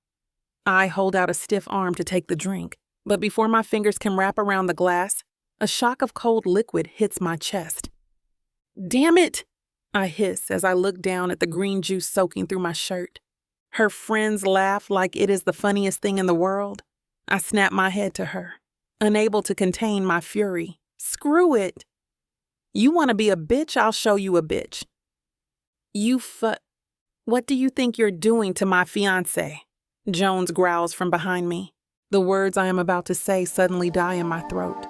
I hold out a stiff arm to take the drink, but before my fingers can wrap around the glass, a shock of cold liquid hits my chest. "Damn it!" I hiss as I look down at the green juice soaking through my shirt. Her friends laugh like it is the funniest thing in the world. I snap my head to her, unable to contain my fury. "Screw it. You want to be a bitch? I'll show you a bitch. What do you think you're doing to my fiancé?" Jones growls from behind me. The words I am about to say suddenly die in my throat.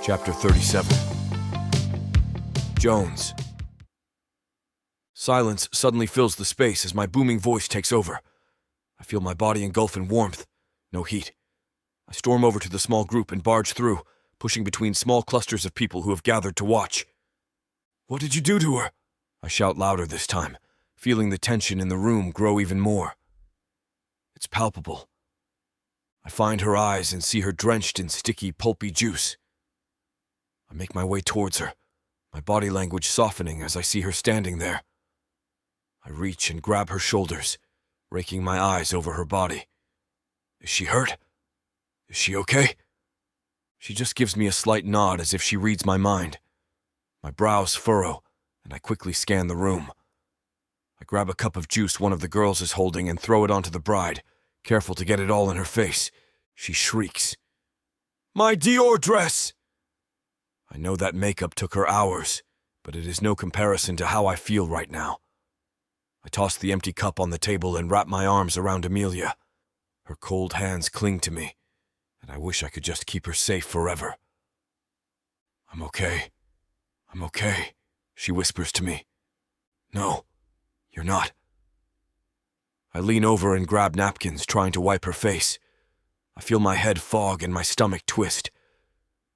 Chapter 37. Jones. Silence suddenly fills the space as my booming voice takes over. I feel my body engulf in warmth, no heat. I storm over to the small group and barge through, pushing between small clusters of people who have gathered to watch. "What did you do to her?" I shout louder this time, feeling the tension in the room grow even more. It's palpable. I find her eyes and see her drenched in sticky, pulpy juice. I make my way towards her, my body language softening as I see her standing there. I reach and grab her shoulders, raking my eyes over her body. Is she hurt? Is she okay? She just gives me a slight nod as if she reads my mind. My brows furrow, and I quickly scan the room. I grab a cup of juice one of the girls is holding and throw it onto the bride, careful to get it all in her face. She shrieks. "My Dior dress!" I know that makeup took her hours, but it is no comparison to how I feel right now. I toss the empty cup on the table and wrap my arms around Amelia. Her cold hands cling to me, and I wish I could just keep her safe forever. I'm okay, she whispers to me. "No, you're not." I lean over and grab napkins, trying to wipe her face. I feel my head fog and my stomach twist.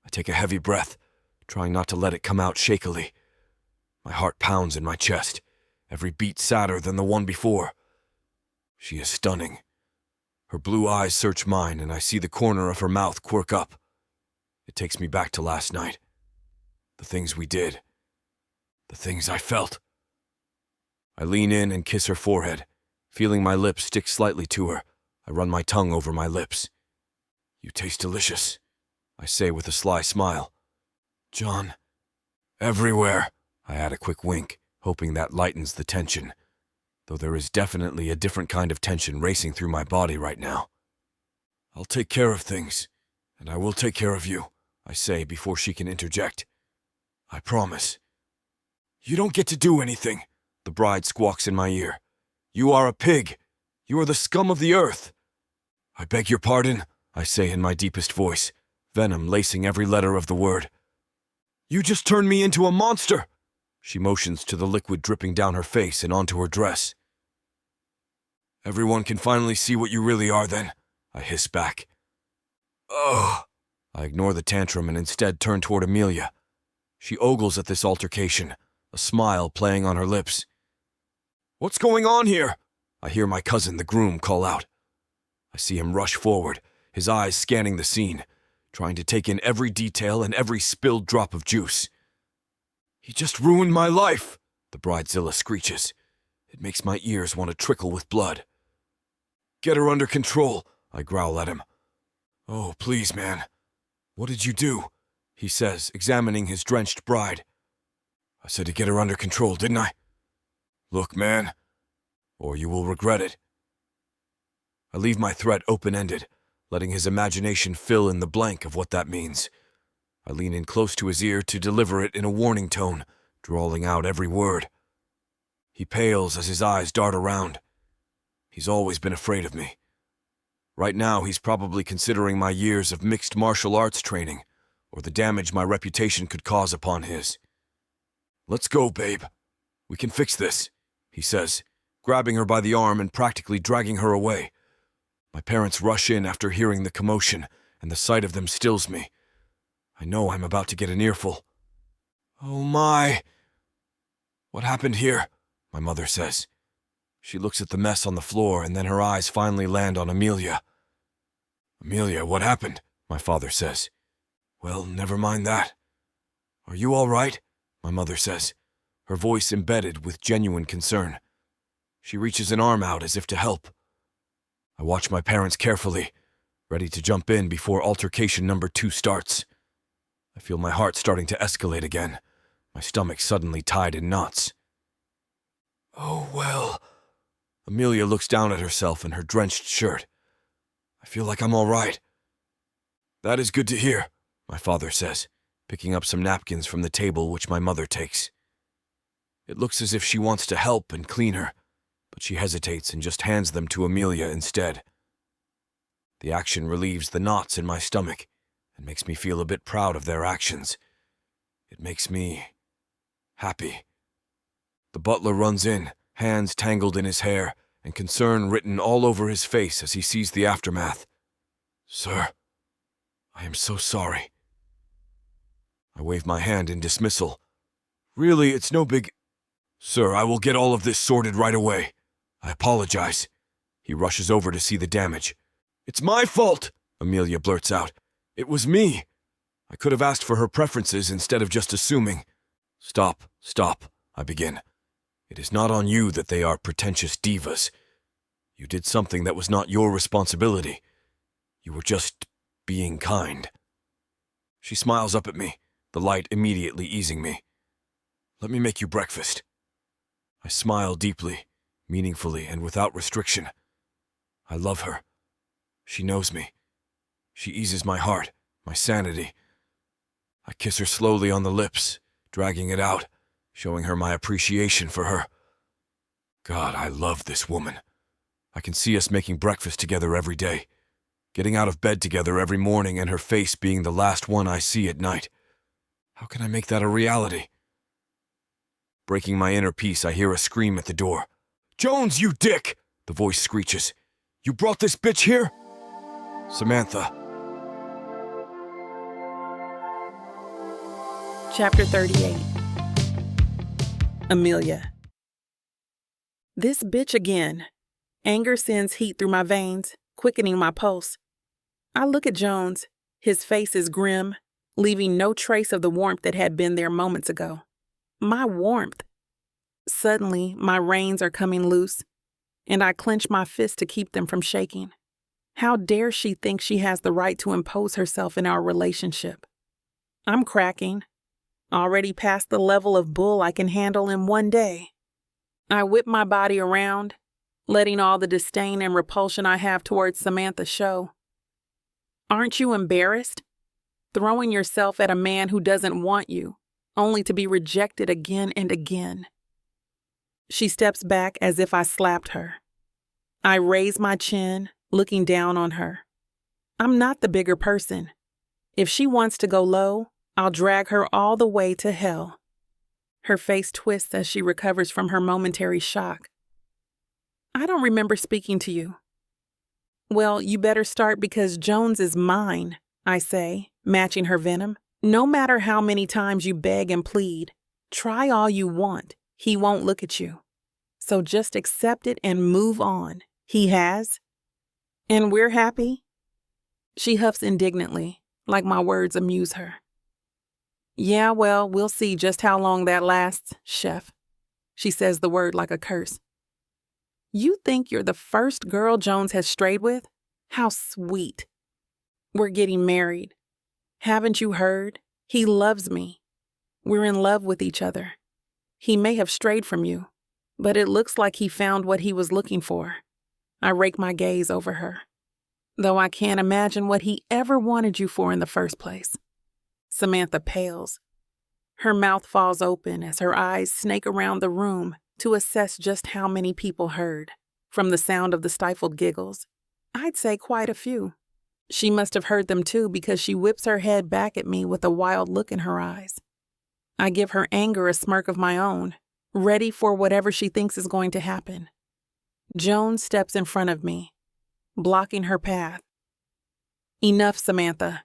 I take a heavy breath, trying not to let it come out shakily. My heart pounds in my chest, every beat sadder than the one before. She is stunning. Her blue eyes search mine, and I see the corner of her mouth quirk up. It takes me back to last night. The things we did. The things I felt. I lean in and kiss her forehead. Feeling my lips stick slightly to her, I run my tongue over my lips. "You taste delicious," I say with a sly smile. "John." "Everywhere," I add a quick wink, hoping that lightens the tension, though there is definitely a different kind of tension racing through my body right now. "I'll take care of things, and I will take care of you," I say before she can interject. "I promise." "You don't get to do anything," the bride squawks in my ear. "You are a pig. You are the scum of the earth." "I beg your pardon," I say in my deepest voice, venom lacing every letter of the word. "You just turned me into a monster." She motions to the liquid dripping down her face and onto her dress. "Everyone can finally see what you really are then," I hiss back. "Ugh." I ignore the tantrum and instead turn toward Amelia. She ogles at this altercation, a smile playing on her lips. "What's going on here?" I hear my cousin, the groom, call out. I see him rush forward, his eyes scanning the scene, trying to take in every detail and every spilled drop of juice. "He just ruined my life," the bridezilla screeches. It makes my ears want to trickle with blood. "Get her under control," I growl at him. "Oh, please, man. What did you do?" he says, examining his drenched bride. "I said to get her under control, didn't I? Look, man, or you will regret it." I leave my threat open-ended, letting his imagination fill in the blank of what that means. I lean in close to his ear to deliver it in a warning tone, drawling out every word. He pales as his eyes dart around. He's always been afraid of me. Right now, he's probably considering my years of mixed martial arts training, or the damage my reputation could cause upon his. "Let's go, babe. We can fix this," he says, grabbing her by the arm and practically dragging her away. My parents rush in after hearing the commotion, and the sight of them stills me. I know I'm about to get an earful. "Oh my! What happened here?" my mother says. She looks at the mess on the floor, and then her eyes finally land on Amelia. "Amelia, what happened?" my father says. "Well, never mind that." "Are you all right?" my mother says, her voice embedded with genuine concern. She reaches an arm out as if to help. I watch my parents carefully, ready to jump in before altercation number 2 starts. I feel my heart starting to escalate again, my stomach suddenly tied in knots. "Oh, well." Amelia looks down at herself in her drenched shirt. "I feel like I'm all right." "That is good to hear," my father says, picking up some napkins from the table which my mother takes. It looks as if she wants to help and clean her, but she hesitates and just hands them to Amelia instead. The action relieves the knots in my stomach and makes me feel a bit proud of their actions. It makes me happy. The butler runs in, hands tangled in his hair, and concern written all over his face as he sees the aftermath. "Sir, I am so sorry." I wave my hand in dismissal. "Really, it's no big—" "Sir, I will get all of this sorted right away. I apologize." He rushes over to see the damage. "It's my fault," Amelia blurts out. "It was me. I could have asked for her preferences instead of just assuming." Stop, I begin. "It is not on you that they are pretentious divas. You did something that was not your responsibility. You were just being kind." She smiles up at me, the light immediately easing me. "Let me make you breakfast." I smile deeply, meaningfully, and without restriction. I love her. She knows me. She eases my heart, my sanity. I kiss her slowly on the lips, dragging it out, showing her my appreciation for her. God, I love this woman. I can see us making breakfast together every day, getting out of bed together every morning, and her face being the last one I see at night. How can I make that a reality? Breaking my inner peace, I hear a scream at the door. "Jones, you dick!" the voice screeches. "You brought this bitch here?" Samantha. Chapter 38. Amelia. This bitch again. Anger sends heat through my veins, quickening my pulse. I look at Jones. His face is grim, leaving no trace of the warmth that had been there moments ago. My warmth. Suddenly, my reins are coming loose, and I clench my fist to keep them from shaking. How dare she think she has the right to impose herself in our relationship? I'm cracking, already past the level of bull I can handle in one day. I whip my body around, letting all the disdain and repulsion I have towards Samantha show. Aren't you embarrassed? Throwing yourself at a man who doesn't want you, only to be rejected again and again. She steps back as if I slapped her. I raise my chin, looking down on her. I'm not the bigger person. If she wants to go low, I'll drag her all the way to hell. Her face twists as she recovers from her momentary shock. I don't remember speaking to you. Well, you better start because Jones is mine, I say, matching her venom. No matter how many times you beg and plead, try all you want, he won't look at you. So just accept it and move on. He has. And we're happy? She huffs indignantly, like my words amuse her. Yeah, well, we'll see just how long that lasts, Chef. She says the word like a curse. You think you're the first girl Jones has strayed with? How sweet. We're getting married. Haven't you heard? He loves me. We're in love with each other. He may have strayed from you, but it looks like he found what he was looking for. I rake my gaze over her, though I can't imagine what he ever wanted you for in the first place. Samantha pales. Her mouth falls open as her eyes snake around the room to assess just how many people heard. From the sound of the stifled giggles, I'd say quite a few. She must have heard them too because she whips her head back at me with a wild look in her eyes. I give her anger a smirk of my own, ready for whatever she thinks is going to happen. Jones steps in front of me, blocking her path. Enough, Samantha.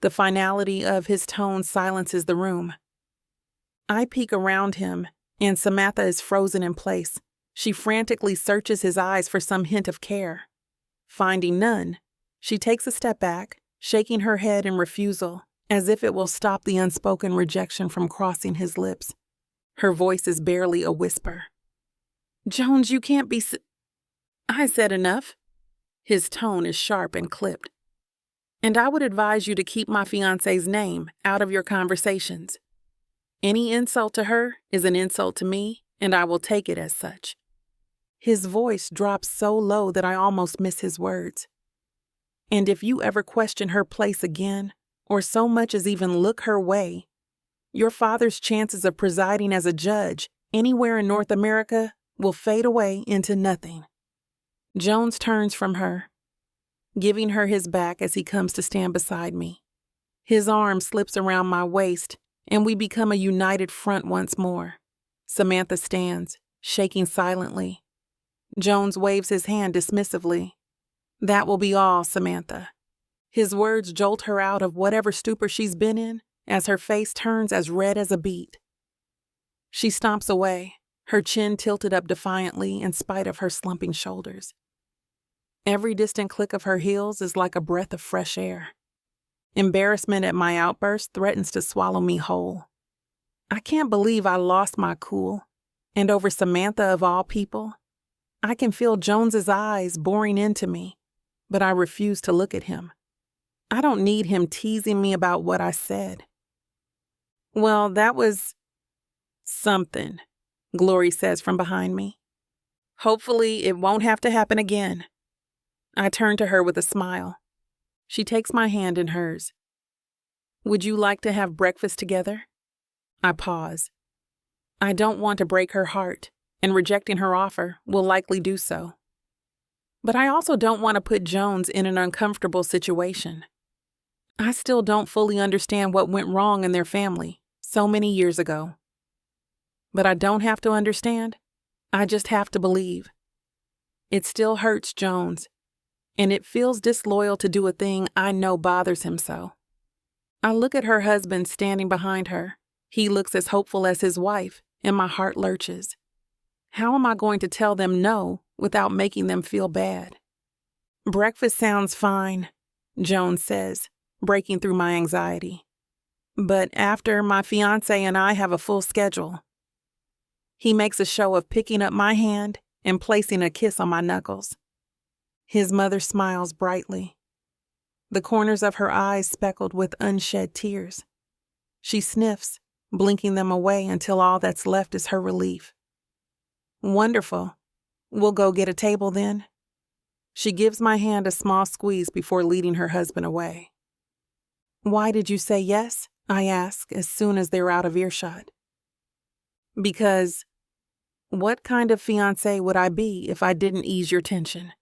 The finality of his tone silences the room. I peek around him, and Samantha is frozen in place. She frantically searches his eyes for some hint of care. Finding none, she takes a step back, shaking her head in refusal, as if it will stop the unspoken rejection from crossing his lips. Her voice is barely a whisper. Jones, you can't be I said enough. His tone is sharp and clipped. And I would advise you to keep my fiancé's name out of your conversations. Any insult to her is an insult to me, and I will take it as such. His voice drops so low that I almost miss his words. And if you ever question her place again, or so much as even look her way, your father's chances of presiding as a judge anywhere in North America will fade away into nothing. Jones turns from her, giving her his back as he comes to stand beside me. His arm slips around my waist, and we become a united front once more. Samantha stands, shaking silently. Jones waves his hand dismissively. That will be all, Samantha. His words jolt her out of whatever stupor she's been in as her face turns as red as a beet. She stomps away, her chin tilted up defiantly in spite of her slumping shoulders. Every distant click of her heels is like a breath of fresh air. Embarrassment at my outburst threatens to swallow me whole. I can't believe I lost my cool, and over Samantha of all people, I can feel Jones's eyes boring into me, but I refuse to look at him. I don't need him teasing me about what I said. Well, that was something, Glory says from behind me. Hopefully, it won't have to happen again. I turn to her with a smile. She takes my hand in hers. Would you like to have breakfast together? I pause. I don't want to break her heart, and rejecting her offer will likely do so. But I also don't want to put Jones in an uncomfortable situation. I still don't fully understand what went wrong in their family so many years ago. But I don't have to understand. I just have to believe. It still hurts Jones, and it feels disloyal to do a thing I know bothers him so. I look at her husband standing behind her. He looks as hopeful as his wife, and my heart lurches. How am I going to tell them no without making them feel bad? Breakfast sounds fine, Jones says, breaking through my anxiety. But after my fiancé and I have a full schedule. He makes a show of picking up my hand and placing a kiss on my knuckles. His mother smiles brightly, the corners of her eyes speckled with unshed tears. She sniffs, blinking them away until all that's left is her relief. Wonderful. We'll go get a table then. She gives my hand a small squeeze before leading her husband away. Why did you say yes? I ask as soon as they're out of earshot. Because what kind of fiancé would I be if I didn't ease your tension?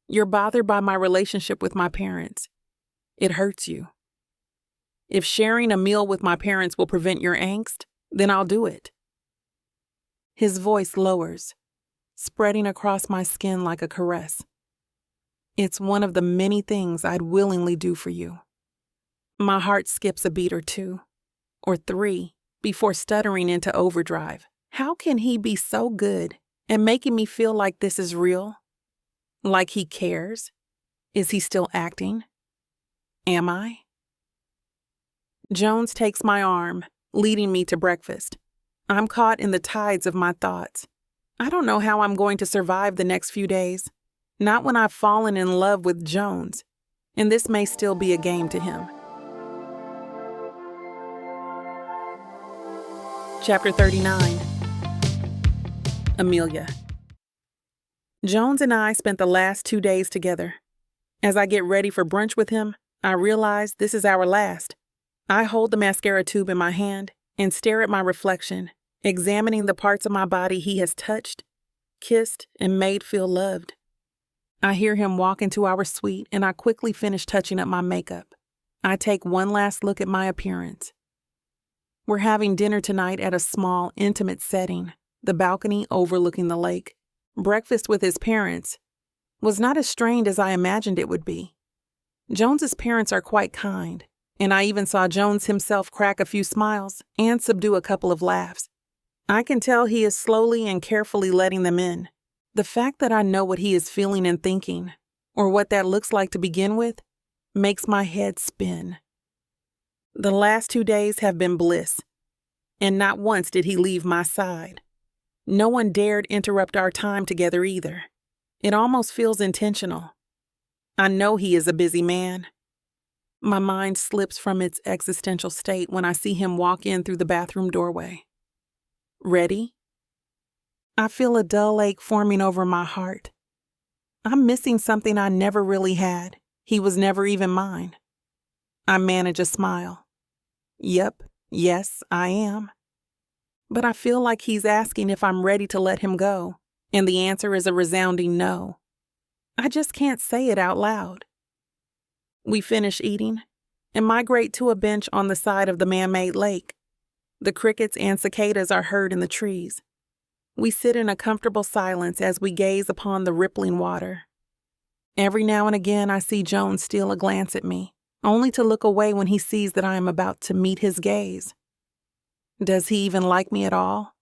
You're bothered by my relationship with my parents. It hurts you. If sharing a meal with my parents will prevent your angst, then I'll do it. His voice lowers, spreading across my skin like a caress. It's one of the many things I'd willingly do for you. My heart skips a beat or two, or three, before stuttering into overdrive. How can he be so good and making me feel like this is real? Like he cares? Is he still acting? Am I? Jones takes my arm, leading me to breakfast. I'm caught in the tides of my thoughts. I don't know how I'm going to survive the next few days. Not when I've fallen in love with Jones. And this may still be a game to him. Chapter 39. Amelia. Jones and I spent the last 2 days together. As I get ready for brunch with him, I realize this is our last. I hold the mascara tube in my hand and stare at my reflection, examining the parts of my body he has touched, kissed, and made feel loved. I hear him walk into our suite and I quickly finish touching up my makeup. I take one last look at my appearance. We're having dinner tonight at a small, intimate setting, the balcony overlooking the lake. Breakfast with his parents was not as strained as I imagined it would be. Jones's parents are quite kind, and I even saw Jones himself crack a few smiles and subdue a couple of laughs. I can tell he is slowly and carefully letting them in. The fact that I know what he is feeling and thinking, or what that looks like to begin with, makes my head spin. The last 2 days have been bliss, and not once did he leave my side. No one dared interrupt our time together either. It almost feels intentional. I know he is a busy man. My mind slips from its existential state when I see him walk in through the bathroom doorway. Ready? I feel a dull ache forming over my heart. I'm missing something I never really had. He was never even mine. I manage a smile. Yep, yes, I am. But I feel like he's asking if I'm ready to let him go, and the answer is a resounding no. I just can't say it out loud. We finish eating and migrate to a bench on the side of the man-made lake. The crickets and cicadas are heard in the trees. We sit in a comfortable silence as we gaze upon the rippling water. Every now and again I see Jones steal a glance at me, only to look away when he sees that I am about to meet his gaze. Does he even like me at all?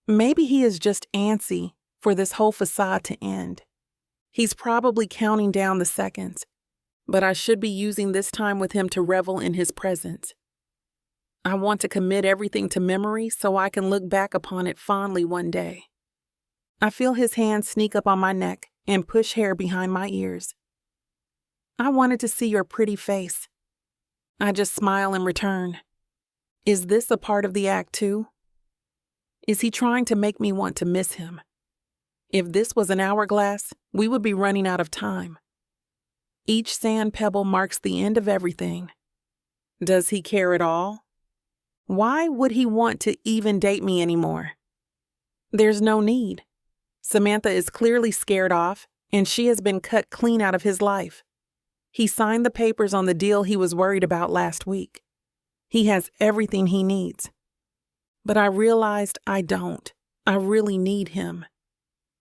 Maybe he is just antsy for this whole facade to end. He's probably counting down the seconds, but I should be using this time with him to revel in his presence. I want to commit everything to memory so I can look back upon it fondly one day. I feel his hand sneak up on my neck and push hair behind my ears. I wanted to see your pretty face. I just smile in return. Is this a part of the act too? Is he trying to make me want to miss him? If this was an hourglass, we would be running out of time. Each sand pebble marks the end of everything. Does he care at all? Why would he want to even date me anymore? There's no need. Samantha is clearly scared off, and she has been cut clean out of his life. He signed the papers on the deal he was worried about last week. He has everything he needs. But I realized I don't. I really need him.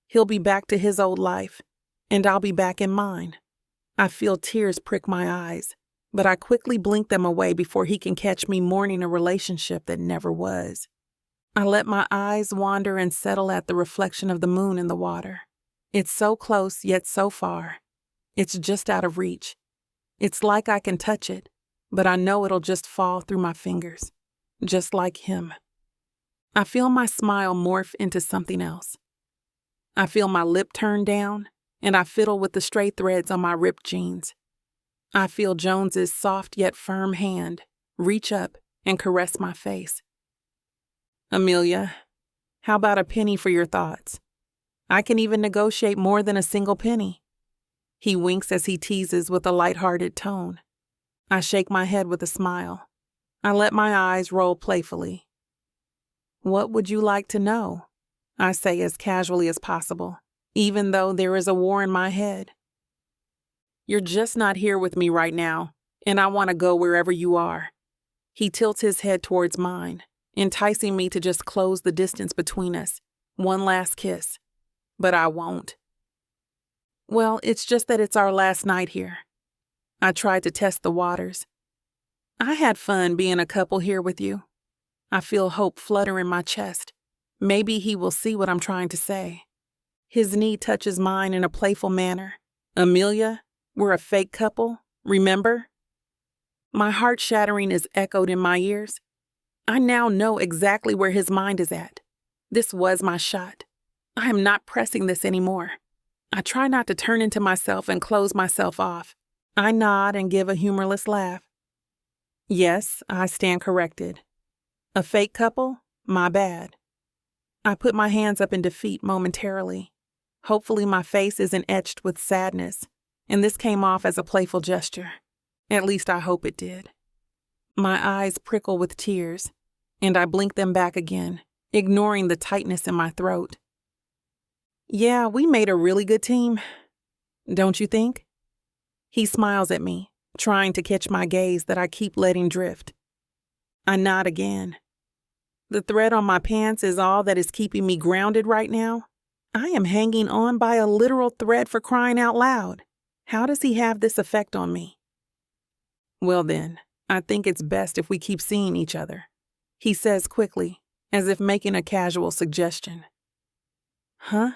He'll be back to his old life, and I'll be back in mine. I feel tears prick my eyes, but I quickly blink them away before he can catch me mourning a relationship that never was. I let my eyes wander and settle at the reflection of the moon in the water. It's so close, yet so far. It's just out of reach. It's like I can touch it, but I know it'll just fall through my fingers, just like him. I feel my smile morph into something else. I feel my lip turn down, and I fiddle with the stray threads on my ripped jeans. I feel Jones's soft yet firm hand reach up and caress my face. Amelia, how about a penny for your thoughts? I can even negotiate more than a single penny. He winks as he teases with a light-hearted tone. I shake my head with a smile. I let my eyes roll playfully. What would you like to know? I say as casually as possible, even though there is a war in my head. You're just not here with me right now, and I want to go wherever you are. He tilts his head towards mine, enticing me to just close the distance between us. One last kiss. But I won't. Well, it's just that it's our last night here. I tried to test the waters. I had fun being a couple here with you. I feel hope flutter in my chest. Maybe he will see what I'm trying to say. His knee touches mine in a playful manner. Amelia, we're a fake couple, remember? My heart shattering is echoed in my ears. I now know exactly where his mind is at. This was my shot. I am not pressing this anymore. I try not to turn into myself and close myself off. I nod and give a humorless laugh. Yes, I stand corrected. A fake couple? My bad. I put my hands up in defeat momentarily. Hopefully my face isn't etched with sadness, and this came off as a playful gesture. At least I hope it did. My eyes prickle with tears, and I blink them back again, ignoring the tightness in my throat. Yeah, we made a really good team, don't you think? He smiles at me, trying to catch my gaze that I keep letting drift. I nod again. The thread on my pants is all that is keeping me grounded right now. I am hanging on by a literal thread, for crying out loud. How does he have this effect on me? Well then, I think it's best if we keep seeing each other, he says quickly, as if making a casual suggestion. Huh?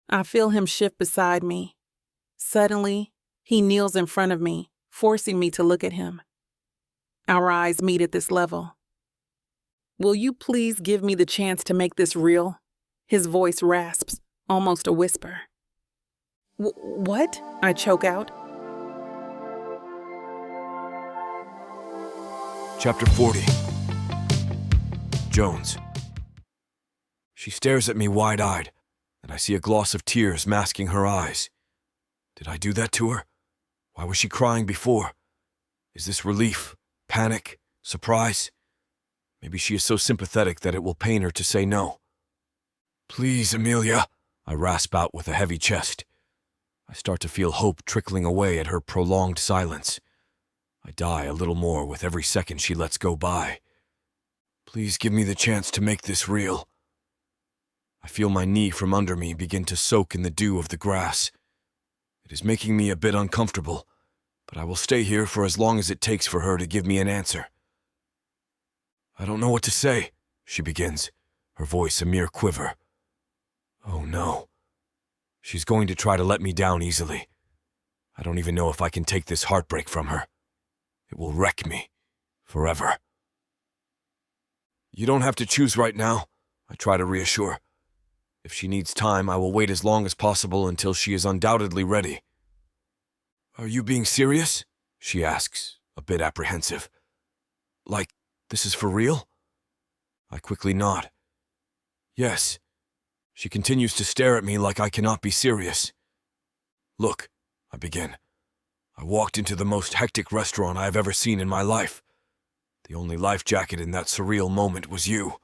I feel him shift beside me. Suddenly, he kneels in front of me, forcing me to look at him. Our eyes meet at this level. Will you please give me the chance to make this real? His voice rasps, almost a whisper. What? I choke out. Chapter 40. Jones. She stares at me wide-eyed, and I see a gloss of tears masking her eyes. Did I do that to her? Why was she crying before? Is this relief, panic, surprise? Maybe she is so sympathetic that it will pain her to say no. Please, Amelia, I rasp out with a heavy chest. I start to feel hope trickling away at her prolonged silence. I die a little more with every second she lets go by. Please give me the chance to make this real. I feel my knee from under me begin to soak in the dew of the grass. It is making me a bit uncomfortable, but I will stay here for as long as it takes for her to give me an answer. I don't know what to say, she begins, her voice a mere quiver. Oh no. She's going to try to let me down easily. I don't even know if I can take this heartbreak from her. It will wreck me, forever. You don't have to choose right now, I try to reassure. If she needs time, I will wait as long as possible until she is undoubtedly ready. Are you being serious? She asks, a bit apprehensive. Like, this is for real? I quickly nod. Yes. She continues to stare at me like I cannot be serious. Look, I begin. I walked into the most hectic restaurant I have ever seen in my life. The only life jacket in that surreal moment was you.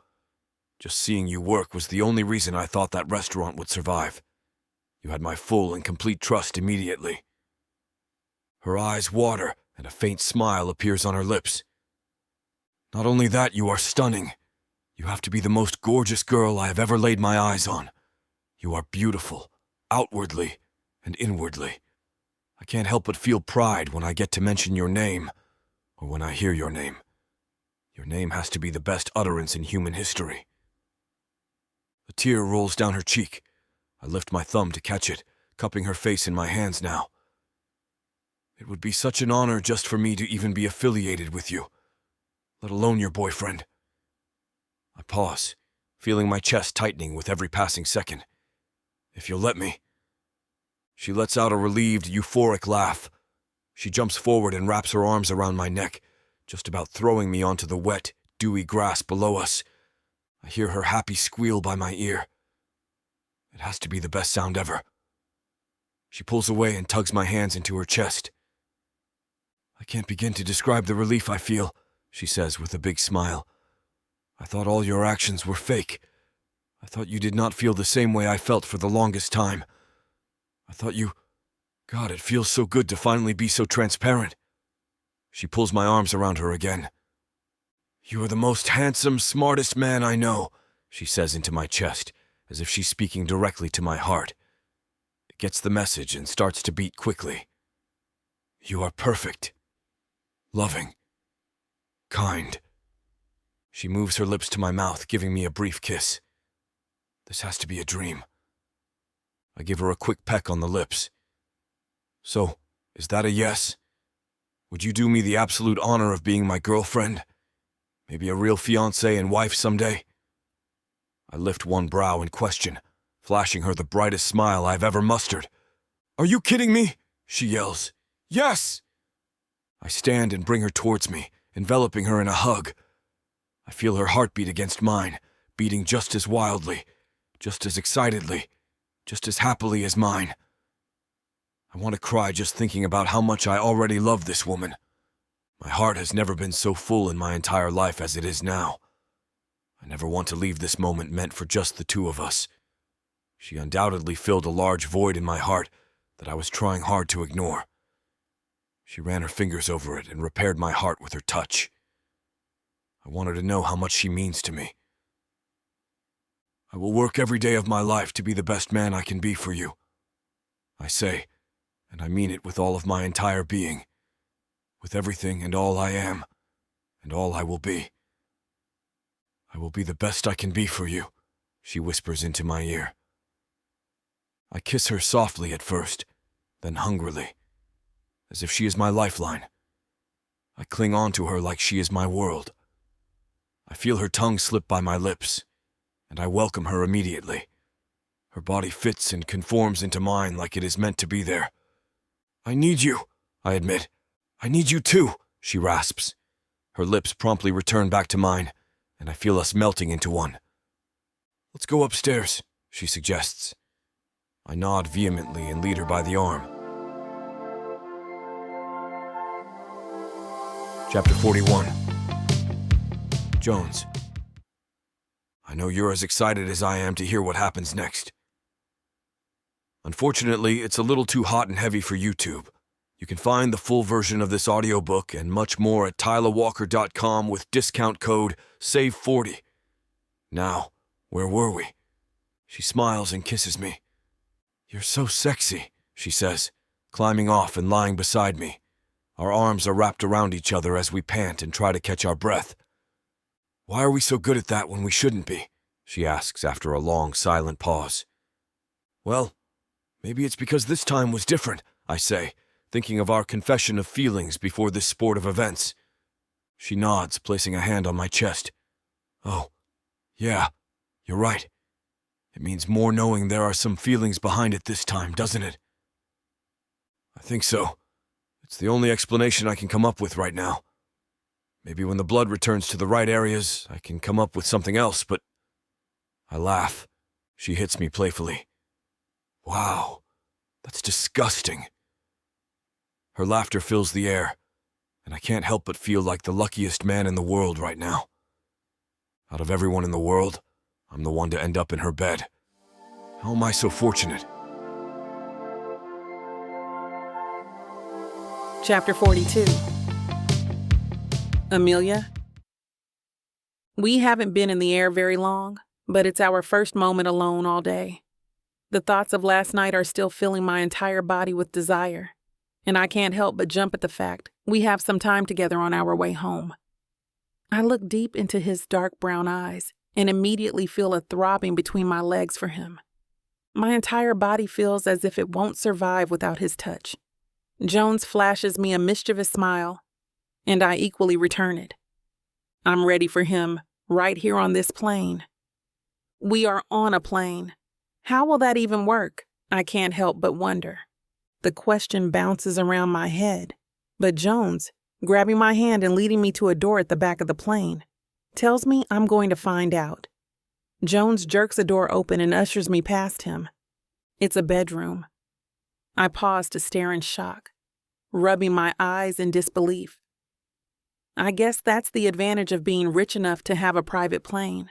Just seeing you work was the only reason I thought that restaurant would survive. You had my full and complete trust immediately. Her eyes water, and a faint smile appears on her lips. Not only that, you are stunning. You have to be the most gorgeous girl I have ever laid my eyes on. You are beautiful, outwardly and inwardly. I can't help but feel pride when I get to mention your name, or when I hear your name. Your name has to be the best utterance in human history. A tear rolls down her cheek. I lift my thumb to catch it, cupping her face in my hands now. It would be such an honor just for me to even be affiliated with you, let alone your boyfriend. I pause, feeling my chest tightening with every passing second. If you'll let me. She lets out a relieved, euphoric laugh. She jumps forward and wraps her arms around my neck, just about throwing me onto the wet, dewy grass below us. I hear her happy squeal by my ear. It has to be the best sound ever. She pulls away and tugs my hands into her chest. I can't begin to describe the relief I feel, she says with a big smile. I thought all your actions were fake. I thought you did not feel the same way I felt for the longest time. I thought you... God, it feels so good to finally be so transparent. She pulls my arms around her again. You are the most handsome, smartest man I know, she says into my chest, as if she's speaking directly to my heart. It gets the message and starts to beat quickly. You are perfect. Loving. Kind. She moves her lips to my mouth, giving me a brief kiss. This has to be a dream. I give her a quick peck on the lips. So, is that a yes? Would you do me the absolute honor of being my girlfriend? Maybe a real fiancé and wife someday? I lift one brow in question, flashing her the brightest smile I've ever mustered. Are you kidding me? She yells. Yes! I stand and bring her towards me, enveloping her in a hug. I feel her heartbeat against mine, beating just as wildly, just as excitedly. just as happily as mine. I want to cry just thinking about how much I already love this woman. My heart has never been so full in my entire life as it is now. I never want to leave this moment meant for just the two of us. She undoubtedly filled a large void in my heart that I was trying hard to ignore. She ran her fingers over it and repaired my heart with her touch. I want her to know how much she means to me. I will work every day of my life to be the best man I can be for you. I say, and I mean it with all of my entire being, with everything and all I am, and all I will be. I will be the best I can be for you, she whispers into my ear. I kiss her softly at first, then hungrily, as if she is my lifeline. I cling on to her like she is my world. I feel her tongue slip by my lips, and I welcome her immediately. Her body fits and conforms into mine like it is meant to be there. I need you, I admit. I need you too, she rasps. Her lips promptly return back to mine, and I feel us melting into one. Let's go upstairs, she suggests. I nod vehemently and lead her by the arm. Chapter 41. Jones. I know you're as excited as I am to hear what happens next. Unfortunately, it's a little too hot and heavy for YouTube. You can find the full version of this audiobook and much more at tylawalker.com with discount code SAVE40. Now, where were we? She smiles and kisses me. You're so sexy, she says, climbing off and lying beside me. Our arms are wrapped around each other as we pant and try to catch our breath. Why are we so good at that when we shouldn't be? She asks after a long, silent pause. Well, maybe it's because this time was different, I say, thinking of our confession of feelings before this sport of events. She nods, placing a hand on my chest. Oh, yeah, you're right. It means more knowing there are some feelings behind it this time, doesn't it? I think so. It's the only explanation I can come up with right now. Maybe when the blood returns to the right areas, I can come up with something else, but... I laugh. She hits me playfully. Wow, that's disgusting. Her laughter fills the air, and I can't help but feel like the luckiest man in the world right now. Out of everyone in the world, I'm the one to end up in her bed. How am I so fortunate? Chapter 42. Amelia. We haven't been in the air very long, but it's our first moment alone all day. The thoughts of last night are still filling my entire body with desire, and I can't help but jump at the fact we have some time together on our way home. I look deep into his dark brown eyes and immediately feel a throbbing between my legs for him. My entire body feels as if it won't survive without his touch. Jones flashes me a mischievous smile, and I equally return it. I'm ready for him right here on this plane. We are on a plane. How will that even work? I can't help but wonder. The question bounces around my head, but Jones, grabbing my hand and leading me to a door at the back of the plane, tells me I'm going to find out. Jones jerks a door open and ushers me past him. It's a bedroom. I pause to stare in shock, rubbing my eyes in disbelief. I guess that's the advantage of being rich enough to have a private plane.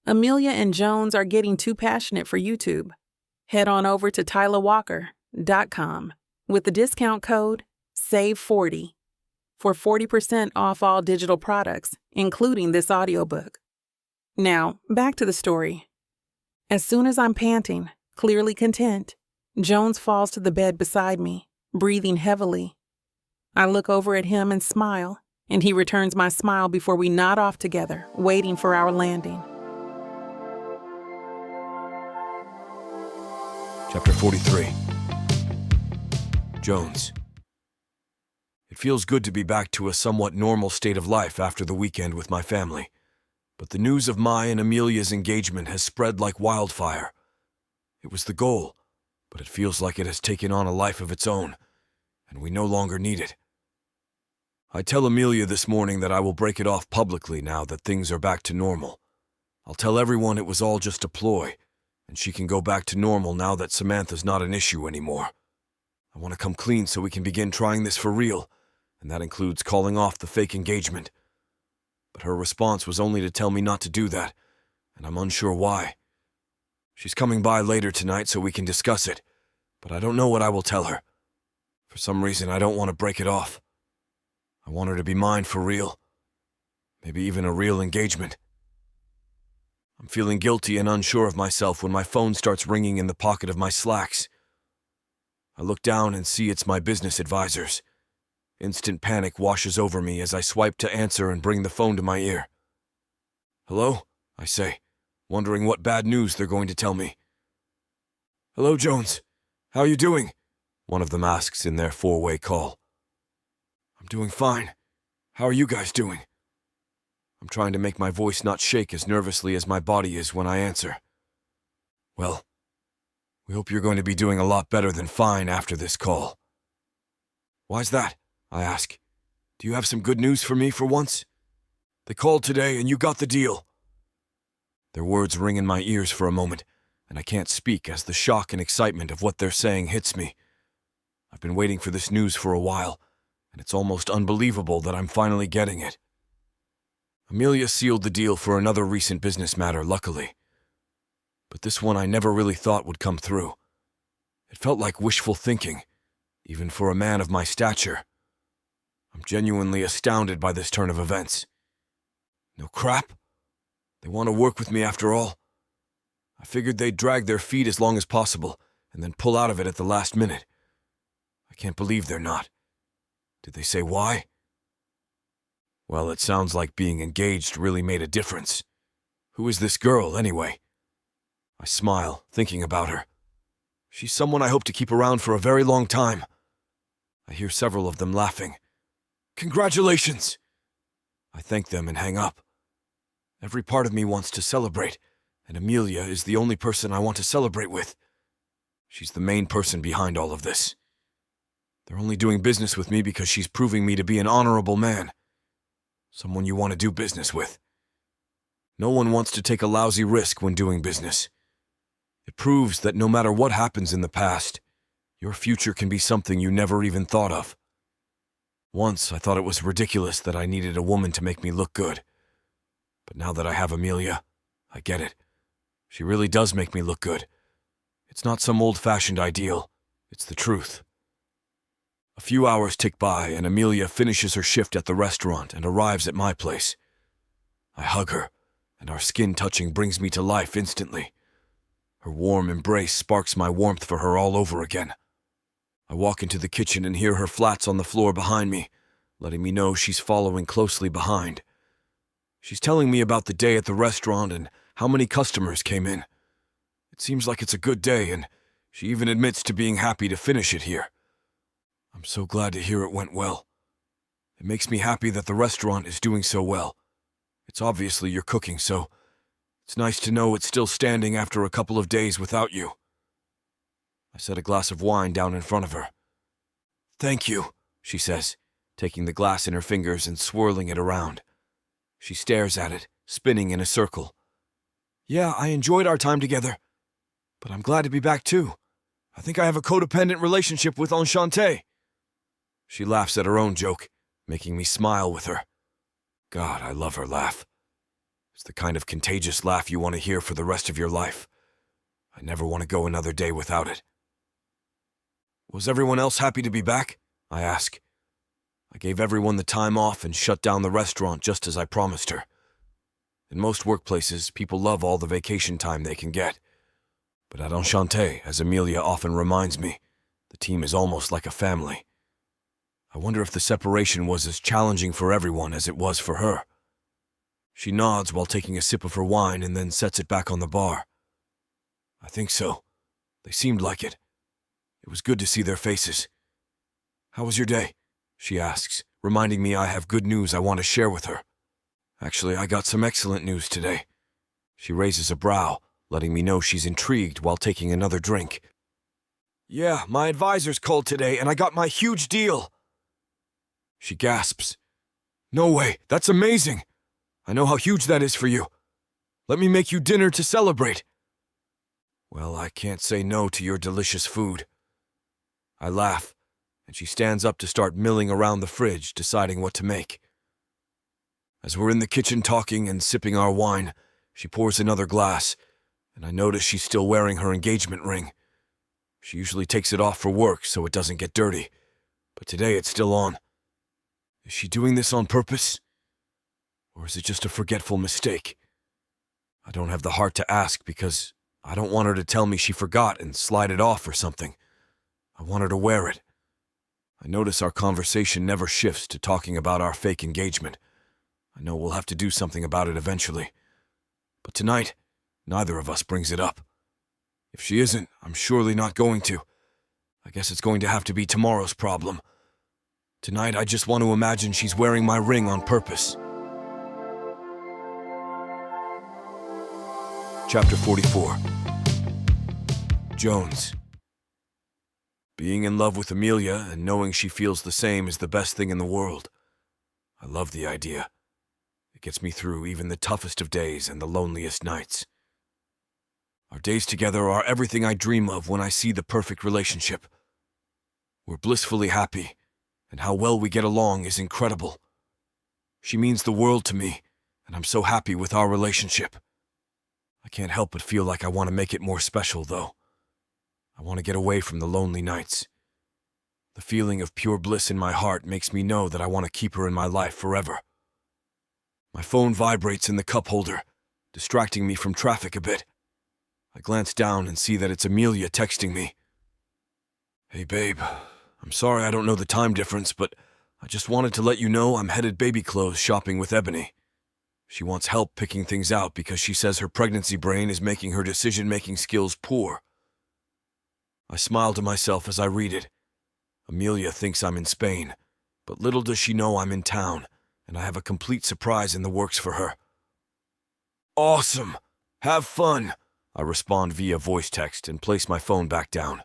Amelia and Jones are getting too passionate for YouTube. Head on over to tylawalker.com with the discount code SAVE40 for 40% off all digital products, including this audiobook. Now, back to the story. As soon as I'm panting, clearly content, Jones falls to the bed beside me, breathing heavily. I look over at him and smile, and he returns my smile before we nod off together, waiting for our landing. Chapter 43. Jones. It feels good to be back to a somewhat normal state of life after the weekend with my family, but the news of my and Amelia's engagement has spread like wildfire. It was the goal, but it feels like it has taken on a life of its own, and we no longer need it. I tell Amelia this morning that I will break it off publicly now that things are back to normal. I'll tell everyone it was all just a ploy, and she can go back to normal now that Samantha's not an issue anymore. I want to come clean so we can begin trying this for real, and that includes calling off the fake engagement. But her response was only to tell me not to do that, and I'm unsure why. She's coming by later tonight so we can discuss it, but I don't know what I will tell her. For some reason, I don't want to break it off. I want her to be mine for real. Maybe even a real engagement. I'm feeling guilty and unsure of myself when my phone starts ringing in the pocket of my slacks. I look down and see it's my business advisors. Instant panic washes over me as I swipe to answer and bring the phone to my ear. "Hello?" I say, wondering what bad news they're going to tell me. "Hello, Jones. How are you doing?" one of them asks in their four-way call. "I'm doing fine. How are you guys doing?" I'm trying to make my voice not shake as nervously as my body is when I answer. "Well, we hope you're going to be doing a lot better than fine after this call." "Why's that?" I ask. "Do you have some good news for me for once?" "They called today and you got the deal." Their words ring in my ears for a moment, and I can't speak as the shock and excitement of what they're saying hits me. I've been waiting for this news for a while, and it's almost unbelievable that I'm finally getting it. Amelia sealed the deal for another recent business matter, luckily. But this one I never really thought would come through. It felt like wishful thinking, even for a man of my stature. I'm genuinely astounded by this turn of events. No crap? They want to work with me after all? I figured they'd drag their feet as long as possible, and then pull out of it at the last minute. I can't believe they're not. Did they say why? Well, it sounds like being engaged really made a difference. Who is this girl, anyway? I smile, thinking about her. She's someone I hope to keep around for a very long time. I hear several of them laughing. "Congratulations!" I thank them and hang up. Every part of me wants to celebrate, and Amelia is the only person I want to celebrate with. She's the main person behind all of this. They're only doing business with me because she's proving me to be an honorable man. Someone you want to do business with. No one wants to take a lousy risk when doing business. It proves that no matter what happens in the past, your future can be something you never even thought of. Once I thought it was ridiculous that I needed a woman to make me look good. But now that I have Amelia, I get it. She really does make me look good. It's not some old-fashioned ideal. It's the truth. A few hours tick by, and Amelia finishes her shift at the restaurant and arrives at my place. I hug her, and our skin touching brings me to life instantly. Her warm embrace sparks my warmth for her all over again. I walk into the kitchen and hear her flats on the floor behind me, letting me know she's following closely behind. She's telling me about the day at the restaurant and how many customers came in. It seems like it's a good day, and she even admits to being happy to finish it here. I'm so glad to hear it went well. It makes me happy that the restaurant is doing so well. It's obviously your cooking, so it's nice to know it's still standing after a couple of days without you. I set a glass of wine down in front of her. "Thank you," she says, taking the glass in her fingers and swirling it around. She stares at it, spinning in a circle. "Yeah, I enjoyed our time together, but I'm glad to be back too. I think I have a codependent relationship with Enchante." She laughs at her own joke, making me smile with her. God, I love her laugh. It's the kind of contagious laugh you want to hear for the rest of your life. I never want to go another day without it. "Was everyone else happy to be back?" I ask. I gave everyone the time off and shut down the restaurant just as I promised her. In most workplaces, people love all the vacation time they can get. But at Enchante, as Amelia often reminds me, the team is almost like a family. I wonder if the separation was as challenging for everyone as it was for her. She nods while taking a sip of her wine and then sets it back on the bar. I think so. They seemed like it. It was good to see their faces. "How was your day?" she asks, reminding me I have good news I want to share with her. "Actually, I got some excellent news today." She raises a brow, letting me know she's intrigued while taking another drink. "Yeah, my advisors called today and I got my huge deal." She gasps. "No way, that's amazing. I know how huge that is for you. Let me make you dinner to celebrate." Well, I can't say no to your delicious food. I laugh, and she stands up to start milling around the fridge, deciding what to make. As we're in the kitchen talking and sipping our wine, she pours another glass, and I notice she's still wearing her engagement ring. She usually takes it off for work so it doesn't get dirty, but today it's still on. Is she doing this on purpose? Or is it just a forgetful mistake? I don't have the heart to ask because I don't want her to tell me she forgot and slide it off or something. I want her to wear it. I notice our conversation never shifts to talking about our fake engagement. I know we'll have to do something about it eventually. But tonight, neither of us brings it up. If she isn't, I'm surely not going to. I guess it's going to have to be tomorrow's problem. Tonight, I just want to imagine she's wearing my ring on purpose. Chapter 44. Jones. Being in love with Amelia and knowing she feels the same is the best thing in the world. I love the idea. It gets me through even the toughest of days and the loneliest nights. Our days together are everything I dream of when I see the perfect relationship. We're blissfully happy, and how well we get along is incredible. She means the world to me, and I'm so happy with our relationship. I can't help but feel like I want to make it more special, though. I want to get away from the lonely nights. The feeling of pure bliss in my heart makes me know that I want to keep her in my life forever. My phone vibrates in the cup holder, distracting me from traffic a bit. I glance down and see that it's Amelia texting me. Hey babe, I'm sorry I don't know the time difference, but I just wanted to let you know I'm headed baby clothes shopping with Ebony. She wants help picking things out because she says her pregnancy brain is making her decision-making skills poor. I smile to myself as I read it. Amelia thinks I'm in Spain, but little does she know I'm in town, and I have a complete surprise in the works for her. Awesome! Have fun! I respond via voice text and place my phone back down.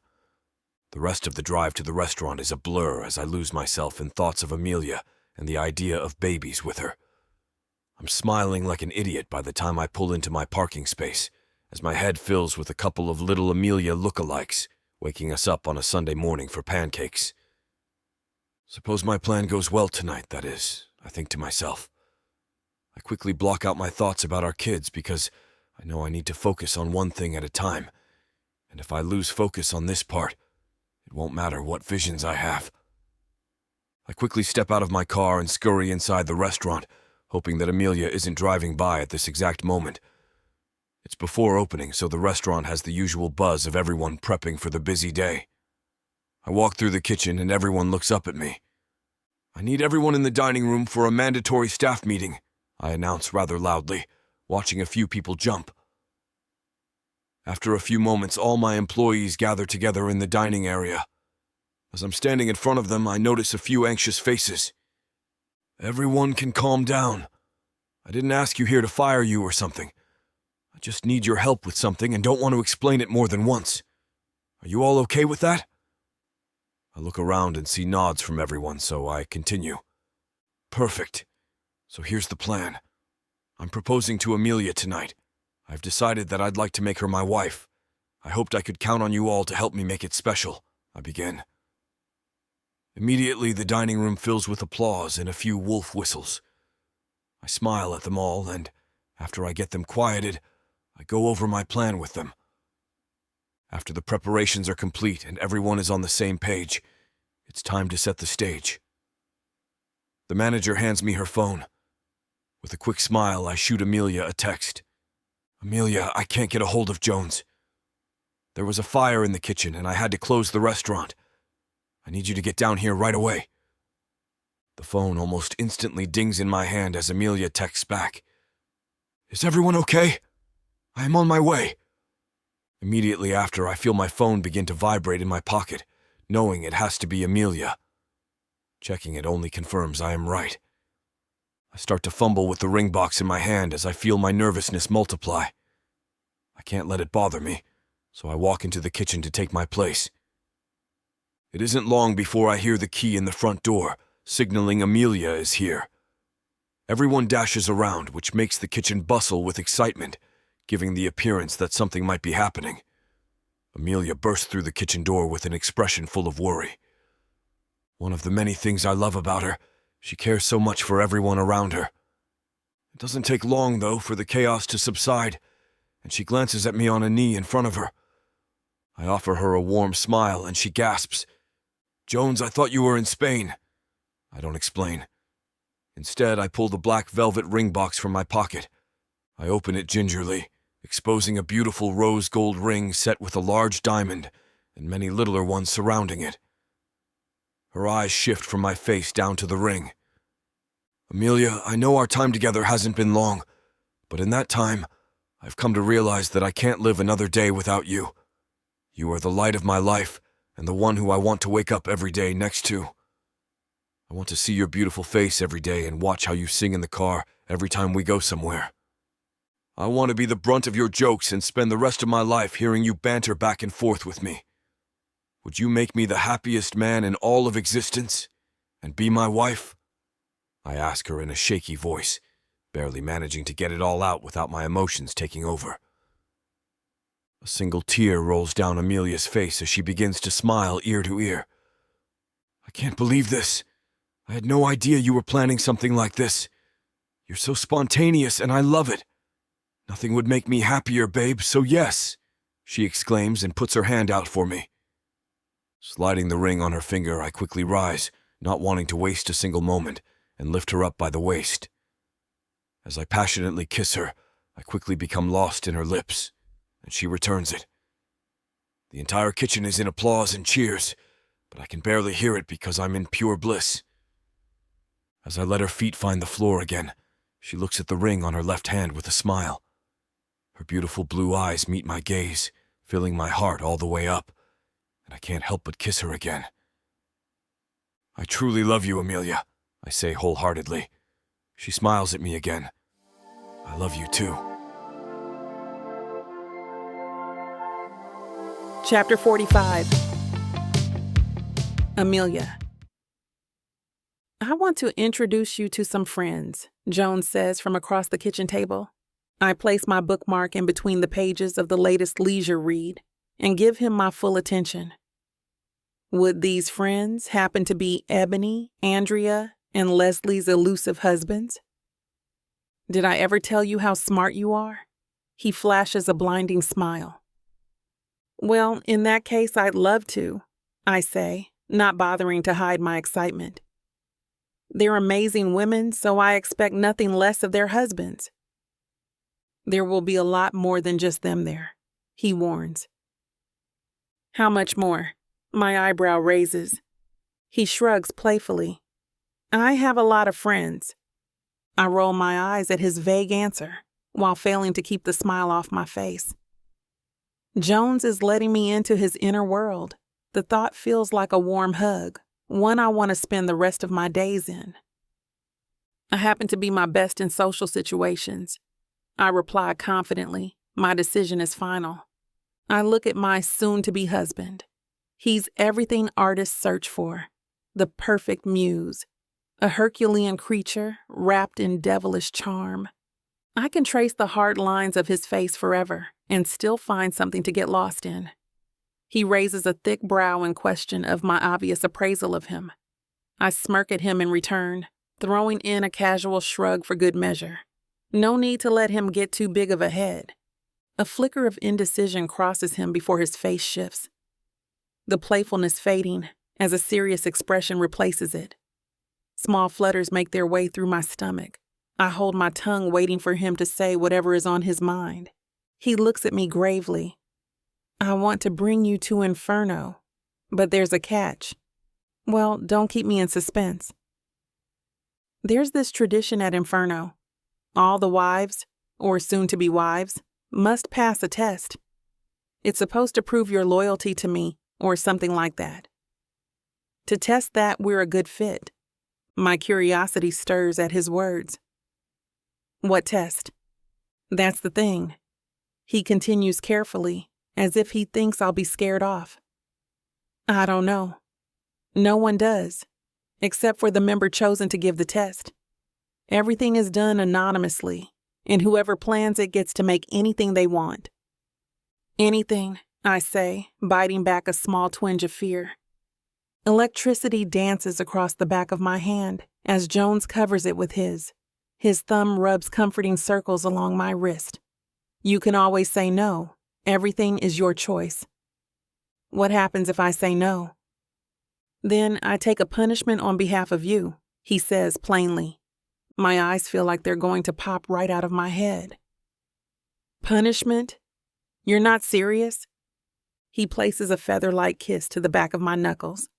The rest of the drive to the restaurant is a blur as I lose myself in thoughts of Amelia and the idea of babies with her. I'm smiling like an idiot by the time I pull into my parking space, as my head fills with a couple of little Amelia lookalikes, waking us up on a Sunday morning for pancakes. Suppose my plan goes well tonight, that is, I think to myself. I quickly block out my thoughts about our kids because I know I need to focus on one thing at a time, and if I lose focus on this part, it won't matter what visions I have. I quickly step out of my car and scurry inside the restaurant, hoping that Amelia isn't driving by at this exact moment. It's before opening, so the restaurant has the usual buzz of everyone prepping for the busy day. I walk through the kitchen and everyone looks up at me. I need everyone in the dining room for a mandatory staff meeting, I announce rather loudly, watching a few people jump. After a few moments, all my employees gather together in the dining area. As I'm standing in front of them, I notice a few anxious faces. Everyone can calm down. I didn't ask you here to fire you or something. I just need your help with something and don't want to explain it more than once. Are you all okay with that? I look around and see nods from everyone, so I continue. Perfect. So here's the plan. I'm proposing to Amelia tonight. I've decided that I'd like to make her my wife. I hoped I could count on you all to help me make it special, I begin. Immediately, the dining room fills with applause and a few wolf whistles. I smile at them all, and after I get them quieted, I go over my plan with them. After the preparations are complete and everyone is on the same page, it's time to set the stage. The manager hands me her phone. With a quick smile, I shoot Amelia a text. Amelia, I can't get a hold of Jones. There was a fire in the kitchen and I had to close the restaurant. I need you to get down here right away. The phone almost instantly dings in my hand as Amelia texts back. Is everyone okay? I am on my way. Immediately after, I feel my phone begin to vibrate in my pocket, knowing it has to be Amelia. Checking it only confirms I am right. I start to fumble with the ring box in my hand as I feel my nervousness multiply. I can't let it bother me, so I walk into the kitchen to take my place. It isn't long before I hear the key in the front door, signaling Amelia is here. Everyone dashes around, which makes the kitchen bustle with excitement, giving the appearance that something might be happening. Amelia burst through the kitchen door with an expression full of worry. One of the many things I love about her, she cares so much for everyone around her. It doesn't take long, though, for the chaos to subside, and she glances at me on a knee in front of her. I offer her a warm smile, and she gasps, "Jones, I thought you were in Spain." I don't explain. Instead, I pull the black velvet ring box from my pocket. I open it gingerly, exposing a beautiful rose gold ring set with a large diamond and many littler ones surrounding it. Her eyes shift from my face down to the ring. "Amelia, I know our time together hasn't been long, but in that time, I've come to realize that I can't live another day without you. You are the light of my life and the one who I want to wake up every day next to. I want to see your beautiful face every day and watch how you sing in the car every time we go somewhere. I want to be the brunt of your jokes and spend the rest of my life hearing you banter back and forth with me. Would you make me the happiest man in all of existence and be my wife?" I ask her in a shaky voice, barely managing to get it all out without my emotions taking over. A single tear rolls down Amelia's face as she begins to smile ear to ear. "I can't believe this. I had no idea you were planning something like this. You're so spontaneous and I love it. Nothing would make me happier, babe, so yes," she exclaims and puts her hand out for me. Sliding the ring on her finger, I quickly rise, not wanting to waste a single moment, and lift her up by the waist. As I passionately kiss her, I quickly become lost in her lips, and she returns it. The entire kitchen is in applause and cheers, but I can barely hear it because I'm in pure bliss. As I let her feet find the floor again, she looks at the ring on her left hand with a smile. Her beautiful blue eyes meet my gaze, filling my heart all the way up, and I can't help but kiss her again. "I truly love you, Amelia," I say wholeheartedly. She smiles at me again. "I love you too." Chapter 45. Amelia. "I want to introduce you to some friends," Jones says from across the kitchen table. I place my bookmark in between the pages of the latest leisure read and give him my full attention. Would these friends happen to be Ebony, Andrea, and Leslie's elusive husbands? "Did I ever tell you how smart you are?" He flashes a blinding smile. "Well, in that case, I'd love to," I say, not bothering to hide my excitement. "They're amazing women, so I expect nothing less of their husbands." "There will be a lot more than just them there," he warns. "How much more?" My eyebrow raises. He shrugs playfully. "I have a lot of friends." I roll my eyes at his vague answer, while failing to keep the smile off my face. Jones is letting me into his inner world. The thought feels like a warm hug, one I want to spend the rest of my days in. "I happen to be my best in social situations," I reply confidently. My decision is final. I look at my soon-to-be husband. He's everything artists search for. The perfect muse. A Herculean creature wrapped in devilish charm. I can trace the hard lines of his face forever and still find something to get lost in. He raises a thick brow in question of my obvious appraisal of him. I smirk at him in return, throwing in a casual shrug for good measure. No need to let him get too big of a head. A flicker of indecision crosses him before his face shifts. The playfulness fading as a serious expression replaces it. Small flutters make their way through my stomach. I hold my tongue waiting for him to say whatever is on his mind. He looks at me gravely. "I want to bring you to Inferno, but there's a catch." "Well, don't keep me in suspense." "There's this tradition at Inferno. All the wives, or soon-to-be wives, must pass a test. It's supposed to prove your loyalty to me, or something like that. To test that we're a good fit." My curiosity stirs at his words. "What test?" "That's the thing." He continues carefully, as if he thinks I'll be scared off. "I don't know. No one does, except for the member chosen to give the test. Everything is done anonymously, and whoever plans it gets to make anything they want." "Anything, I say, biting back a small twinge of fear. Electricity dances across the back of my hand as Jones covers it with his. His thumb rubs comforting circles along my wrist. You can always say no. Everything is your choice. What happens if I say no? Then I take a punishment on behalf of you, he says plainly. My eyes feel like they're going to pop right out of my head. Punishment? You're not serious? He places a feather-like kiss to the back of my knuckles.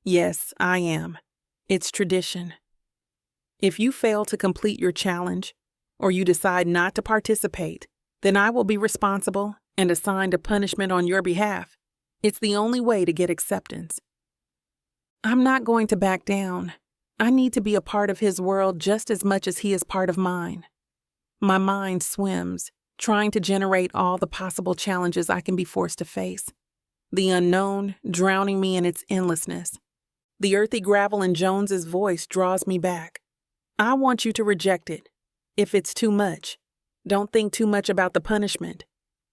Yes, I am. It's tradition. If you fail to complete your challenge, or you decide not to participate, then I will be responsible and assigned a punishment on your behalf. It's the only way to get acceptance. I'm not going to back down. I need to be a part of his world just as much as he is part of mine. My mind swims, trying to generate all the possible challenges I can be forced to face. The unknown drowning me in its endlessness. The earthy gravel in Jones's voice draws me back. I want you to reject it. If it's too much, don't think too much about the punishment.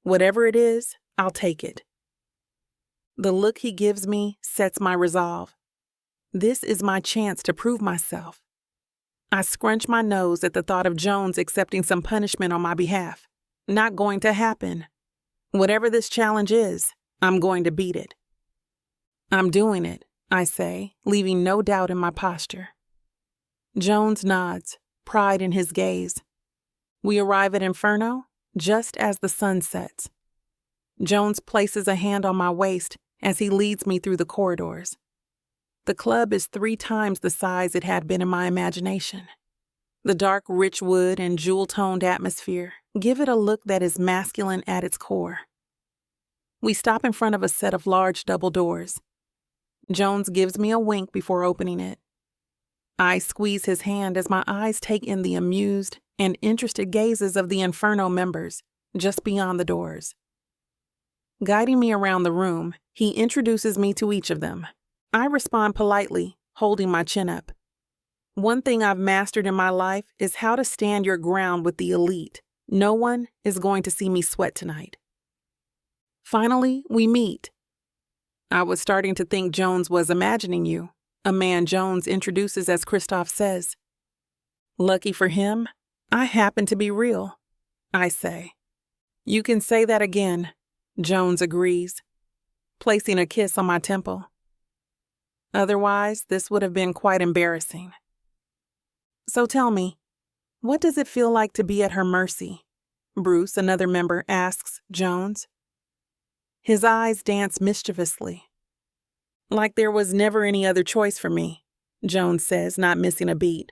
Whatever it is, I'll take it. The look he gives me sets my resolve. This is my chance to prove myself. I scrunch my nose at the thought of Jones accepting some punishment on my behalf. Not going to happen. Whatever this challenge is, I'm going to beat it. I'm doing it, I say, leaving no doubt in my posture. Jones nods, pride in his gaze. We arrive at Inferno just as the sun sets. Jones places a hand on my waist as he leads me through the corridors. The club is 3 times the size it had been in my imagination. The dark, rich wood and jewel-toned atmosphere give it a look that is masculine at its core. We stop in front of a set of large double doors. Jones gives me a wink before opening it. I squeeze his hand as my eyes take in the amused and interested gazes of the Inferno members just beyond the doors. Guiding me around the room, he introduces me to each of them. I respond politely, holding my chin up. One thing I've mastered in my life is how to stand your ground with the elite. No one is going to see me sweat tonight. Finally, we meet. I was starting to think Jones was imagining you, a man Jones introduces as Christoph says. Lucky for him, I happen to be real, I say. You can say that again, Jones agrees, placing a kiss on my temple. Otherwise, this would have been quite embarrassing. So tell me, what does it feel like to be at her mercy? Bruce, another member, asks Jones. His eyes dance mischievously. Like there was never any other choice for me, Jones says, not missing a beat.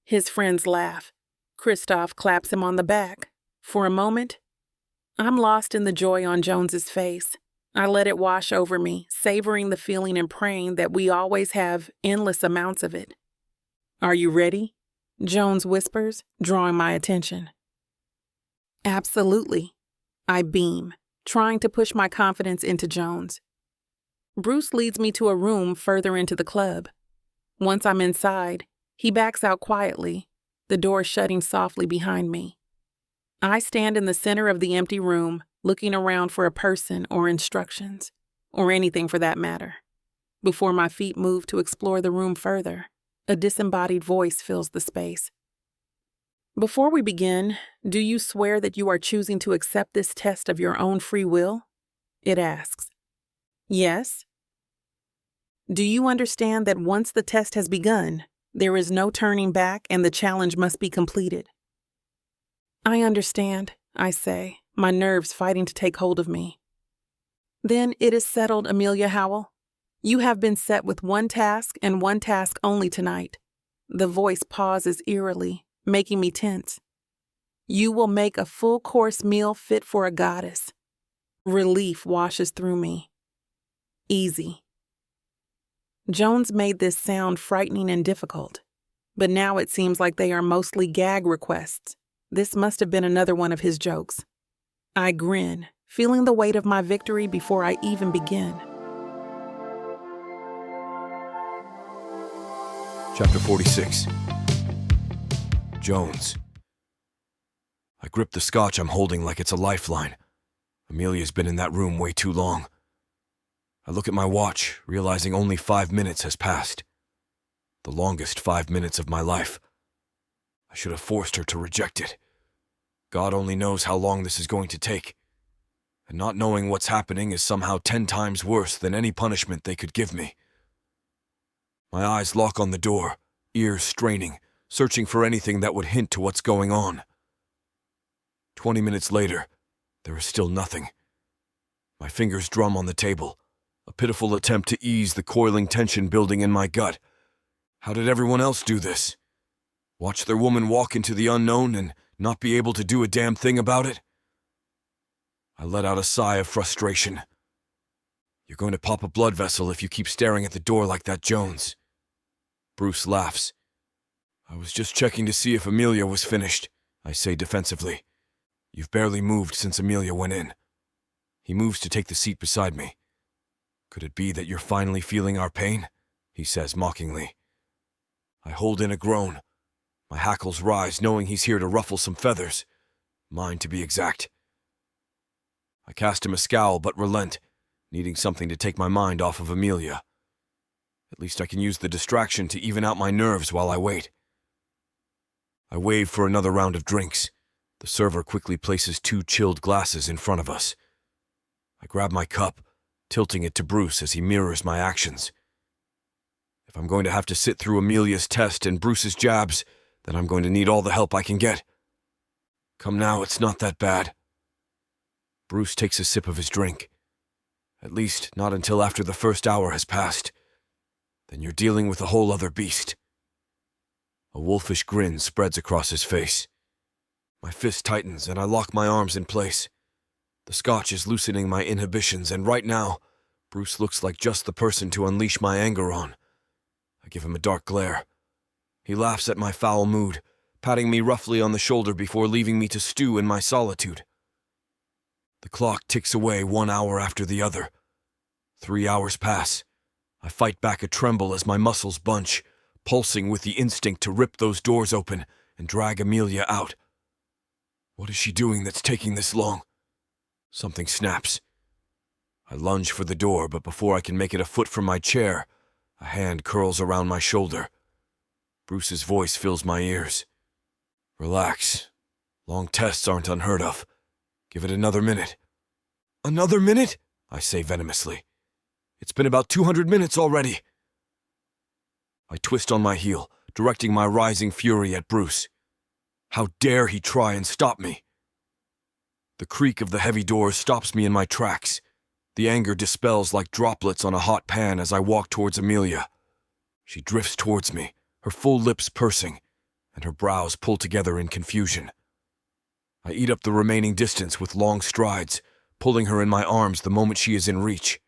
His friends laugh. Christoph claps him on the back. For a moment, I'm lost in the joy on Jones's face. I let it wash over me, savoring the feeling and praying that we always have endless amounts of it. Are you ready? Jones whispers, drawing my attention. Absolutely. I beam, trying to push my confidence into Jones. Bruce leads me to a room further into the club. Once I'm inside, he backs out quietly, the door shutting softly behind me. I stand in the center of the empty room, looking around for a person or instructions, or anything for that matter. Before my feet move to explore the room further, a disembodied voice fills the space. Before we begin, do you swear that you are choosing to accept this test of your own free will? It asks. Yes. Do you understand that once the test has begun, there is no turning back and the challenge must be completed? I understand, I say, my nerves fighting to take hold of me. Then it is settled, Amelia Howell. You have been set with one task and one task only tonight. The voice pauses eerily, making me tense. You will make a full-course meal fit for a goddess. Relief washes through me. Easy. Jones made this sound frightening and difficult, but now it seems like they are mostly gag requests. This must have been another one of his jokes. I grin, feeling the weight of my victory before I even begin. Chapter 46. Jones. I grip the scotch I'm holding like it's a lifeline. Amelia's been in that room way too long. I look at my watch, realizing only 5 minutes has passed. The longest 5 minutes of my life. I should have forced her to reject it. God only knows how long this is going to take. And not knowing what's happening is somehow 10 times worse than any punishment they could give me. My eyes lock on the door, ears straining, searching for anything that would hint to what's going on. 20 minutes later, there is still nothing. My fingers drum on the table, a pitiful attempt to ease the coiling tension building in my gut. How did everyone else do this? Watch their woman walk into the unknown and not be able to do a damn thing about it? I let out a sigh of frustration. You're going to pop a blood vessel if you keep staring at the door like that, Jones. Bruce laughs. I was just checking to see if Amelia was finished, I say defensively. You've barely moved since Amelia went in. He moves to take the seat beside me. Could it be that you're finally feeling our pain? He says mockingly. I hold in a groan. My hackles rise, knowing he's here to ruffle some feathers. Mine, to be exact. I cast him a scowl, but relent, needing something to take my mind off of Amelia. At least I can use the distraction to even out my nerves while I wait. I wave for another round of drinks. The server quickly places 2 chilled glasses in front of us. I grab my cup, tilting it to Bruce as he mirrors my actions. If I'm going to have to sit through Amelia's test and Bruce's jabs, then I'm going to need all the help I can get. Come now, it's not that bad. Bruce takes a sip of his drink. At least, not until after the first hour has passed. Then you're dealing with a whole other beast. A wolfish grin spreads across his face. My fist tightens and I lock my arms in place. The scotch is loosening my inhibitions, and right now, Bruce looks like just the person to unleash my anger on. I give him a dark glare. He laughs at my foul mood, patting me roughly on the shoulder before leaving me to stew in my solitude. The clock ticks away 1 hour after the other. 3 hours pass. I fight back a tremble as my muscles bunch, pulsing with the instinct to rip those doors open and drag Amelia out. What is she doing that's taking this long? Something snaps. I lunge for the door, but before I can make it a foot from my chair, a hand curls around my shoulder. Bruce's voice fills my ears. Relax. Long tests aren't unheard of. Give it another minute. Another minute? I say venomously. It's been about 200 minutes already. I twist on my heel, directing my rising fury at Bruce. How dare he try and stop me? The creak of the heavy doors stops me in my tracks. The anger dispels like droplets on a hot pan as I walk towards Amelia. She drifts towards me, her full lips pursing, and her brows pull together in confusion. I eat up the remaining distance with long strides, pulling her in my arms the moment she is in reach.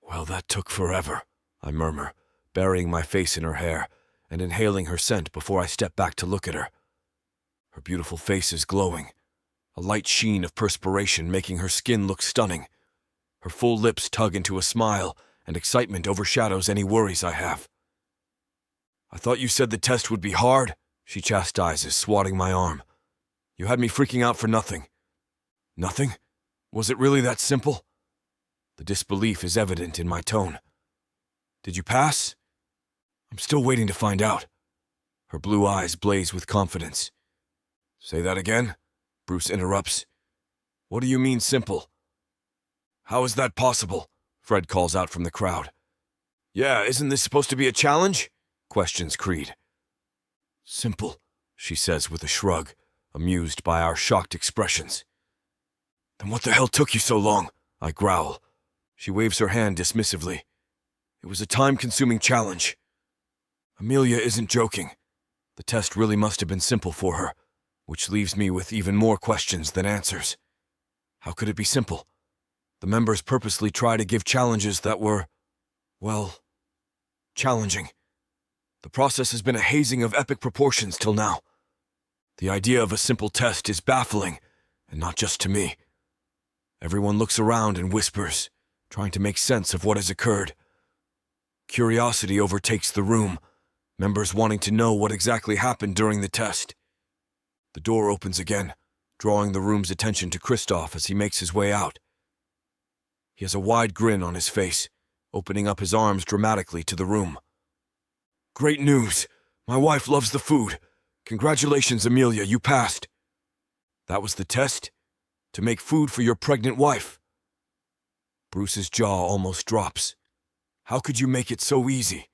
Well, that took forever, I murmur, burying my face in her hair and inhaling her scent before I step back to look at her. Her beautiful face is glowing, a light sheen of perspiration making her skin look stunning. Her full lips tug into a smile, and excitement overshadows any worries I have. I thought you said the test would be hard, she chastises, swatting my arm. You had me freaking out for nothing. Nothing? Was it really that simple? The disbelief is evident in my tone. Did you pass? I'm still waiting to find out. Her blue eyes blaze with confidence. Say that again? Bruce interrupts. What do you mean simple? How is that possible? Fred calls out from the crowd. Yeah, isn't this supposed to be a challenge? Questions Creed. Simple, she says with a shrug, amused by our shocked expressions. Then what the hell took you so long? I growl. She waves her hand dismissively. It was a time-consuming challenge. Amelia isn't joking. The test really must have been simple for her, which leaves me with even more questions than answers. How could it be simple? The members purposely try to give challenges that were, well, challenging. The process has been a hazing of epic proportions till now. The idea of a simple test is baffling, and not just to me. Everyone looks around and whispers, trying to make sense of what has occurred. Curiosity overtakes the room, members wanting to know what exactly happened during the test. The door opens again, drawing the room's attention to Kristoff as he makes his way out. He has a wide grin on his face, opening up his arms dramatically to the room. "Great news! My wife loves the food. Congratulations, Amelia, you passed." "That was the test? To make food for your pregnant wife?" Bruce's jaw almost drops. "How could you make it so easy?"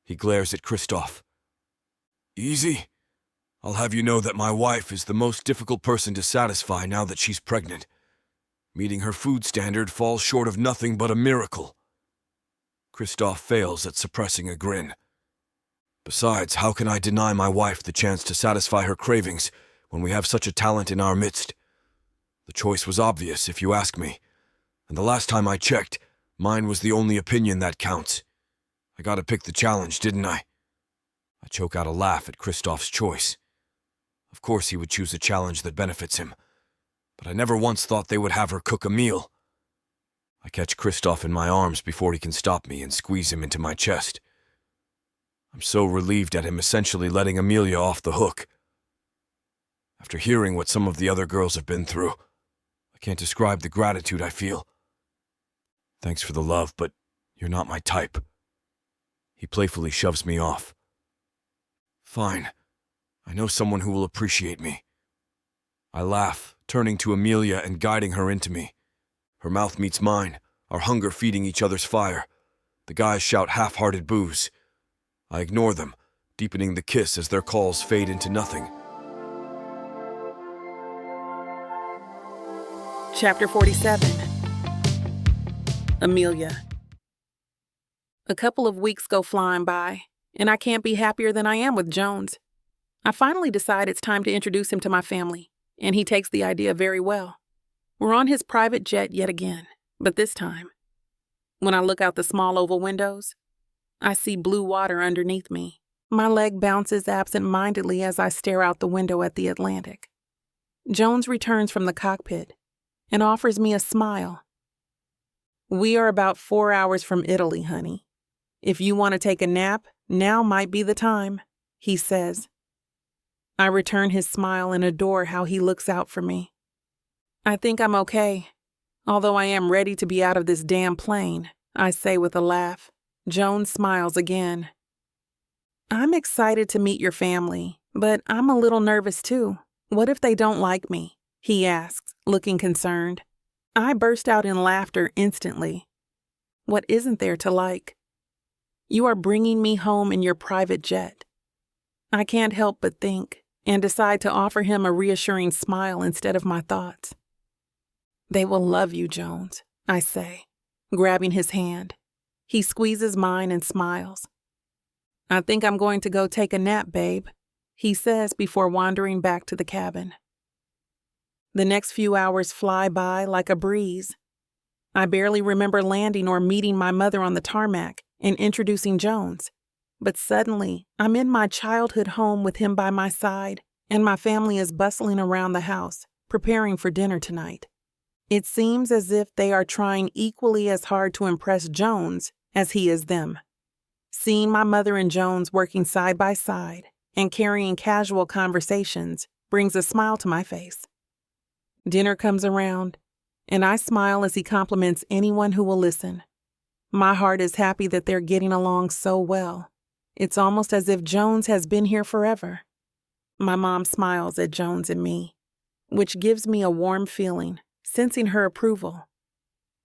He glares at Kristoff. "Easy? I'll have you know that my wife is the most difficult person to satisfy now that she's pregnant. Meeting her food standard falls short of nothing but a miracle." Kristoff fails at suppressing a grin. "Besides, how can I deny my wife the chance to satisfy her cravings when we have such a talent in our midst? The choice was obvious, if you ask me, and the last time I checked, mine was the only opinion that counts. I gotta pick the challenge, didn't I?" I choke out a laugh at Kristoff's choice. Of course he would choose a challenge that benefits him, but I never once thought they would have her cook a meal. I catch Kristoff in my arms before he can stop me and squeeze him into my chest. I'm so relieved at him essentially letting Amelia off the hook. After hearing what some of the other girls have been through, I can't describe the gratitude I feel. "Thanks for the love, but you're not my type." He playfully shoves me off. "Fine. I know someone who will appreciate me." I laugh, turning to Amelia and guiding her into me. Her mouth meets mine, our hunger feeding each other's fire. The guys shout half-hearted boos. I ignore them, deepening the kiss as their calls fade into nothing. Chapter 47. Amelia. A couple of weeks go flying by, and I can't be happier than I am with Jones. I finally decide it's time to introduce him to my family, and he takes the idea very well. We're on his private jet yet again, but this time, when I look out the small oval windows, I see blue water underneath me. My leg bounces absent-mindedly as I stare out the window at the Atlantic. Jones returns from the cockpit and offers me a smile. "We are about 4 hours from Italy, honey. If you want to take a nap, now might be the time," he says. I return his smile and adore how he looks out for me. "I think I'm okay, although I am ready to be out of this damn plane," I say with a laugh. Jones smiles again. "I'm excited to meet your family, but I'm a little nervous too. What if they don't like me?" he asks, looking concerned. I burst out in laughter instantly. What isn't there to like? You are bringing me home in your private jet. I can't help but think, and decide to offer him a reassuring smile instead of my thoughts. "They will love you, Jones," I say, grabbing his hand. He squeezes mine and smiles. "I think I'm going to go take a nap, babe," he says before wandering back to the cabin. The next few hours fly by like a breeze. I barely remember landing or meeting my mother on the tarmac and introducing Jones. But suddenly, I'm in my childhood home with him by my side, and my family is bustling around the house, preparing for dinner tonight. It seems as if they are trying equally as hard to impress Jones as he is them. Seeing my mother and Jones working side by side and carrying casual conversations brings a smile to my face. Dinner comes around, and I smile as he compliments anyone who will listen. My heart is happy that they're getting along so well. It's almost as if Jones has been here forever. My mom smiles at Jones and me, which gives me a warm feeling, sensing her approval.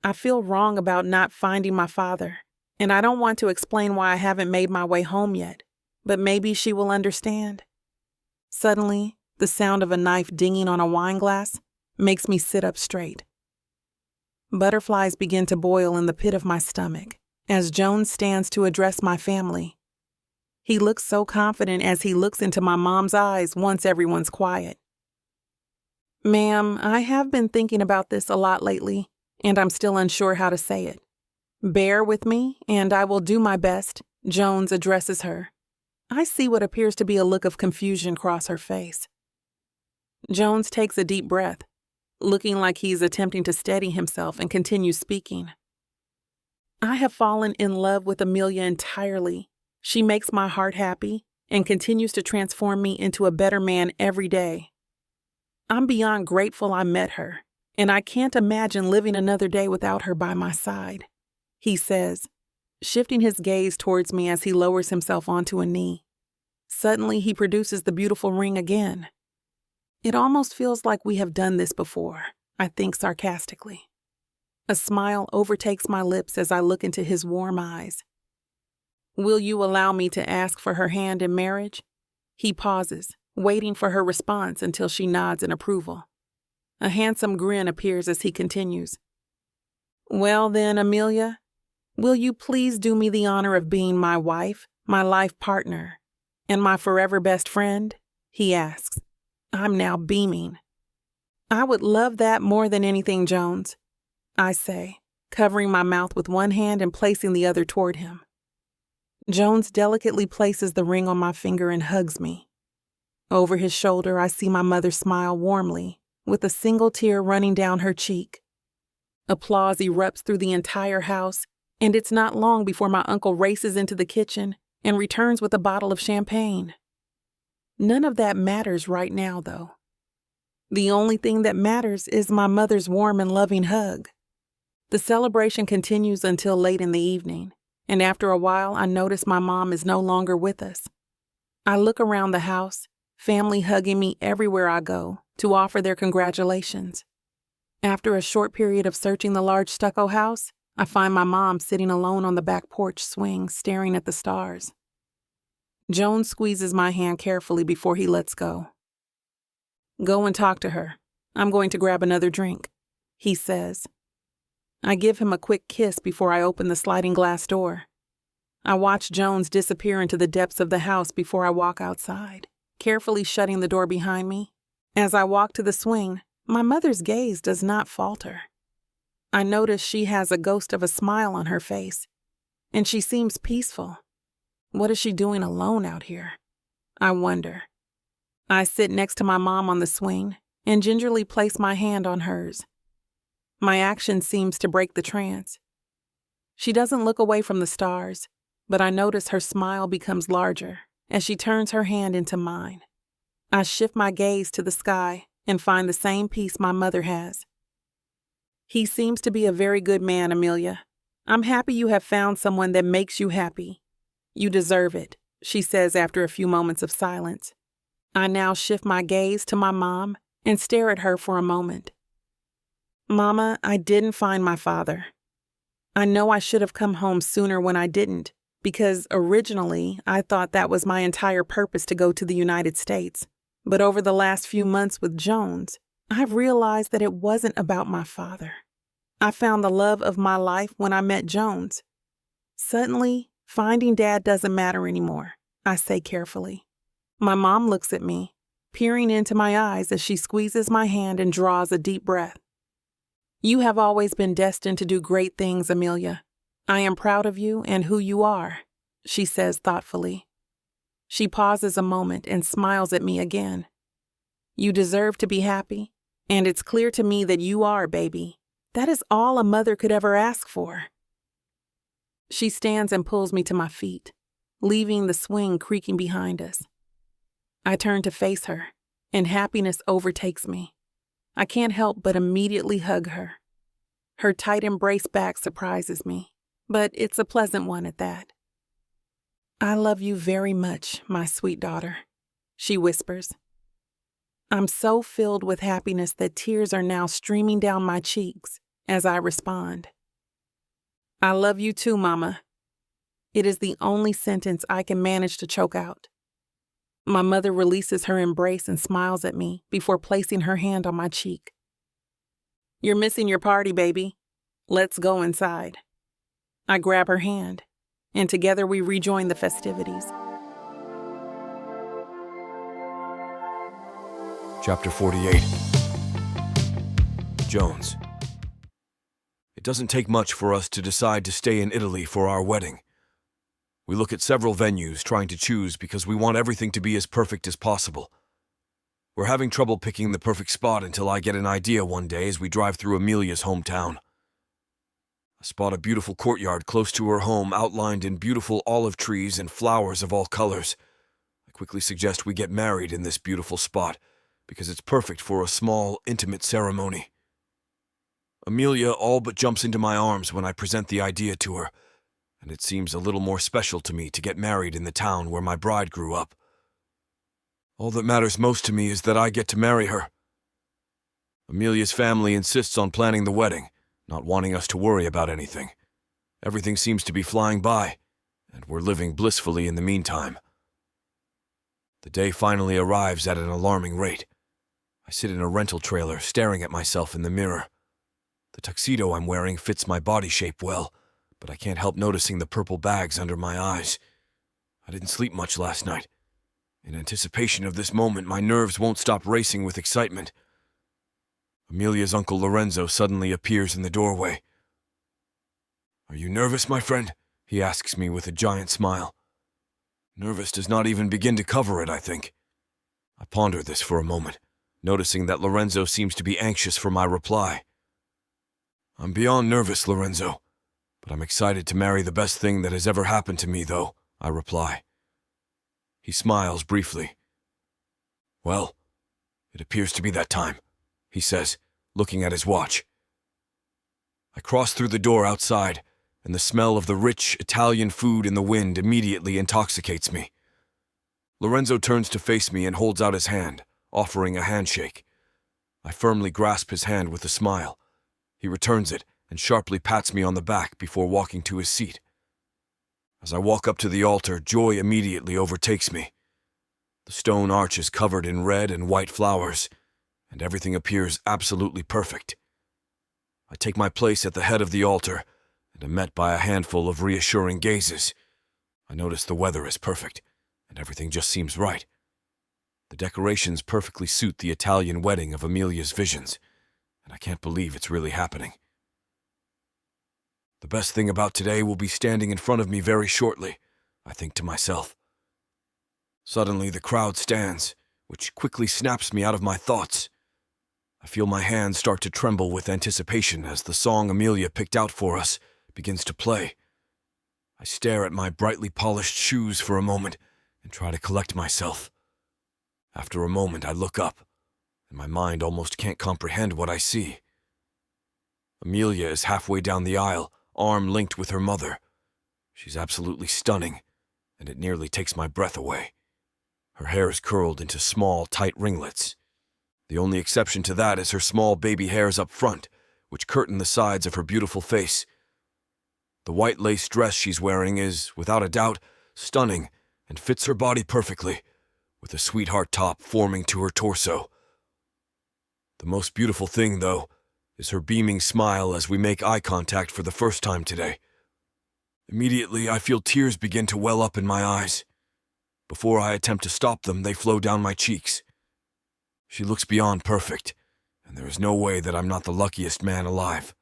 I feel wrong about not finding my father, and I don't want to explain why I haven't made my way home yet, but maybe she will understand. Suddenly, the sound of a knife dinging on a wine glass makes me sit up straight. Butterflies begin to boil in the pit of my stomach as Jones stands to address my family. He looks so confident as he looks into my mom's eyes once everyone's quiet. "Ma'am, I have been thinking about this a lot lately, and I'm still unsure how to say it. Bear with me, and I will do my best," Jones addresses her. I see what appears to be a look of confusion cross her face. Jones takes a deep breath, looking like he's attempting to steady himself, and continues speaking. "I have fallen in love with Amelia entirely. She makes my heart happy and continues to transform me into a better man every day. I'm beyond grateful I met her, and I can't imagine living another day without her by my side," he says, shifting his gaze towards me as he lowers himself onto a knee. Suddenly, he produces the beautiful ring again. "It almost feels like we have done this before," I think sarcastically. A smile overtakes my lips as I look into his warm eyes. "Will you allow me to ask for her hand in marriage?" He pauses, waiting for her response until she nods in approval. A handsome grin appears as he continues. "Well then, Amelia, will you please do me the honor of being my wife, my life partner, and my forever best friend?" he asks. I'm now beaming. "I would love that more than anything, Jones," I say, covering my mouth with one hand and placing the other toward him. Jones delicately places the ring on my finger and hugs me. Over his shoulder, I see my mother smile warmly, with a single tear running down her cheek. Applause erupts through the entire house, and it's not long before my uncle races into the kitchen and returns with a bottle of champagne. None of that matters right now, though. The only thing that matters is my mother's warm and loving hug. The celebration continues until late in the evening, and after a while I notice my mom is no longer with us. I look around the house, family hugging me everywhere I go to offer their congratulations. After a short period of searching the large stucco house, I find my mom sitting alone on the back porch swing, staring at the stars. Jones squeezes my hand carefully before he lets go. "Go and talk to her. I'm going to grab another drink," he says. I give him a quick kiss before I open the sliding glass door. I watch Jones disappear into the depths of the house before I walk outside, carefully shutting the door behind me. As I walk to the swing, my mother's gaze does not falter. I notice she has a ghost of a smile on her face, and she seems peaceful. What is she doing alone out here? I wonder. I sit next to my mom on the swing and gingerly place my hand on hers. My action seems to break the trance. She doesn't look away from the stars, but I notice her smile becomes larger as she turns her hand into mine. I shift my gaze to the sky and find the same peace my mother has. "He seems to be a very good man, Amelia. I'm happy you have found someone that makes you happy. You deserve it," she says after a few moments of silence. I now shift my gaze to my mom and stare at her for a moment. "Mama, I didn't find my father. I know I should have come home sooner when I didn't, because originally I thought that was my entire purpose to go to the United States. But over the last few months with Jones, I've realized that it wasn't about my father. I found the love of my life when I met Jones. Suddenly, finding Dad doesn't matter anymore," I say carefully. My mom looks at me, peering into my eyes as she squeezes my hand and draws a deep breath. "You have always been destined to do great things, Amelia. I am proud of you and who you are," she says thoughtfully. She pauses a moment and smiles at me again. "You deserve to be happy, and it's clear to me that you are, baby. That is all a mother could ever ask for." She stands and pulls me to my feet, leaving the swing creaking behind us. I turn to face her, and happiness overtakes me. I can't help but immediately hug her. Her tight embrace back surprises me, but it's a pleasant one at that. "I love you very much, my sweet daughter," she whispers. I'm so filled with happiness that tears are now streaming down my cheeks as I respond. "I love you too, Mama." It is the only sentence I can manage to choke out. My mother releases her embrace and smiles at me before placing her hand on my cheek. "You're missing your party, baby. Let's go inside." I grab her hand, and together we rejoin the festivities. Chapter 48. Jones. It doesn't take much for us to decide to stay in Italy for our wedding. We look at several venues trying to choose because we want everything to be as perfect as possible. We're having trouble picking the perfect spot until I get an idea one day as we drive through Amelia's hometown. I spot a beautiful courtyard close to her home outlined in beautiful olive trees and flowers of all colors. I quickly suggest we get married in this beautiful spot, because it's perfect for a small, intimate ceremony. Amelia all but jumps into my arms when I present the idea to her, and it seems a little more special to me to get married in the town where my bride grew up. All that matters most to me is that I get to marry her. Amelia's family insists on planning the wedding, not wanting us to worry about anything. Everything seems to be flying by, and we're living blissfully in the meantime. The day finally arrives at an alarming rate. I sit in a rental trailer staring at myself in the mirror. The tuxedo I'm wearing fits my body shape well, but I can't help noticing the purple bags under my eyes. I didn't sleep much last night. In anticipation of this moment, my nerves won't stop racing with excitement. Amelia's Uncle Lorenzo suddenly appears in the doorway. "Are you nervous, my friend?" he asks me with a giant smile. Nervous does not even begin to cover it, I think. I ponder this for a moment, noticing that Lorenzo seems to be anxious for my reply. "I'm beyond nervous, Lorenzo, but I'm excited to marry the best thing that has ever happened to me, though," I reply. He smiles briefly. "Well, it appears to be that time," he says, looking at his watch. I cross through the door outside, and the smell of the rich Italian food in the wind immediately intoxicates me. Lorenzo turns to face me and holds out his hand, offering a handshake. I firmly grasp his hand with a smile. He returns it and sharply pats me on the back before walking to his seat. As I walk up to the altar, joy immediately overtakes me. The stone arch is covered in red and white flowers, and everything appears absolutely perfect. I take my place at the head of the altar and am met by a handful of reassuring gazes. I notice the weather is perfect, and everything just seems right. The decorations perfectly suit the Italian wedding of Amelia's visions, and I can't believe it's really happening. The best thing about today will be standing in front of me very shortly, I think to myself. Suddenly the crowd stands, which quickly snaps me out of my thoughts. I feel my hands start to tremble with anticipation as the song Amelia picked out for us begins to play. I stare at my brightly polished shoes for a moment and try to collect myself. After a moment I look up, and my mind almost can't comprehend what I see. Amelia is halfway down the aisle, arm linked with her mother. She's absolutely stunning, and it nearly takes my breath away. Her hair is curled into small, tight ringlets. The only exception to that is her small baby hairs up front, which curtain the sides of her beautiful face. The white lace dress she's wearing is, without a doubt, stunning and fits her body perfectly, with a sweetheart top forming to her torso. The most beautiful thing, though, is her beaming smile as we make eye contact for the first time today. Immediately, I feel tears begin to well up in my eyes. Before I attempt to stop them, they flow down my cheeks. She looks beyond perfect, and there is no way that I'm not the luckiest man alive.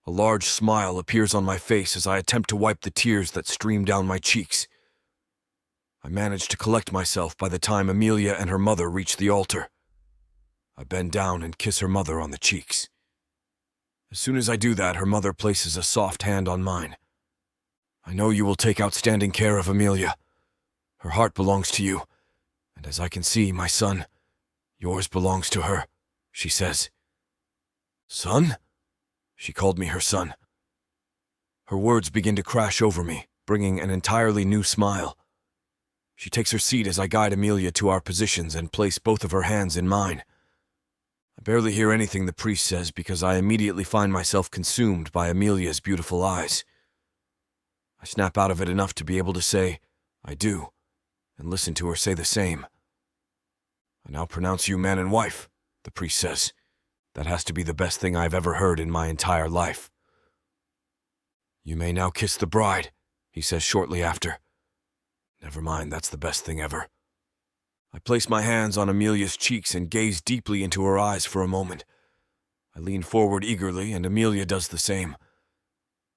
A large smile appears on my face as I attempt to wipe the tears that stream down my cheeks. I manage to collect myself by the time Amelia and her mother reach the altar. I bend down and kiss her mother on the cheeks. As soon as I do that, her mother places a soft hand on mine. "I know you will take outstanding care of Amelia. Her heart belongs to you, and as I can see, my son, yours belongs to her," she says. "Son?" She called me her son. Her words begin to crash over me, bringing an entirely new smile. She takes her seat as I guide Amelia to our positions and place both of her hands in mine. I barely hear anything the priest says because I immediately find myself consumed by Amelia's beautiful eyes. I snap out of it enough to be able to say, "I do," and listen to her say the same. "I now pronounce you man and wife," the priest says. That has to be the best thing I've ever heard in my entire life. "You may now kiss the bride," he says shortly after. Never mind, that's the best thing ever. I place my hands on Amelia's cheeks and gaze deeply into her eyes for a moment. I lean forward eagerly, and Amelia does the same.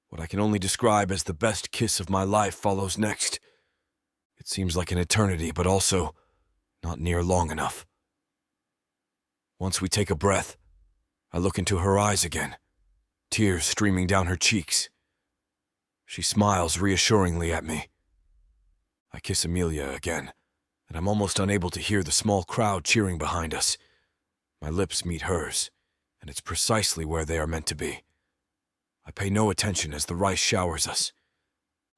What I can only describe as the best kiss of my life follows next. It seems like an eternity, but also not near long enough. Once we take a breath, I look into her eyes again, tears streaming down her cheeks. She smiles reassuringly at me. I kiss Amelia again, and I'm almost unable to hear the small crowd cheering behind us. My lips meet hers, and it's precisely where they are meant to be. I pay no attention as the rice showers us.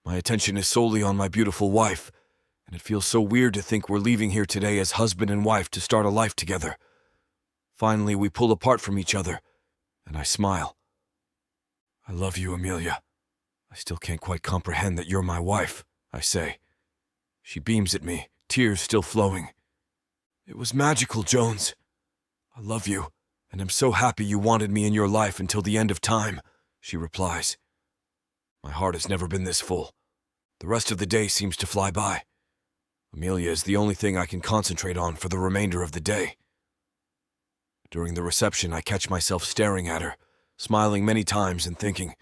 My attention is solely on my beautiful wife, and it feels so weird to think we're leaving here today as husband and wife to start a life together. Finally, we pull apart from each other, and I smile. I love you, Amelia. I still can't quite comprehend that you're my wife, I say. She beams at me, tears still flowing. It was magical, Jones. I love you, and I'm so happy you wanted me in your life until the end of time, she replies. My heart has never been this full. The rest of the day seems to fly by. Amelia is the only thing I can concentrate on for the remainder of the day. During the reception, I catch myself staring at her, smiling many times and thinking,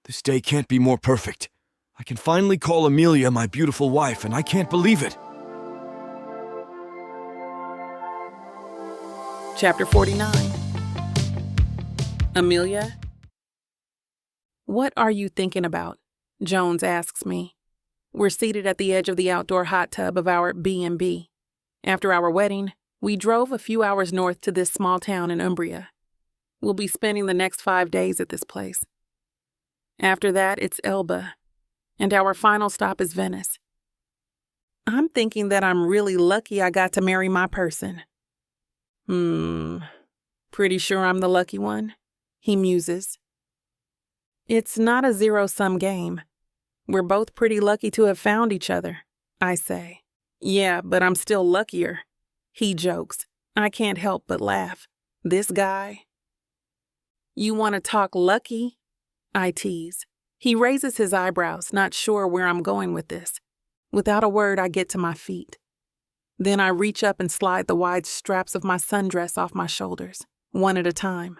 this day can't be more perfect. I can finally call Amelia my beautiful wife, and I can't believe it. Chapter 49. Amelia, what are you thinking about? Jones asks me. We're seated at the edge of the outdoor hot tub of our B&B. After our wedding, we drove a few hours north to this small town in Umbria. We'll be spending the next 5 days at this place. After that, it's Elba, and our final stop is Venice. I'm thinking that I'm really lucky I got to marry my person. Pretty sure I'm the lucky one, he muses. It's not a zero-sum game. We're both pretty lucky to have found each other, I say. Yeah, but I'm still luckier, he jokes. I can't help but laugh. This guy. You want to talk lucky? I tease. He raises his eyebrows, not sure where I'm going with this. Without a word, I get to my feet. Then I reach up and slide the wide straps of my sundress off my shoulders, one at a time.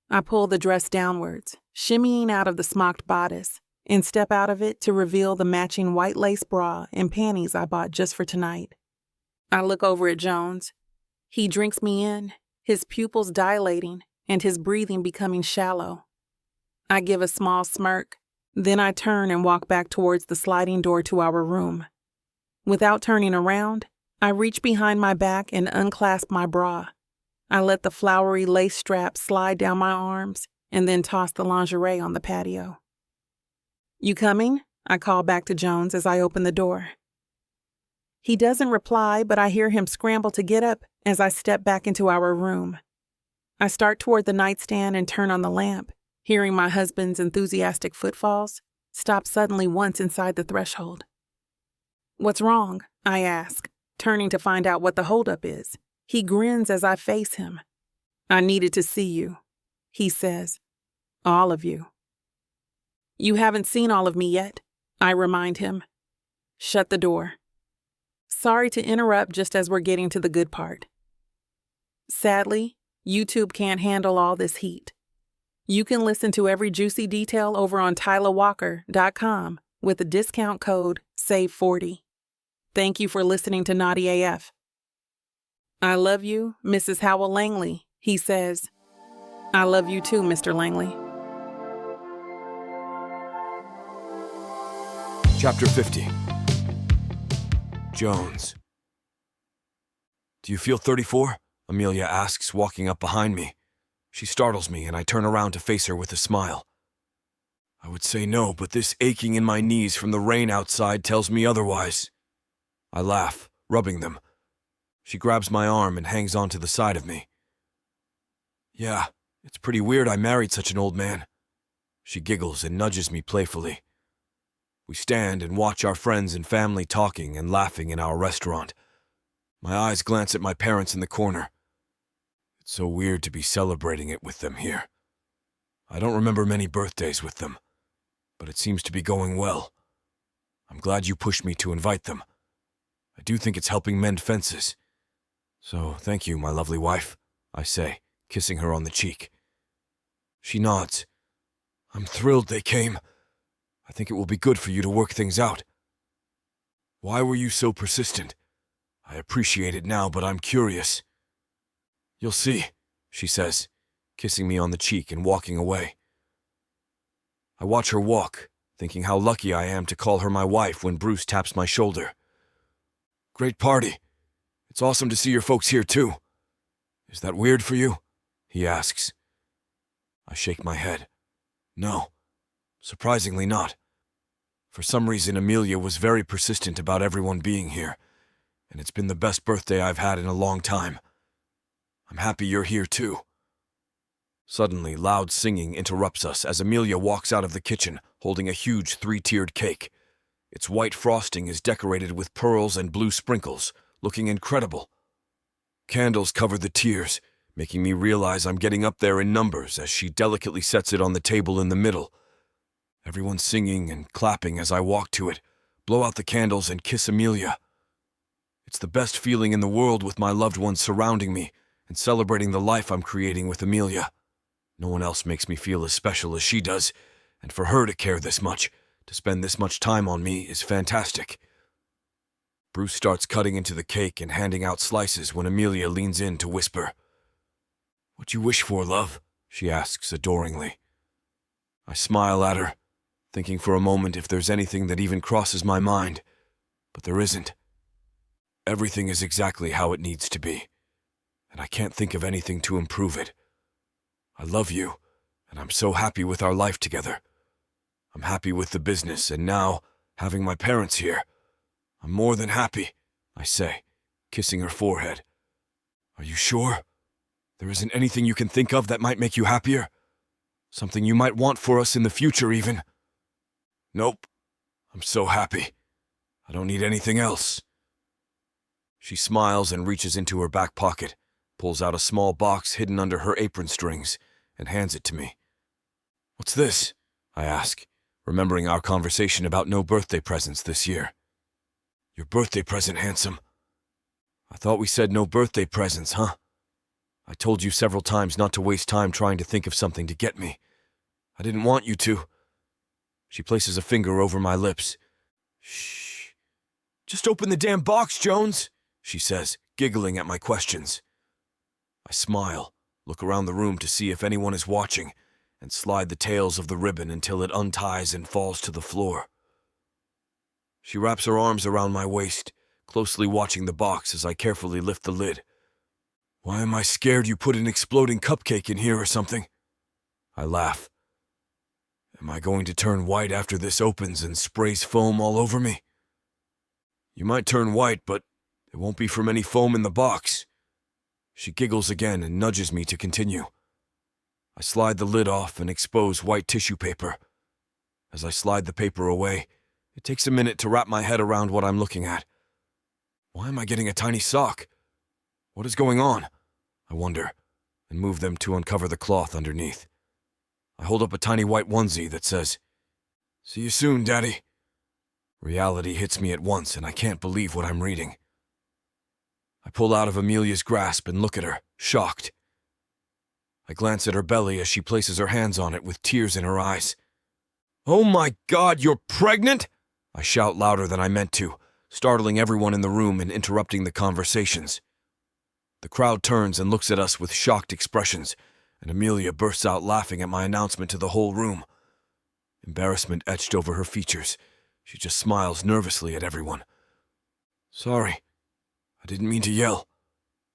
I pull the dress downwards, shimmying out of the smocked bodice, and step out of it to reveal the matching white lace bra and panties I bought just for tonight. I look over at Jones. He drinks me in, his pupils dilating and his breathing becoming shallow. I give a small smirk, then I turn and walk back towards the sliding door to our room. Without turning around, I reach behind my back and unclasp my bra. I let the flowery lace strap slide down my arms and then toss the lingerie on the patio. You coming? I call back to Jones as I open the door. He doesn't reply, but I hear him scramble to get up as I step back into our room. I start toward the nightstand and turn on the lamp, hearing my husband's enthusiastic footfalls, stop suddenly once inside the threshold. What's wrong? I ask, turning to find out what the holdup is. He grins as I face him. I needed to see you, he says. All of you. You haven't seen all of me yet, I remind him. Shut the door. Sorry to interrupt just as we're getting to the good part. Sadly, YouTube can't handle all this heat. You can listen to every juicy detail over on TylaWalker.com with the discount code SAVE40. Thank you for listening to Naughty AF. I love you, Mrs. Howell Langley, he says. I love you too, Mr. Langley. Chapter 50. Jones. Do you feel 34? Amelia asks, walking up behind me. She startles me, and I turn around to face her with a smile. I would say no, but this aching in my knees from the rain outside tells me otherwise. I laugh, rubbing them. She grabs my arm and hangs onto the side of me. Yeah, it's pretty weird I married such an old man. She giggles and nudges me playfully. We stand and watch our friends and family talking and laughing in our restaurant. My eyes glance at my parents in the corner. It's so weird to be celebrating it with them here. I don't remember many birthdays with them, but it seems to be going well. I'm glad you pushed me to invite them. I do think it's helping mend fences. So thank you, my lovely wife, I say, kissing her on the cheek. She nods. I'm thrilled they came. I think it will be good for you to work things out. Why were you so persistent? I appreciate it now, but I'm curious. You'll see, she says, kissing me on the cheek and walking away. I watch her walk, thinking how lucky I am to call her my wife when Bruce taps my shoulder. Great party. It's awesome to see your folks here too. Is that weird for you? He asks. I shake my head. No, surprisingly not. For some reason, Amelia was very persistent about everyone being here, and it's been the best birthday I've had in a long time. I'm happy you're here too. Suddenly, loud singing interrupts us as Amelia walks out of the kitchen holding a huge 3-tiered cake. Its white frosting is decorated with pearls and blue sprinkles, looking incredible. Candles cover the tiers, making me realize I'm getting up there in numbers as she delicately sets it on the table in the middle. Everyone's singing and clapping as I walk to it, blow out the candles and kiss Amelia. It's the best feeling in the world with my loved ones surrounding me and celebrating the life I'm creating with Amelia. No one else makes me feel as special as she does, and for her to care this much, to spend this much time on me, is fantastic. Bruce starts cutting into the cake and handing out slices when Amelia leans in to whisper. "What you wish for, love?" she asks adoringly. I smile at her, thinking for a moment if there's anything that even crosses my mind, but there isn't. Everything is exactly how it needs to be, and I can't think of anything to improve it. I love you, and I'm so happy with our life together. I'm happy with the business, and now, having my parents here, I'm more than happy, I say, kissing her forehead. Are you sure? There isn't anything you can think of that might make you happier? Something you might want for us in the future, even? Nope. I'm so happy. I don't need anything else. She smiles and reaches into her back pocket, pulls out a small box hidden under her apron strings, and hands it to me. What's this? I ask, remembering our conversation about no birthday presents this year. Your birthday present, handsome. I thought we said no birthday presents, huh? I told you several times not to waste time trying to think of something to get me. I didn't want you to. She places a finger over my lips. Shh. Just open the damn box, Jones, she says, giggling at my questions. I smile, look around the room to see if anyone is watching, and slide the tails of the ribbon until it unties and falls to the floor. She wraps her arms around my waist, closely watching the box as I carefully lift the lid. Why am I scared you put an exploding cupcake in here or something? I laugh. Am I going to turn white after this opens and sprays foam all over me? You might turn white, but it won't be from any foam in the box. She giggles again and nudges me to continue. I slide the lid off and expose white tissue paper. As I slide the paper away, it takes a minute to wrap my head around what I'm looking at. Why am I getting a tiny sock? What is going on? I wonder, and move them to uncover the cloth underneath. I hold up a tiny white onesie that says, "See you soon, Daddy." Reality hits me at once, and I can't believe what I'm reading. I pull out of Amelia's grasp and look at her, shocked. I glance at her belly as she places her hands on it with tears in her eyes. "Oh my God, you're pregnant?" I shout louder than I meant to, startling everyone in the room and interrupting the conversations. The crowd turns and looks at us with shocked expressions, and Amelia bursts out laughing at my announcement to the whole room. Embarrassment etched over her features. She just smiles nervously at everyone. Sorry. I didn't mean to yell.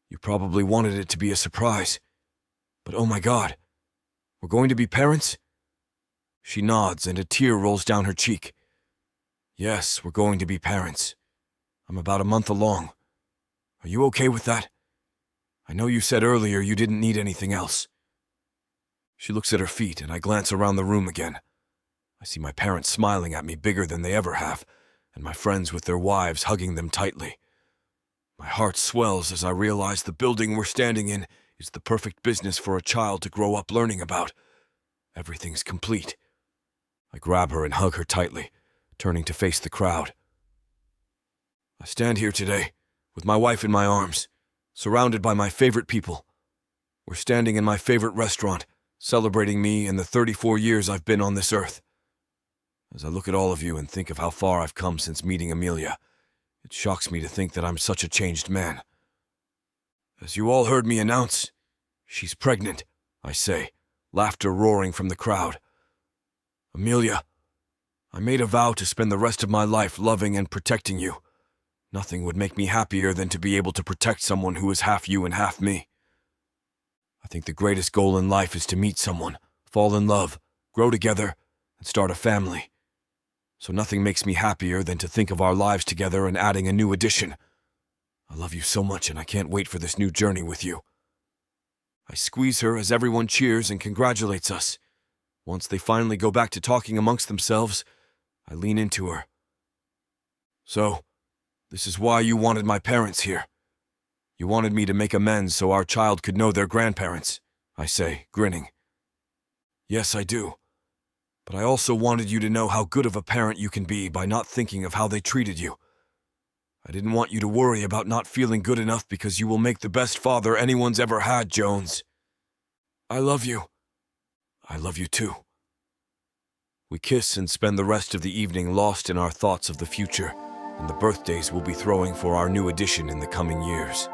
You probably wanted it to be a surprise. But oh my God, we're going to be parents? She nods and a tear rolls down her cheek. Yes, we're going to be parents. I'm about a month along. Are you okay with that? I know you said earlier you didn't need anything else. She looks at her feet and I glance around the room again. I see my parents smiling at me bigger than they ever have, and my friends with their wives hugging them tightly. My heart swells as I realize the building we're standing in is the perfect business for a child to grow up learning about. Everything's complete. I grab her and hug her tightly, turning to face the crowd. I stand here today, with my wife in my arms, surrounded by my favorite people. We're standing in my favorite restaurant, celebrating me and the 34 years I've been on this earth. As I look at all of you and think of how far I've come since meeting Amelia, it shocks me to think that I'm such a changed man. As you all heard me announce, she's pregnant, I say, laughter roaring from the crowd. Amelia, I made a vow to spend the rest of my life loving and protecting you. Nothing would make me happier than to be able to protect someone who is half you and half me. I think the greatest goal in life is to meet someone, fall in love, grow together, and start a family. So nothing makes me happier than to think of our lives together and adding a new addition. I love you so much and I can't wait for this new journey with you. I squeeze her as everyone cheers and congratulates us. Once they finally go back to talking amongst themselves, I lean into her. So, this is why you wanted my parents here. You wanted me to make amends so our child could know their grandparents, I say, grinning. Yes, I do. But I also wanted you to know how good of a parent you can be by not thinking of how they treated you. I didn't want you to worry about not feeling good enough because you will make the best father anyone's ever had, Jones. I love you. I love you too. We kiss and spend the rest of the evening lost in our thoughts of the future and the birthdays we'll be throwing for our new addition in the coming years.